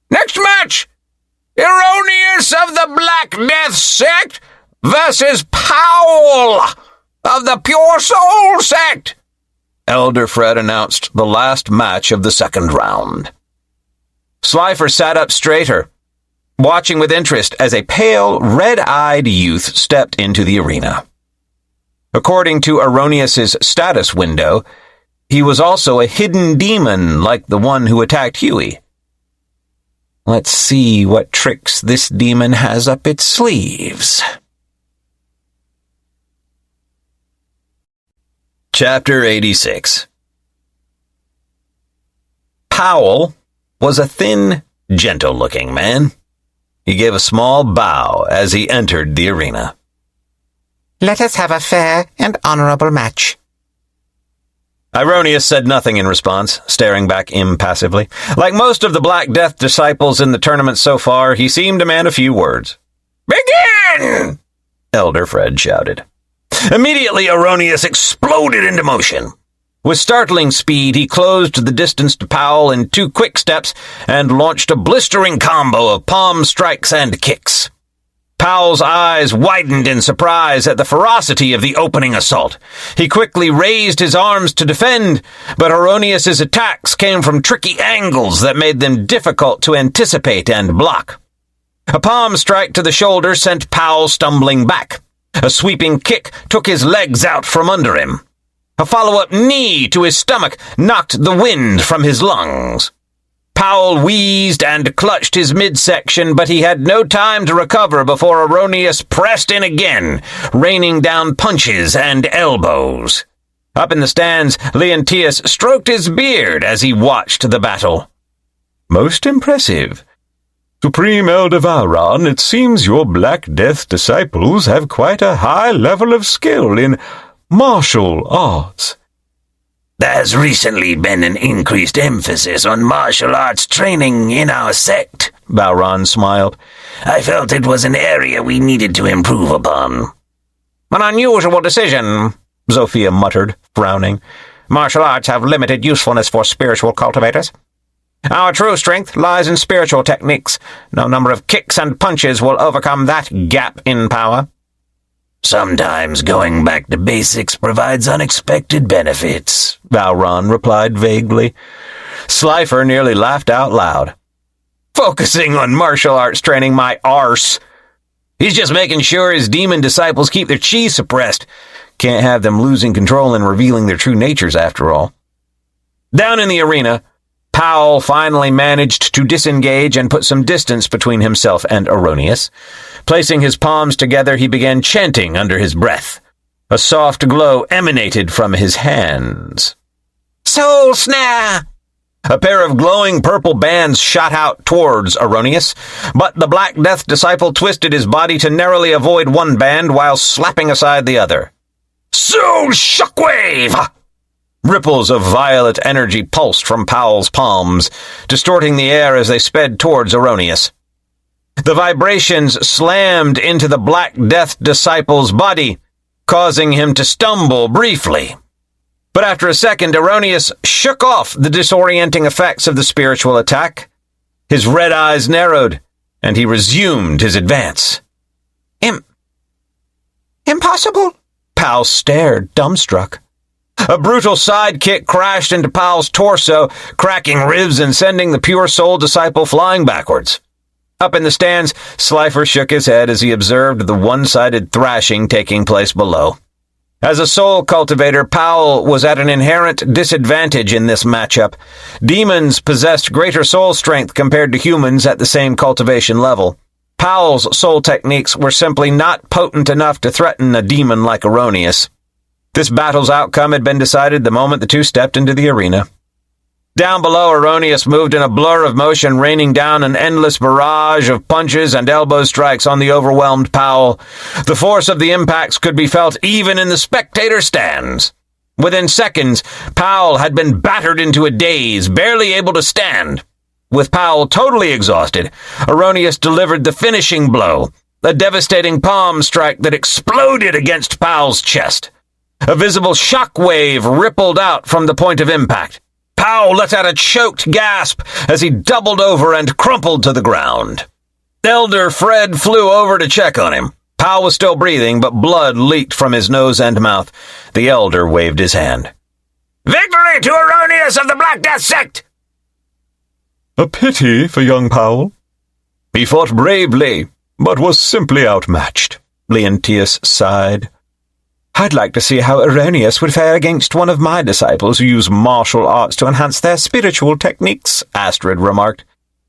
Next match! Erroneous of the Black Death Sect versus Powell of the Pure Soul Sect. Elder Fred announced the last match of the second round. Slifer sat up straighter, watching with interest as a pale, red-eyed youth stepped into the arena. According to Erroneous's status window, he was also a hidden demon like the one who attacked Huey. Let's see what tricks this demon has up its sleeves. Chapter 86. Powell was a thin, gentle-looking man. He gave a small bow as he entered the arena. Let us have a fair and honorable match. Ironeous said nothing in response, staring back impassively. Like most of the Black Death disciples in the tournament so far, he seemed a man of few words. Begin! Elder Fred shouted. Immediately, Erroneous exploded into motion. With startling speed, he closed the distance to Powell in 2 quick steps and launched a blistering combo of palm strikes and kicks. Powell's eyes widened in surprise at the ferocity of the opening assault. He quickly raised his arms to defend, but Erroneous's attacks came from tricky angles that made them difficult to anticipate and block. A palm strike to the shoulder sent Powell stumbling back. A sweeping kick took his legs out from under him. A follow-up knee to his stomach knocked the wind from his lungs. Powell wheezed and clutched his midsection, but he had no time to recover before Erroneous pressed in again, raining down punches and elbows. Up in the stands, Leontius stroked his beard as he watched the battle. Most impressive. Supreme Elder Valron, it seems your Black Death disciples have quite a high level of skill in martial arts. There has recently been an increased emphasis on martial arts training in our sect, Valron smiled. I felt it was an area we needed to improve upon. An unusual decision, Zofia muttered, frowning. Martial arts have limited usefulness for spiritual cultivators. Our true strength lies in spiritual techniques. No number of kicks and punches will overcome that gap in power. Sometimes going back to basics provides unexpected benefits, Valron replied vaguely. Slifer nearly laughed out loud. Focusing on martial arts training, my arse. He's just making sure his demon disciples keep their chi suppressed. Can't have them losing control and revealing their true natures after all. Down in the arena, Powell finally managed to disengage and put some distance between himself and Erroneous. Placing his palms together, he began chanting under his breath. A soft glow emanated from his hands. Soul snare! A pair of glowing purple bands shot out towards Erroneous, but the Black Death disciple twisted his body to narrowly avoid one band while slapping aside the other. Soul shockwave! Ripples of violet energy pulsed from Powell's palms, distorting the air as they sped towards Erroneous. The vibrations slammed into the Black Death disciple's body, causing him to stumble briefly. But after a second, Erroneous shook off the disorienting effects of the spiritual attack. His red eyes narrowed, and he resumed his advance. Impossible? Powell stared, dumbstruck. A brutal sidekick crashed into Powell's torso, cracking ribs and sending the pure soul disciple flying backwards. Up in the stands, Slifer shook his head as he observed the one-sided thrashing taking place below. As a soul cultivator, Powell was at an inherent disadvantage in this matchup. Demons possessed greater soul strength compared to humans at the same cultivation level. Powell's soul techniques were simply not potent enough to threaten a demon like Erroneous. This battle's outcome had been decided the moment the two stepped into the arena. Down below, Erroneous moved in a blur of motion, raining down an endless barrage of punches and elbow strikes on the overwhelmed Powell. The force of the impacts could be felt even in the spectator stands. Within seconds, Powell had been battered into a daze, barely able to stand. With Powell totally exhausted, Erroneous delivered the finishing blow, a devastating palm strike that exploded against Powell's chest. A visible shock wave rippled out from the point of impact. Powell let out a choked gasp as he doubled over and crumpled to the ground. Elder Fred flew over to check on him. Powell was still breathing, but blood leaked from his nose and mouth. The Elder waved his hand. Victory to Erroneous of the Black Death Sect! A pity for young Powell. He fought bravely, but was simply outmatched. Leontius sighed. I'd like to see how Erroneous would fare against one of my disciples who use martial arts to enhance their spiritual techniques, Astrid remarked.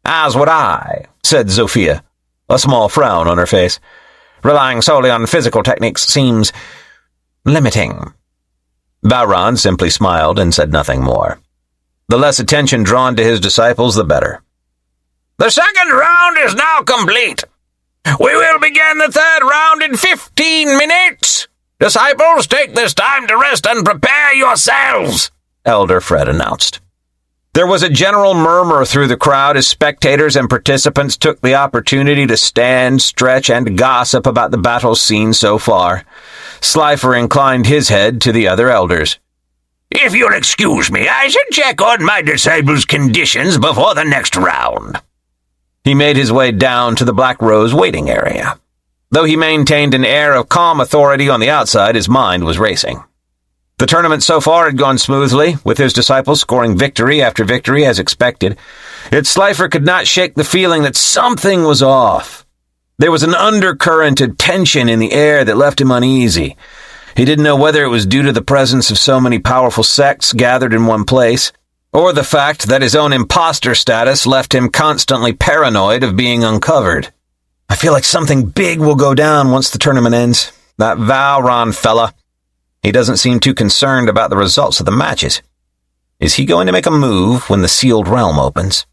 As would I, said Zofia, a small frown on her face. Relying solely on physical techniques seems limiting. Bowron simply smiled and said nothing more. The less attention drawn to his disciples, the better. The second round is now complete. We will begin the third round in 15 minutes. Disciples, take this time to rest and prepare yourselves, Elder Fred announced. There was a general murmur through the crowd as spectators and participants took the opportunity to stand, stretch, and gossip about the battle scene so far. Slifer inclined his head to the other elders. If you'll excuse me, I should check on my disciples' conditions before the next round. He made his way down to the Black Rose waiting area. Though he maintained an air of calm authority on the outside, his mind was racing. The tournament so far had gone smoothly, with his disciples scoring victory after victory as expected. Yet Slifer could not shake the feeling that something was off. There was an undercurrent of tension in the air that left him uneasy. He didn't know whether it was due to the presence of so many powerful sects gathered in one place, or the fact that his own imposter status left him constantly paranoid of being uncovered. I feel like something big will go down once the tournament ends. That Valron fella. He doesn't seem too concerned about the results of the matches. Is he going to make a move when the sealed realm opens?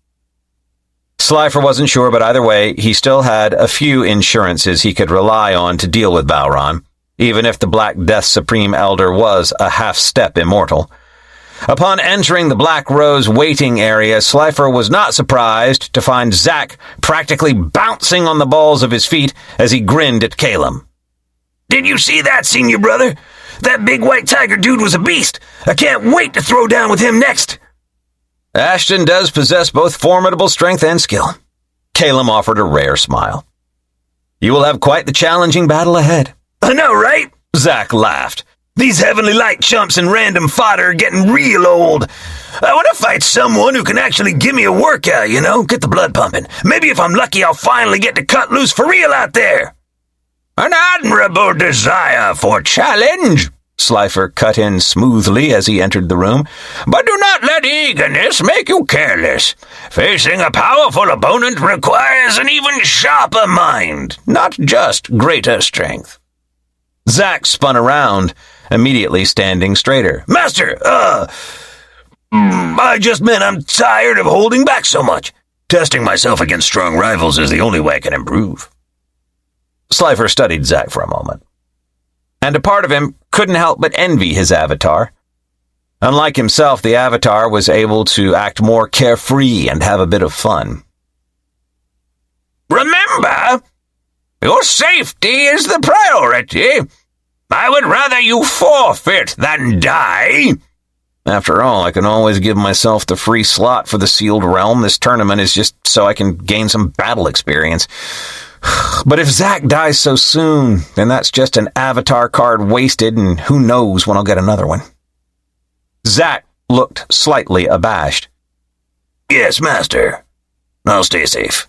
Slifer wasn't sure, but either way, he still had a few insurances he could rely on to deal with Valron, even if the Black Death Supreme Elder was a half-step immortal. Upon entering the Black Rose waiting area, Slifer was not surprised to find Zack practically bouncing on the balls of his feet as he grinned at Calum. Did you see that, senior brother? That big white tiger dude was a beast. I can't wait to throw down with him next. Ashton does possess both formidable strength and skill. Calum offered a rare smile. You will have quite the challenging battle ahead. I know, right? Zack laughed. These heavenly light chumps and random fodder are getting real old. I want to fight someone who can actually give me a workout, get the blood pumping. Maybe if I'm lucky, I'll finally get to cut loose for real out there. An admirable desire for challenge, Slifer cut in smoothly as he entered the room. But do not let eagerness make you careless. Facing a powerful opponent requires an even sharper mind, not just greater strength. Zack spun around, immediately standing straighter. Master, I just meant I'm tired of holding back so much. Testing myself against strong rivals is the only way I can improve. Slifer studied Zack for a moment, and a part of him couldn't help but envy his avatar. Unlike himself, the avatar was able to act more carefree and have a bit of fun. Remember, your safety is the priority. I would rather you forfeit than die. After all, I can always give myself the free slot for the sealed realm. This tournament is just so I can gain some battle experience. But if Zack dies so soon, then that's just an avatar card wasted, and who knows when I'll get another one. Zack looked slightly abashed. Yes, Master. I'll stay safe.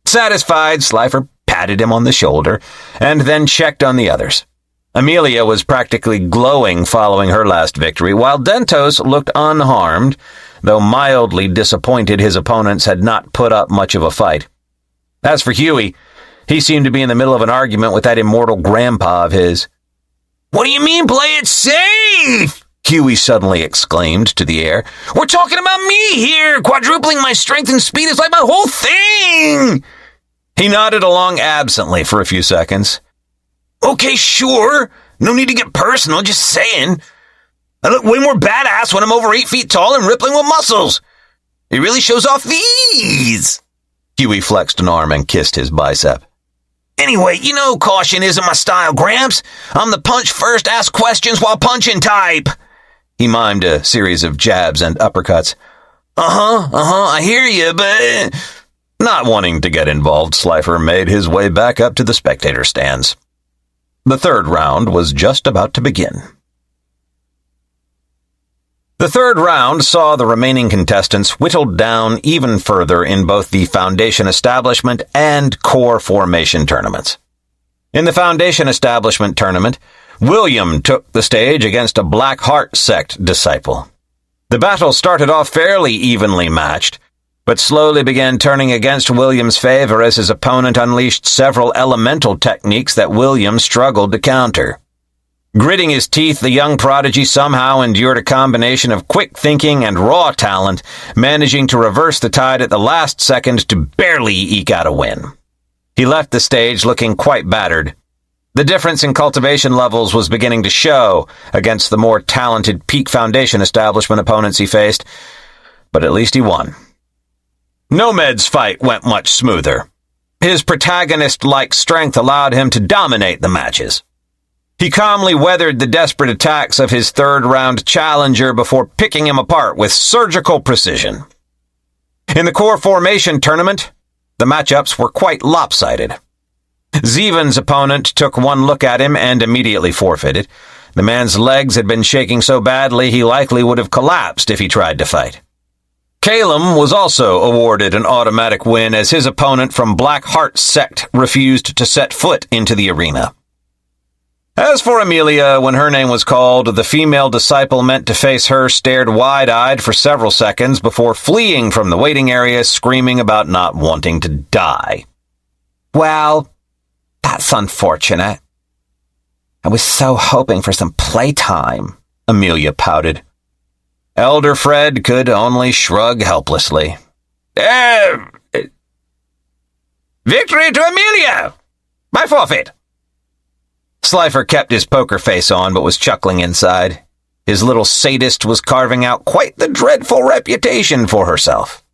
Satisfied, Slifer patted him on the shoulder and then checked on the others. Amelia was practically glowing following her last victory, while Dentos looked unharmed, though mildly disappointed his opponents had not put up much of a fight. As for Huey, he seemed to be in the middle of an argument with that immortal grandpa of his. What do you mean, play it safe? Huey suddenly exclaimed to the air. We're talking about me here. Quadrupling my strength and speed is like my whole thing. He nodded along absently for a few seconds. Okay, sure. No need to get personal, just saying. I look way more badass when I'm over 8 feet tall and rippling with muscles. It really shows off these. Huey flexed an arm and kissed his bicep. Anyway, you know caution isn't my style, Gramps. I'm the punch first, ask questions while punching type. He mimed a series of jabs and uppercuts. I hear you, but... Not wanting to get involved, Slifer made his way back up to the spectator stands. The third round was just about to begin. The third round saw the remaining contestants whittled down even further in both the Foundation Establishment and Core Formation tournaments. In the Foundation Establishment tournament, William took the stage against a Black Heart Sect disciple. The battle started off fairly evenly matched, but slowly began turning against William's favor as his opponent unleashed several elemental techniques that William struggled to counter. Gritting his teeth, the young prodigy somehow endured a combination of quick thinking and raw talent, managing to reverse the tide at the last second to barely eke out a win. He left the stage looking quite battered. The difference in cultivation levels was beginning to show against the more talented Peak Foundation Establishment opponents he faced, but at least he won. Nomed's fight went much smoother. His protagonist-like strength allowed him to dominate the matches. He calmly weathered the desperate attacks of his third-round challenger before picking him apart with surgical precision. In the Core Formation tournament, the matchups were quite lopsided. Zeven's opponent took one look at him and immediately forfeited. The man's legs had been shaking so badly he likely would have collapsed if he tried to fight. Calum was also awarded an automatic win as his opponent from Black Heart Sect refused to set foot into the arena. As for Amelia, when her name was called, the female disciple meant to face her stared wide-eyed for several seconds before fleeing from the waiting area, screaming about not wanting to die. Well, that's unfortunate. I was so hoping for some playtime, Amelia pouted. Elder Fred could only shrug helplessly. Victory to Amelia! By forfeit! Slifer kept his poker face on, but was chuckling inside. His little sadist was carving out quite the dreadful reputation for herself.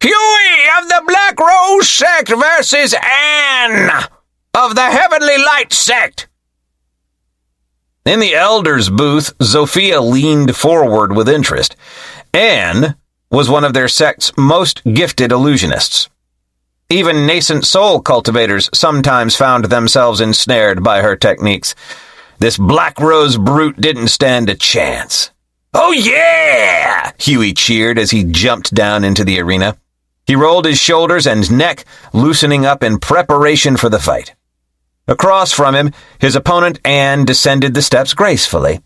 Huey of the Black Rose Sect versus Anne of the Heavenly Light Sect. In the Elder's booth, Zofia leaned forward with interest. Anne was one of their sect's most gifted illusionists. Even nascent soul cultivators sometimes found themselves ensnared by her techniques. This Black Rose brute didn't stand a chance. Oh yeah! Huey cheered as he jumped down into the arena. He rolled his shoulders and neck, loosening up in preparation for the fight. Across from him, his opponent Anne descended the steps gracefully.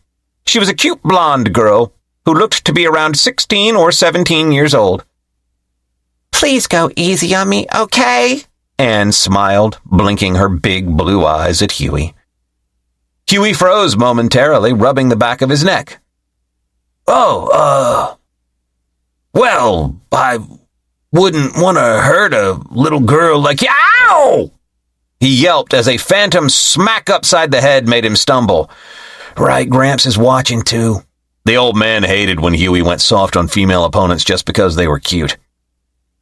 She was a cute blonde girl who looked to be around 16 or 17 years old. Please go easy on me, okay? Anne smiled, blinking her big blue eyes at Huey. Huey froze momentarily, rubbing the back of his neck. Well, I wouldn't want to hurt a little girl like you. Ow! He yelped as a phantom smack upside the head made him stumble. Right, Gramps is watching too. The old man hated when Huey went soft on female opponents just because they were cute.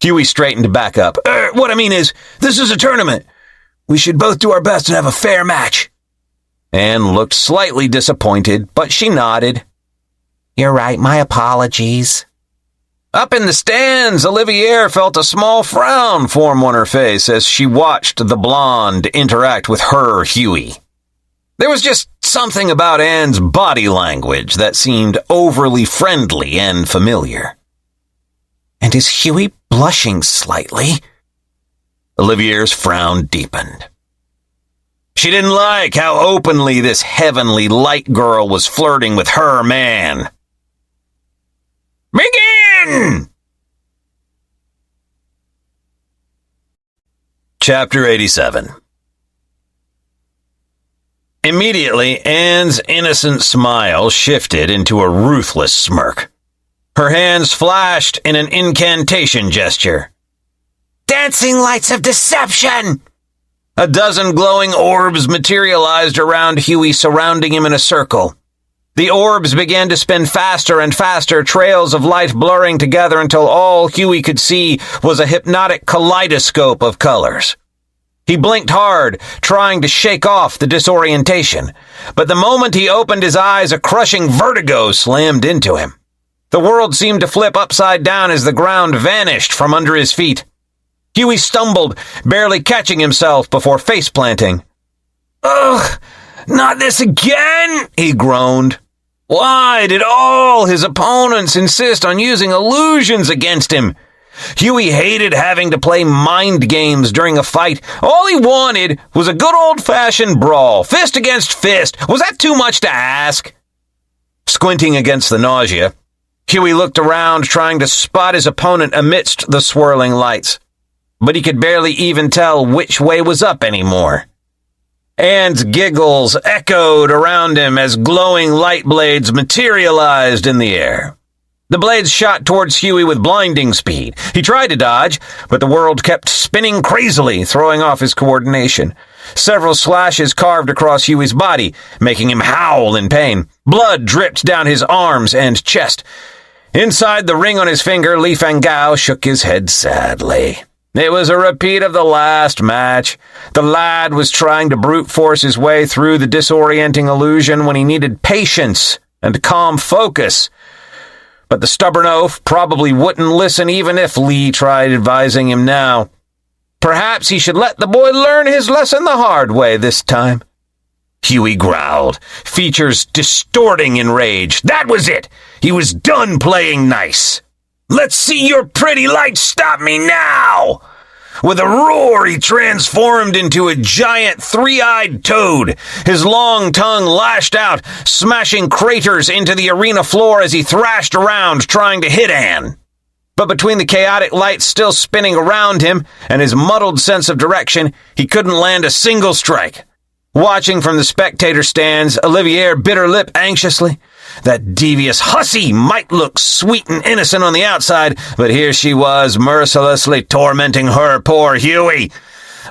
Huey straightened back up. What I mean is, this is a tournament. We should both do our best and have a fair match. Anne looked slightly disappointed, but she nodded. You're right, my apologies. Up in the stands, Olivier felt a small frown form on her face as she watched the blonde interact with her Huey. There was just something about Anne's body language that seemed overly friendly and familiar. And is Huey blushing slightly? Olivier's frown deepened. She didn't like how openly this heavenly light girl was flirting with her man. Begin! Chapter 87. Immediately, Anne's innocent smile shifted into a ruthless smirk. Her hands flashed in an incantation gesture. Dancing lights of deception! A dozen glowing orbs materialized around Huey, surrounding him in a circle. The orbs began to spin faster and faster, trails of light blurring together until all Huey could see was a hypnotic kaleidoscope of colors. He blinked hard, trying to shake off the disorientation, but the moment he opened his eyes, a crushing vertigo slammed into him. The world seemed to flip upside down as the ground vanished from under his feet. Huey stumbled, barely catching himself before face-planting. Ugh! Not this again! He groaned. Why did all his opponents insist on using illusions against him? Huey hated having to play mind games during a fight. All he wanted was a good old-fashioned brawl, fist against fist. Was that too much to ask? Squinting against the nausea, Huey looked around, trying to spot his opponent amidst the swirling lights. But he could barely even tell which way was up anymore. Anne's giggles echoed around him as glowing light blades materialized in the air. The blades shot towards Huey with blinding speed. He tried to dodge, but the world kept spinning crazily, throwing off his coordination. Several slashes carved across Huey's body, making him howl in pain. Blood dripped down his arms and chest. Inside the ring on his finger, Li Fangao shook his head sadly. It was a repeat of the last match. The lad was trying to brute force his way through the disorienting illusion when he needed patience and calm focus. But the stubborn oaf probably wouldn't listen even if Li tried advising him now. Perhaps he should let the boy learn his lesson the hard way this time. Huey growled, features distorting in rage. That was it! He was done playing nice. Let's see your pretty light stop me now! With a roar, he transformed into a giant three-eyed toad. His long tongue lashed out, smashing craters into the arena floor as he thrashed around, trying to hit Anne. But between the chaotic lights still spinning around him and his muddled sense of direction, he couldn't land a single strike. Watching from the spectator stands, Olivier bit her lip anxiously. That devious hussy might look sweet and innocent on the outside, but here she was, mercilessly tormenting her poor Huey.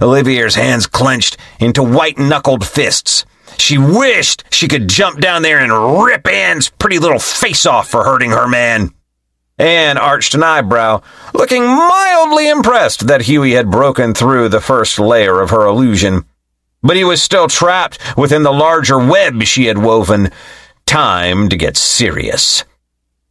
Olivier's hands clenched into white-knuckled fists. She wished she could jump down there and rip Anne's pretty little face off for hurting her man. Anne arched an eyebrow, looking mildly impressed that Huey had broken through the first layer of her illusion. But he was still trapped within the larger web she had woven. Time to get serious.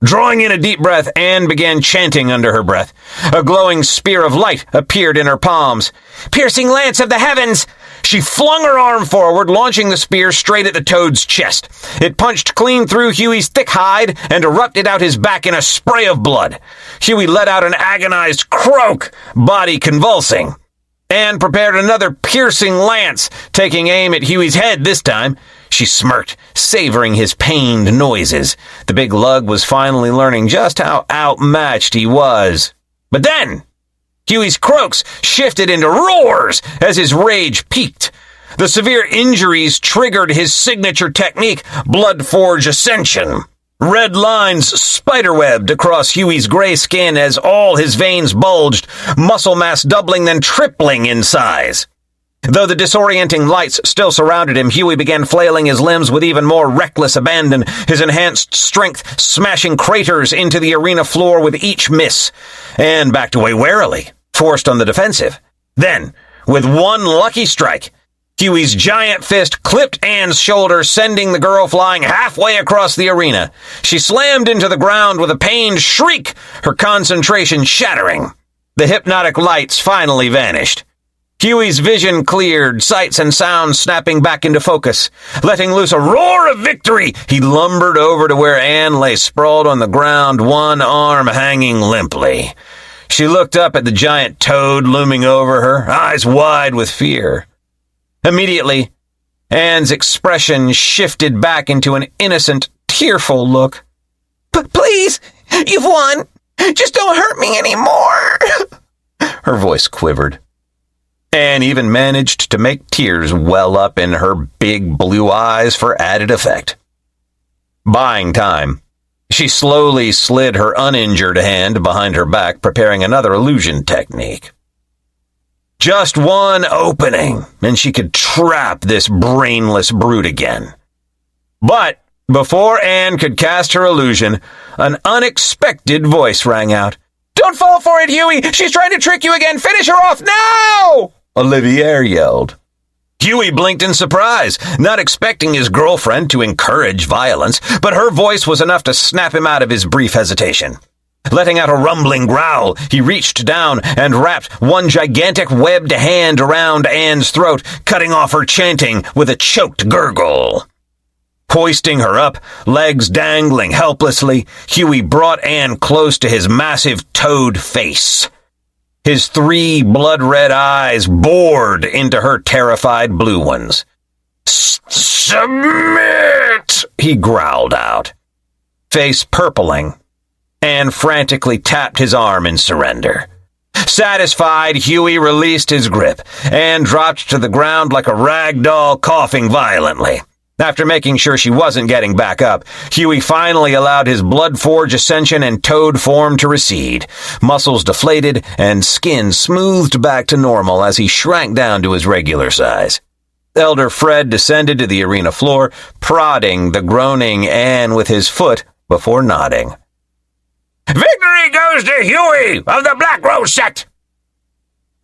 Drawing in a deep breath, Anne began chanting under her breath. A glowing spear of light appeared in her palms. Piercing lance of the heavens! She flung her arm forward, launching the spear straight at the toad's chest. It punched clean through Huey's thick hide and erupted out his back in a spray of blood. Huey let out an agonized croak, body convulsing. Anne prepared another piercing lance, taking aim at Huey's head this time. She smirked, savoring his pained noises. The big lug was finally learning just how outmatched he was. But then, Huey's croaks shifted into roars as his rage peaked. The severe injuries triggered his signature technique, Bloodforge Ascension. Red lines spiderwebbed across Huey's gray skin as all his veins bulged, muscle mass doubling then tripling in size. Though the disorienting lights still surrounded him, Huey began flailing his limbs with even more reckless abandon, his enhanced strength smashing craters into the arena floor with each miss. Anne backed away warily, forced on the defensive. Then, with one lucky strike, Huey's giant fist clipped Anne's shoulder, sending the girl flying halfway across the arena. She slammed into the ground with a pained shriek, her concentration shattering. The hypnotic lights finally vanished. Huey's vision cleared, sights and sounds snapping back into focus. Letting loose a roar of victory, he lumbered over to where Anne lay sprawled on the ground, one arm hanging limply. She looked up at the giant toad looming over her, eyes wide with fear. Immediately, Anne's expression shifted back into an innocent, tearful look. Please, you've won. Just don't hurt me anymore. Her voice quivered. Anne even managed to make tears well up in her big blue eyes for added effect. Buying time, she slowly slid her uninjured hand behind her back, preparing another illusion technique. Just one opening, and she could trap this brainless brute again. But before Anne could cast her illusion, an unexpected voice rang out. Don't fall for it, Huey! She's trying to trick you again! Finish her off now! Olivier yelled. Huey blinked in surprise, not expecting his girlfriend to encourage violence, but her voice was enough to snap him out of his brief hesitation. Letting out a rumbling growl, he reached down and wrapped one gigantic webbed hand around Anne's throat, cutting off her chanting with a choked gurgle. Hoisting her up, legs dangling helplessly, Huey brought Anne close to his massive toad face. His 3 blood-red eyes bored into her terrified blue ones. "Submit!" he growled out. Face purpling, Anne frantically tapped his arm in surrender. Satisfied, Huey released his grip and dropped to the ground like a rag doll, coughing violently. After making sure she wasn't getting back up, Huey finally allowed his blood forge ascension and toad form to recede, muscles deflated and skin smoothed back to normal as he shrank down to his regular size. Elder Fred descended to the arena floor, prodding the groaning Anne with his foot before nodding. Victory goes to Huey of the Black Rose Sect!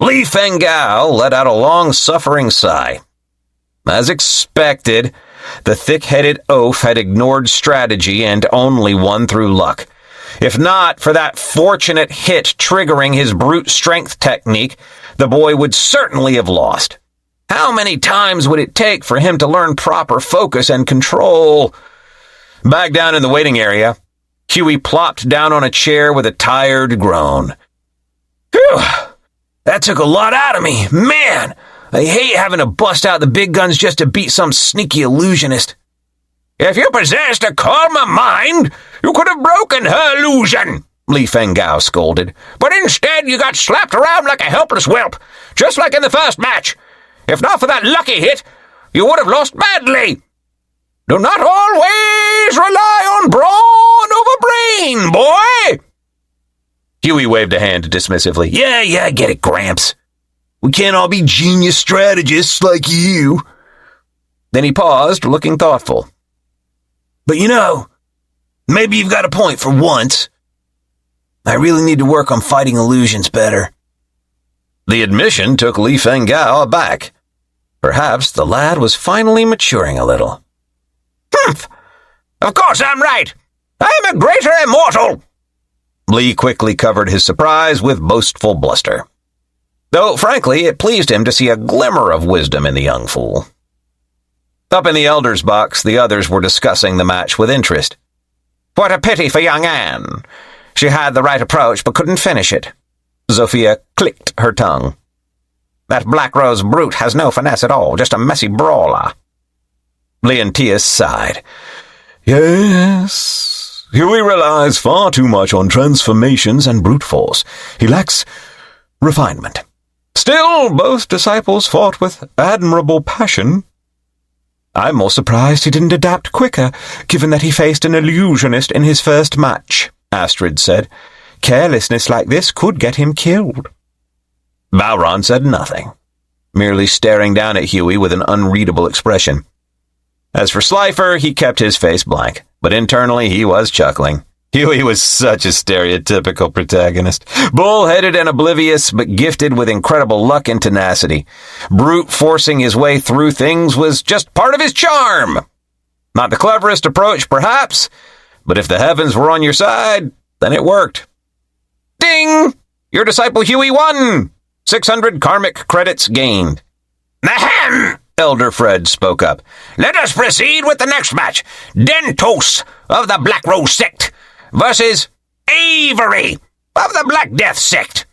Li Fengao let out a long-suffering sigh. As expected, the thick-headed oaf had ignored strategy and only won through luck. If not for that fortunate hit triggering his brute strength technique, the boy would certainly have lost. How many times would it take for him to learn proper focus and control? Back down in the waiting area, Huey plopped down on a chair with a tired groan. Phew! That took a lot out of me. Man! I hate having to bust out the big guns just to beat some sneaky illusionist. If you possessed a calmer mind, you could have broken her illusion, Li Fengao scolded. But instead you got slapped around like a helpless whelp, just like in the first match. If not for that lucky hit, you would have lost badly. Do not always rely on brawn over brain, boy! Huey waved a hand dismissively. Yeah, I get it, Gramps. We can't all be genius strategists like you. Then he paused, looking thoughtful. But maybe you've got a point for once. I really need to work on fighting illusions better. The admission took Li Fengao aback. Perhaps the lad was finally maturing a little. Humph! Of course I'm right. I am a greater immortal. Li quickly covered his surprise with boastful bluster. Though, frankly, it pleased him to see a glimmer of wisdom in the young fool. Up in the elder's box, the others were discussing the match with interest. What a pity for young Anne. She had the right approach, but couldn't finish it. Zofia clicked her tongue. That Black Rose brute has no finesse at all, just a messy brawler. Leontius sighed. Yes, Huey relies far too much on transformations and brute force. He lacks refinement. Still, both disciples fought with admirable passion. I'm more surprised he didn't adapt quicker, given that he faced an illusionist in his first match, Astrid said. Carelessness like this could get him killed. Balron said nothing, merely staring down at Huey with an unreadable expression. As for Slifer, he kept his face blank, but internally he was chuckling. Huey was such a stereotypical protagonist. Bull-headed and oblivious, but gifted with incredible luck and tenacity. Brute forcing his way through things was just part of his charm. Not the cleverest approach, perhaps, but if the heavens were on your side, then it worked. Ding! Your disciple Huey won! 600 karmic credits gained. Ahem! Elder Fred spoke up. Let us proceed with the next match. Dentos of the Black Rose Sect versus Avery of the Black Death Sect.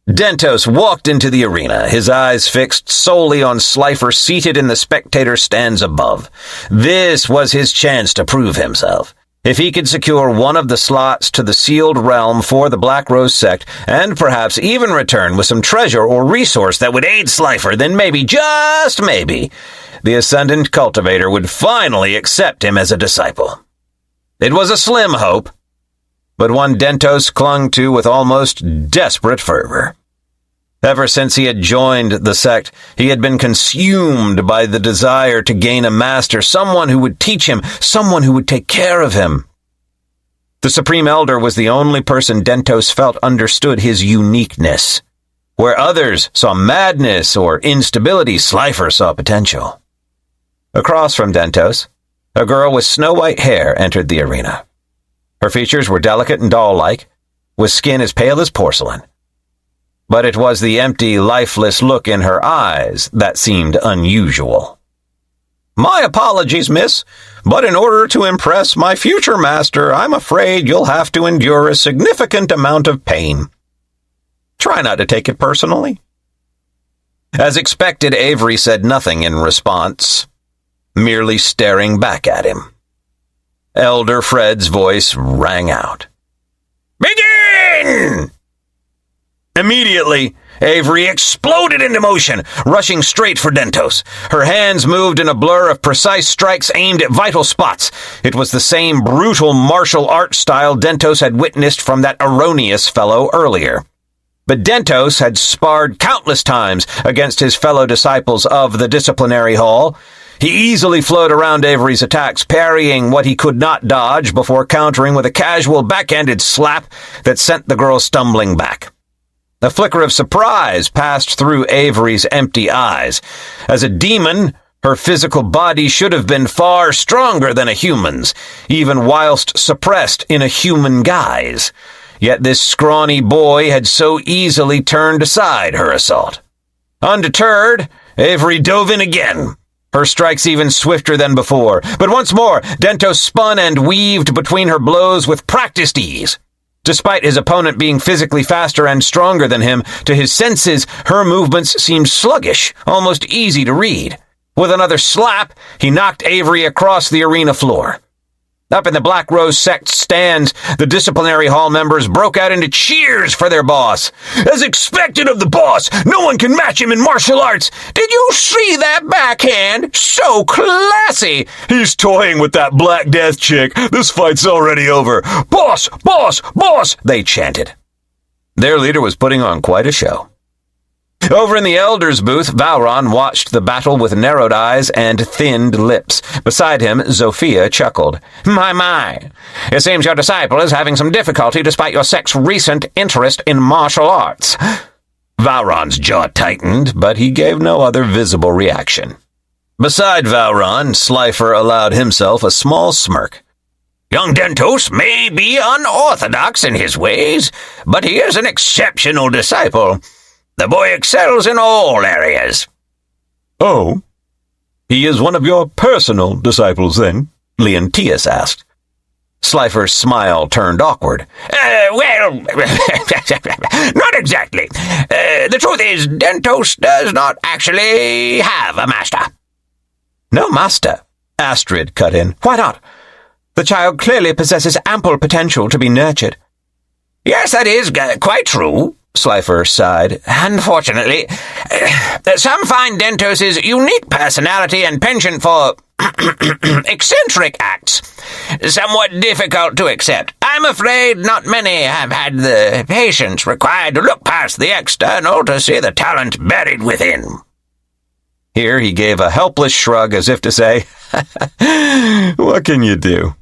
Dentos walked into the arena, his eyes fixed solely on Slifer seated in the spectator stands above. This was his chance to prove himself. If he could secure one of the slots to the sealed realm for the Black Rose Sect, and perhaps even return with some treasure or resource that would aid Slifer, then maybe, just maybe, the Ascendant Cultivator would finally accept him as a disciple. It was a slim hope, but one Dentos clung to with almost desperate fervor. Ever since he had joined the sect, he had been consumed by the desire to gain a master, someone who would teach him, someone who would take care of him. The Supreme Elder was the only person Dentos felt understood his uniqueness. Where others saw madness or instability, Slifer saw potential. Across from Dentos, a girl with snow-white hair entered the arena. Her features were delicate and doll-like, with skin as pale as porcelain. But it was the empty, lifeless look in her eyes that seemed unusual. "My apologies, miss, but in order to impress my future master, I'm afraid you'll have to endure a significant amount of pain. Try not to take it personally." As expected, Avery said nothing in response, merely staring back at him. Elder Fred's voice rang out. "Begin!" Immediately, Avery exploded into motion, rushing straight for Dentos. Her hands moved in a blur of precise strikes aimed at vital spots. It was the same brutal martial art style Dentos had witnessed from that erroneous fellow earlier. But Dentos had sparred countless times against his fellow disciples of the disciplinary hall. He easily flowed around Avery's attacks, parrying what he could not dodge before countering with a casual backhanded slap that sent the girl stumbling back. A flicker of surprise passed through Avery's empty eyes. As a demon, her physical body should have been far stronger than a human's, even whilst suppressed in a human guise. Yet this scrawny boy had so easily turned aside her assault. Undeterred, Avery dove in again, her strikes even swifter than before. But once more, Dentos spun and weaved between her blows with practiced ease. Despite his opponent being physically faster and stronger than him, to his senses, her movements seemed sluggish, almost easy to read. With another slap, he knocked Avery across the arena floor. Up in the Black Rose Sect stands, the disciplinary hall members broke out into cheers for their boss. "As expected of the boss, no one can match him in martial arts. Did you see that backhand? So classy. He's toying with that Black Death chick. This fight's already over. Boss, boss, boss," they chanted. Their leader was putting on quite a show. Over in the Elder's booth, Valron watched the battle with narrowed eyes and thinned lips. Beside him, Zofia chuckled. My. It seems your disciple is having some difficulty despite your sect's recent interest in martial arts. Valron's jaw tightened, but he gave no other visible reaction. Beside Valron, Slifer allowed himself a small smirk. "Young Dentos may be unorthodox in his ways, but he is an exceptional disciple. The boy excels in all areas." "Oh, he is one of your personal disciples, then?" Leontius asked. Slifer's smile turned awkward. Well, not exactly. The truth is, Dentos does not actually have a master." "No master?" Astrid cut in. "Why not? The child clearly possesses ample potential to be nurtured." "Yes, that is quite true," Slifer sighed. "Unfortunately, some find Dentos' unique personality and penchant for eccentric acts somewhat difficult to accept. I'm afraid not many have had the patience required to look past the external to see the talent buried within." Here he gave a helpless shrug as if to say, "What can you do?"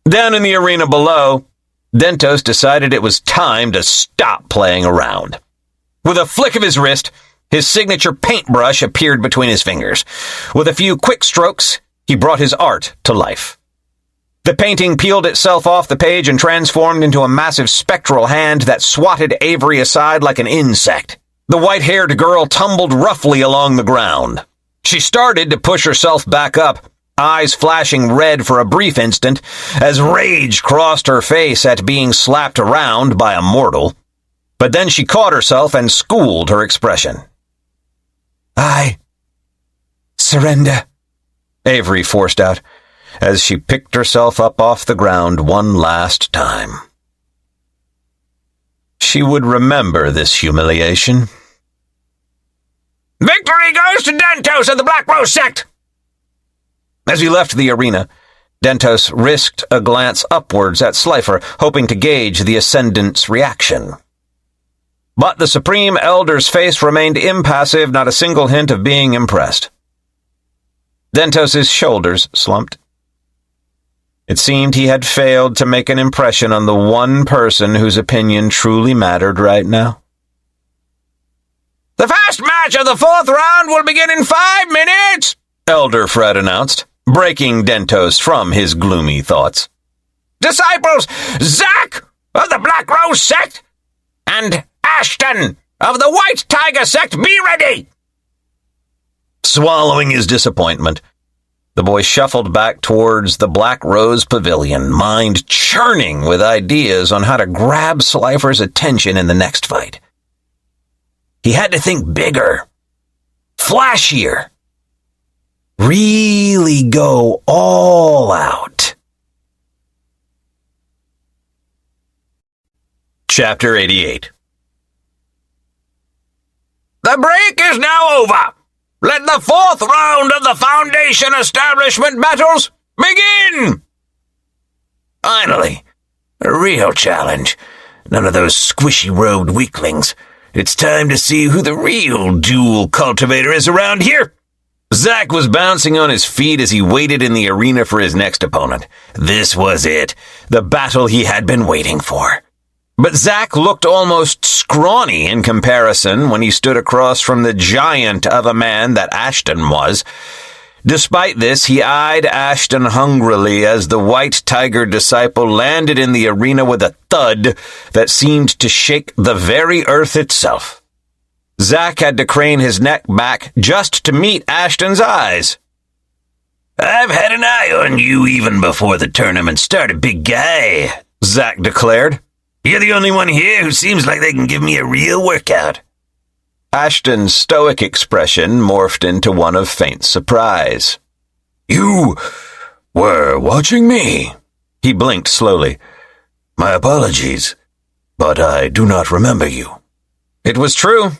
Down in the arena below, Dentos decided it was time to stop playing around. With a flick of his wrist, his signature paintbrush appeared between his fingers. With a few quick strokes, he brought his art to life. The painting peeled itself off the page and transformed into a massive spectral hand that swatted Avery aside like an insect. The white-haired girl tumbled roughly along the ground. She started to push herself back up, eyes flashing red for a brief instant as rage crossed her face at being slapped around by a mortal. But then she caught herself and schooled her expression. I surrender, Avery forced out, as she picked herself up off the ground one last time. She would remember this humiliation. Victory goes to Dentos of the Black Rose Sect! As he left the arena, Dentos risked a glance upwards at Slifer, hoping to gauge the Ascendant's reaction. But the Supreme Elder's face remained impassive, not a single hint of being impressed. Dentos's shoulders slumped. It seemed he had failed to make an impression on the one person whose opinion truly mattered right now. The first match of the 4th round will begin in 5 minutes, Elder Fred announced, breaking Dentos from his gloomy thoughts. Disciples, Zack of the Black Rose Sect and Ashton of the White Tiger Sect, be ready! Swallowing his disappointment, the boy shuffled back towards the Black Rose Pavilion, mind churning with ideas on how to grab Slifer's attention in the next fight. He had to think bigger, flashier, really go all out. Chapter 88. The break is now over. Let the 4th round of the Foundation Establishment battles begin! Finally, a real challenge. None of those squishy-robed weaklings. It's time to see who the real dual cultivator is around here. Zack was bouncing on his feet as he waited in the arena for his next opponent. This was it, the battle he had been waiting for. But Zack looked almost scrawny in comparison when he stood across from the giant of a man that Ashton was. Despite this, he eyed Ashton hungrily as the White Tiger disciple landed in the arena with a thud that seemed to shake the very earth itself. Zack had to crane his neck back just to meet Ashton's eyes. I've had an eye on you even before the tournament started, big guy, Zack declared. You're the only one here who seems like they can give me a real workout. Ashton's stoic expression morphed into one of faint surprise. You were watching me? He blinked slowly. My apologies, but I do not remember you. It was true.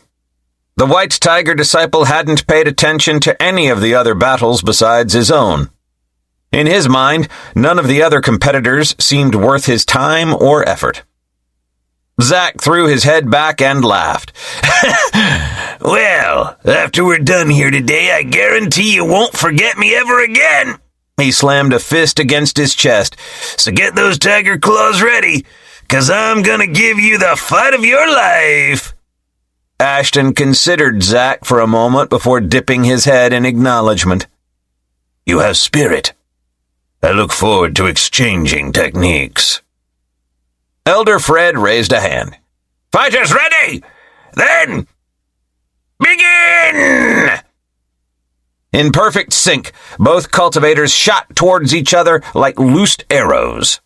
The White Tiger disciple hadn't paid attention to any of the other battles besides his own. In his mind, none of the other competitors seemed worth his time or effort. Zack threw his head back and laughed. Well, after we're done here today, I guarantee you won't forget me ever again. He slammed a fist against his chest. So get those tiger claws ready, 'cause I'm gonna give you the fight of your life. Ashton considered Zack for a moment before dipping his head in acknowledgement. You have spirit. I look forward to exchanging techniques. Elder Fred raised a hand. Fighters ready! Then, begin! In perfect sync, both cultivators shot towards each other like loosed arrows.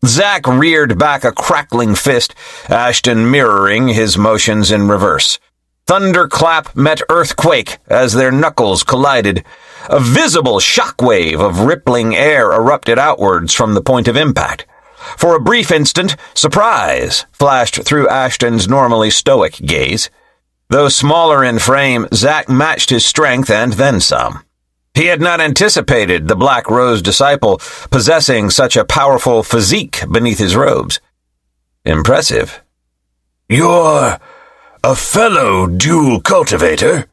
Zack reared back a crackling fist, Ashton mirroring his motions in reverse. Thunderclap met earthquake as their knuckles collided. A visible shockwave of rippling air erupted outwards from the point of impact. For a brief instant, surprise flashed through Ashton's normally stoic gaze. Though smaller in frame, Zack matched his strength and then some. He had not anticipated the Black Rose disciple possessing such a powerful physique beneath his robes. Impressive. You're a fellow dual cultivator?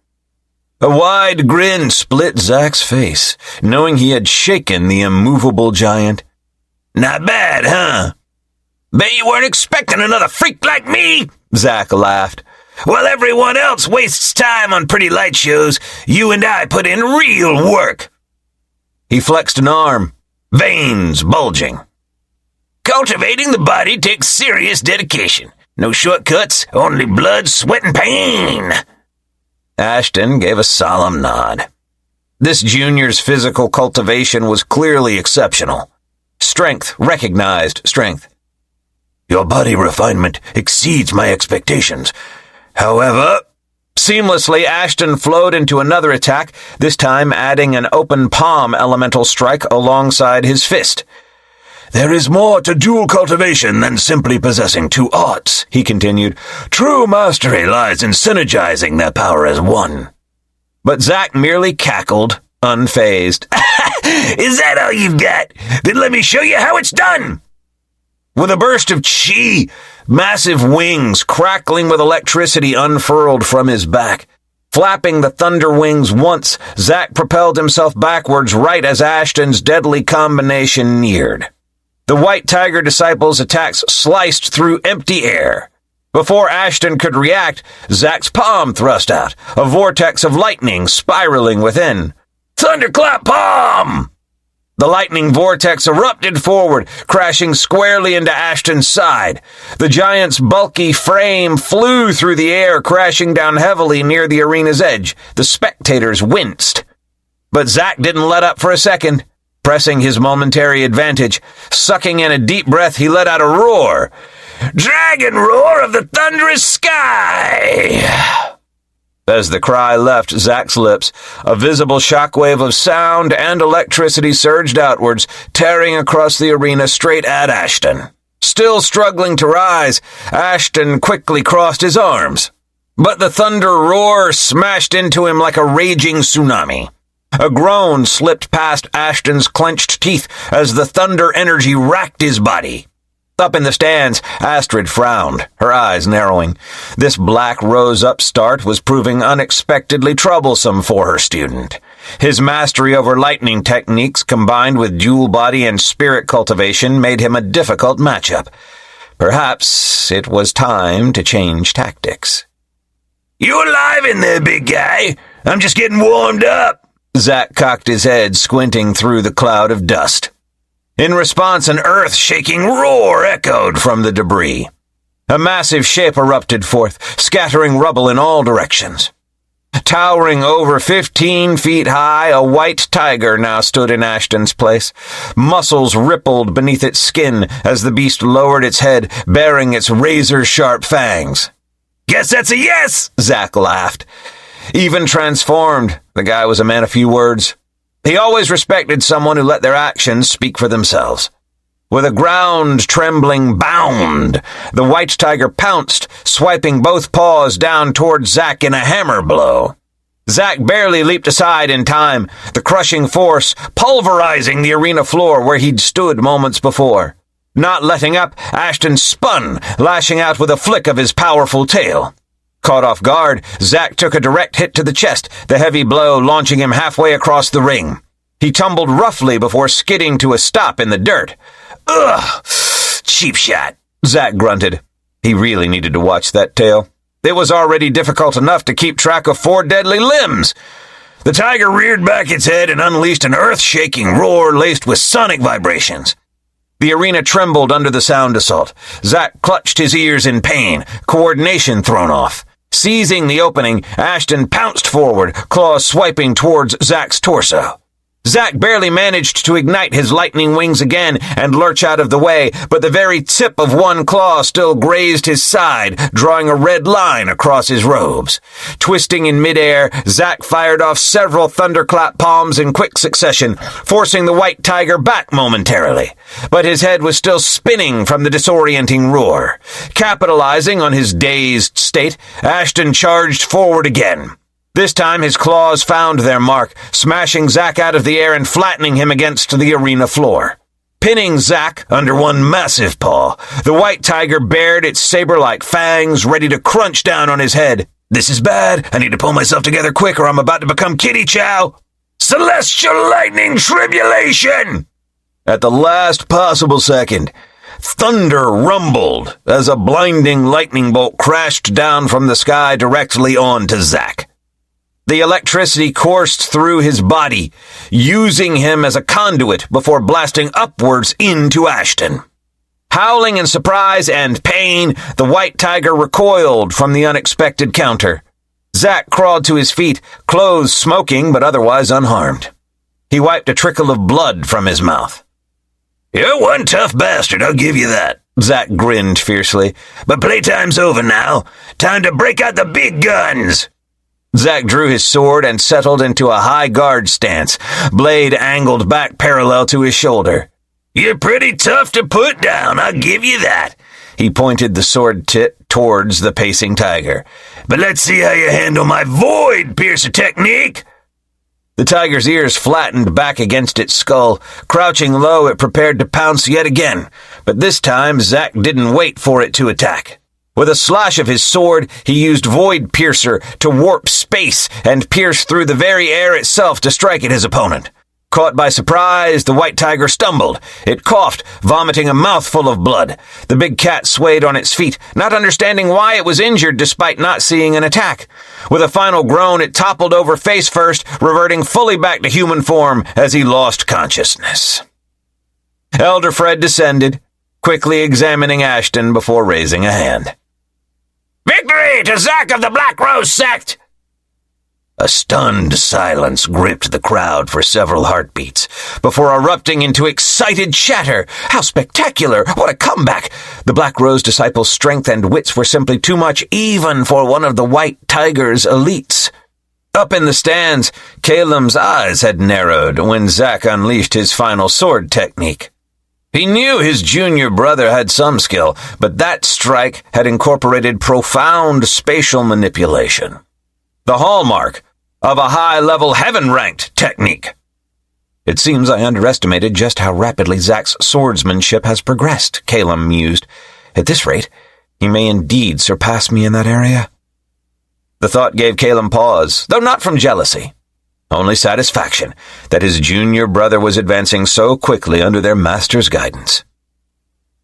A wide grin split Zack's face, knowing he had shaken the immovable giant. Not bad, huh? Bet you weren't expecting another freak like me, Zack laughed. While everyone else wastes time on pretty light shows, you and I put in real work. He flexed an arm, veins bulging. Cultivating the body takes serious dedication. No shortcuts, only blood, sweat, and pain. Ashton gave a solemn nod. This junior's physical cultivation was clearly exceptional. Strength recognized strength. Your body refinement exceeds my expectations. However, seamlessly, Ashton flowed into another attack, this time adding an open palm elemental strike alongside his fist. there is more to dual cultivation than simply possessing two arts, he continued. True mastery lies in synergizing their power as one. But Zack merely cackled, unfazed. Is that all you've got? Then let me show you how it's done! With a burst of chi, massive wings crackling with electricity unfurled from his back. Flapping the thunder wings once, Zack propelled himself backwards right as Ashton's deadly combination neared. The White Tiger Disciple's attacks sliced through empty air. Before Ashton could react, Zack's palm thrust out, a vortex of lightning spiraling within. Thunderclap palm! The lightning vortex erupted forward, crashing squarely into Ashton's side. The giant's bulky frame flew through the air, crashing down heavily near the arena's edge. The spectators winced. But Zack didn't let up for a second. Pressing his momentary advantage, sucking in a deep breath, he let out a roar. Dragon roar of the thunderous sky! As the cry left Zack's lips, a visible shockwave of sound and electricity surged outwards, tearing across the arena straight at Ashton. Still struggling to rise, Ashton quickly crossed his arms. But the thunder roar smashed into him like a raging tsunami. A groan slipped past Ashton's clenched teeth as the thunder energy racked his body. Up in the stands, Astrid frowned, her eyes narrowing. This Black Rose upstart was proving unexpectedly troublesome for her student. His mastery over lightning techniques combined with dual body and spirit cultivation made him a difficult matchup. Perhaps it was time to change tactics. You alive in there, big guy? I'm just getting warmed up. Zack cocked his head, squinting through the cloud of dust. In response, an earth-shaking roar echoed from the debris. A massive shape erupted forth, scattering rubble in all directions. Towering over 15 feet high, a white tiger now stood in Ashton's place. Muscles rippled beneath its skin as the beast lowered its head, baring its razor-sharp fangs. Guess that's a yes, Zack laughed. Even transformed, the guy was a man of few words. He always respected someone who let their actions speak for themselves. With a ground-trembling bound, the white tiger pounced, swiping both paws down toward Zack in a hammer blow. Zack barely leaped aside in time, the crushing force pulverizing the arena floor where he'd stood moments before. Not letting up, Ashton spun, lashing out with a flick of his powerful tail. Caught off guard, Zack took a direct hit to the chest, the heavy blow launching him halfway across the ring. He tumbled roughly before skidding to a stop in the dirt. Ugh! Cheap shot, Zack grunted. He really needed to watch that tail. It was already difficult enough to keep track of 4 deadly limbs. The tiger reared back its head and unleashed an earth-shaking roar laced with sonic vibrations. The arena trembled under the sound assault. Zack clutched his ears in pain, coordination thrown off. Seizing the opening, Ashton pounced forward, claws swiping towards Zack's torso. Zack barely managed to ignite his lightning wings again and lurch out of the way, but the very tip of one claw still grazed his side, drawing a red line across his robes. Twisting in midair, Zack fired off several thunderclap palms in quick succession, forcing the white tiger back momentarily. But his head was still spinning from the disorienting roar. Capitalizing on his dazed state, Ashton charged forward again. This time his claws found their mark, smashing Zack out of the air and flattening him against the arena floor. Pinning Zack under one massive paw, the white tiger bared its saber-like fangs, ready to crunch down on his head. This is bad. I need to pull myself together quick or I'm about to become Kitty Chow. Celestial lightning tribulation! At the last possible second, thunder rumbled as a blinding lightning bolt crashed down from the sky directly onto Zack. The electricity coursed through his body, using him as a conduit before blasting upwards into Ashton. Howling in surprise and pain, the white tiger recoiled from the unexpected counter. Zack crawled to his feet, clothes smoking but otherwise unharmed. He wiped a trickle of blood from his mouth. You're one tough bastard, I'll give you that. Zack grinned fiercely. But playtime's over now. Time to break out the big guns. Zack drew his sword and settled into a high guard stance, blade angled back parallel to his shoulder. You're pretty tough to put down, I'll give you that. He pointed the sword tip towards the pacing tiger. But let's see how you handle my void piercer technique. The tiger's ears flattened back against its skull. Crouching low, it prepared to pounce yet again. But this time, Zack didn't wait for it to attack. With a slash of his sword, he used Void Piercer to warp space and pierce through the very air itself to strike at his opponent. Caught by surprise, the white tiger stumbled. It coughed, vomiting a mouthful of blood. The big cat swayed on its feet, not understanding why it was injured despite not seeing an attack. With a final groan, it toppled over face first, reverting fully back to human form as he lost consciousness. Elder Fred descended, quickly examining Ashton before raising a hand. Victory to Zack of the Black Rose Sect! A stunned silence gripped the crowd for several heartbeats, before erupting into excited chatter. How spectacular! What a comeback! The Black Rose disciples' strength and wits were simply too much even for one of the White Tiger's elites. Up in the stands, Calum's eyes had narrowed when Zack unleashed his final sword technique. He knew his junior brother had some skill, but that strike had incorporated profound spatial manipulation. The hallmark of a high-level heaven-ranked technique. It seems I underestimated just how rapidly Zack's swordsmanship has progressed, Calum mused. At this rate, he may indeed surpass me in that area. The thought gave Calum pause, though not from jealousy. Only satisfaction that his junior brother was advancing so quickly under their master's guidance.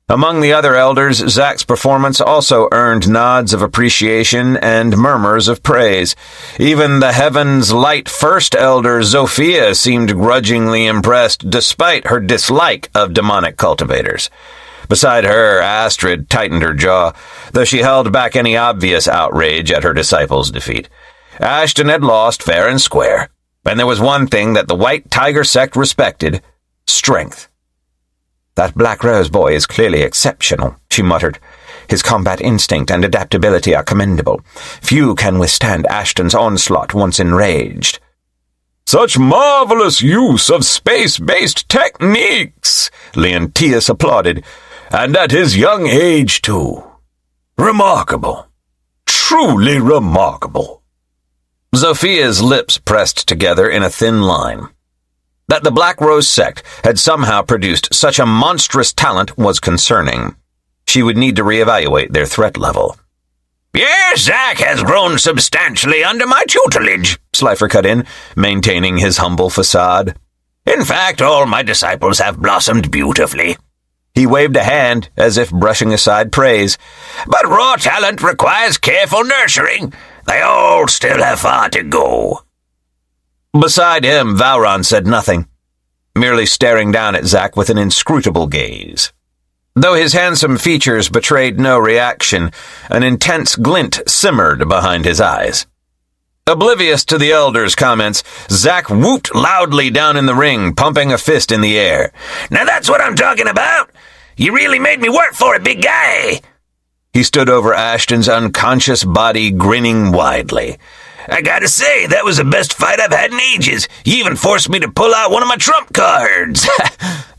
Among the other elders, Zack's performance also earned nods of appreciation and murmurs of praise. Even the Heaven's Light First Elder, Zofia, seemed grudgingly impressed despite her dislike of demonic cultivators. Beside her, Astrid tightened her jaw, though she held back any obvious outrage at her disciples' defeat. Ashton had lost fair and square, and there was one thing that the White Tiger sect respected: strength. That Black Rose boy is clearly exceptional, she muttered. His combat instinct and adaptability are commendable. Few can withstand Ashton's onslaught once enraged. Such marvelous use of space-based techniques, Leontius applauded. And at his young age, too. Remarkable. Truly remarkable. Zophia's lips pressed together in a thin line. That the Black Rose sect had somehow produced such a monstrous talent was concerning. She would need to reevaluate their threat level. Yes, Zack has grown substantially under my tutelage, Slifer cut in, maintaining his humble facade. In fact, all my disciples have blossomed beautifully. He waved a hand, as if brushing aside praise. But raw talent requires careful nurturing. They all still have far to go. Beside him, Vauron said nothing, merely staring down at Zack with an inscrutable gaze. Though his handsome features betrayed no reaction, an intense glint simmered behind his eyes. Oblivious to the elder's comments, Zack whooped loudly down in the ring, pumping a fist in the air. Now that's what I'm talking about! You really made me work for it, big guy! He stood over Ashton's unconscious body, grinning widely. I gotta say, that was the best fight I've had in ages. You even forced me to pull out one of my trump cards.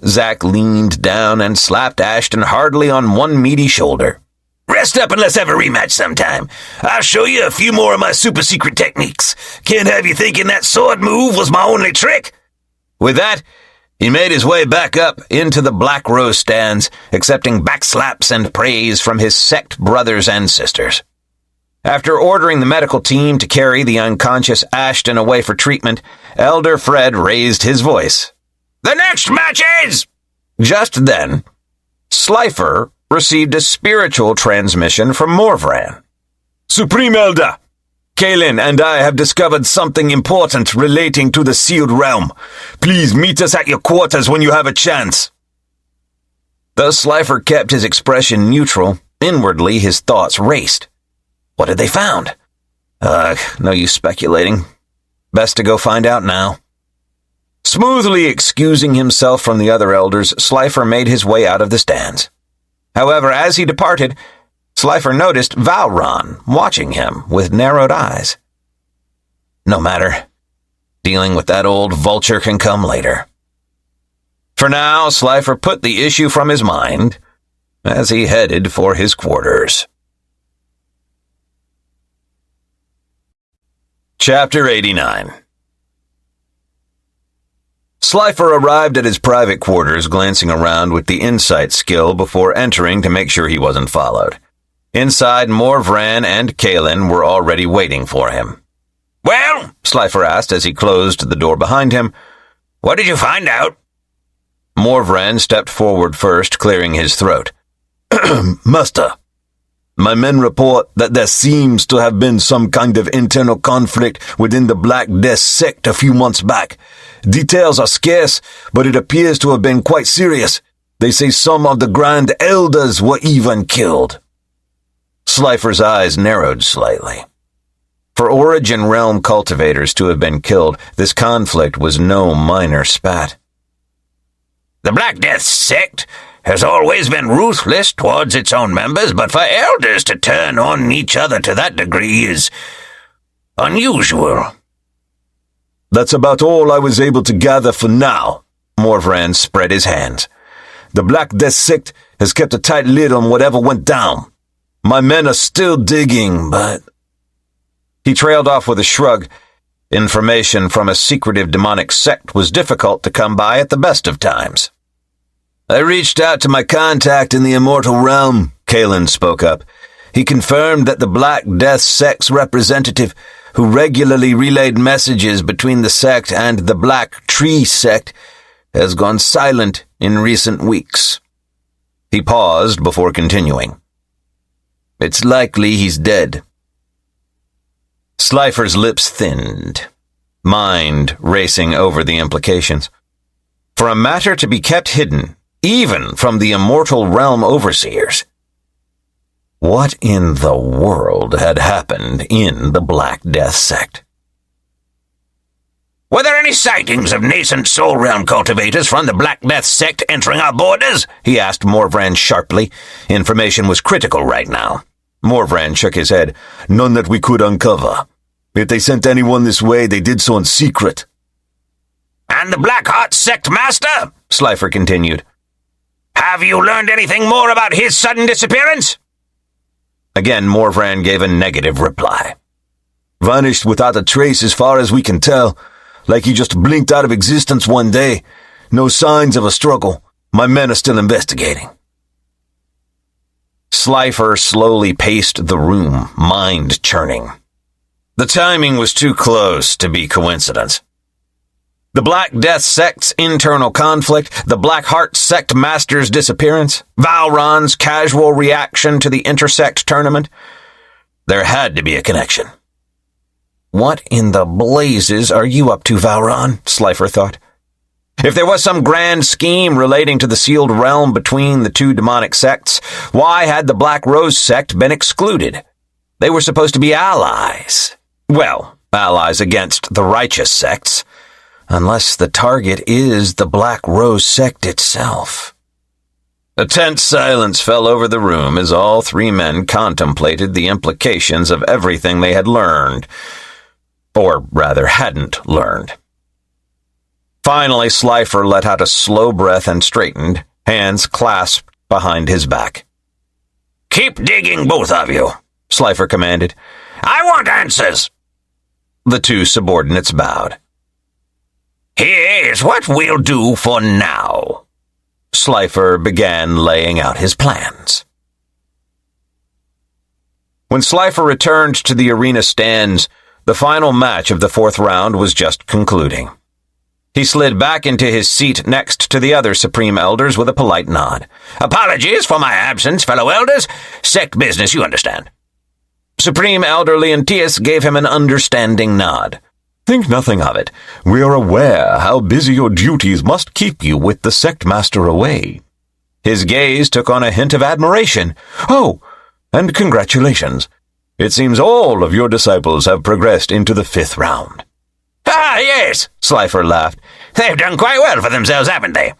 Zack leaned down and slapped Ashton hardly on one meaty shoulder. Rest up and let's have a rematch sometime. I'll show you a few more of my super secret techniques. Can't have you thinking that sword move was my only trick. With that, he made his way back up into the Black Rose stands, accepting backslaps and praise from his sect brothers and sisters. After ordering the medical team to carry the unconscious Ashton away for treatment, Elder Fred raised his voice. The next match is... Just then, Slifer received a spiritual transmission from Morvran. Supreme Elder, Kalin and I have discovered something important relating to the sealed realm. Please meet us at your quarters when you have a chance. Though Slifer kept his expression neutral, inwardly his thoughts raced. What had they found? No use speculating. Best to go find out now. Smoothly excusing himself from the other elders, Slifer made his way out of the stands. However, as he departed, Slifer noticed Valron watching him with narrowed eyes. No matter. Dealing with that old vulture can come later. For now, Slifer put the issue from his mind as he headed for his quarters. Chapter 89. Slifer arrived at his private quarters, glancing around with the insight skill before entering to make sure he wasn't followed. Inside, Morvran and Kalen were already waiting for him. Well, Slifer asked as he closed the door behind him. What did you find out? Morvran stepped forward first, clearing his throat. Master, my men report that there seems to have been some kind of internal conflict within the Black Death sect a few months back. Details are scarce, but it appears to have been quite serious. They say some of the Grand Elders were even killed. Slifer's eyes narrowed slightly. For Origin Realm cultivators to have been killed, this conflict was no minor spat. The Black Death sect has always been ruthless towards its own members, but for elders to turn on each other to that degree is unusual. That's about all I was able to gather for now. Morvran spread his hands. The Black Death sect has kept a tight lid on whatever went down. My men are still digging, but... He trailed off with a shrug. Information from a secretive demonic sect was difficult to come by at the best of times. I reached out to my contact in the immortal realm, Kalen spoke up. He confirmed that the Black Death sect's representative, who regularly relayed messages between the sect and the Black Tree sect, has gone silent in recent weeks. He paused before continuing. It's likely he's dead. Slifer's lips thinned, mind racing over the implications. For a matter to be kept hidden, even from the immortal realm overseers. What in the world had happened in the Black Death sect? Were there any sightings of nascent soul realm cultivators from the Black Death sect entering our borders? He asked Morvran sharply. Information was critical right now. Morvran shook his head. None that we could uncover. If they sent anyone this way, they did so in secret. And the Blackheart sect master? Slifer continued. Have you learned anything more about his sudden disappearance? Again, Morvran gave a negative reply. Vanished without a trace as far as we can tell. Like he just blinked out of existence one day. No signs of a struggle. My men are still investigating. Slifer slowly paced the room, mind churning. The timing was too close to be coincidence. The Black Death sect's internal conflict, the Blackheart sect master's disappearance, Valron's casual reaction to the intersect tournament. There had to be a connection. What in the blazes are you up to, Valron? Slifer thought. If there was some grand scheme relating to the sealed realm between the two demonic sects, why had the Black Rose sect been excluded? They were supposed to be allies. Well, allies against the righteous sects. Unless the target is the Black Rose sect itself. A tense silence fell over the room as all three men contemplated the implications of everything they had learned. Or rather, hadn't learned. Finally, Slifer let out a slow breath and straightened, hands clasped behind his back. Keep digging, both of you, Slifer commanded. I want answers. The two subordinates bowed. Here's what we'll do for now. Slifer began laying out his plans. When Slifer returned to the arena stands, the final match of the fourth round was just concluding. He slid back into his seat next to the other Supreme Elders with a polite nod. Apologies for my absence, fellow Elders. Sect business, you understand. Supreme Elder Leontius gave him an understanding nod. Think nothing of it. We are aware how busy your duties must keep you with the sect master away. His gaze took on a hint of admiration. Oh, and congratulations. It seems all of your disciples have progressed into the 5th round. Ah, yes, Slifer laughed. They've done quite well for themselves, haven't they?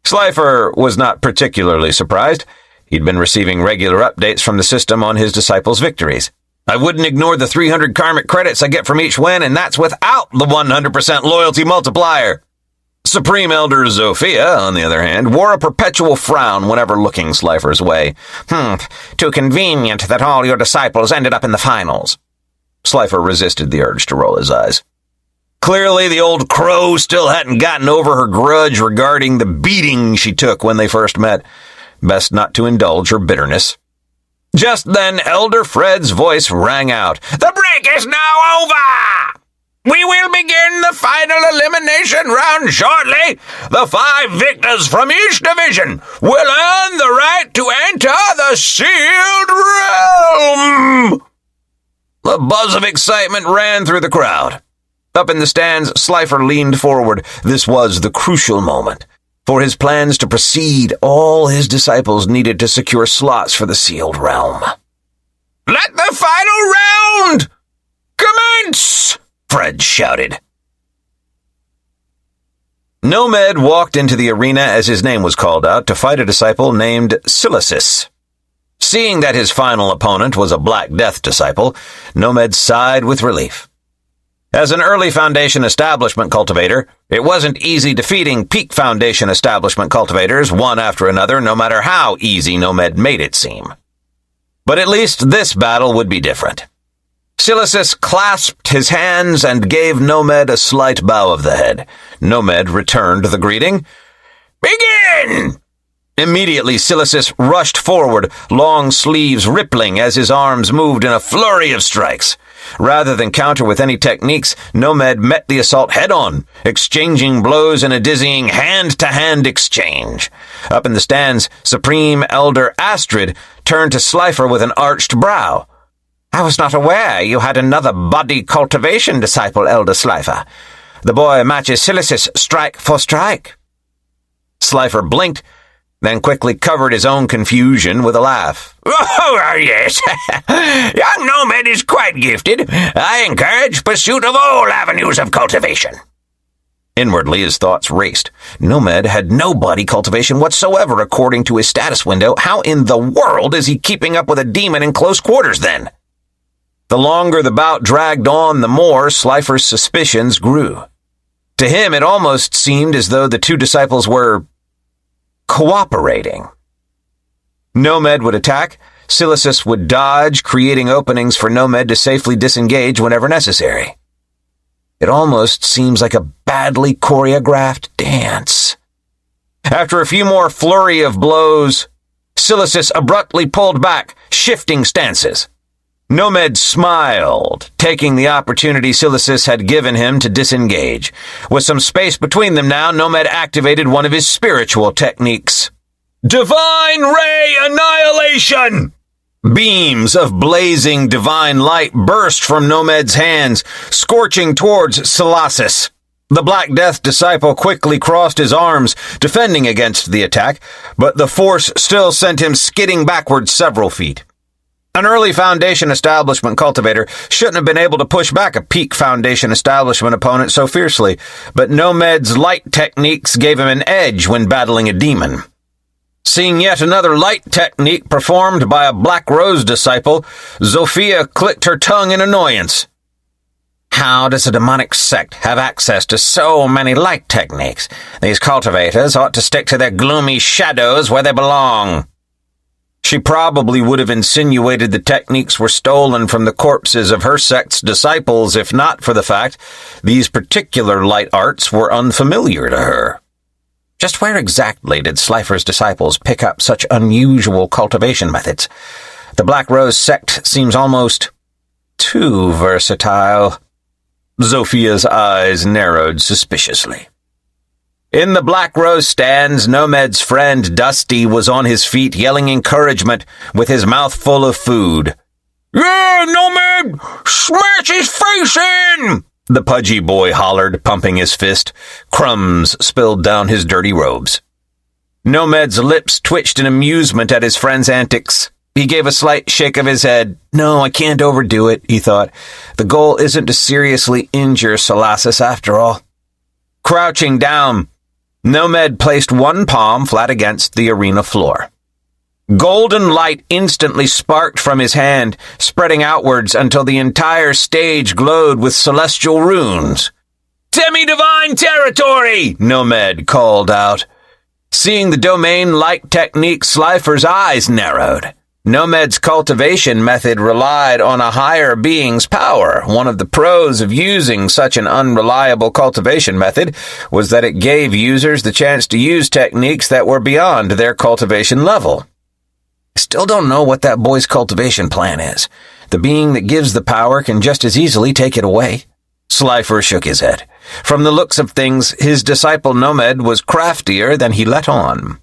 Slifer was not particularly surprised. He'd been receiving regular updates from the system on his disciples' victories. I wouldn't ignore the 300 karmic credits I get from each win, and that's without the 100% loyalty multiplier. Supreme Elder Zofia, on the other hand, wore a perpetual frown whenever looking Slifer's way. Too convenient that all your disciples ended up in the finals. Slifer resisted the urge to roll his eyes. Clearly, the old crow still hadn't gotten over her grudge regarding the beating she took when they first met. Best not to indulge her bitterness. Just then, Elder Fred's voice rang out. The break is now over! We will begin the final elimination round shortly. The 5 victors from each division will earn the right to enter the sealed realm. A buzz of excitement ran through the crowd. Up in the stands, Slifer leaned forward. This was the crucial moment. For his plans to proceed, all his disciples needed to secure slots for the sealed realm. Let the final round commence! Fred shouted. Nomad walked into the arena as his name was called out to fight a disciple named Silasis. Seeing that his final opponent was a Black Death disciple, Nomad sighed with relief. As an early Foundation Establishment cultivator, it wasn't easy defeating peak Foundation Establishment cultivators one after another, no matter how easy Nomad made it seem. But at least this battle would be different. Silasis clasped his hands and gave Nomad a slight bow of the head. Nomad returned the greeting. Begin! Immediately, Silasis rushed forward, long sleeves rippling as his arms moved in a flurry of strikes. Rather than counter with any techniques, Nomad met the assault head-on, exchanging blows in a dizzying hand-to-hand exchange. Up in the stands, Supreme Elder Astrid turned to Slifer with an arched brow. I was not aware you had another body cultivation disciple, Elder Slifer. The boy matches Silasis strike for strike. Slifer blinked, then quickly covered his own confusion with a laugh. Oh, yes. Young Nomad is quite gifted. I encourage pursuit of all avenues of cultivation. Inwardly, his thoughts raced. Nomad had no body cultivation whatsoever according to his status window. How in the world is he keeping up with a demon in close quarters, then? The longer the bout dragged on, the more Slifer's suspicions grew. To him, it almost seemed as though the two disciples were cooperating. Nomad would attack, Silasis would dodge, creating openings for Nomad to safely disengage whenever necessary. It almost seems like a badly choreographed dance. After a few more flurry of blows, Silasis abruptly pulled back, shifting stances. Nomad smiled, taking the opportunity Silasis had given him to disengage. With some space between them now, Nomad activated one of his spiritual techniques. Divine Ray Annihilation! Beams of blazing divine light burst from Nomad's hands, scorching towards Silasis. The Black Death disciple quickly crossed his arms, defending against the attack, but the force still sent him skidding backwards several feet. An early Foundation Establishment cultivator shouldn't have been able to push back a peak Foundation Establishment opponent so fiercely, but Nomad's light techniques gave him an edge when battling a demon. Seeing yet another light technique performed by a Black Rose disciple, Zofia clicked her tongue in annoyance. How does a demonic sect have access to so many light techniques? These cultivators ought to stick to their gloomy shadows where they belong. She probably would have insinuated the techniques were stolen from the corpses of her sect's disciples if not for the fact these particular light arts were unfamiliar to her. Just where exactly did Slifer's disciples pick up such unusual cultivation methods? The Black Rose sect seems almost too versatile. Zofia's eyes narrowed suspiciously. In the Black Rose stands, Nomad's friend Dusty was on his feet yelling encouragement with his mouth full of food. Yeah, Nomad! Smash his face in! The pudgy boy hollered, pumping his fist. Crumbs spilled down his dirty robes. Nomad's lips twitched in amusement at his friend's antics. He gave a slight shake of his head. No, I can't overdo it, he thought. The goal isn't to seriously injure Salasis after all. Crouching down, Nomad placed one palm flat against the arena floor. Golden light instantly sparked from his hand, spreading outwards until the entire stage glowed with celestial runes. "Semi-divine territory!" Nomad called out. Seeing the domain-like technique, Slifer's eyes narrowed. Nomad's cultivation method relied on a higher being's power. One of the pros of using such an unreliable cultivation method was that it gave users the chance to use techniques that were beyond their cultivation level. I still don't know what that boy's cultivation plan is. The being that gives the power can just as easily take it away. Slifer shook his head. From the looks of things, his disciple Nomad was craftier than he let on.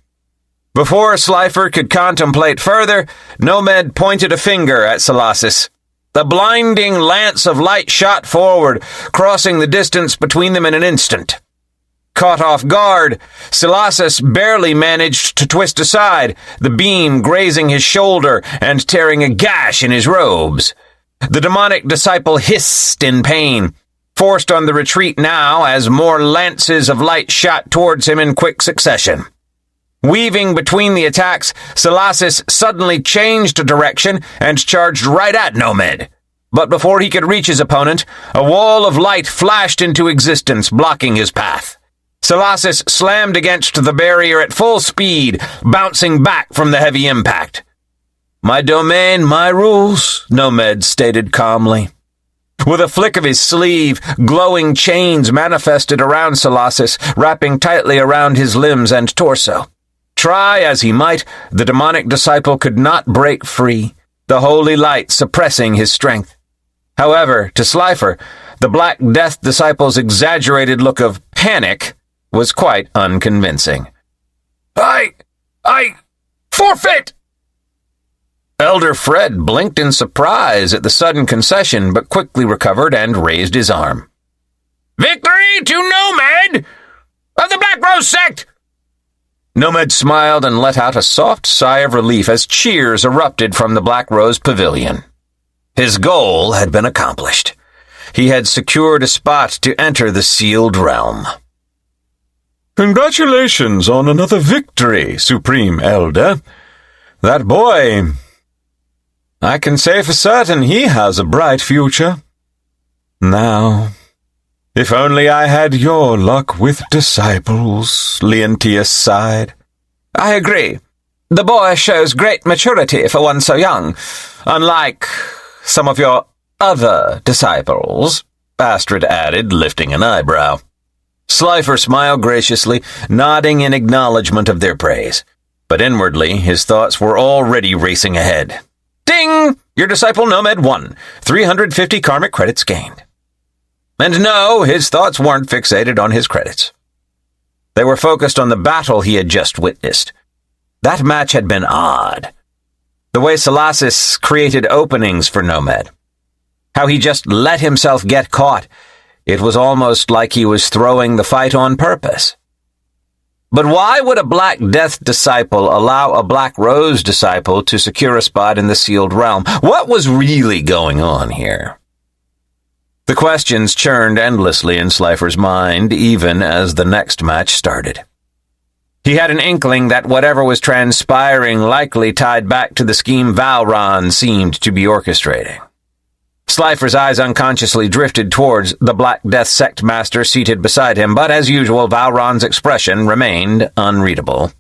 Before Slifer could contemplate further, Nomad pointed a finger at Salasis. The blinding lance of light shot forward, crossing the distance between them in an instant. Caught off guard, Salasis barely managed to twist aside, the beam grazing his shoulder and tearing a gash in his robes. The demonic disciple hissed in pain, forced on the retreat now as more lances of light shot towards him in quick succession. Weaving between the attacks, Salasis suddenly changed direction and charged right at Nomad. But before he could reach his opponent, a wall of light flashed into existence, blocking his path. Salasis slammed against the barrier at full speed, bouncing back from the heavy impact. "My domain, my rules," Nomad stated calmly. With a flick of his sleeve, glowing chains manifested around Salasis, wrapping tightly around his limbs and torso. Try as he might, the demonic disciple could not break free, the holy light suppressing his strength. However, to Slifer, the Black Death disciple's exaggerated look of panic was quite unconvincing. I forfeit! Elder Fred blinked in surprise at the sudden concession, but quickly recovered and raised his arm. "Victory to Nomad of the Black Rose Sect!" Nomad smiled and let out a soft sigh of relief as cheers erupted from the Black Rose Pavilion. His goal had been accomplished. He had secured a spot to enter the sealed realm. Congratulations on another victory, Supreme Elder. That boy, I can say for certain he has a bright future. Now, if only I had your luck with disciples, Leontius sighed. I agree. The boy shows great maturity for one so young, unlike some of your other disciples, Astrid added, lifting an eyebrow. Slifer smiled graciously, nodding in acknowledgement of their praise. But inwardly, his thoughts were already racing ahead. Ding! Your disciple Nomad won. 350 karmic credits gained. And no, his thoughts weren't fixated on his credits. They were focused on the battle he had just witnessed. That match had been odd. The way Salasis created openings for Nomad. How he just let himself get caught. It was almost like he was throwing the fight on purpose. But why would a Black Death disciple allow a Black Rose disciple to secure a spot in the sealed realm? What was really going on here? The questions churned endlessly in Slifer's mind, even as the next match started. He had an inkling that whatever was transpiring likely tied back to the scheme Valron seemed to be orchestrating. Slifer's eyes unconsciously drifted towards the Black Death Sect Master seated beside him, but as usual, Valron's expression remained unreadable.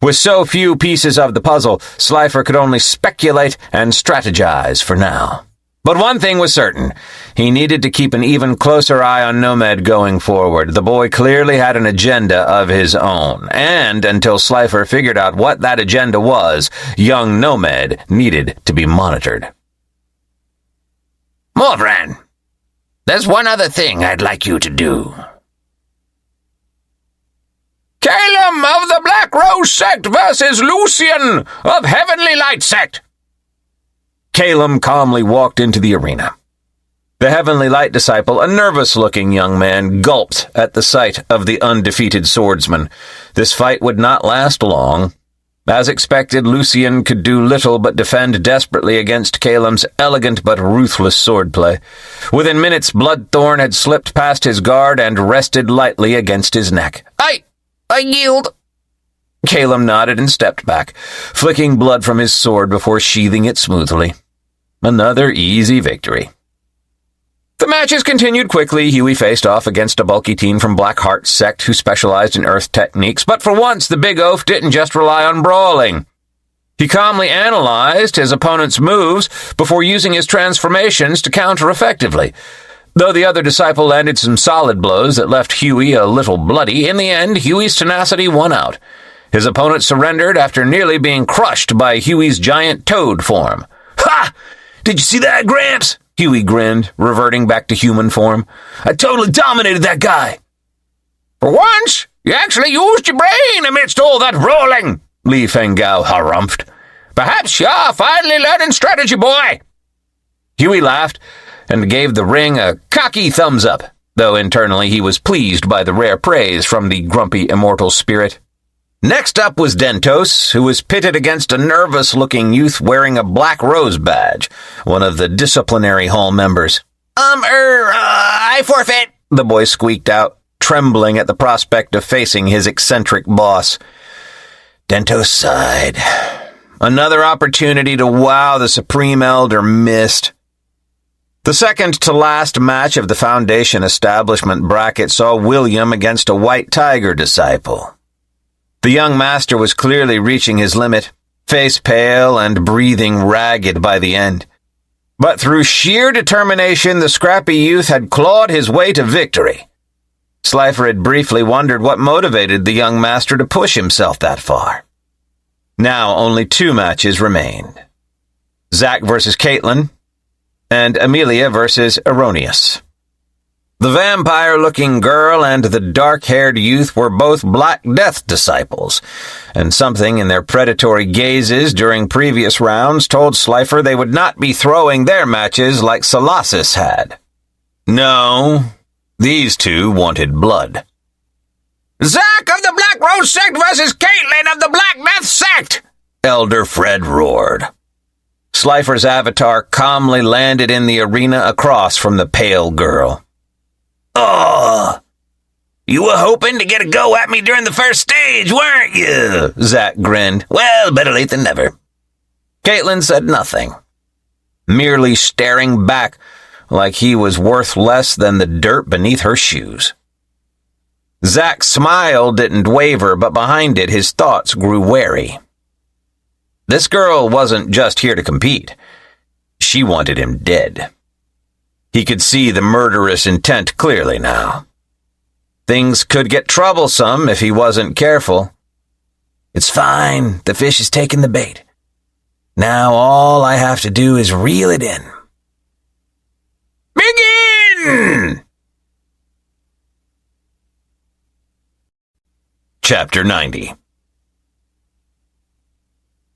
With so few pieces of the puzzle, Slifer could only speculate and strategize for now. But one thing was certain. He needed to keep an even closer eye on Nomad going forward. The boy clearly had an agenda of his own, and until Slifer figured out what that agenda was, young Nomad needed to be monitored. Mordran, there's one other thing I'd like you to do. Calum of the Black Rose Sect versus Lucian of Heavenly Light Sect. Calum calmly walked into the arena. The Heavenly Light disciple, a nervous-looking young man, gulped at the sight of the undefeated swordsman. This fight would not last long. As expected, Lucian could do little but defend desperately against Caelim's elegant but ruthless swordplay. Within minutes, Bloodthorn had slipped past his guard and rested lightly against his neck. I yield. Caelim nodded and stepped back, flicking blood from his sword before sheathing it smoothly. Another easy victory. The matches continued quickly. Huey faced off against a bulky team from Blackheart's Sect who specialized in earth techniques, but for once the big oaf didn't just rely on brawling. He calmly analyzed his opponent's moves before using his transformations to counter effectively. Though the other disciple landed some solid blows that left Huey a little bloody, in the end, Huey's tenacity won out. His opponent surrendered after nearly being crushed by Huey's giant toad form. Ha! Did you see that, Gramps? Huey grinned, reverting back to human form. I totally dominated that guy. For once, you actually used your brain amidst all that rolling, Li Fengao harumphed. Perhaps you're finally learning strategy, boy. Huey laughed and gave the ring a cocky thumbs up, though internally he was pleased by the rare praise from the grumpy immortal spirit. Next up was Dentos, who was pitted against a nervous-looking youth wearing a black rose badge, one of the disciplinary hall members. I forfeit, the boy squeaked out, trembling at the prospect of facing his eccentric boss. Dentos sighed. Another opportunity to wow the Supreme Elder missed. The second-to-last match of the Foundation establishment bracket saw William against a White Tiger disciple. The young master was clearly reaching his limit, face pale and breathing ragged by the end. But through sheer determination, the scrappy youth had clawed his way to victory. Slifer had briefly wondered what motivated the young master to push himself that far. Now only 2 matches remained. Zack versus Caitlin, and Amelia versus Erroneous. The vampire-looking girl and the dark-haired youth were both Black Death disciples, and something in their predatory gazes during previous rounds told Slifer they would not be throwing their matches like Colossus had. No, these two wanted blood. Zack of the Black Rose Sect versus Caitlin of the Black Death Sect! Elder Fred roared. Slifer's avatar calmly landed in the arena across from the pale girl. Oh, you were hoping to get a go at me during the first stage, weren't you? Zack grinned. Well, better late than never. Caitlin said nothing, merely staring back like he was worth less than the dirt beneath her shoes. Zack's smile didn't waver, but behind it his thoughts grew wary. This girl wasn't just here to compete. She wanted him dead. He could see the murderous intent clearly now. Things could get troublesome if he wasn't careful. It's fine. The fish has taken the bait. Now all I have to do is reel it in. Begin! Chapter 90.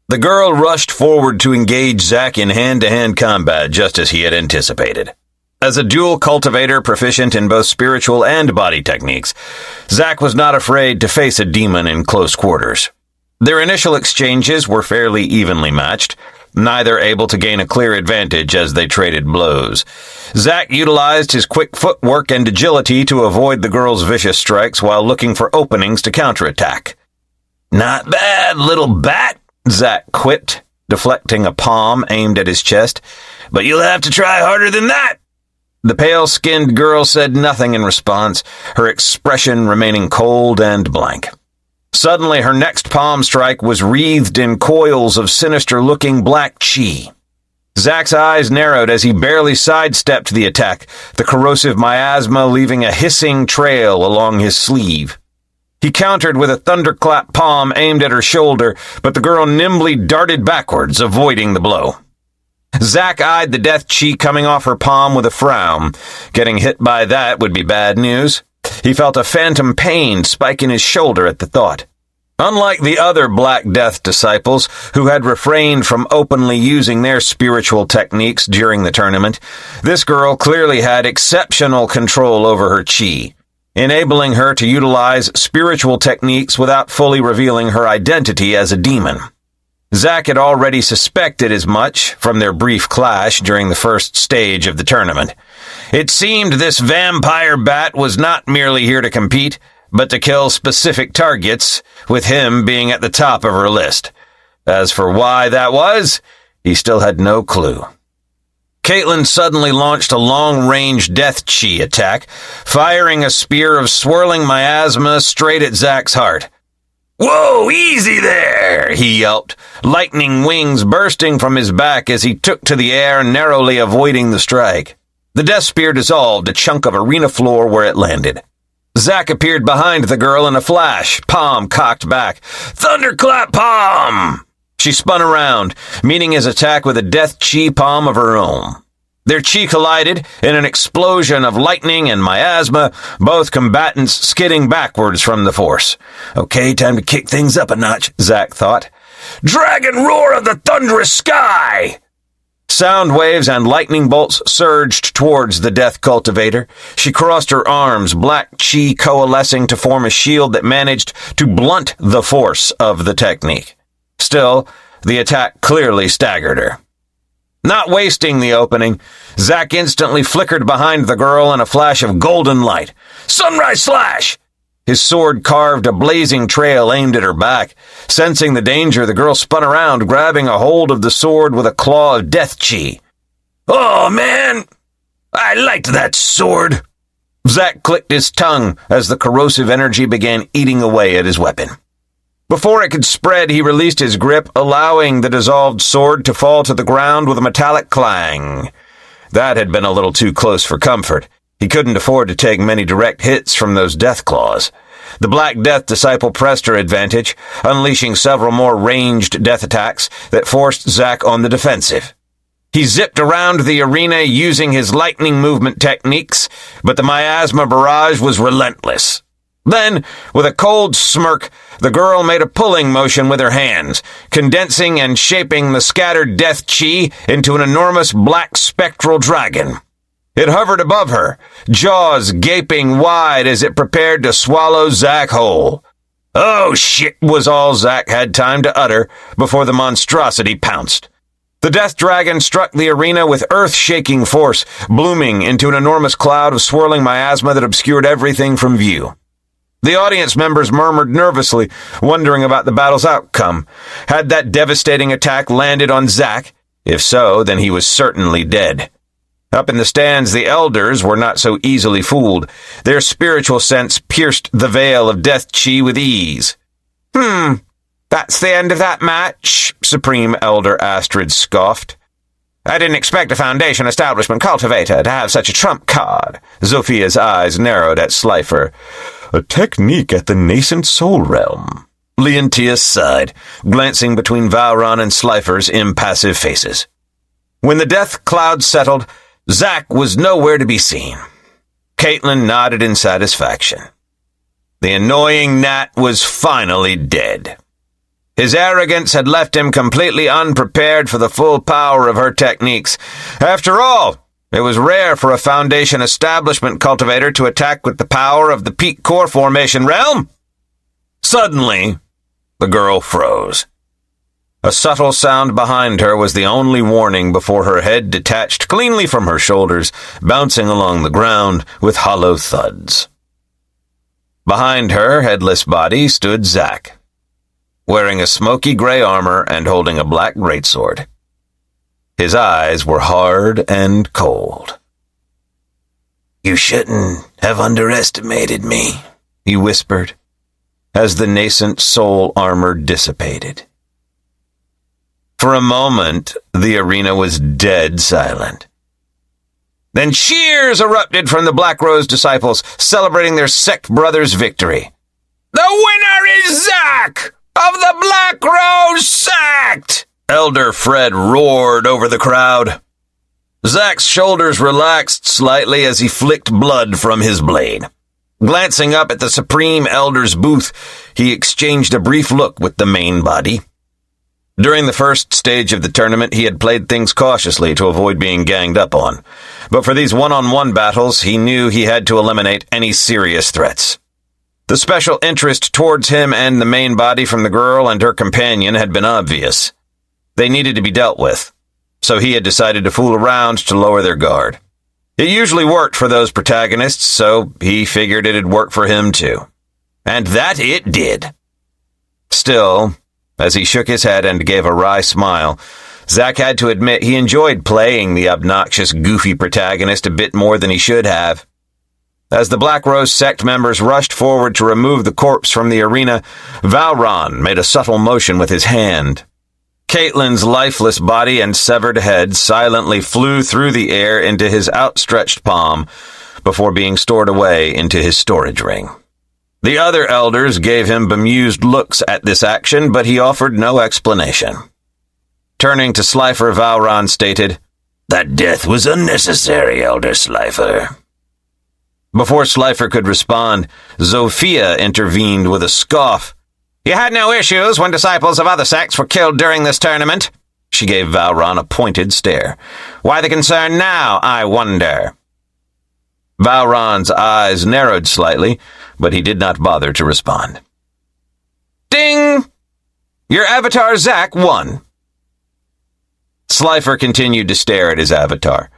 The girl rushed forward to engage Zack in hand-to-hand combat just as he had anticipated. As a dual cultivator proficient in both spiritual and body techniques, Zack was not afraid to face a demon in close quarters. Their initial exchanges were fairly evenly matched, neither able to gain a clear advantage as they traded blows. Zack utilized his quick footwork and agility to avoid the girl's vicious strikes while looking for openings to counterattack. Not bad, little bat, Zack quipped, deflecting a palm aimed at his chest. But you'll have to try harder than that. The pale-skinned girl said nothing in response, her expression remaining cold and blank. Suddenly, her next palm strike was wreathed in coils of sinister-looking black chi. Zack's eyes narrowed as he barely sidestepped the attack, the corrosive miasma leaving a hissing trail along his sleeve. He countered with a thunderclap palm aimed at her shoulder, but the girl nimbly darted backwards, avoiding the blow. Zack eyed the death chi coming off her palm with a frown. Getting hit by that would be bad news. He felt a phantom pain spike in his shoulder at the thought. Unlike the other Black Death disciples, who had refrained from openly using their spiritual techniques during the tournament, this girl clearly had exceptional control over her chi. enabling her to utilize spiritual techniques without fully revealing her identity as a demon. Zack had already suspected as much from their brief clash during the first stage of the tournament. It seemed this vampire bat was not merely here to compete, but to kill specific targets, with him being at the top of her list. As for why that was, he still had no clue. Caitlin suddenly launched a long-range death chi attack, firing a spear of swirling miasma straight at Zack's heart. "Whoa, easy there!" he yelped, lightning wings bursting from his back as he took to the air, narrowly avoiding the strike. The death spear dissolved a chunk of arena floor where it landed. Zack appeared behind the girl in a flash, palm cocked back. "Thunderclap palm!" She spun around, meeting his attack with a death chi palm of her own. Their chi collided in an explosion of lightning and miasma, both combatants skidding backwards from the force. Okay, time to kick things up a notch, Zack thought. "Dragon roar of the thunderous sky!" Sound waves and lightning bolts surged towards the death cultivator. She crossed her arms, black chi coalescing to form a shield that managed to blunt the force of the technique. Still, the attack clearly staggered her. Not wasting the opening, Zack instantly flickered behind the girl in a flash of golden light. "Sunrise slash!" His sword carved a blazing trail aimed at her back. Sensing the danger, the girl spun around, grabbing a hold of the sword with a claw of death chi. "Oh, man! I liked that sword!" Zack clicked his tongue as the corrosive energy began eating away at his weapon. Before it could spread, he released his grip, allowing the dissolved sword to fall to the ground with a metallic clang. That had been a little too close for comfort. He couldn't afford to take many direct hits from those death claws. The Black Death disciple pressed her advantage, unleashing several more ranged death attacks that forced Zack on the defensive. He zipped around the arena using his lightning movement techniques, but the miasma barrage was relentless. Then, with a cold smirk, the girl made a pulling motion with her hands, condensing and shaping the scattered death chi into an enormous black spectral dragon. It hovered above her, jaws gaping wide as it prepared to swallow Zack whole. "Oh, shit," was all Zack had time to utter before the monstrosity pounced. The death dragon struck the arena with earth-shaking force, blooming into an enormous cloud of swirling miasma that obscured everything from view. The audience members murmured nervously, wondering about the battle's outcome. Had that devastating attack landed on Zack? If so, then he was certainly dead. Up in the stands, the elders were not so easily fooled. Their spiritual sense pierced the veil of death chi with ease. That's the end of that match, Supreme Elder Astrid scoffed. I didn't expect a Foundation establishment cultivator to have such a trump card. Zophia's eyes narrowed at Slifer. A technique at the nascent soul realm. Leontius sighed, glancing between Valron and Slifer's impassive faces. When the death cloud settled, Zack was nowhere to be seen. Caitlin nodded in satisfaction. The annoying gnat was finally dead. His arrogance had left him completely unprepared for the full power of her techniques. After all, it was rare for a Foundation establishment cultivator to attack with the power of the peak core formation realm. Suddenly, the girl froze. A subtle sound behind her was the only warning before her head detached cleanly from her shoulders, bouncing along the ground with hollow thuds. Behind her headless body stood Zack, wearing a smoky gray armor and holding a black greatsword. His eyes were hard and cold. You shouldn't have underestimated me, he whispered, as the nascent soul armor dissipated. For a moment, the arena was dead silent. Then cheers erupted from the Black Rose disciples, celebrating their Sect brothers' victory. The winner is Zack of the Black Rose Sect! Elder Fred roared over the crowd. Zack's shoulders relaxed slightly as he flicked blood from his blade. Glancing up at the Supreme Elder's booth, he exchanged a brief look with the main body. During the first stage of the tournament, he had played things cautiously to avoid being ganged up on. But for these one-on-one battles, he knew he had to eliminate any serious threats. The special interest towards him and the main body from the girl and her companion had been obvious. They needed to be dealt with, so he had decided to fool around to lower their guard. It usually worked for those protagonists, so he figured it'd work for him too. And that it did. Still, as he shook his head and gave a wry smile, Zack had to admit he enjoyed playing the obnoxious, goofy protagonist a bit more than he should have. As the Black Rose Sect members rushed forward to remove the corpse from the arena, Valron made a subtle motion with his hand. Caitlin's lifeless body and severed head silently flew through the air into his outstretched palm before being stored away into his storage ring. The other elders gave him bemused looks at this action, but he offered no explanation. Turning to Slifer, Valron stated, "That death was unnecessary, Elder Slifer." Before Slifer could respond, Zofia intervened with a scoff. "You had no issues when disciples of other sects were killed during this tournament." She gave Valron a pointed stare. "Why the concern now, I wonder?" Valron's eyes narrowed slightly, but he did not bother to respond. Ding! Your avatar Zack won. Slifer continued to stare at his avatar.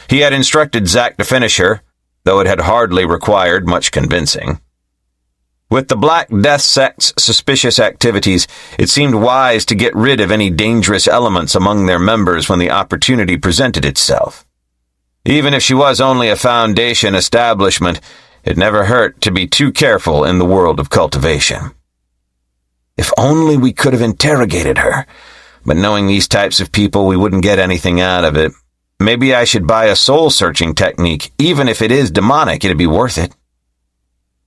He had instructed Zack to finish her, though it had hardly required much convincing. With the Black Death Sect's suspicious activities, it seemed wise to get rid of any dangerous elements among their members when the opportunity presented itself. Even if she was only a Foundation establishment, it never hurt to be too careful in the world of cultivation. If only we could have interrogated her, but knowing these types of people, we wouldn't get anything out of it. Maybe I should buy a soul-searching technique. Even if it is demonic, it'd be worth it.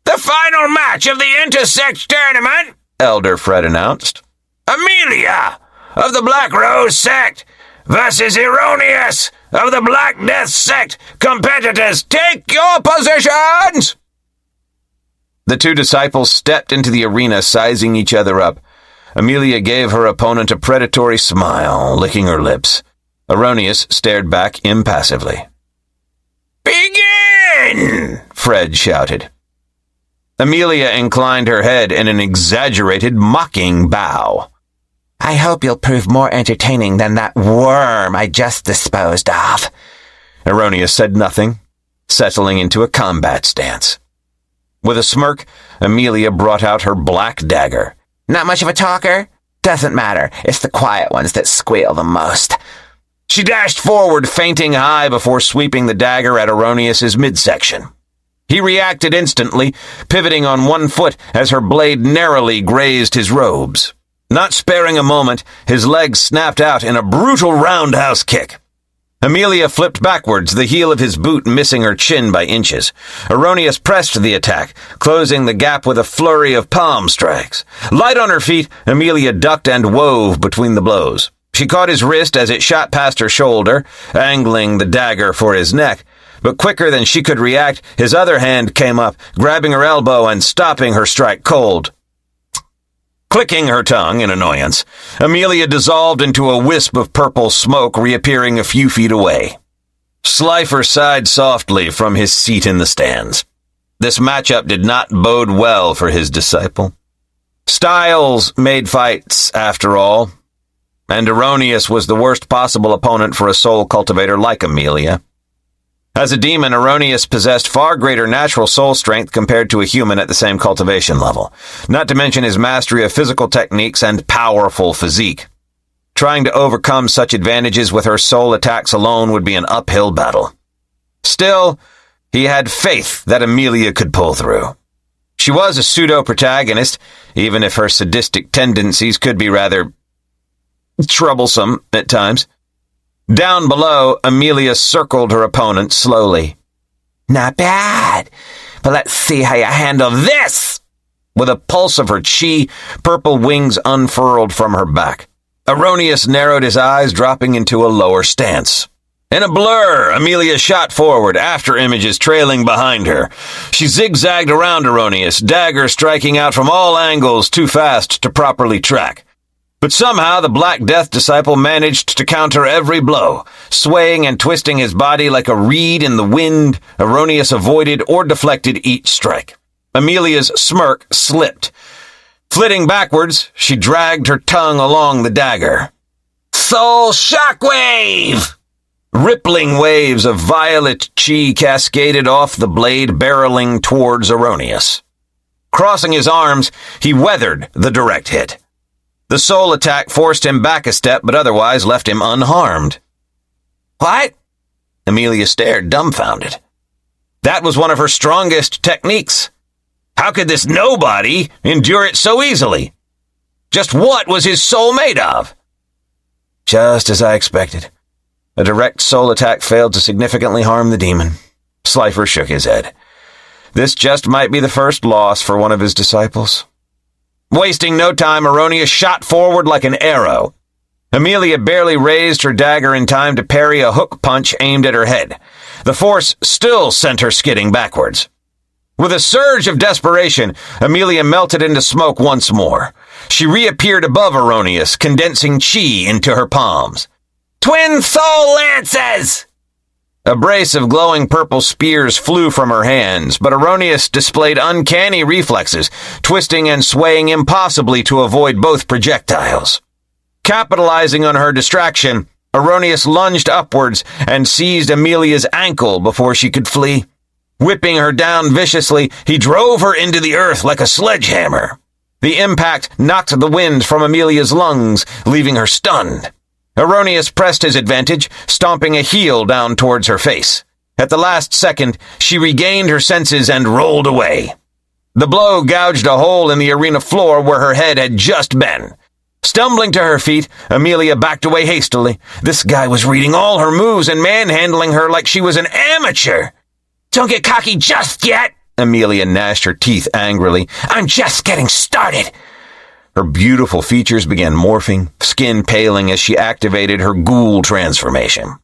"The final match of the Intersect tournament," Elder Fred announced. "Amelia of the Black Rose Sect versus Erroneous of the Black Death Sect. Competitors, take your positions!" The two disciples stepped into the arena, sizing each other up. Amelia gave her opponent a predatory smile, licking her lips. Erroneous stared back impassively. "Begin!" Fred shouted. Amelia inclined her head in an exaggerated, mocking bow. "I hope you'll prove more entertaining than that worm I just disposed of." Erroneous said nothing, settling into a combat stance. With a smirk, Amelia brought out her black dagger. "Not much of a talker? Doesn't matter. It's the quiet ones that squeal the most." She dashed forward, feinting high before sweeping the dagger at Erroneous's midsection. He reacted instantly, pivoting on one foot as her blade narrowly grazed his robes. Not sparing a moment, his legs snapped out in a brutal roundhouse kick. Amelia flipped backwards, the heel of his boot missing her chin by inches. Erroneous pressed the attack, closing the gap with a flurry of palm strikes. Light on her feet, Amelia ducked and wove between the blows. She caught his wrist as it shot past her shoulder, angling the dagger for his neck. But quicker than she could react, his other hand came up, grabbing her elbow and stopping her strike cold. Clicking her tongue in annoyance, Amelia dissolved into a wisp of purple smoke, reappearing a few feet away. Slifer sighed softly from his seat in the stands. This matchup did not bode well for his disciple. Styles made fights, after all, and Erroneous was the worst possible opponent for a soul cultivator like Amelia. As a demon, Erroneous possessed far greater natural soul strength compared to a human at the same cultivation level, not to mention his mastery of physical techniques and powerful physique. Trying to overcome such advantages with her soul attacks alone would be an uphill battle. Still, he had faith that Amelia could pull through. She was a pseudo-protagonist, even if her sadistic tendencies could be rather troublesome at times. Down below, Amelia circled her opponent slowly. "Not bad, but let's see how you handle this." With a pulse of her chi, purple wings unfurled from her back. Erroneous narrowed his eyes, dropping into a lower stance. In a blur, Amelia shot forward, after images trailing behind her. She zigzagged around Erroneous, dagger striking out from all angles too fast to properly track. But somehow the Black Death disciple managed to counter every blow. Swaying and twisting his body like a reed in the wind, Arrhenius avoided or deflected each strike. Amelia's smirk slipped. Flitting backwards, she dragged her tongue along the dagger. Soul Shockwave! Rippling waves of violet chi cascaded off the blade, barreling towards Arrhenius. Crossing his arms, he weathered the direct hit. The soul attack forced him back a step, but otherwise left him unharmed. What? Amelia stared, dumbfounded. That was one of her strongest techniques. How could this nobody endure it so easily? Just what was his soul made of? Just as I expected. A direct soul attack failed to significantly harm the demon. Slifer shook his head. This just might be the first loss for one of his disciples. Wasting no time, Arrhenius shot forward like an arrow. Amelia barely raised her dagger in time to parry a hook punch aimed at her head. The force still sent her skidding backwards. With a surge of desperation, Amelia melted into smoke once more. She reappeared above Arrhenius, condensing chi into her palms. Twin Soul Lances! A brace of glowing purple spears flew from her hands, but Arrhenius displayed uncanny reflexes, twisting and swaying impossibly to avoid both projectiles. Capitalizing on her distraction, Arrhenius lunged upwards and seized Amelia's ankle before she could flee. Whipping her down viciously, he drove her into the earth like a sledgehammer. The impact knocked the wind from Amelia's lungs, leaving her stunned. Arrhenius pressed his advantage, stomping a heel down towards her face. At the last second, she regained her senses and rolled away. The blow gouged a hole in the arena floor where her head had just been. Stumbling to her feet, Amelia backed away hastily. This guy was reading all her moves and manhandling her like she was an amateur. Don't get cocky just yet! Amelia gnashed her teeth angrily. I'm just getting started! Her beautiful features began morphing, skin paling as she activated her ghoul transformation.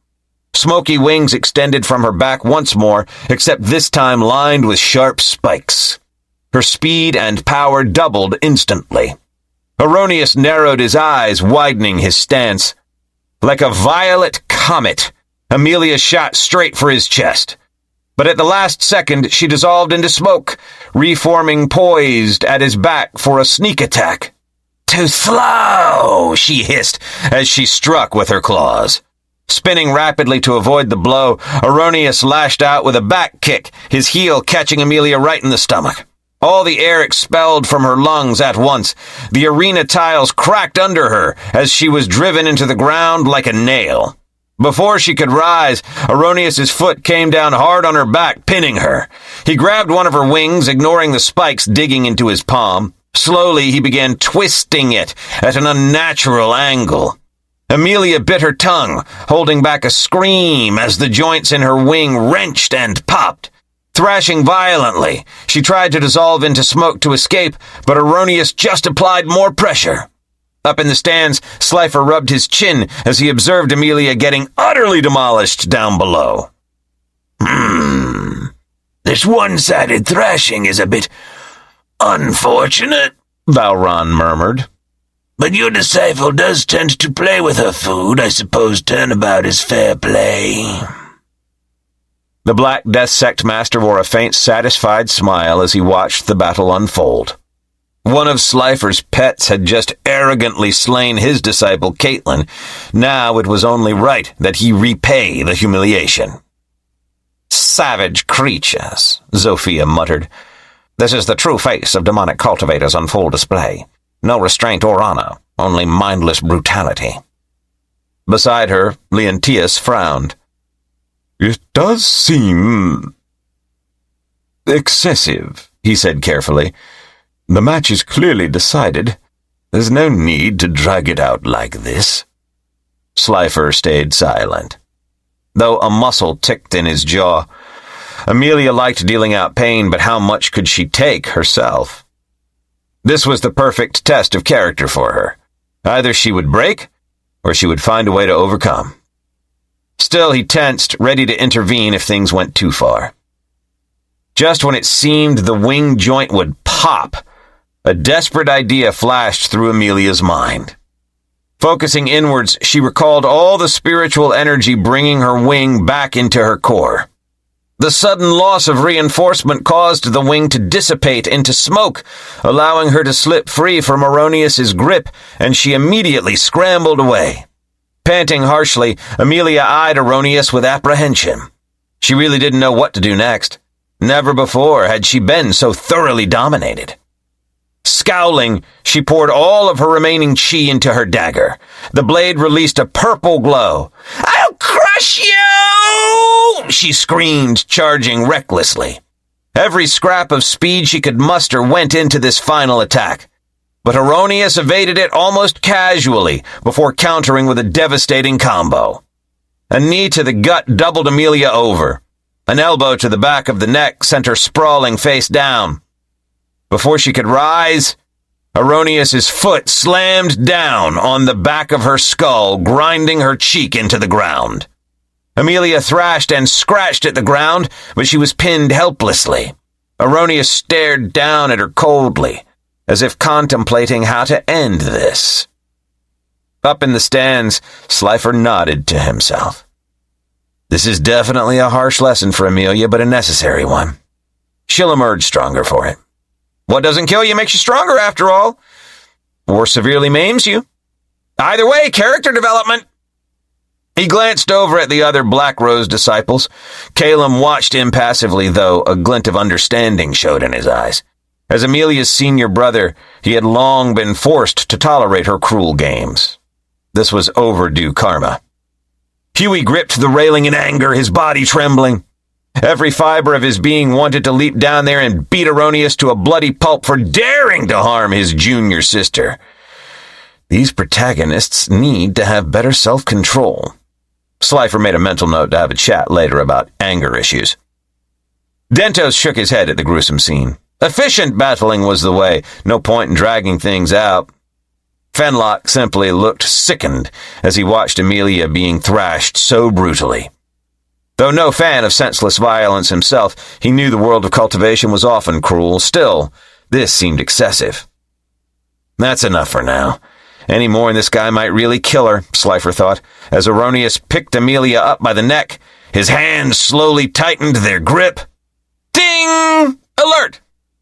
Smoky wings extended from her back once more, except this time lined with sharp spikes. Her speed and power doubled instantly. Arrhenius narrowed his eyes, widening his stance. Like a violet comet, Amelia shot straight for his chest. But at the last second, she dissolved into smoke, reforming poised at his back for a sneak attack. Too slow, she hissed as she struck with her claws. Spinning rapidly to avoid the blow, Arrhenius lashed out with a back kick, his heel catching Amelia right in the stomach. All the air expelled from her lungs at once. The arena tiles cracked under her as she was driven into the ground like a nail. Before she could rise, Arrhenius's foot came down hard on her back, pinning her. He grabbed one of her wings, ignoring the spikes digging into his palm. Slowly, he began twisting it at an unnatural angle. Amelia bit her tongue, holding back a scream as the joints in her wing wrenched and popped. Thrashing violently, she tried to dissolve into smoke to escape, but Arrhenius just applied more pressure. Up in the stands, Slifer rubbed his chin as he observed Amelia getting utterly demolished down below. This one-sided thrashing is a bit unfortunate, Valron murmured. But your disciple does tend to play with her food. I suppose turnabout is fair play. The Black Death Sect master wore a faint, satisfied smile as he watched the battle unfold. One of Slifer's pets had just arrogantly slain his disciple, Caitlin. Now it was only right that he repay the humiliation. Savage creatures, Zofia muttered. This is the true face of demonic cultivators on full display. No restraint or honor, only mindless brutality. Beside her, Leontius frowned. It does seem excessive, he said carefully. The match is clearly decided. There's no need to drag it out like this. Slifer stayed silent. Though a muscle ticked in his jaw, Amelia liked dealing out pain, but how much could she take herself? This was the perfect test of character for her. Either she would break, or she would find a way to overcome. Still, he tensed, ready to intervene if things went too far. Just when it seemed the wing joint would pop, a desperate idea flashed through Amelia's mind. Focusing inwards, she recalled all the spiritual energy bringing her wing back into her core. The sudden loss of reinforcement caused the wing to dissipate into smoke, allowing her to slip free from Aronius's grip, and she immediately scrambled away. Panting harshly, Amelia eyed Aronius with apprehension. She really didn't know what to do next. Never before had she been so thoroughly dominated. Scowling, she poured all of her remaining chi into her dagger. The blade released a purple glow. "I'll crush you!" she screamed, charging recklessly. Every scrap of speed she could muster went into this final attack. But Aronius evaded it almost casually before countering with a devastating combo. A knee to the gut doubled Amelia over. An elbow to the back of the neck sent her sprawling face down. Before she could rise, Aronius's foot slammed down on the back of her skull, grinding her cheek into the ground. Amelia thrashed and scratched at the ground, but she was pinned helplessly. Aronius stared down at her coldly, as if contemplating how to end this. Up in the stands, Slifer nodded to himself. This is definitely a harsh lesson for Amelia, but a necessary one. She'll emerge stronger for it. What doesn't kill you makes you stronger, after all. Or severely maims you. Either way, character development. He glanced over at the other Black Rose disciples. Calum watched impassively, though a glint of understanding showed in his eyes. As Amelia's senior brother, he had long been forced to tolerate her cruel games. This was overdue karma. Huey gripped the railing in anger, his body trembling. Every fiber of his being wanted to leap down there and beat Aronius to a bloody pulp for daring to harm his junior sister. These protagonists need to have better self-control. Slifer made a mental note to have a chat later about anger issues. Dentos shook his head at the gruesome scene. Efficient battling was the way, no point in dragging things out. Fenlock simply looked sickened as he watched Amelia being thrashed so brutally. Though no fan of senseless violence himself, he knew the world of cultivation was often cruel. Still, this seemed excessive. That's enough for now. Any more and this guy might really kill her, Slifer thought, as Aronius picked Amelia up by the neck. His hands slowly tightened their grip. Ding! Alert!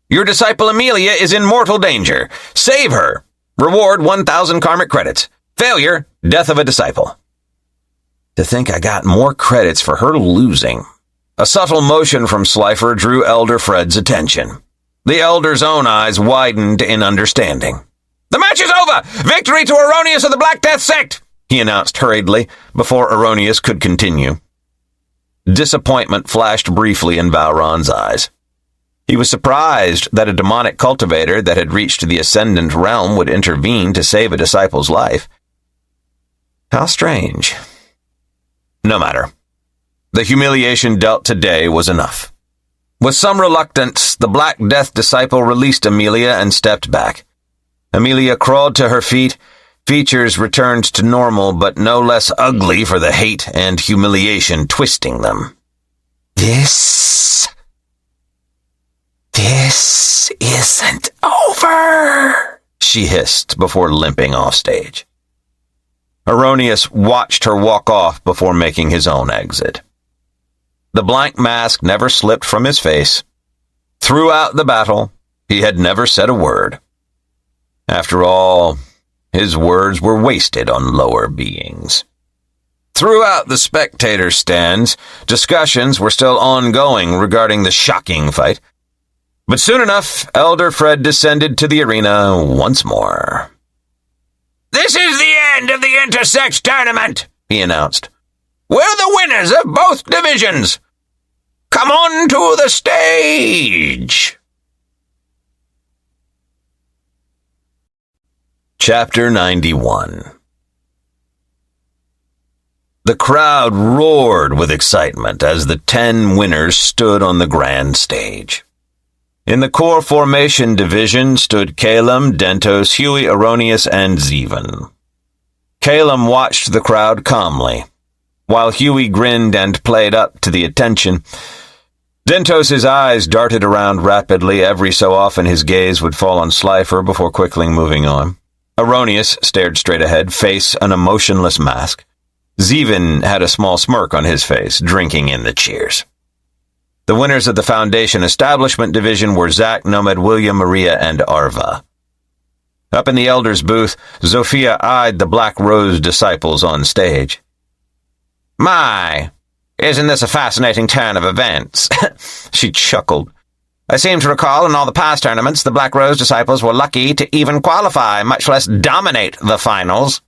Your disciple Amelia is in mortal danger. Save her. Reward 1,000 karmic credits. Failure, death of a disciple. To think I got more credits for her losing. A subtle motion from Slifer drew Elder Fred's attention. The Elder's own eyes widened in understanding. The match is over! Victory to Aronius of the Black Death Sect! He announced hurriedly, before Aronius could continue. Disappointment flashed briefly in Valron's eyes. He was surprised that a demonic cultivator that had reached the Ascendant realm would intervene to save a disciple's life. How strange. No matter. The humiliation dealt today was enough. With some reluctance, the Black Death disciple released Amelia and stepped back. Amelia crawled to her feet, features returned to normal, but no less ugly for the hate and humiliation twisting them. This isn't over, she hissed before limping off stage. Aronius watched her walk off before making his own exit. The blank mask never slipped from his face. Throughout the battle, he had never said a word. After all, his words were wasted on lower beings. Throughout the spectator stands, discussions were still ongoing regarding the shocking fight. But soon enough, Elder Fred descended to the arena once more. This is the end of the Intersect tournament, he announced. We're the winners of both divisions. Come on to the stage. Chapter 91. The crowd roared with excitement as the 10 winners stood on the grand stage. In the core formation division stood Calum, Dentos, Huey, Aronius, and Zeven. Calum watched the crowd calmly, while Huey grinned and played up to the attention. Dentos's eyes darted around rapidly. Every so often his gaze would fall on Slifer before quickly moving on. Arrhenius stared straight ahead, face an emotionless mask. Zevin had a small smirk on his face, drinking in the cheers. The winners of the Foundation Establishment Division were Zack, Nomad, William, Maria, and Arva. Up in the Elder's booth, Zofia eyed the Black Rose disciples on stage. "My, isn't this a fascinating turn of events?" She chuckled. "I seem to recall in all the past tournaments the Black Rose disciples were lucky to even qualify, much less dominate the finals."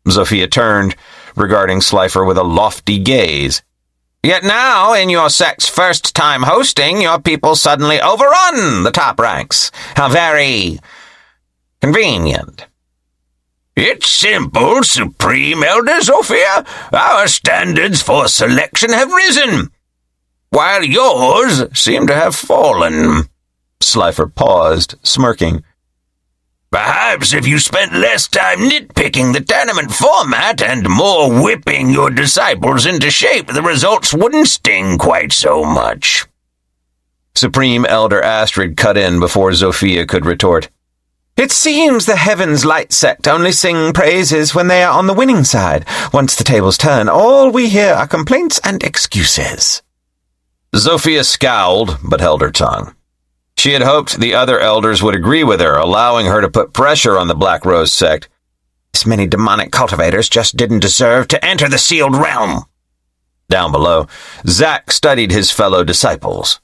Zofia turned, regarding Slifer with a lofty gaze. "Yet now, in your sect's first time hosting, your people suddenly overrun the top ranks. How very convenient." "It's simple, Supreme Elder Zofia. Our standards for selection have risen, while yours seem to have fallen." Slifer paused, smirking. "Perhaps if you spent less time nitpicking the tournament format and more whipping your disciples into shape, the results wouldn't sting quite so much." Supreme Elder Astrid cut in before Zofia could retort. "It seems the Heaven's Light Sect only sing praises when they are on the winning side. Once the tables turn, all we hear are complaints and excuses." Zofia scowled, but held her tongue. She had hoped the other elders would agree with her, allowing her to put pressure on the Black Rose sect. This many demonic cultivators just didn't deserve to enter the sealed realm. Down below, Zack studied his fellow disciples.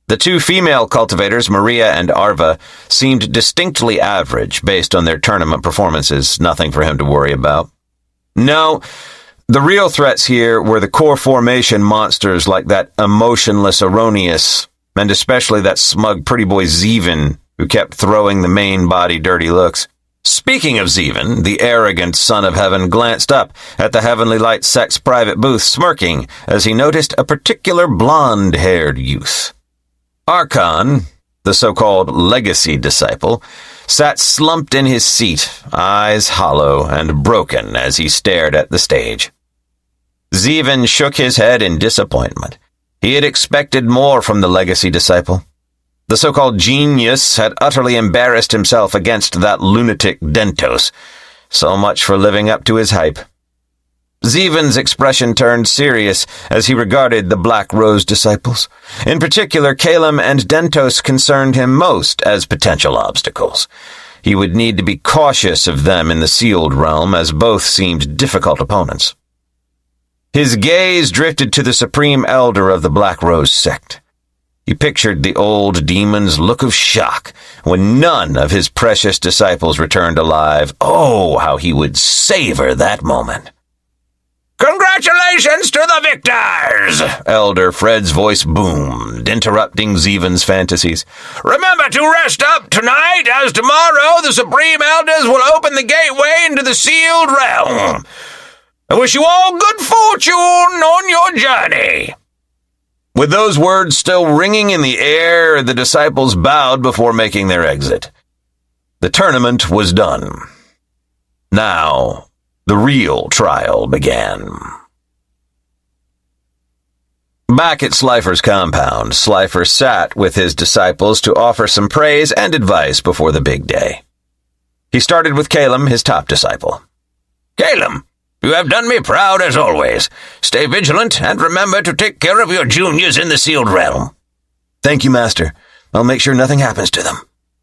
The two female cultivators, Maria and Arva, seemed distinctly average based on their tournament performances, nothing for him to worry about. No, the real threats here were the core formation monsters like that emotionless Arrhenius, and especially that smug pretty boy Zevin, who kept throwing the main body dirty looks. Speaking of Zevin, the arrogant son of heaven glanced up at the Heavenly Light Sect's private booth, smirking as he noticed a particular blonde-haired youth. Archon, the so-called legacy disciple, sat slumped in his seat, eyes hollow and broken as he stared at the stage. Zevin shook his head in disappointment. He had expected more from the legacy disciple. The so-called genius had utterly embarrassed himself against that lunatic Dentos. So much for living up to his hype. Zevin's expression turned serious as he regarded the Black Rose disciples. In particular, Calum and Dentos concerned him most as potential obstacles. He would need to be cautious of them in the sealed realm, as both seemed difficult opponents. His gaze drifted to the Supreme Elder of the Black Rose sect. He pictured the old demon's look of shock when none of his precious disciples returned alive. Oh, how he would savor that moment. "Congratulations to the victors!" Elder Fred's voice boomed, interrupting Zevin's fantasies. "Remember to rest up tonight, as tomorrow the Supreme Elders will open the gateway into the sealed realm. I wish you all good fortune on your journey." With those words still ringing in the air, the disciples bowed before making their exit. The tournament was done. Now, the real trial began. Back at Slifer's compound, Slifer sat with his disciples to offer some praise and advice before the big day. He started with Calum, his top disciple. "Calum, you have done me proud as always. Stay vigilant and remember to take care of your juniors in the sealed realm." "Thank you, Master. I'll make sure nothing happens to them."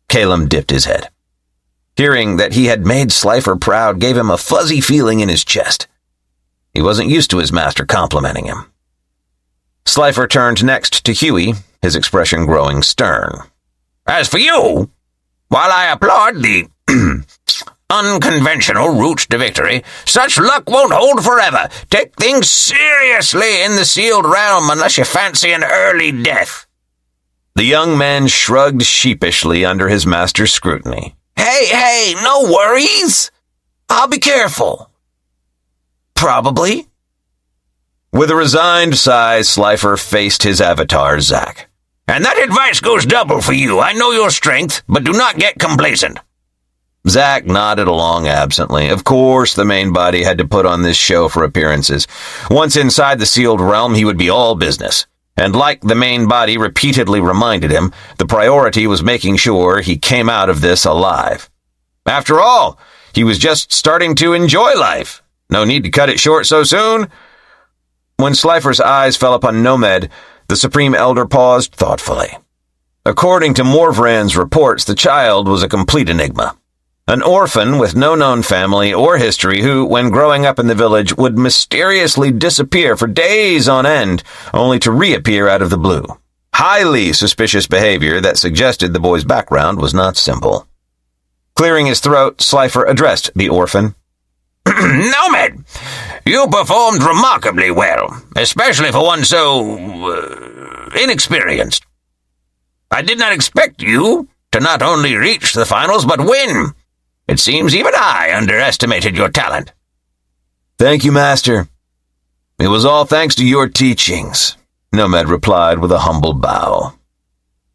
Calum dipped his head. Hearing that he had made Slifer proud gave him a fuzzy feeling in his chest. He wasn't used to his master complimenting him. Slifer turned next to Huey, his expression growing stern. "As for you, while I applaud the unconventional route to victory, such luck won't hold forever. Take things seriously in the sealed realm unless you fancy an early death." The young man shrugged sheepishly under his master's scrutiny. Hey, no worries. I'll be careful. Probably. With a resigned sigh, Slifer faced his avatar, Zack. "And that advice goes double for you. I know your strength, but do not get complacent." Zack nodded along absently. Of course, the main body had to put on this show for appearances. Once inside the sealed realm, he would be all business. And like the main body repeatedly reminded him, the priority was making sure he came out of this alive. After all, he was just starting to enjoy life. No need to cut it short so soon. When Slifer's eyes fell upon Nomad, the Supreme Elder paused thoughtfully. According to Morvran's reports, the child was a complete enigma. An orphan with no known family or history who, when growing up in the village, would mysteriously disappear for days on end, only to reappear out of the blue. Highly suspicious behavior that suggested the boy's background was not simple. Clearing his throat, Slifer addressed the orphan. Nomad, you performed remarkably well, especially for one so inexperienced. I did not expect you to not only reach the finals, but win. It seems even I underestimated your talent. Thank you, Master. It was all thanks to your teachings, Nomad replied with a humble bow.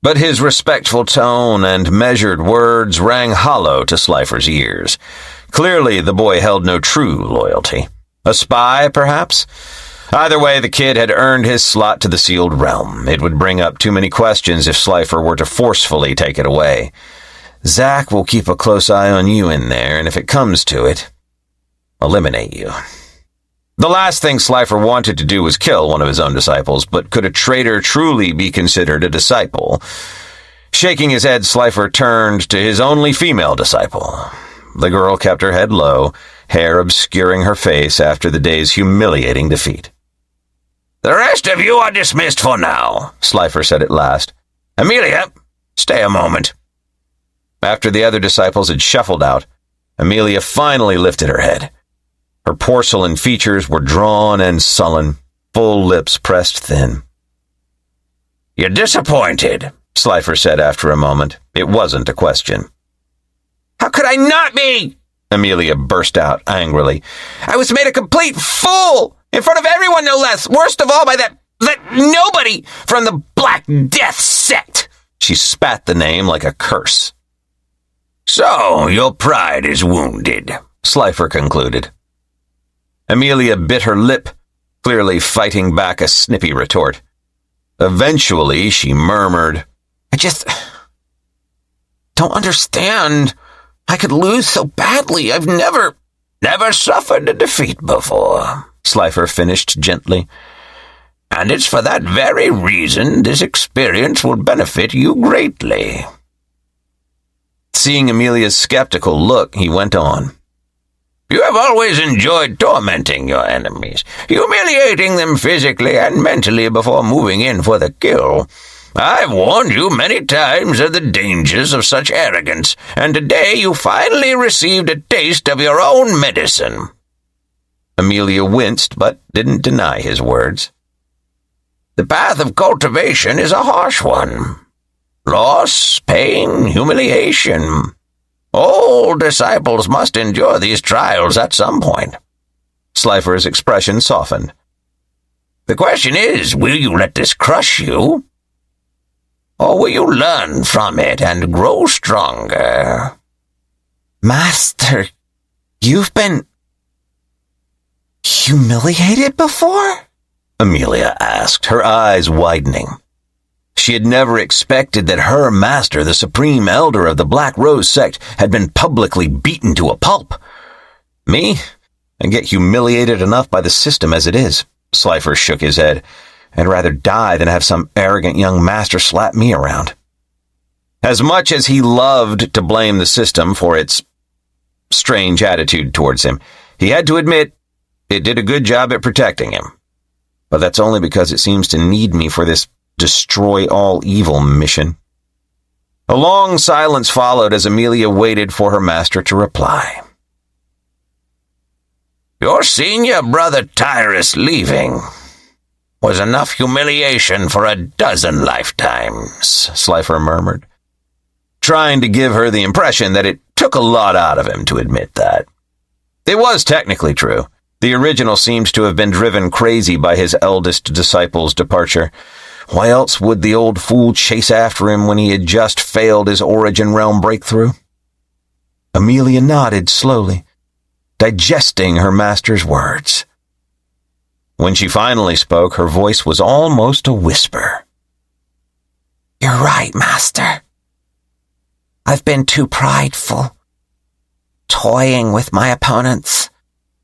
But his respectful tone and measured words rang hollow to Slifer's ears. Clearly, the boy held no true loyalty. A spy, perhaps? Either way, the kid had earned his slot to the sealed realm. It would bring up too many questions if Slifer were to forcefully take it away. Zack will keep a close eye on you in there, and if it comes to it, eliminate you. The last thing Slifer wanted to do was kill one of his own disciples, but could a traitor truly be considered a disciple? Shaking his head, Slifer turned to his only female disciple. The girl kept her head low, hair obscuring her face after the day's humiliating defeat. The rest of you are dismissed for now, Slifer said at last. Amelia, stay a moment. After the other disciples had shuffled out, Amelia finally lifted her head. Her porcelain features were drawn and sullen, full lips pressed thin. You're disappointed, Slifer said after a moment. It wasn't a question. How could I not be? Amelia burst out angrily. I was made a complete fool! In front of everyone, no less! Worst of all by that nobody from the Black Death Sect! She spat the name like a curse. So, your pride is wounded, Slifer concluded. Amelia bit her lip, clearly fighting back a snippy retort. Eventually, she murmured, I just don't understand. I could lose so badly. I've never suffered a defeat before, Slifer finished gently. And it's for that very reason this experience will benefit you greatly. Seeing Amelia's skeptical look, he went on. You have always enjoyed tormenting your enemies, humiliating them physically and mentally before moving in for the kill. I've warned you many times of the dangers of such arrogance, and today you finally received a taste of your own medicine. Amelia winced, but didn't deny his words. The path of cultivation is a harsh one. Loss, pain, humiliation. All disciples must endure these trials at some point. Slifer's expression softened. The question is, will you let this crush you? Or will you learn from it and grow stronger? Master, you've been humiliated before? Amelia asked, her eyes widening. She had never expected that her master, the Supreme Elder of the Black Rose Sect, had been publicly beaten to a pulp. Me? I get humiliated enough by the system as it is. Slifer shook his head. I'd rather die than have some arrogant young master slap me around. As much as he loved to blame the system for its strange attitude towards him, he had to admit it did a good job at protecting him. But that's only because it seems to need me for this destroy all evil mission. A long silence followed as Amelia waited for her master to reply. Your senior brother Tyrus leaving was enough humiliation for a dozen lifetimes, Slifer murmured, trying to give her the impression that it took a lot out of him to admit that. It was technically true. The original seems to have been driven crazy by his eldest disciple's departure. Why else would the old fool chase after him when he had just failed his origin realm breakthrough? Amelia nodded slowly, digesting her master's words. When she finally spoke, her voice was almost a whisper. You're right, Master. I've been too prideful, toying with my opponents,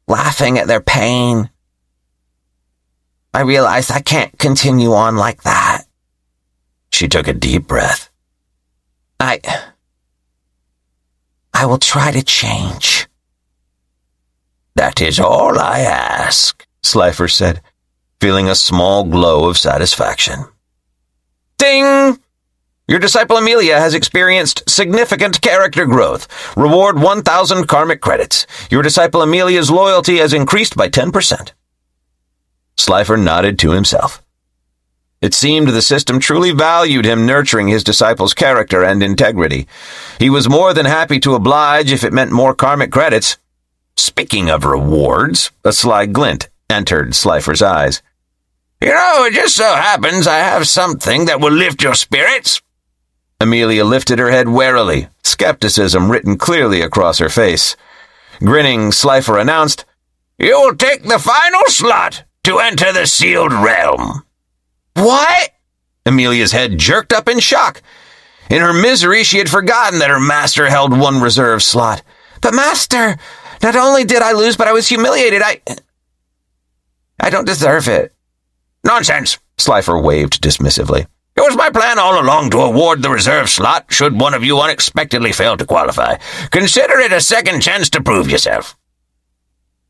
laughing at their pain. I realized I can't continue on like that. She took a deep breath. I will try to change. That is all I ask, Slifer said, feeling a small glow of satisfaction. Ding! Your disciple Amelia has experienced significant character growth. Reward 1,000 karmic credits. Your disciple Amelia's loyalty has increased by 10%. Slifer nodded to himself. It seemed the system truly valued him nurturing his disciple's character and integrity. He was more than happy to oblige if it meant more karmic credits. Speaking of rewards, a sly glint entered Slifer's eyes. You know, it just so happens I have something that will lift your spirits. Amelia lifted her head warily, skepticism written clearly across her face. Grinning, Slifer announced, You will take the final slot to enter the sealed realm. What? Amelia's head jerked up in shock. In her misery, she had forgotten that her master held one reserve slot. But master, not only did I lose, but I was humiliated. I don't deserve it. Nonsense, Slifer waved dismissively. It was my plan all along to award the reserve slot should one of you unexpectedly fail to qualify. Consider it a second chance to prove yourself.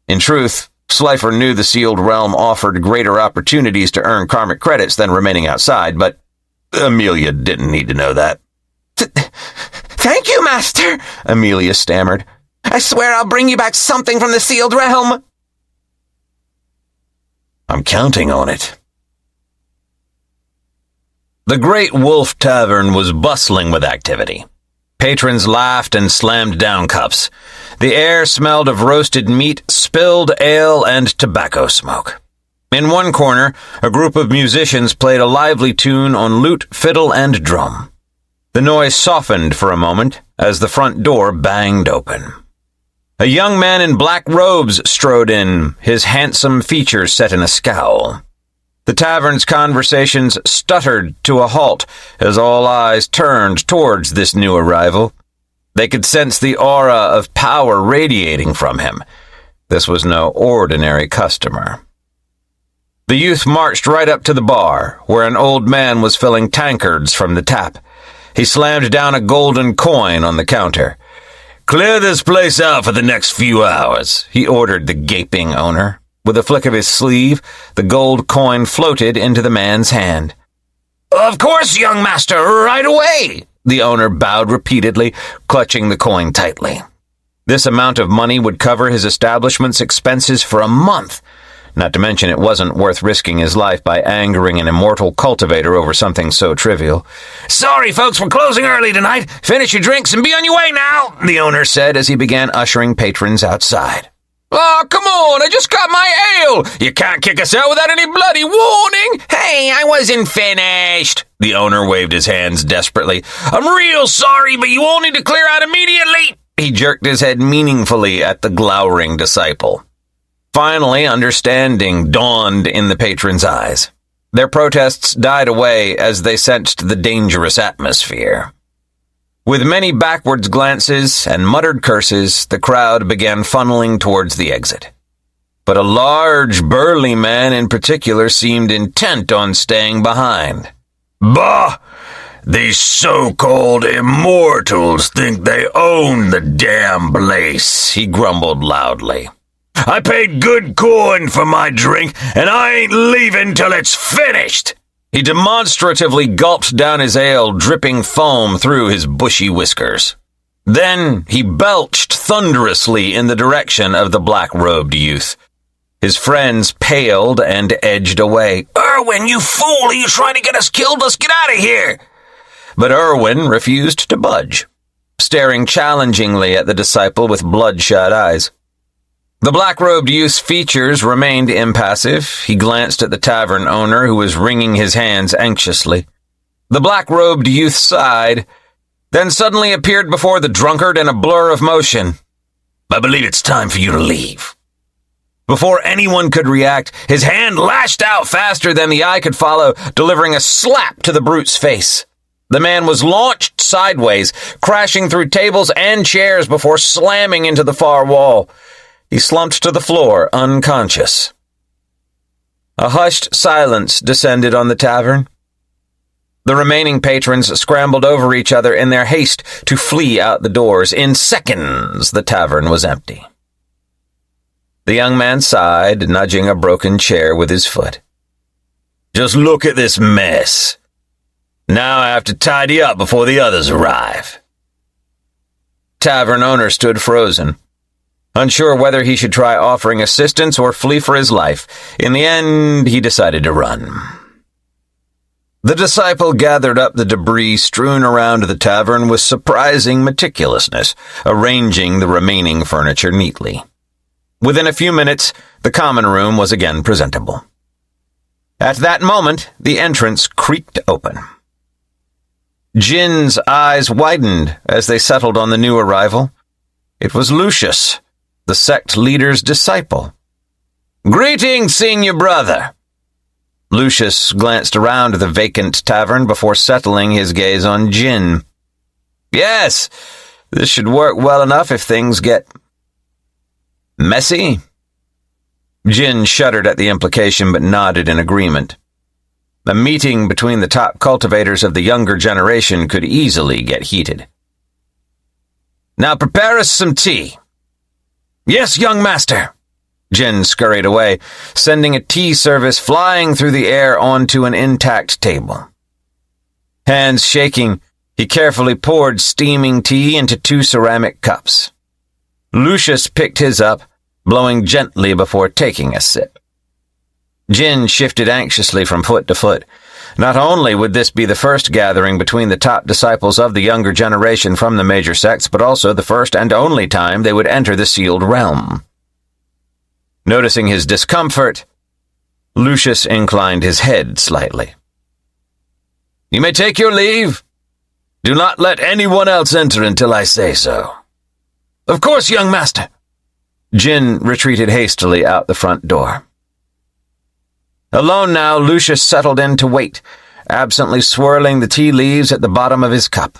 In truth, Slifer knew the sealed realm offered greater opportunities to earn karmic credits than remaining outside, but Amelia didn't need to know that. Thank you, master, Amelia stammered. I swear I'll bring you back something from the sealed realm. I'm counting on it. The Great Wolf Tavern was bustling with activity. Patrons laughed and slammed down cups. The air smelled of roasted meat, spilled ale, and tobacco smoke. In one corner, a group of musicians played a lively tune on lute, fiddle, and drum. The noise softened for a moment as the front door banged open. A young man in black robes strode in, his handsome features set in a scowl. The tavern's conversations stuttered to a halt as all eyes turned towards this new arrival. They could sense the aura of power radiating from him. This was no ordinary customer. The youth marched right up to the bar, where an old man was filling tankards from the tap. He slammed down a golden coin on the counter. "Clear this place out for the next few hours," he ordered the gaping owner. With a flick of his sleeve, the gold coin floated into the man's hand. "Of course, young master, right away!" The owner bowed repeatedly, clutching the coin tightly. This amount of money would cover his establishment's expenses for a month. Not to mention it wasn't worth risking his life by angering an immortal cultivator over something so trivial. "Sorry, folks, we're closing early tonight. Finish your drinks and be on your way now," the owner said as he began ushering patrons outside. "Oh, come on, I just got my ale! You can't kick us out without any bloody warning!" "Hey, I wasn't finished!" The owner waved his hands desperately. "I'm real sorry, but you all need to clear out immediately!" He jerked his head meaningfully at the glowering disciple. Finally, understanding dawned in the patrons' eyes. Their protests died away as they sensed the dangerous atmosphere. With many backwards glances and muttered curses, the crowd began funneling towards the exit. But a large, burly man in particular seemed intent on staying behind. "Bah! These so-called immortals think they own the damn place," he grumbled loudly. "I paid good coin for my drink, and I ain't leaving till it's finished." He demonstratively gulped down his ale, dripping foam through his bushy whiskers. Then he belched thunderously in the direction of the black-robed youth. His friends paled and edged away. "Irwin, you fool! Are you trying to get us killed? Let's get out of here!" But Irwin refused to budge, staring challengingly at the disciple with bloodshot eyes. The black-robed youth's features remained impassive. He glanced at the tavern owner, who was wringing his hands anxiously. The black-robed youth sighed, then suddenly appeared before the drunkard in a blur of motion. "I believe it's time for you to leave." Before anyone could react, his hand lashed out faster than the eye could follow, delivering a slap to the brute's face. The man was launched sideways, crashing through tables and chairs before slamming into the far wall. He slumped to the floor, unconscious. A hushed silence descended on the tavern. The remaining patrons scrambled over each other in their haste to flee out the doors. In seconds, the tavern was empty. The young man sighed, nudging a broken chair with his foot. "Just look at this mess. Now I have to tidy up before the others arrive." Tavern owner stood frozen, unsure whether he should try offering assistance or flee for his life. In the end, he decided to run. The disciple gathered up the debris strewn around the tavern with surprising meticulousness, arranging the remaining furniture neatly. Within a few minutes, the common room was again presentable. At that moment, the entrance creaked open. Jin's eyes widened as they settled on the new arrival. It was Lucius, the sect leader's disciple. "Greetings, senior brother." Lucius glanced around the vacant tavern before settling his gaze on Jin. "Yes, this should work well enough if things get messy." Jin shuddered at the implication but nodded in agreement. A meeting between the top cultivators of the younger generation could easily get heated. "Now prepare us some tea." "Yes, young master." Jin scurried away, sending a tea service flying through the air onto an intact table. Hands shaking, he carefully poured steaming tea into 2 ceramic cups. Lucius picked his up, blowing gently before taking a sip. Jin shifted anxiously from foot to foot. Not only would this be the first gathering between the top disciples of the younger generation from the major sects, but also the first and only time they would enter the sealed realm. Noticing his discomfort, Lucius inclined his head slightly. "You may take your leave. Do not let anyone else enter until I say so." "Of course, young master." Jin retreated hastily out the front door. Alone now, Lucius settled in to wait, absently swirling the tea leaves at the bottom of his cup.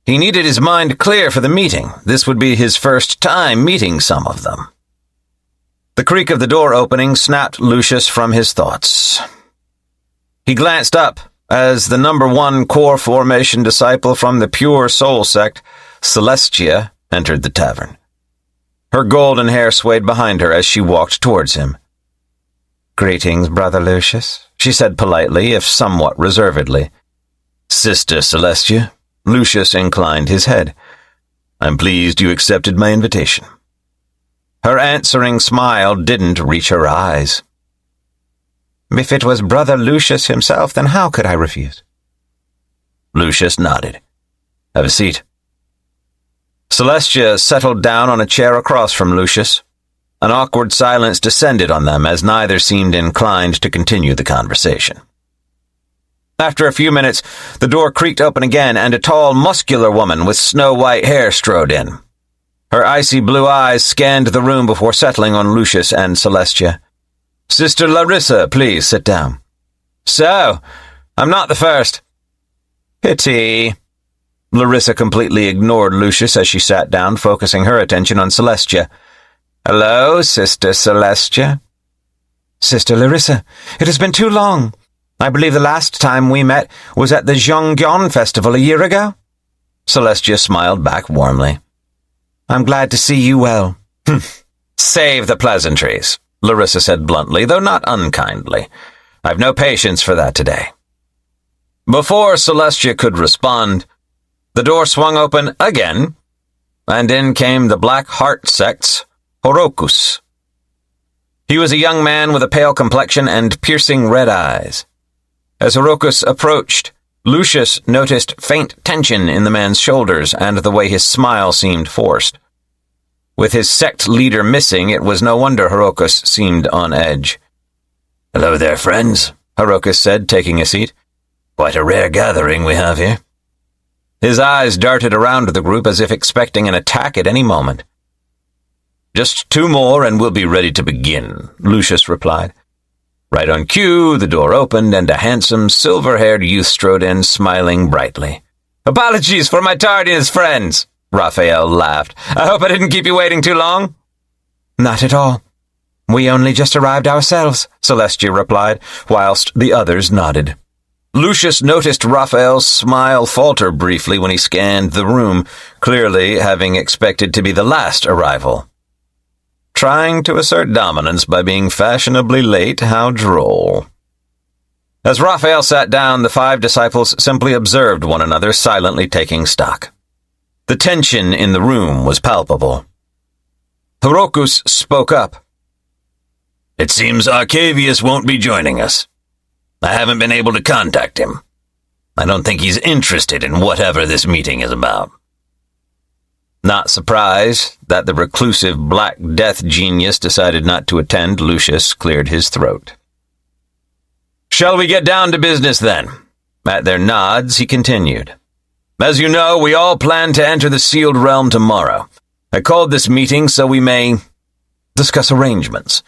He needed his mind clear for the meeting. This would be his first time meeting some of them. The creak of the door opening snapped Lucius from his thoughts. He glanced up as the number 1 core formation disciple from the pure soul sect, Celestia, entered the tavern. Her golden hair swayed behind her as she walked towards him. "Greetings, Brother Lucius," she said politely, if somewhat reservedly. "Sister Celestia," Lucius inclined his head. "I'm pleased you accepted my invitation." Her answering smile didn't reach her eyes. "If it was Brother Lucius himself, then how could I refuse?" Lucius nodded. "Have a seat." Celestia settled down on a chair across from Lucius. An awkward silence descended on them as neither seemed inclined to continue the conversation. After a few minutes, the door creaked open again and a tall, muscular woman with snow-white hair strode in. Her icy blue eyes scanned the room before settling on Lucius and Celestia. "Sister Larissa, please sit down." "So, I'm not the first." "Pity." Larissa completely ignored Lucius as she sat down, focusing her attention on Celestia. "Hello, Sister Celestia." "Sister Larissa, it has been too long. I believe the last time we met was at the Zhonggyon festival a year ago." Celestia smiled back warmly. "I'm glad to see you well." "Save the pleasantries," Larissa said bluntly, though not unkindly. "I've no patience for that today." Before Celestia could respond, the door swung open again, and in came the Black Heart Sect's Horokus. He was a young man with a pale complexion and piercing red eyes. As Horokus approached, Lucius noticed faint tension in the man's shoulders and the way his smile seemed forced. With his sect leader missing, it was no wonder Horokus seemed on edge. "Hello there, friends," Horokus said, taking a seat. "Quite a rare gathering we have here." His eyes darted around the group as if expecting an attack at any moment. "Just 2 more and we'll be ready to begin," Lucius replied. Right on cue, the door opened and a handsome, silver-haired youth strode in, smiling brightly. "Apologies for my tardiness, friends," Raphael laughed. "I hope I didn't keep you waiting too long." "Not at all. We only just arrived ourselves," Celestia replied, whilst the others nodded. Lucius noticed Raphael's smile falter briefly when he scanned the room, clearly having expected to be the last arrival. Trying to assert dominance by being fashionably late, how droll. As Raphael sat down, the 5 disciples simply observed one another, silently taking stock. The tension in the room was palpable. Herokus spoke up. "It seems Arcavius won't be joining us. I haven't been able to contact him. I don't think he's interested in whatever this meeting is about." Not surprised that the reclusive Black Death genius decided not to attend, Lucius cleared his throat. "Shall we get down to business, then?" At their nods, he continued. "As you know, we all plan to enter the sealed realm tomorrow. I called this meeting so we may discuss arrangements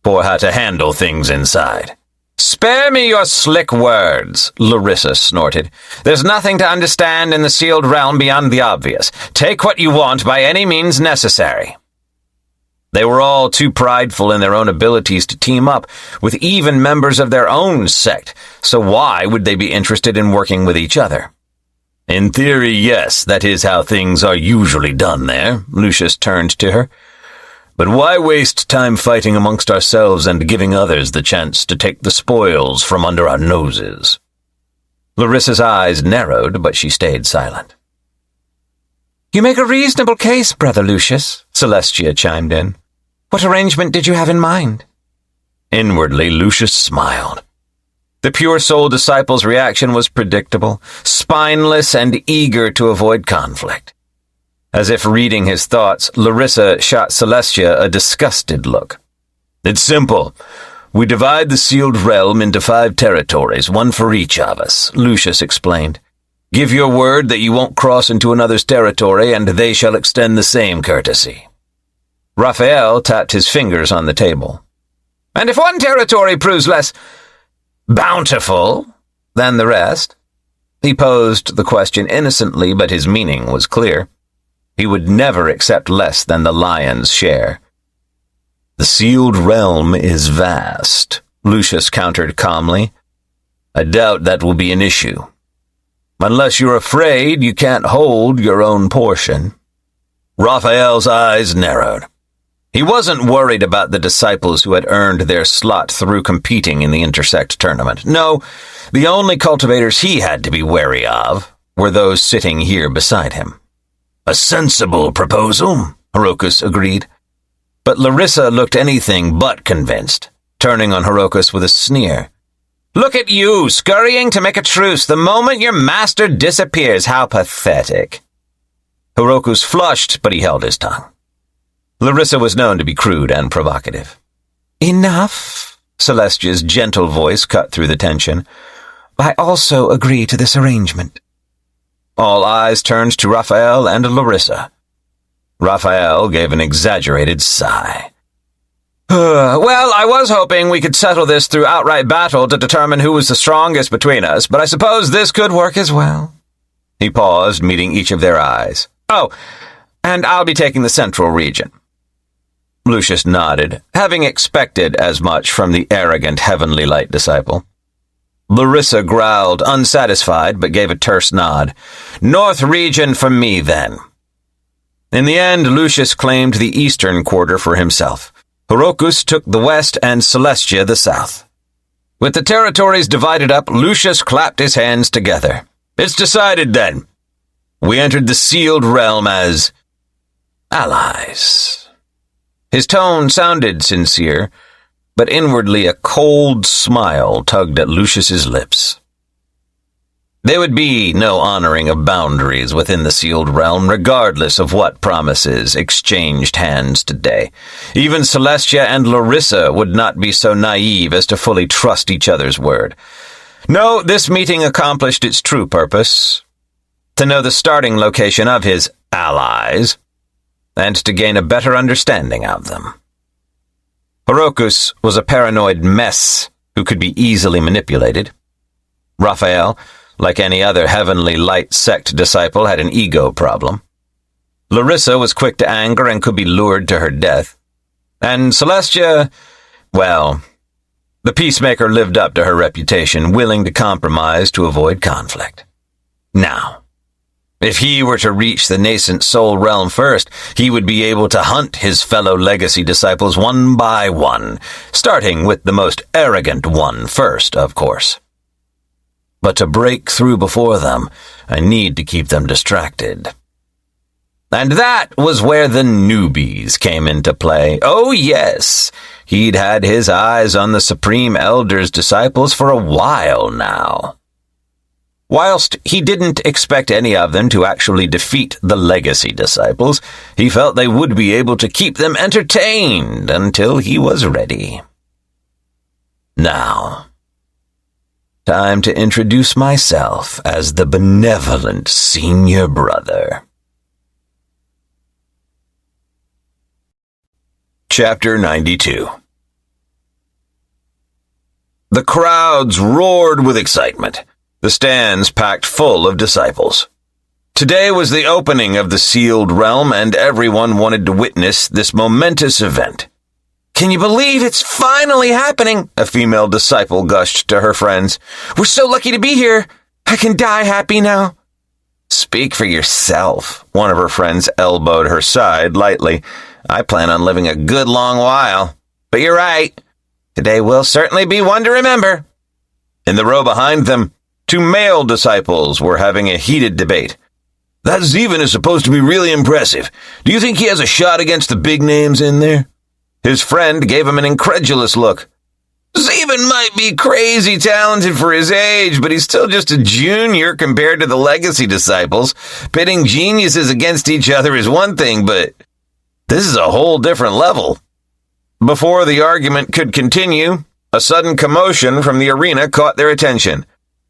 for how to handle things inside." "Spare me your slick words," Larissa snorted. "There's nothing to understand in the sealed realm beyond the obvious. Take what you want by any means necessary." They were all too prideful in their own abilities to team up with even members of their own sect, so why would they be interested in working with each other? "In theory, yes, that is how things are usually done there," Lucius turned to her. "But why waste time fighting amongst ourselves and giving others the chance to take the spoils from under our noses?" Larissa's eyes narrowed, but she stayed silent. "You make a reasonable case, Brother Lucius," Celestia chimed in. "What arrangement did you have in mind?" Inwardly, Lucius smiled. The pure soul disciple's reaction was predictable, spineless and eager to avoid conflict. As if reading his thoughts, Larissa shot Celestia a disgusted look. "It's simple. We divide the sealed realm into 5 territories, one for each of us," Lucius explained. "Give your word that you won't cross into another's territory, and they shall extend the same courtesy." Raphael tapped his fingers on the table. "And if one territory proves less bountiful than the rest?" He posed the question innocently, but his meaning was clear. He would never accept less than the lion's share. "The sealed realm is vast," Lucius countered calmly. "I doubt that will be an issue. Unless you're afraid you can't hold your own portion." Raphael's eyes narrowed. He wasn't worried about the disciples who had earned their slot through competing in the Intersect tournament. No, the only cultivators he had to be wary of were those sitting here beside him. "A sensible proposal," Herokus agreed. But Larissa looked anything but convinced, turning on Herokus with a sneer. "Look at you, scurrying to make a truce the moment your master disappears. How pathetic." Herokus flushed, but he held his tongue. Larissa was known to be crude and provocative. "Enough," Celestia's gentle voice cut through the tension. "I also agree to this arrangement." All eyes turned to Raphael and Larissa. Raphael gave an exaggerated sigh. "Well, I was hoping we could settle this through outright battle to determine who was the strongest between us, but I suppose this could work as well." He paused, meeting each of their eyes. "Oh, and I'll be taking the central region." Lucius nodded, having expected as much from the arrogant Heavenly Light disciple. Larissa growled, unsatisfied, but gave a terse nod. "North region for me, then." In the end, Lucius claimed the eastern quarter for himself. Herokus took the west and Celestia the south. With the territories divided up, Lucius clapped his hands together. "It's decided, then. We entered the sealed realm as allies." His tone sounded sincere, but inwardly a cold smile tugged at Lucius's lips. There would be no honoring of boundaries within the sealed realm, regardless of what promises exchanged hands today. Even Celestia and Larissa would not be so naive as to fully trust each other's word. No, this meeting accomplished its true purpose: to know the starting location of his allies, and to gain a better understanding of them. Herokus was a paranoid mess who could be easily manipulated. Raphael, like any other Heavenly Light Sect disciple, had an ego problem. Larissa was quick to anger and could be lured to her death. And Celestia, well, the Peacemaker lived up to her reputation, willing to compromise to avoid conflict. Now, if he were to reach the nascent soul realm first, he would be able to hunt his fellow legacy disciples one by one, starting with the most arrogant one first, of course. But to break through before them, I need to keep them distracted. And that was where the newbies came into play. Oh yes, he'd had his eyes on the Supreme Elder's disciples for a while now. Whilst he didn't expect any of them to actually defeat the legacy disciples, he felt they would be able to keep them entertained until he was ready. Now, time to introduce myself as the benevolent senior brother. Chapter 92. The crowds roared with excitement, the stands packed full of disciples. Today was the opening of the sealed realm, and everyone wanted to witness this momentous event. "Can you believe it's finally happening?" a female disciple gushed to her friends. "We're so lucky to be here. I can die happy now." "Speak for yourself," one of her friends elbowed her side lightly. "I plan on living a good long while. But you're right. Today will certainly be one to remember." In the row behind them, two male disciples were having a heated debate. "That Zeven is supposed to be really impressive. Do you think he has a shot against the big names in there?" His friend gave him an incredulous look. "Zeven might be crazy talented for his age, but he's still just a junior compared to the legacy disciples. Pitting geniuses against each other is one thing, but this is a whole different level." Before the argument could continue, a sudden commotion from the arena caught their attention.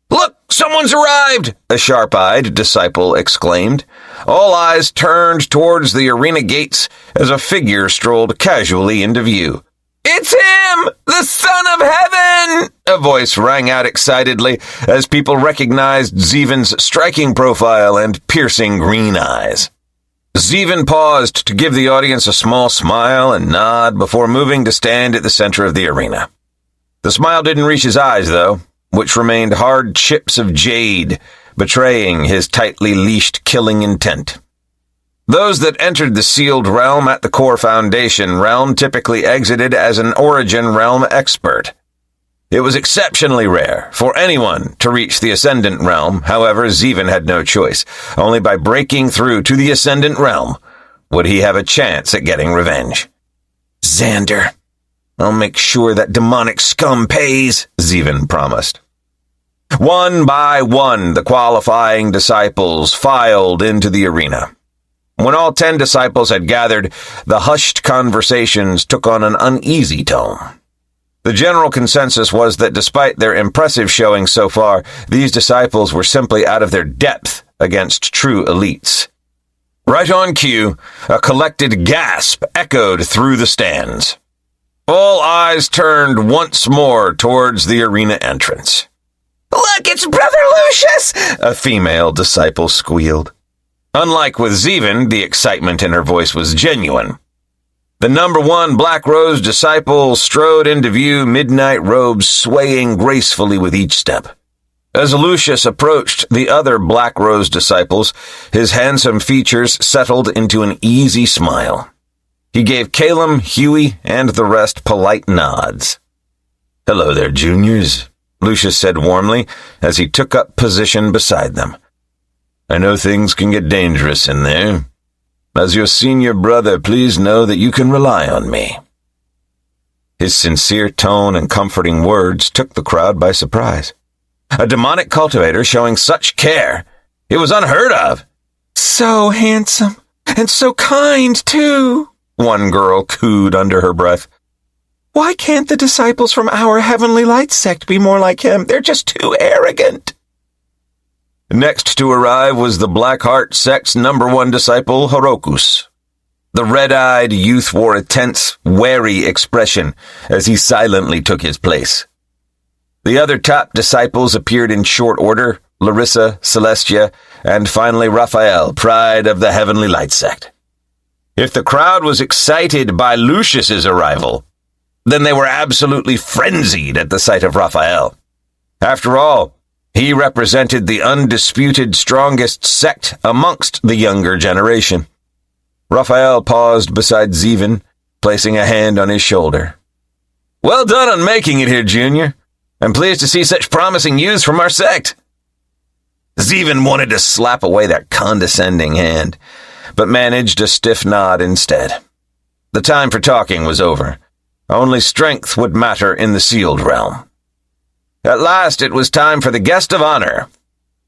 "Look, someone's arrived!" a sharp-eyed disciple exclaimed. All eyes turned towards the arena gates as a figure strolled casually into view. "It's him! The Son of Heaven!" a voice rang out excitedly as people recognized Zeven's striking profile and piercing green eyes. Zeven paused to give the audience a small smile and nod before moving to stand at the center of the arena. The smile didn't reach his eyes, though, which remained hard chips of jade, betraying his tightly leashed killing intent. Those that entered the sealed realm at the core foundation realm typically exited as an origin realm expert. It was exceptionally rare for anyone to reach the Ascendant realm. However, Zeven had no choice. Only by breaking through to the Ascendant realm would he have a chance at getting revenge. "Xander, I'll make sure that demonic scum pays," Zeven promised. One by one, the qualifying disciples filed into the arena. When all 10 disciples had gathered, the hushed conversations took on an uneasy tone. The general consensus was that despite their impressive showing so far, these disciples were simply out of their depth against true elites. Right on cue, a collected gasp echoed through the stands. All eyes turned once more towards the arena entrance. "Look, it's Brother Lucius!" a female disciple squealed. Unlike with Zeven, the excitement in her voice was genuine. The number 1 Black Rose disciple strode into view, midnight robes swaying gracefully with each step. As Lucius approached the other Black Rose disciples, his handsome features settled into an easy smile. He gave Calum, Huey, and the rest polite nods. "Hello there, juniors," Lucius said warmly as he took up position beside them. "I know things can get dangerous in there. As your senior brother, please know that you can rely on me." His sincere tone and comforting words took the crowd by surprise. A demonic cultivator showing such care. It was unheard of. "So handsome, and so kind, too," one girl cooed under her breath. "Why can't the disciples from our Heavenly Light sect be more like him? They're just too arrogant." Next to arrive was the Blackheart sect's number 1 disciple, Horokus. The red-eyed youth wore a tense, wary expression as he silently took his place. The other top disciples appeared in short order: Larissa, Celestia, and finally Raphael, pride of the Heavenly Light Sect. If the crowd was excited by Lucius's arrival, then they were absolutely frenzied at the sight of Raphael. After all, he represented the undisputed strongest sect amongst the younger generation. Raphael paused beside Zeven, placing a hand on his shoulder. "Well done on making it here, Junior. I'm pleased to see such promising news from our sect." Zeven wanted to slap away that condescending hand, but managed a stiff nod instead. The time for talking was over. Only strength would matter in the sealed realm. At last it was time for the guest of honor,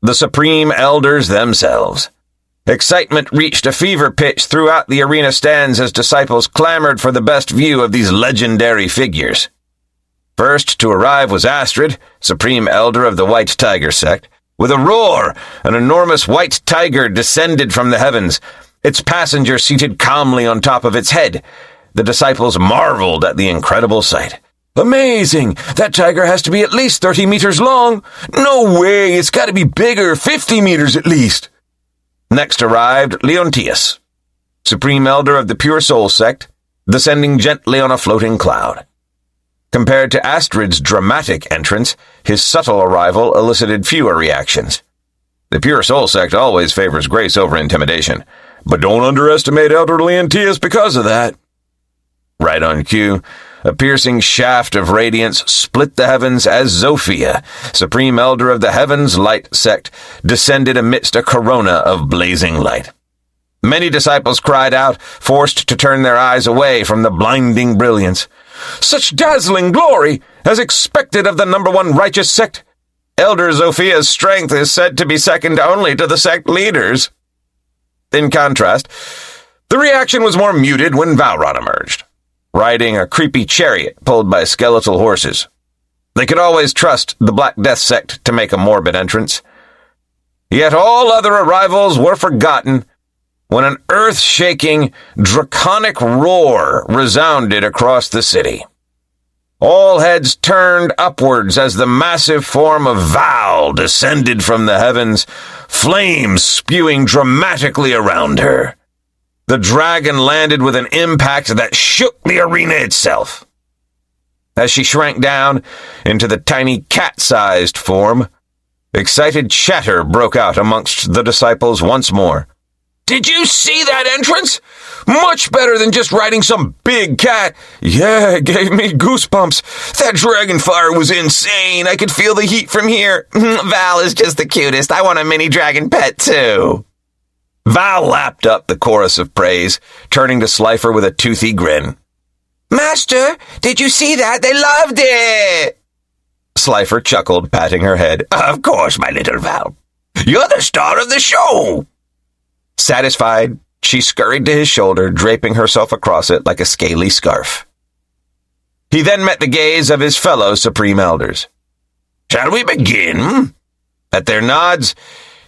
the Supreme Elders themselves. Excitement reached a fever pitch throughout the arena stands as disciples clamored for the best view of these legendary figures. First to arrive was Astrid, Supreme Elder of the White Tiger Sect. With a roar, an enormous white tiger descended from the heavens, its passenger seated calmly on top of its head. The disciples marveled at the incredible sight. "Amazing! That tiger has to be at least 30 meters long. No way, it's got to be bigger, 50 meters at least." Next arrived Leontius, Supreme Elder of the Pure Soul Sect, descending gently on a floating cloud. Compared to Astrid's dramatic entrance, his subtle arrival elicited fewer reactions. The Pure Soul Sect always favors grace over intimidation, but don't underestimate Elder Leontius because of that. Right on cue, a piercing shaft of radiance split the heavens as Zofia, Supreme Elder of the Heavens Light Sect, descended amidst a corona of blazing light. Many disciples cried out, forced to turn their eyes away from the blinding brilliance. "Such dazzling glory, as expected of the number one righteous sect. Elder Zophia's strength is said to be second only to the sect leaders." In contrast, the reaction was more muted when Valrod emerged, riding a creepy chariot pulled by skeletal horses. They could always trust the Black Death sect to make a morbid entrance. Yet all other arrivals were forgotten when an earth-shaking, draconic roar resounded across the city. All heads turned upwards as the massive form of Val descended from the heavens, flames spewing dramatically around her. The dragon landed with an impact that shook the arena itself. As she shrank down into the tiny cat-sized form, excited chatter broke out amongst the disciples once more. "Did you see that entrance? Much better than just riding some big cat. Yeah, it gave me goosebumps. That dragon fire was insane. I could feel the heat from here. Val is just the cutest. I want a mini dragon pet, too." Val lapped up the chorus of praise, turning to Slifer with a toothy grin. "Master, did you see that? They loved it!" Slifer chuckled, patting her head. "Of course, my little Val. You're the star of the show." Satisfied, she scurried to his shoulder, draping herself across it like a scaly scarf. He then met the gaze of his fellow Supreme Elders. "Shall we begin?" At their nods,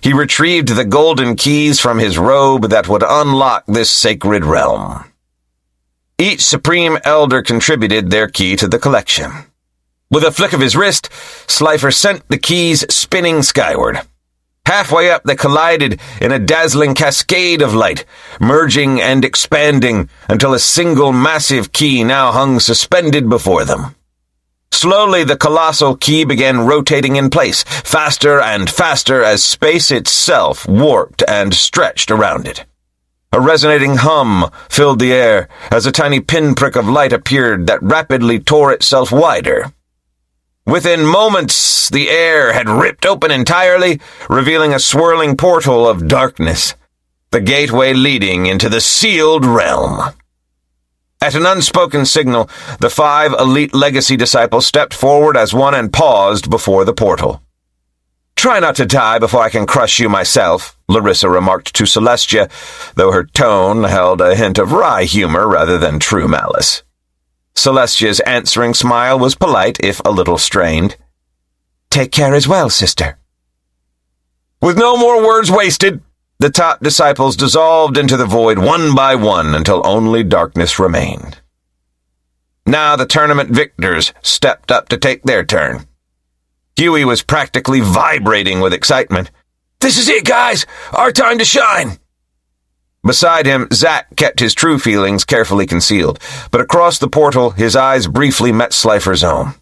he retrieved the golden keys from his robe that would unlock this sacred realm. Each Supreme Elder contributed their key to the collection. With a flick of his wrist, Slifer sent the keys spinning skyward. Halfway up, they collided in a dazzling cascade of light, merging and expanding until a single massive key now hung suspended before them. Slowly, the colossal key began rotating in place, faster and faster as space itself warped and stretched around it. A resonating hum filled the air as a tiny pinprick of light appeared that rapidly tore itself wider. Within moments, the air had ripped open entirely, revealing a swirling portal of darkness, the gateway leading into the sealed realm. At an unspoken signal, the 5 elite legacy disciples stepped forward as one and paused before the portal. "Try not to die before I can crush you myself," Larissa remarked to Celestia, though her tone held a hint of wry humor rather than true malice. Celestia's answering smile was polite, if a little strained. "Take care as well, sister." With no more words wasted, the top disciples dissolved into the void one by one until only darkness remained. Now the tournament victors stepped up to take their turn. Huey was practically vibrating with excitement. This is it, guys! Our time to shine! Beside him, Zack kept his true feelings carefully concealed, but across the portal his eyes briefly met Slifer's own.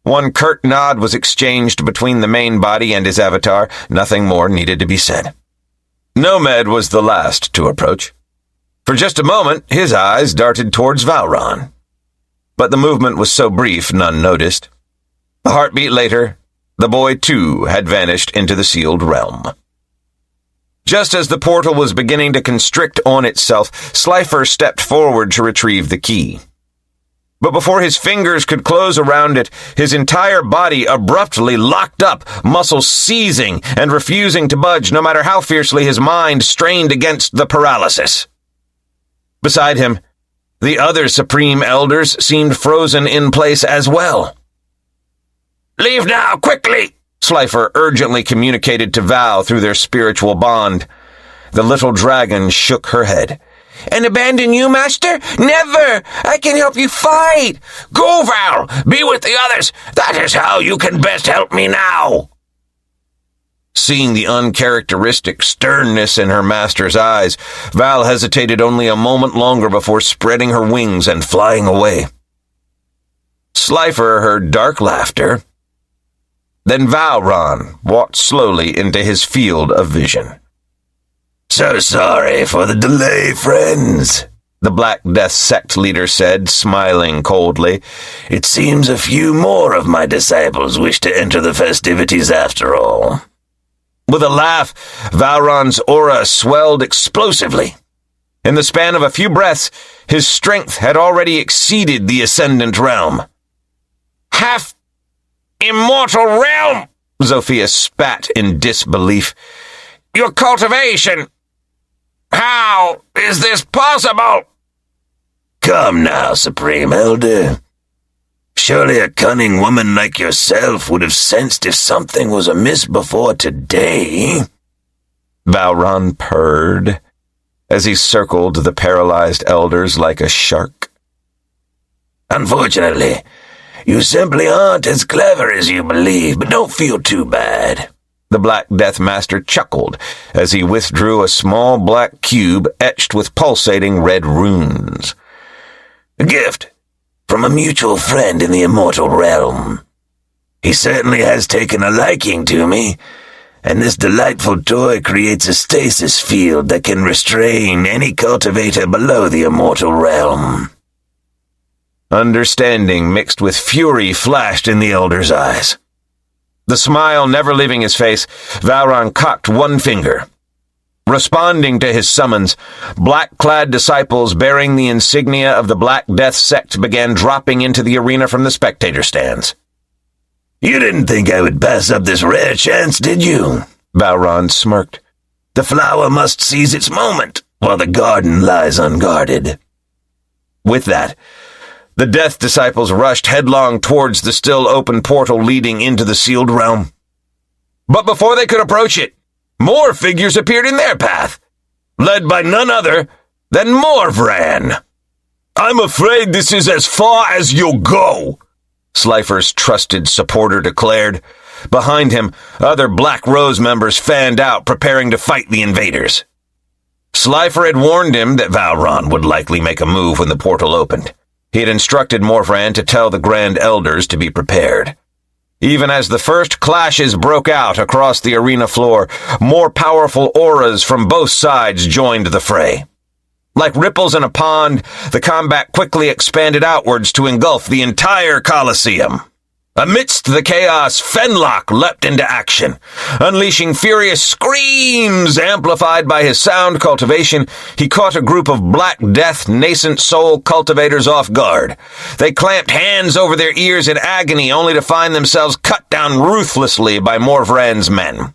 One curt nod was exchanged between the main body and his avatar. Nothing more needed to be said. Nomad was the last to approach. For just a moment, his eyes darted towards Valron. But the movement was so brief, none noticed. A heartbeat later, the boy too had vanished into the sealed realm. Just as the portal was beginning to constrict on itself, Slifer stepped forward to retrieve the key. But before his fingers could close around it, his entire body abruptly locked up, muscles seizing and refusing to budge no matter how fiercely his mind strained against the paralysis. Beside him, the other Supreme Elders seemed frozen in place as well. Leave now, quickly! Slifer urgently communicated to Val through their spiritual bond. The little dragon shook her head. And abandon you, Master? Never! I can help you fight! Go, Val! Be with the others! That is how you can best help me now! Seeing the uncharacteristic sternness in her master's eyes, Val hesitated only a moment longer before spreading her wings and flying away. Slifer heard dark laughter. Then Valron walked slowly into his field of vision. So sorry for the delay, friends, the Black Death Sect leader said, smiling coldly. It seems a few more of my disciples wish to enter the festivities after all. With a laugh, Valron's aura swelled explosively. In the span of a few breaths, his strength had already exceeded the Ascendant Realm. Half-immortal realm! Zofia spat in disbelief. Your cultivation! How is this possible? Come now, Supreme Elder. Surely a cunning woman like yourself would have sensed if something was amiss before today. Valron purred as he circled the paralyzed elders like a shark. Unfortunately, you simply aren't as clever as you believe, but don't feel too bad. The Black Death Master chuckled as he withdrew a small black cube etched with pulsating red runes. A gift from a mutual friend in the immortal realm. He certainly has taken a liking to me, and this delightful toy creates a stasis field that can restrain any cultivator below the immortal realm. Understanding mixed with fury flashed in the elder's eyes. The smile never leaving his face, Valron cocked one finger. Responding to his summons, black-clad disciples bearing the insignia of the Black Death Sect began dropping into the arena from the spectator stands. You didn't think I would pass up this rare chance, did you? Valron smirked. The flower must seize its moment, while the garden lies unguarded. With that, the Death Disciples rushed headlong towards the still open portal leading into the sealed realm. But before they could approach it, more figures appeared in their path, led by none other than Morvran. I'm afraid this is as far as you'll go, Slifer's trusted supporter declared. Behind him, other Black Rose members fanned out, preparing to fight the invaders. Slifer had warned him that Valron would likely make a move when the portal opened. He had instructed Morvran to tell the Grand Elders to be prepared. Even as the first clashes broke out across the arena floor, more powerful auras from both sides joined the fray. Like ripples in a pond, the combat quickly expanded outwards to engulf the entire Colosseum. Amidst the chaos, Fenlock leapt into action. Unleashing furious screams amplified by his sound cultivation, he caught a group of Black Death nascent soul cultivators off guard. They clamped hands over their ears in agony only to find themselves cut down ruthlessly by Morvran's men.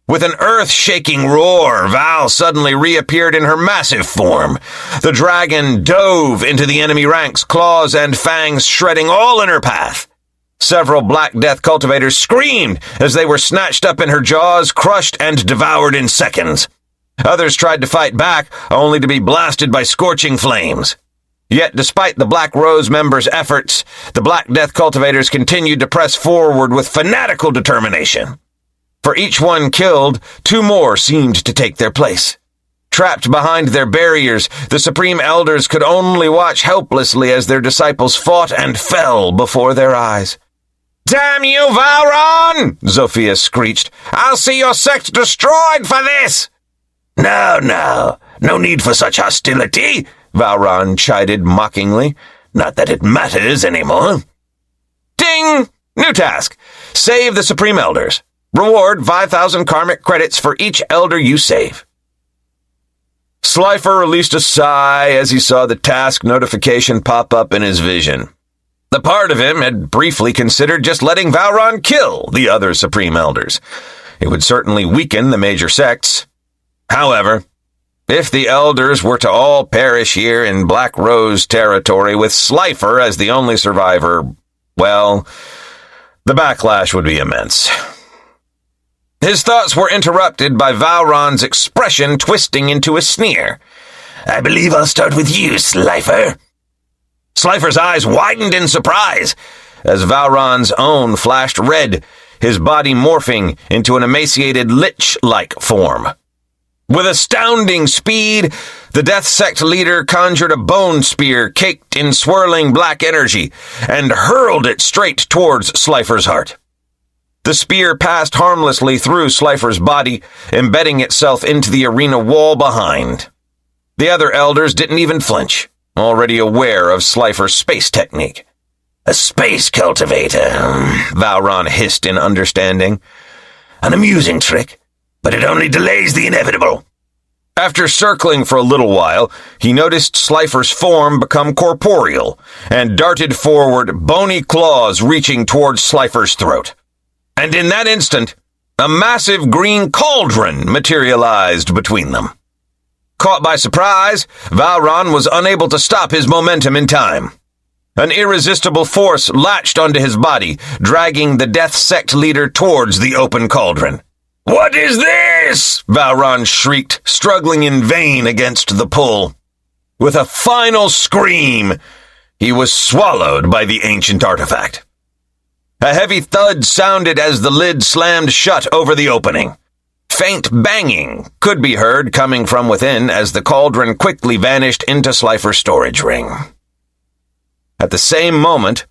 With an earth-shaking roar, Val suddenly reappeared in her massive form. The dragon dove into the enemy ranks, claws and fangs shredding all in her path. Several Black Death cultivators screamed as they were snatched up in her jaws, crushed and devoured in seconds. Others tried to fight back, only to be blasted by scorching flames. Yet, despite the Black Rose members' efforts, the Black Death cultivators continued to press forward with fanatical determination. For each one killed, 2 more seemed to take their place. Trapped behind their barriers, the Supreme Elders could only watch helplessly as their disciples fought and fell before their eyes. "Damn you, Valron!" Zofia screeched. "I'll see your sect destroyed for this!" No need for such hostility," Valron chided mockingly. "Not that it matters anymore." Ding! New task. Save the Supreme Elders. Reward 5,000 karmic credits for each elder you save. Slifer released a sigh as he saw the task notification pop up in his vision. The part of him had briefly considered just letting Valron kill the other Supreme Elders. It would certainly weaken the major sects. However, if the Elders were to all perish here in Black Rose territory with Slifer as the only survivor, well, the backlash would be immense. His thoughts were interrupted by Valron's expression twisting into a sneer. "I believe I'll start with you, Slifer." Slifer's eyes widened in surprise as Valron's own flashed red, his body morphing into an emaciated lich-like form. With astounding speed, the Death Sect leader conjured a bone spear caked in swirling black energy and hurled it straight towards Slifer's heart. The spear passed harmlessly through Slifer's body, embedding itself into the arena wall behind. The other elders didn't even flinch, already aware of Slifer's space technique. "A space cultivator," Valron hissed in understanding. "An amusing trick, but it only delays the inevitable." After circling for a little while, he noticed Slifer's form become corporeal and darted forward, bony claws reaching towards Slifer's throat. And in that instant, a massive green cauldron materialized between them. Caught by surprise, Valron was unable to stop his momentum in time. An irresistible force latched onto his body, dragging the Death Sect leader towards the open cauldron. "What is this?" Valron shrieked, struggling in vain against the pull. With a final scream, he was swallowed by the ancient artifact. A heavy thud sounded as the lid slammed shut over the opening. Faint banging could be heard coming from within as the cauldron quickly vanished into Slifer's storage ring. At the same moment,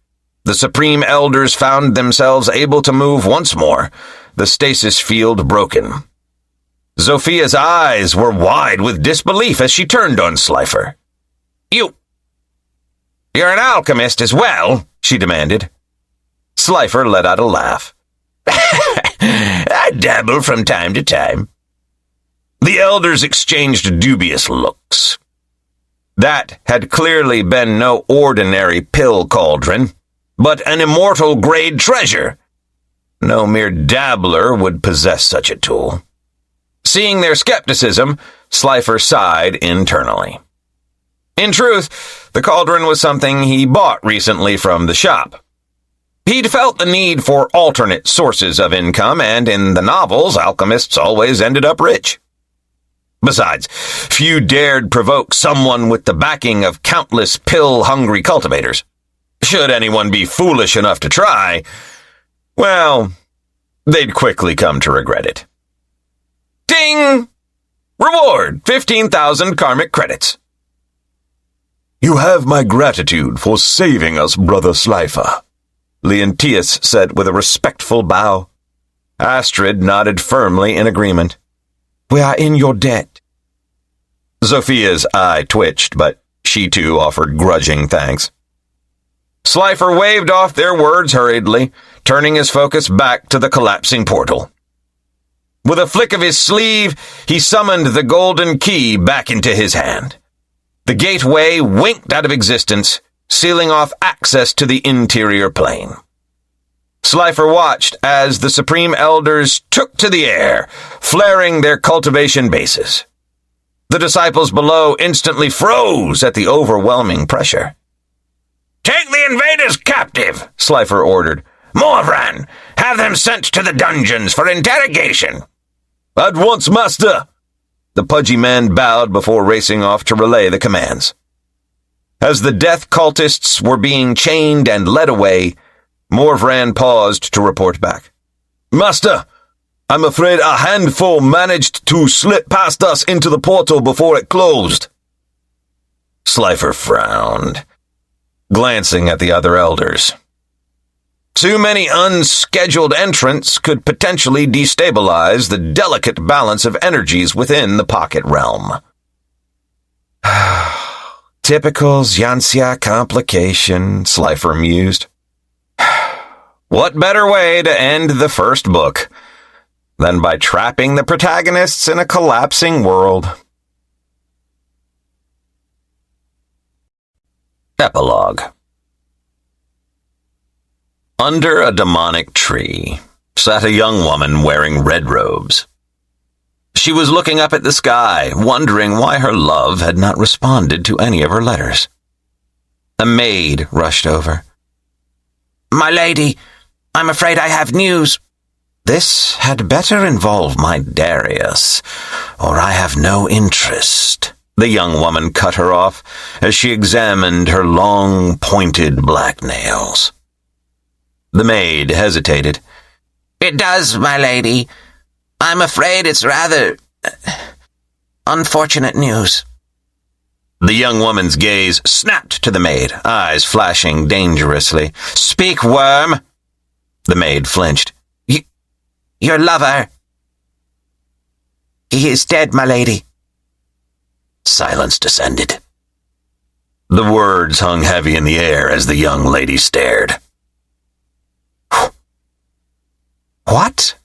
the Supreme Elders found themselves able to move once more, the stasis field broken. Zofia's eyes were wide with disbelief as she turned on Slifer. You're an alchemist as well?" she demanded. Slifer let out a laugh. "I dabble from time to time." The elders exchanged dubious looks. That had clearly been no ordinary pill cauldron, but an immortal-grade treasure. No mere dabbler would possess such a tool. Seeing their skepticism, Slifer sighed internally. In truth, the cauldron was something he bought recently from the shop. He'd felt the need for alternate sources of income, and in the novels, alchemists always ended up rich. Besides, few dared provoke someone with the backing of countless pill-hungry cultivators. Should anyone be foolish enough to try, well, they'd quickly come to regret it. Ding! Reward, 15,000 karmic credits. "You have my gratitude for saving us, Brother Slifer," Leontius said with a respectful bow. Astrid nodded firmly in agreement. "We are in your debt." Zofia's eye twitched, but she too offered grudging thanks. Slifer waved off their words hurriedly, turning his focus back to the collapsing portal. With a flick of his sleeve, he summoned the golden key back into his hand. The gateway winked out of existence, sealing off access to the interior plane. Slifer watched as the Supreme Elders took to the air, flaring their cultivation bases. The disciples below instantly froze at the overwhelming pressure. "Take the invaders captive," Slifer ordered. "Morvran, have them sent to the dungeons for interrogation." "At once, master!" The pudgy man bowed before racing off to relay the commands. As the death cultists were being chained and led away, Morvran paused to report back. Master, I'm afraid a handful managed to slip past us into the portal before it closed. Slifer frowned, glancing at the other elders. Too many unscheduled entrants could potentially destabilize the delicate balance of energies within the pocket realm. Typical xianxia complication, Slifer mused. What better way to end the first book than by trapping the protagonists in a collapsing world? Epilogue. Under a demonic tree sat a young woman wearing red robes. She was looking up at the sky, wondering why her love had not responded to any of her letters. A maid rushed over. My lady, I'm afraid I have news. This had better involve my Darius, or I have no interest. The young woman cut her off as she examined her long, pointed black nails. The maid hesitated. It does, my lady. I'm afraid it's rather unfortunate news. The young woman's gaze snapped to the maid, eyes flashing dangerously. Speak, worm! The maid flinched. Your lover. He is dead, my lady. Silence descended. The words hung heavy in the air as the young lady stared. What?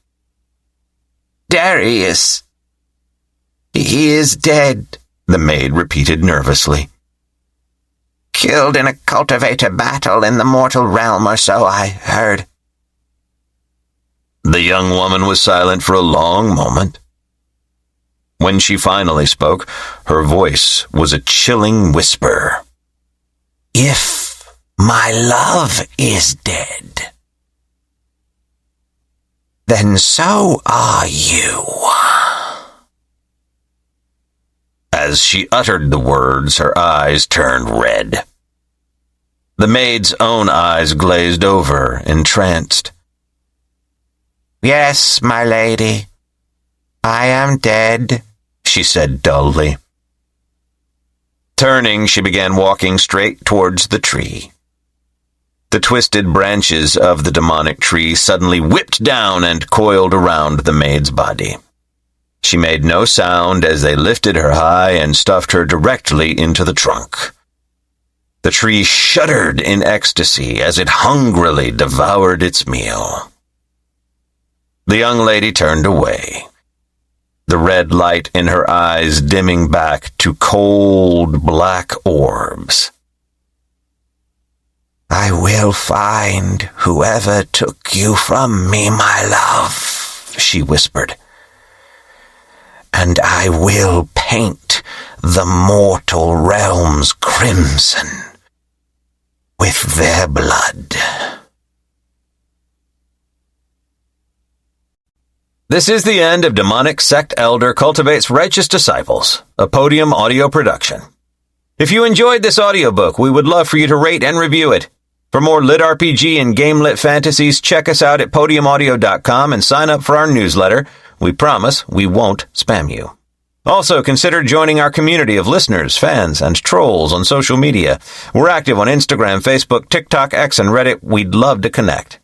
Darius. He is dead, the maid repeated nervously. Killed in a cultivator battle in the mortal realm or so, I heard. The young woman was silent for a long moment. When she finally spoke, her voice was a chilling whisper. If my love is dead, then so are you. As she uttered the words, her eyes turned red. The maid's own eyes glazed over, entranced. Yes, my lady, I am dead, she said dully. Turning, she began walking straight towards the tree. The twisted branches of the demonic tree suddenly whipped down and coiled around the maid's body. She made no sound as they lifted her high and stuffed her directly into the trunk. The tree shuddered in ecstasy as it hungrily devoured its meal. The young lady turned away, the red light in her eyes dimming back to cold black orbs. I will find whoever took you from me, my love, she whispered. And I will paint the mortal realms crimson with their blood. This is the end of Demonic Sect Elder Cultivates Righteous Disciples, a Podium audio production. If you enjoyed this audiobook, we would love for you to rate and review it. For more LitRPG and game-lit fantasies, check us out at podiumaudio.com and sign up for our newsletter. We promise we won't spam you. Also, consider joining our community of listeners, fans, and trolls on social media. We're active on Instagram, Facebook, TikTok, X, and Reddit. We'd love to connect.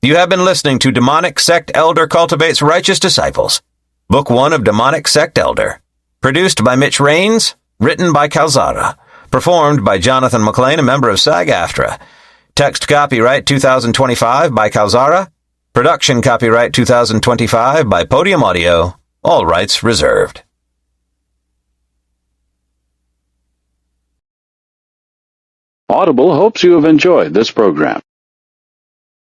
You have been listening to Demonic Sect Elder Cultivates Righteous Disciples, Book 1 of Demonic Sect Elder. Produced by Mitch Rains, written by Kalzara. Performed by Jonathan McLean, a member of SAG-AFTRA. Text copyright 2025 by Kalzara. Production copyright 2025 by Podium Audio. All rights reserved. Audible hopes you have enjoyed this program.